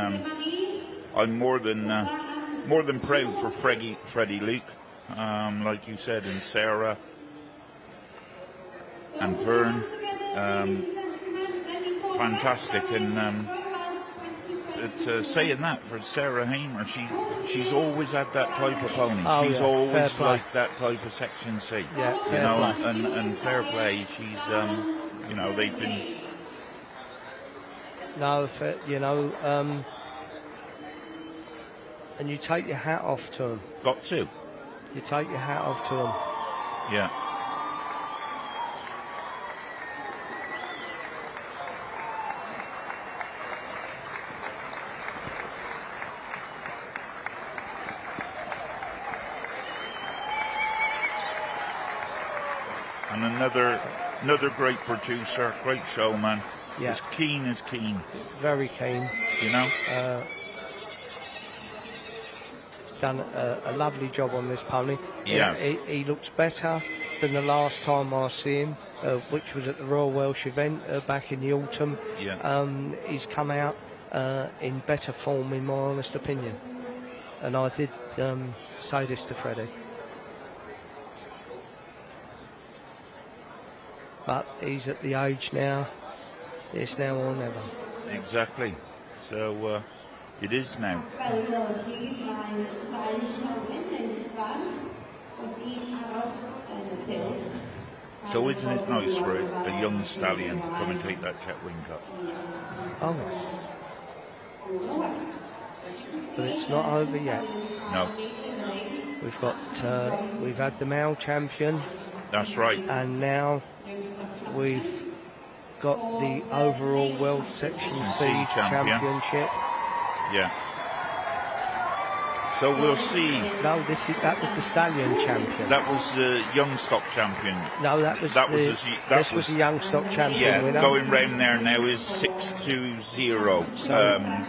I'm more than proud for Freddie Luke, like you said, and Sarah and Vern. Fantastic, and saying that for Sarah Hamer, she's always had that type of pony. She's always liked that type of Section C. Yeah, and fair play. She's they've been. And you take your hat off to them. Got to. You take your hat off to them. Yeah. And another great producer, great showman. Yeah. As keen as keen. Very keen. Done a lovely job on this pony. Yes. He looks better than the last time I see him, which was at the Royal Welsh event back in the autumn. Yeah. He's come out in better form, in my honest opinion. And I did say this to Freddie. But he's at the age now, it's now or never. Exactly. So it is now. So isn't it nice for a young stallion to come and take that Chetwynd Cup? Oh. But it's not over yet. No. We've had the male champion. That's right. And now we've got the overall World Section C Championship. Yeah. So we'll see. No, that was the Stallion Champion. That was the Youngstock Champion. No, this was the Youngstock Champion. Yeah, winner. going round there now is 6-2-0.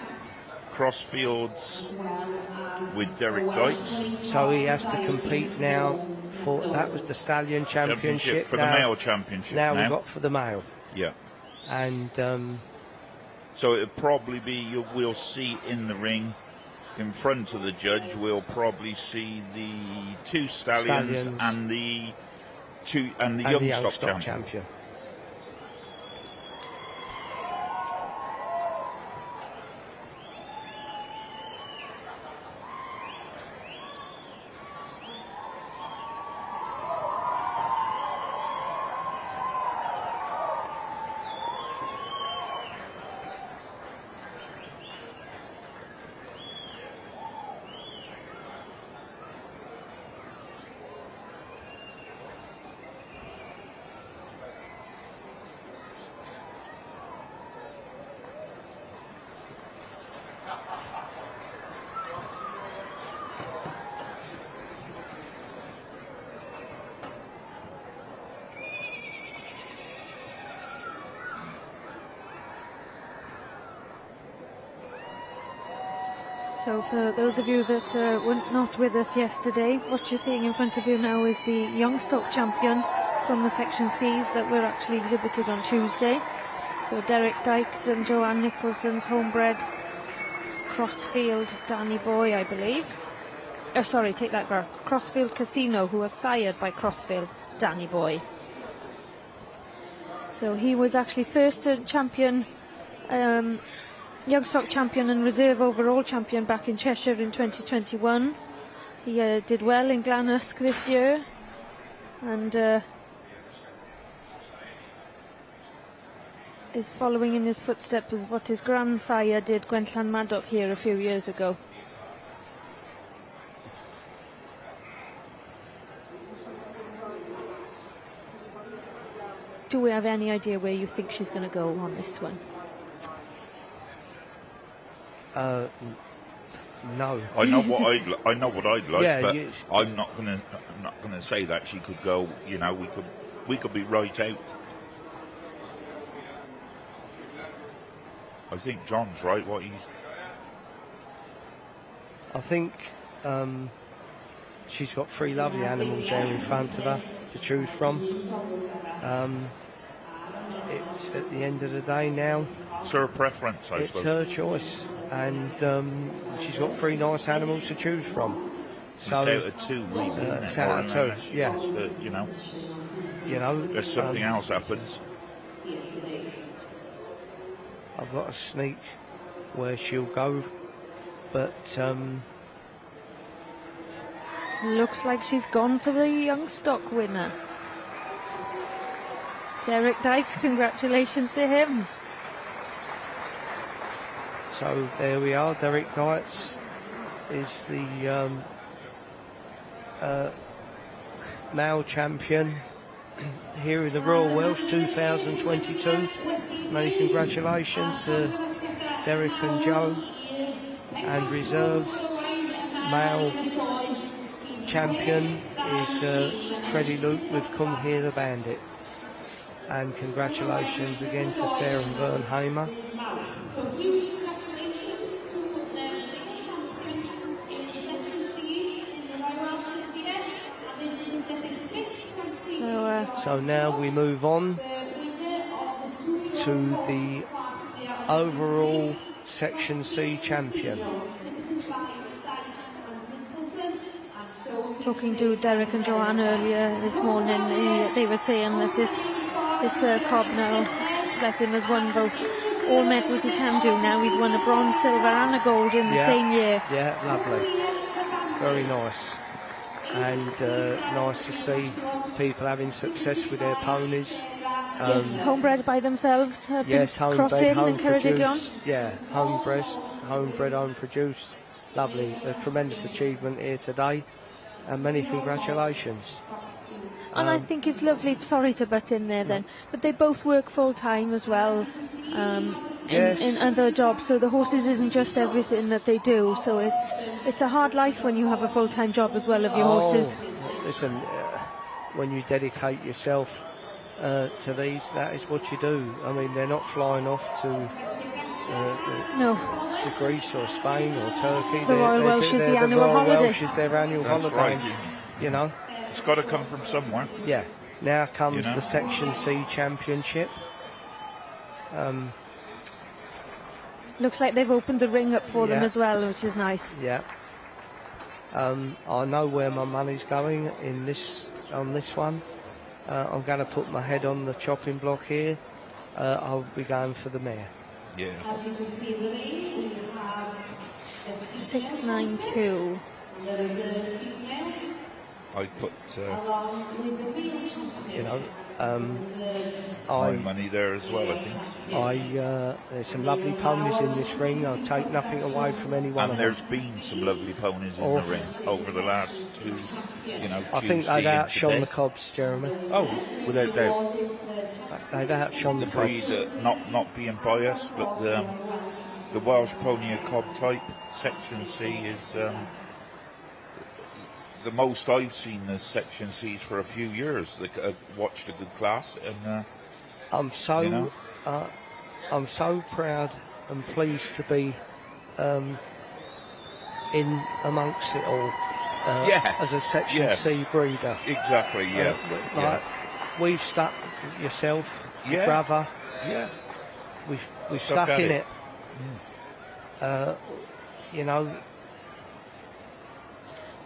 Crossfields with Derek Dykes. So he has to compete now for, that was the Stallion Championship. For the male championship. Now we've got for the male. Yeah. And so it'll probably be, we'll see in the ring, in front of the judge, we'll probably see the two stallions. and the Youngstock champion. So for those of you that were not with us yesterday, what you're seeing in front of you now is the Youngstock Champion from the Section Cs that were actually exhibited on Tuesday. So Derek Dykes and Joanne Nicholson's homebred Crossfield Danny Boy, I believe. Oh, sorry, take that back. Crossfield Casino, who was sired by Crossfield Danny Boy. So he was actually first champion, Youngstock Champion and Reserve Overall Champion back in Cheshire in 2021. He did well in Glanusk this year, and is following in his footsteps as what his grandsire did, Gwentland Maddock, here a few years ago. Do we have any idea where you think she's going to go on this one? No. I know what I'd like, yeah, but I'm not gonna say that she could go. You know, we could be right out. I think John's right. I think she's got three lovely animals there in front of her to choose from. It's at the end of the day now. It's her preference, I suppose. It's her choice, and she's got three nice animals to choose from. So it's out of two, really. It's out of two, yeah. You know, if something else happens. I've got a sneak where she'll go, but looks like she's gone for the Youngstock winner. Derek Dykes, congratulations to him. So there we are. Derek Dykes is the male champion here in the Royal Welsh 2022. Many congratulations to Derek and Joe. And reserve male champion is Freddie Luke with Come Here the Bandit. And congratulations again to Sarah and Vern Hamer. So now we move on to the overall Section C champion. Talking to Derek and Joanne earlier this morning, they were saying that this Cobnell, bless him, has won both all medals he can do now. He's won a bronze, silver and a gold in the same year. Yeah, lovely. Very nice. And nice to see people having success with their ponies. Yes, homebred by themselves. Yes, homebred, home produced. Yeah, homebred, home produced. Lovely. A tremendous achievement here today. And many congratulations. And I think it's lovely, sorry to butt in there then, but they both work full time as well. in other jobs. So the horses isn't just everything that they do. So it's a hard life when you have a full-time job as well of your horses. Listen, when you dedicate yourself to these, that is what you do. I mean, they're not flying off to Greece or Spain or Turkey. The Royal Welsh is the annual holiday. Welsh is their annual holiday. Right. You know, It's got to come from somewhere. yeah. Now comes the Section C Championship. Looks like they've opened the ring up for them Yeah. as well, which is nice. Yeah. I know where my money's going on this one. I'm going to put my head on the chopping block here. I'll be going for the mare. Yeah. 692. I put You know, my money there as well, I think. there's some lovely ponies in this ring. I'll take nothing away from any one And of there's them. been some lovely ponies in the ring over the last two, I think Tuesday they've and outshone today. the Cobs, Jeremy. Oh, without doubt. They've outshone the Breed, Cobs. not being biased, but the Welsh Pony Cob type Section C is the most I've seen the Section C's for a few years. I've watched a good class, and I'm so proud and pleased to be in amongst it all as a Section C breeder. exactly, We've stuck yourself, your Yeah. brother. yeah. We've Stuck stuck at in it. it. You know,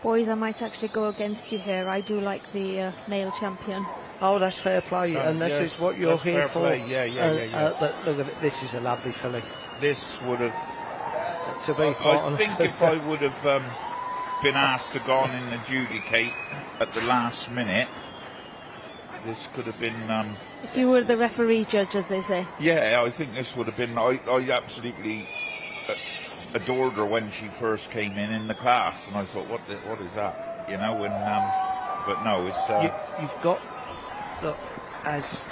Boys, I might actually go against you here. I do like the male champion. oh, that's fair play, and this yes, is what you're that's here fair for. play. Yeah. But look at it, this is a lovely filly. This would have. To be quite I honest, think if I would have been asked to go on and adjudicate at the last minute, this could have been. If you were the referee judge, as they say. Yeah, I think this would have been. I absolutely adored her when she first came in the class, and I thought, what is that? You know, but no, it's. you've got, look, as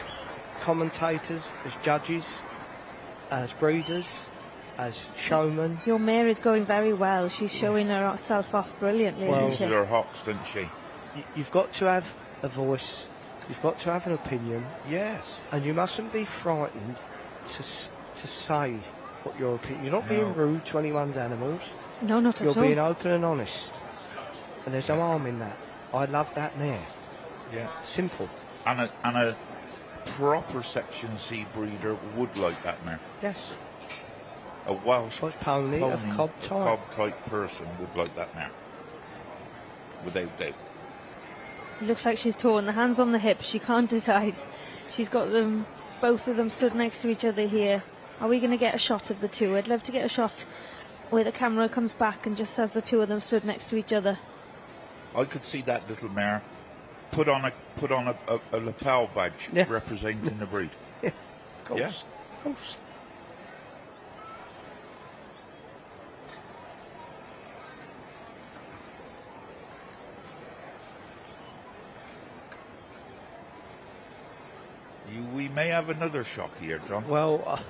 commentators, as judges, as breeders, as showmen. Your mare is going very well. She's showing herself off brilliantly, Well, uses isn't she? her hops, doesn't she? You've got to have a voice. You've got to have an opinion, Yes. and you mustn't be frightened to say what your opinion. You're not being rude to anyone's animals. No, not You're at all. being open and honest, and there's no harm in that. I love that mare. Yeah. Simple. And a proper Section C breeder would like that mare. Yes. A Welsh Pony of Cob type. person would like that mare. Without doubt. It looks like she's torn. The hands on the hips. She can't decide. She's got them, both of them stood next to each other here. Are we going to get a shot of the two? I'd love to get a shot where the camera comes back and just has the two of them stood next to each other. I could see that little mare put on a lapel badge representing the breed. Yeah, of course. Yeah. Of course. We may have another shock here, John. Well,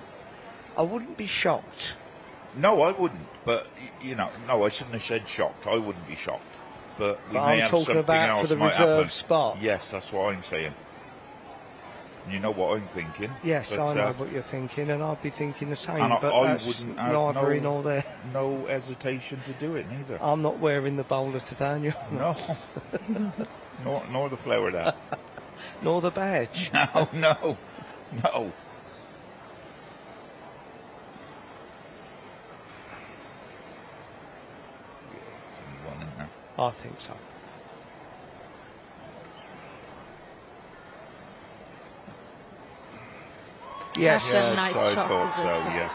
I wouldn't be shocked. No, I wouldn't. But no, I shouldn't have said shocked. I wouldn't be shocked. But we may I'm have talking something about else for the might reserve happen. spot. Yes, that's what I'm saying. You know what I'm thinking. Yes, but, I know what you're thinking, and I'd be thinking the same. And but I that's wouldn't have neither here nor there. no hesitation to do it, neither. I'm not wearing the bowler today, and you're No. nor the flower that. nor the badge. No. One in there. I think so. Yes, That's a nice I shot, thought isn't so. it? Yes.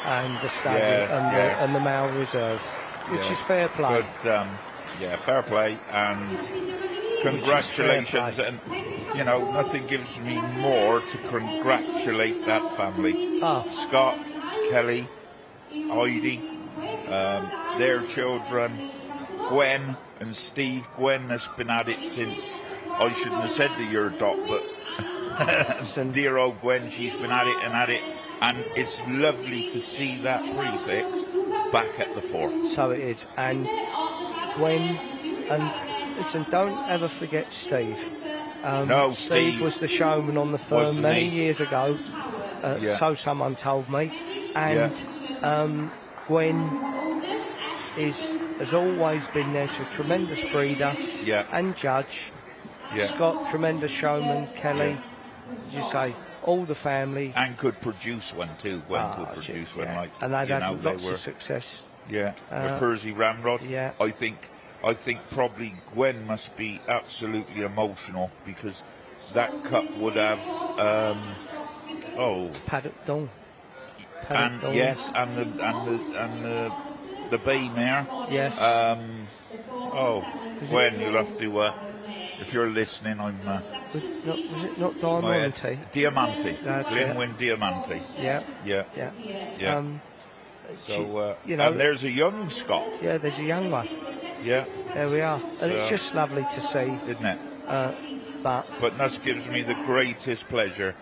and the stallion and the male reserve, which is fair play. But fair play, and congratulations. play. And nothing gives me more to congratulate that family. Scott, Kelly, Heidi, their children, Gwen and Steve. Gwen has been at it since, I shouldn't have said the year dot, but dear old Gwen, she's been at it And it's lovely to see that prefix back at the fore. So it is. And Gwen, and listen, don't ever forget Steve. No, Steve was the showman on the firm Wasn't many he? years ago. Yeah. So someone told me. And Gwen has always been there. She's a tremendous breeder and judge. Scott, tremendous showman. Kelly, as you say, all the family. And could produce one too. Gwen could produce one. Like, and they've had lots of success. Yeah, the Percy Ramrod. Yeah. I think probably Gwen must be absolutely emotional because that cup would have Paddock Dawn. And yes, and the bay mare. Yes. Gwen, you'll have to if you're listening, I'm was it not Diamante? Diamante. Glenwyn Diamante. Yeah. So you know, and there's a young Scot. Yeah, there's a young one. Yeah. There we are. And it's just lovely to see. Isn't it? But that gives me the greatest pleasure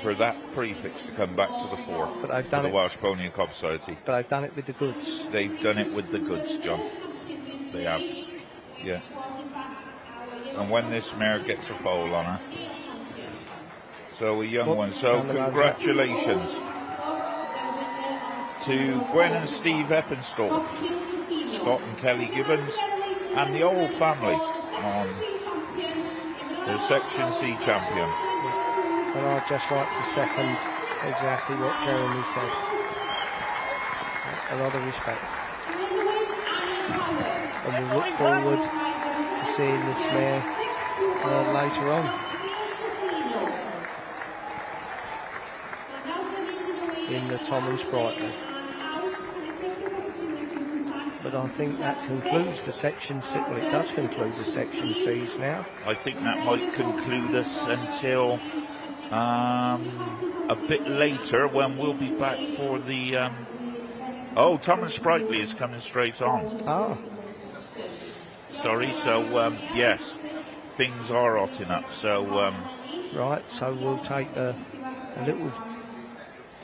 for that prefix to come back to the fore. But I've done the Welsh Pony and Cob Society. But I've done it with the goods. They've done it with the goods, John. They have. Yeah. And when this mare gets a foal on her. So a young one. So congratulations to Gwen and Steve Eppinstall, Scott and Kelly Gibbons, and the whole family on the Section C champion. And I'd just like to second exactly what Jeremy said. A lot of respect. And we look forward to seeing this mare later on in the Thomas Brightly. But I think that concludes the Section C. Well, it does conclude the Section C's now. I think that might conclude us until a bit later when we'll be back for the... Thomas Sprightly is coming straight on. Sorry, so yes, things are hotting up. So right, so we'll take a little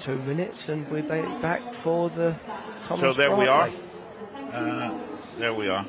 2 minutes and we'll be back for the Thomas So there Sprightly. we are. There we are.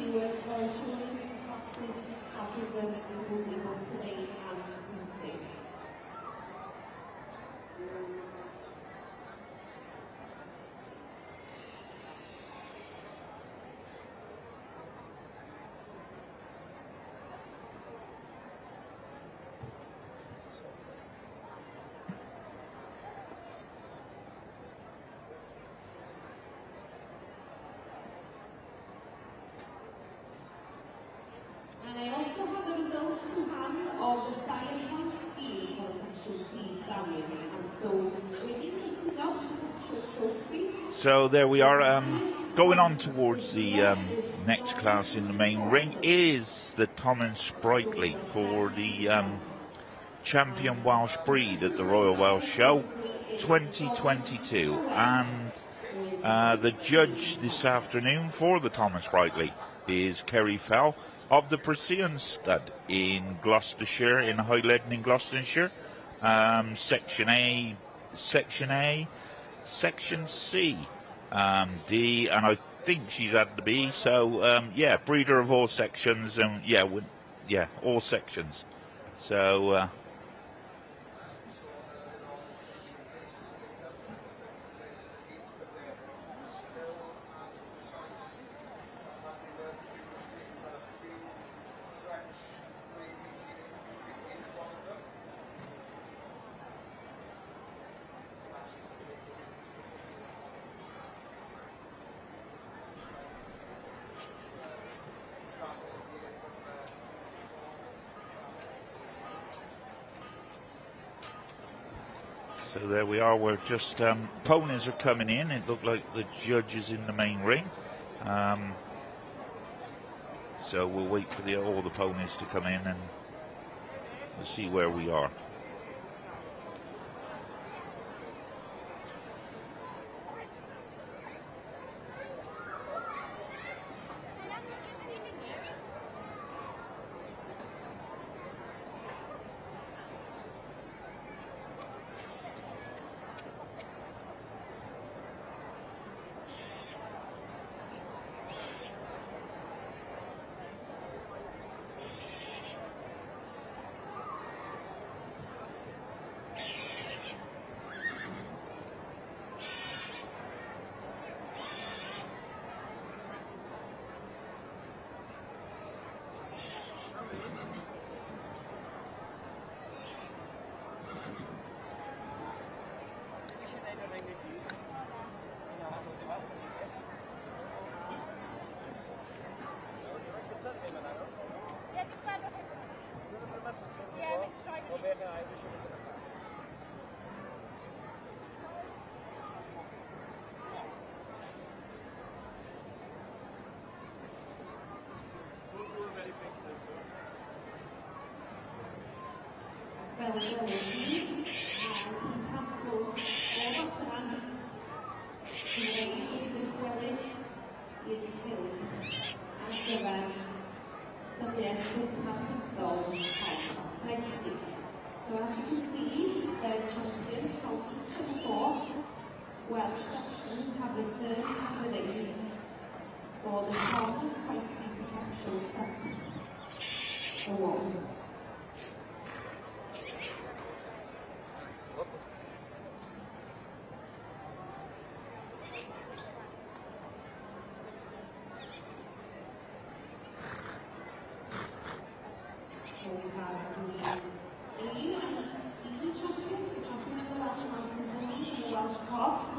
So there we are, going on towards the next class in the main ring is the Thomas Sprightly for the Champion Welsh Breed at the Royal Welsh Show 2022, and the judge this afternoon for the Thomas Sprightly is Kerry Fell of the Precision Stud in Gloucestershire, in Highledon in Gloucestershire, Section A, Section C, D, and I think she's had the B. So breeder of all sections, and all sections. So So there we are, we're just, ponies are coming in. It looked like the judge is in the main ring. So we'll wait for all the ponies to come in and we'll see where we are. availability and impactful all plan i wneud i'r gwrthwelyd i'r cylch ar gyfer ystyried gwrthaf pethol cael strategy. So as you can see, the champions from each of the four Welsh sections have returned to the ring for the Commons Quality Protection Award. So we have the champions, the champion of the Welsh Mountain Ponies and the Welsh Cops,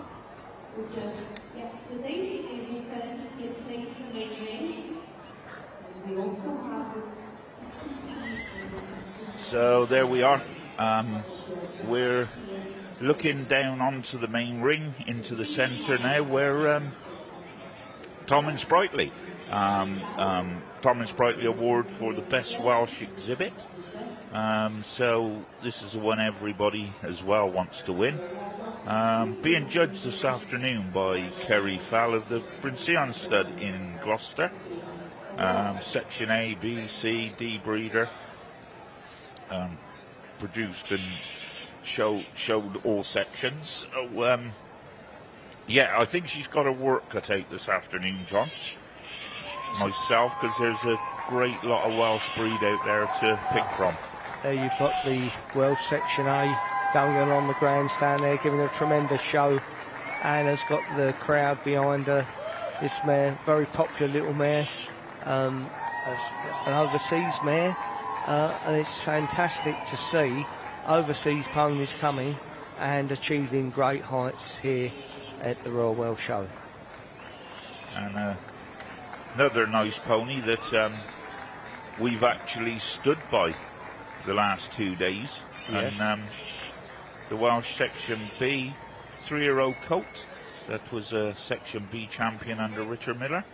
which yesterday they returned yesterday to the main ring. And we also have So there we are. We're looking down onto the main ring, into the centre now, where Tom and Sprightly. Tom and Sprightly Award for the Best Welsh Exhibit. So this is the one everybody as well wants to win. Being judged this afternoon by Kerry Fell of the Brinseon Stud in Gloucester. Section A, B, C, D breeder. Produced and showed all sections. So, yeah, I think she's got her work cut out this afternoon, John. Myself, because there's a great lot of Welsh breed out there to pick from. There you've got the Welsh Section A going on the grandstand there, giving a tremendous show. Anna's got the crowd behind her. This mare, very popular little mare, an overseas mare, and it's fantastic to see overseas ponies coming and achieving great heights here at the Royal Welsh Show. And another nice pony that we've actually stood by the last 2 days. Yes. And the Welsh Section B 3-year-old colt that was a Section B champion under Richard Miller.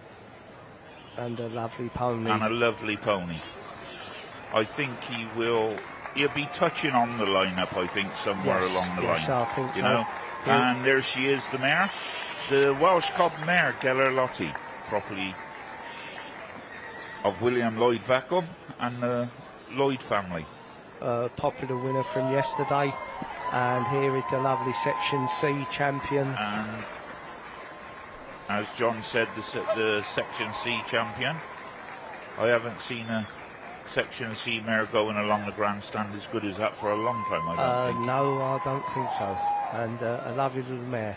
And a lovely pony. And a lovely pony. I think he'll be touching on the lineup, I think, somewhere along the line. I think you know. And there she is, the mare. The Welsh Cob mare, Geller Lottie, properly of William Lloyd Vacum and the Lloyd family. Popular winner from yesterday. And here is the lovely Section C champion. And as John said, the Section C champion. I haven't seen a Section C mare going along the grandstand as good as that for a long time, I don't think. No, I don't think so. And a lovely little mare.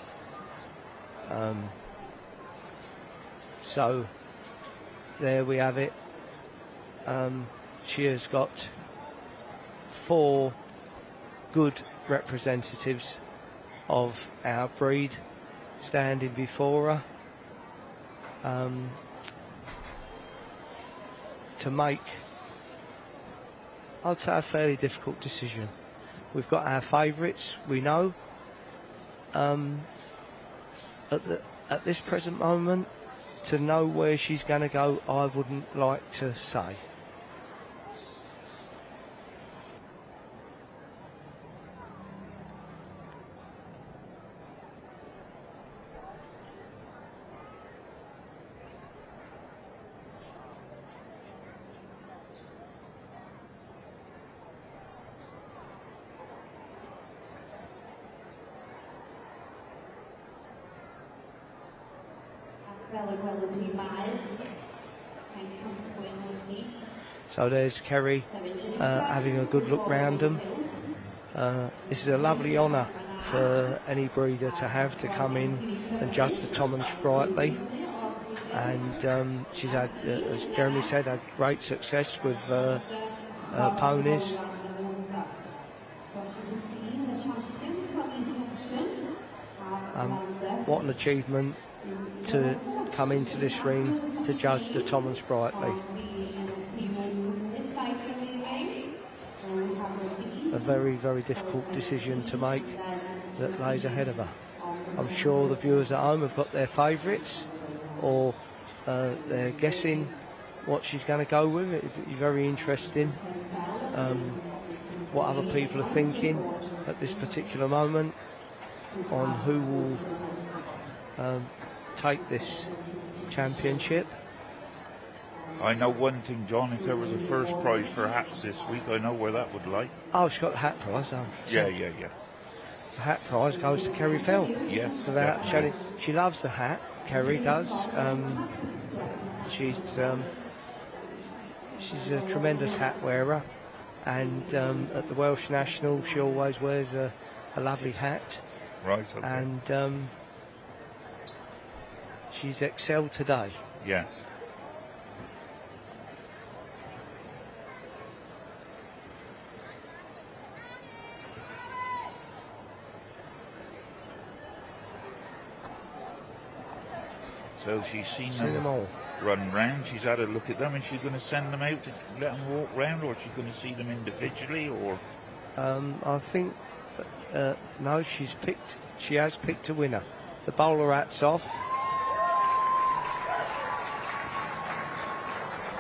So there we have it. She has got 4 good representatives of our breed standing before her to make, I'd say, a fairly difficult decision. We've got our favourites, we know. At this present moment, to know where she's going to go, I wouldn't like to say. So there's Kerry having a good look round them. This is a lovely honour for any breeder to have, to come in and judge the Tom and Sprightly. And she's had, as Jeremy said, had great success with ponies. What an achievement to come into this ring to judge the Tom and Sprightly. A very, very difficult decision to make that lays ahead of her. I'm sure the viewers at home have got their favourites, or they're guessing what she's going to go with. It'd be very interesting. what other people are thinking at this particular moment on who will take this championship. I know one thing, John, if there was a first prize for hats this week, I know where that would lie. Oh, she's got the hat prize, Yeah. The hat prize goes to Kerry Felt. Yes, So that she loves the hat, Kerry does. She's a tremendous hat wearer, and at the Welsh National she always wears a lovely hat. Right, okay. And she's excelled today. Yes. So she's seen them all run round, she's had a look at them, and she's going to send them out to let them walk round, or she's going to see them individually, or? I think, no, she has picked a winner. The bowler hat's off.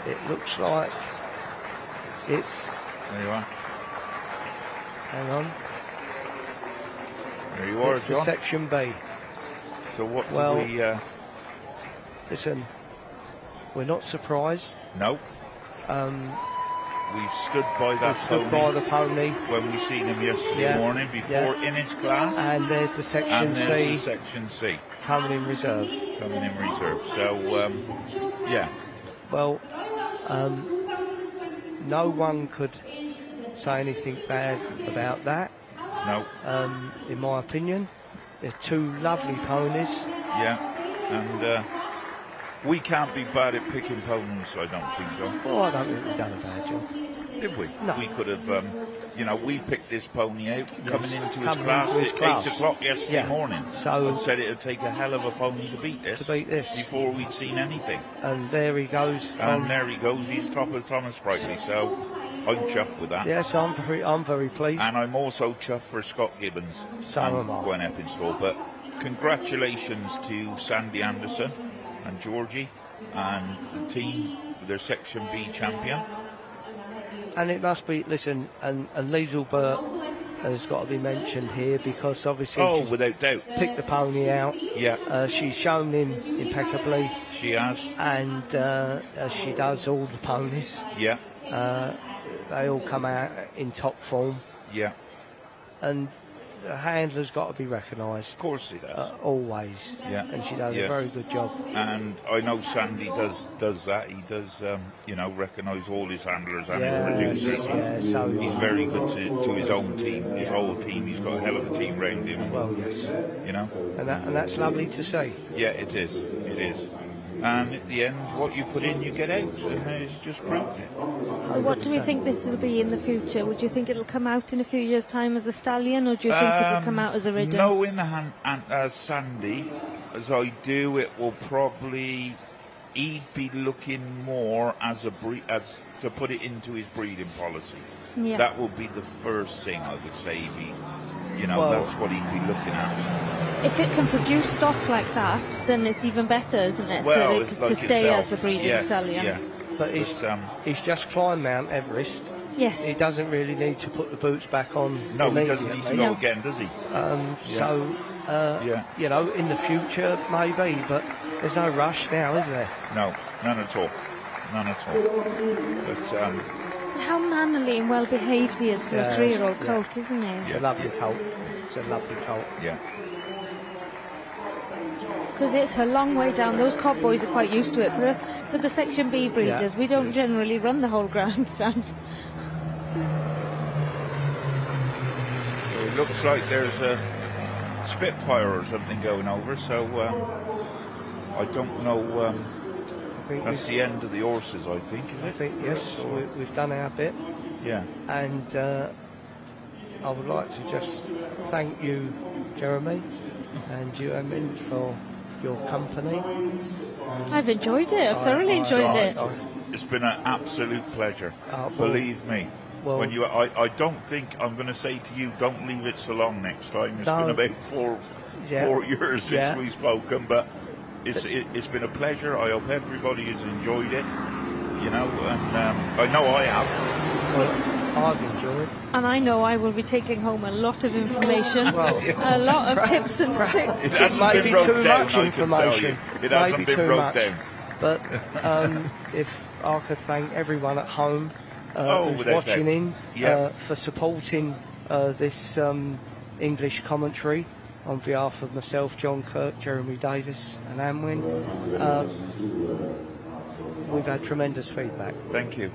It looks like it's... There you are. Hang on. There you are, It's John. the section B. So what Well, do we... Listen, we're not surprised. No. We stood by that Stood by the pony when we seen him yesterday morning before in his class. And there's the section and there's C the section C coming in reserve. So, yeah. Well, no one could say anything bad about that. No. In my opinion, they're two lovely ponies. Yeah. And we can't be bad at picking ponies, I don't think, John. Oh, I don't think we've done a bad job. Did we? No. We could have, we picked this pony out coming into his coming class into his at class. 8 o'clock yesterday morning. So and said it would take a hell of a pony to beat this. Before we'd seen anything. And there he goes. And there he goes. He's top of Thomas Sprightly. So I'm chuffed with that. Yes, I'm very pleased. And I'm also chuffed for Scott Gibbons and Gwen Eppinstall. But congratulations to Sandy Anderson and Georgie and the team, their Section B champion. And it must be, listen, and Liesl Burt has got to be mentioned here because obviously she's without doubt picked the pony out. Yeah. She's shown him impeccably. She has. And as she does all the ponies. Yeah. They all come out in top form. Yeah. And the handler's got to be recognised. Of course he does. Always. Yeah. And she does a very good job. And I know Sandy does that. He does, recognise all his handlers and his producers. Yeah, so he's very good to his own team, his whole team. He's got a hell of a team round him. Well, yes. You know. And that's lovely to see. Yeah, it is. It is. And at the end, what you put in, you get out, and it's just brilliant. So what do we think this will be in the future? Would you think it'll come out in a few years' time as a stallion, or do you think it'll come out as a ridden? No, in the hand, Sandy, as I do, it will probably, he'd be looking more as to put it into his breeding policy. Yeah. That would be the first thing I would say. That's what he'd be looking at. If it can produce stock like that, then it's even better, isn't it? Well, to stay as a breeding stallion. Yeah. But he's just climbed Mount Everest. Yes. He doesn't really need to put the boots back on. No, he doesn't need to go again, does he? So, in the future, maybe, but there's no rush now, is there? No, none at all. None at all. But, how mannerly and well behaved he is for a 3-year-old colt, isn't he? It's a lovely colt. It's a lovely colt. Yeah. Because it's a long way down. Those cob boys are quite used to it. For the Section B breeders, we don't generally run the whole grandstand. So it looks like there's a Spitfire or something going over, so I don't know. That's the end of the horses, I think. I think, yes. We've done our bit. Yeah. And I would like to just thank you, Jeremy, and you, Emin, for your company. I've enjoyed it. I've thoroughly enjoyed it. It's been an absolute pleasure. Believe me. Well, I don't think I'm going to say to you, don't leave it so long next time. It's been about 4 years since we've spoken, but it's been a pleasure. I hope everybody has enjoyed it, and I know I have. Well, I've enjoyed. And I know I will be taking home a lot of information, Well, a lot of tips and tricks. It hasn't Maybe been broke too down, much I can information. tell you. It hasn't Maybe been too broke much. down. But if I could thank everyone at home who's without watching doubt. in Yeah. for supporting this English commentary on behalf of myself, John Kirk, Jeremy Davis and Anwin. We've had tremendous feedback. Thank you.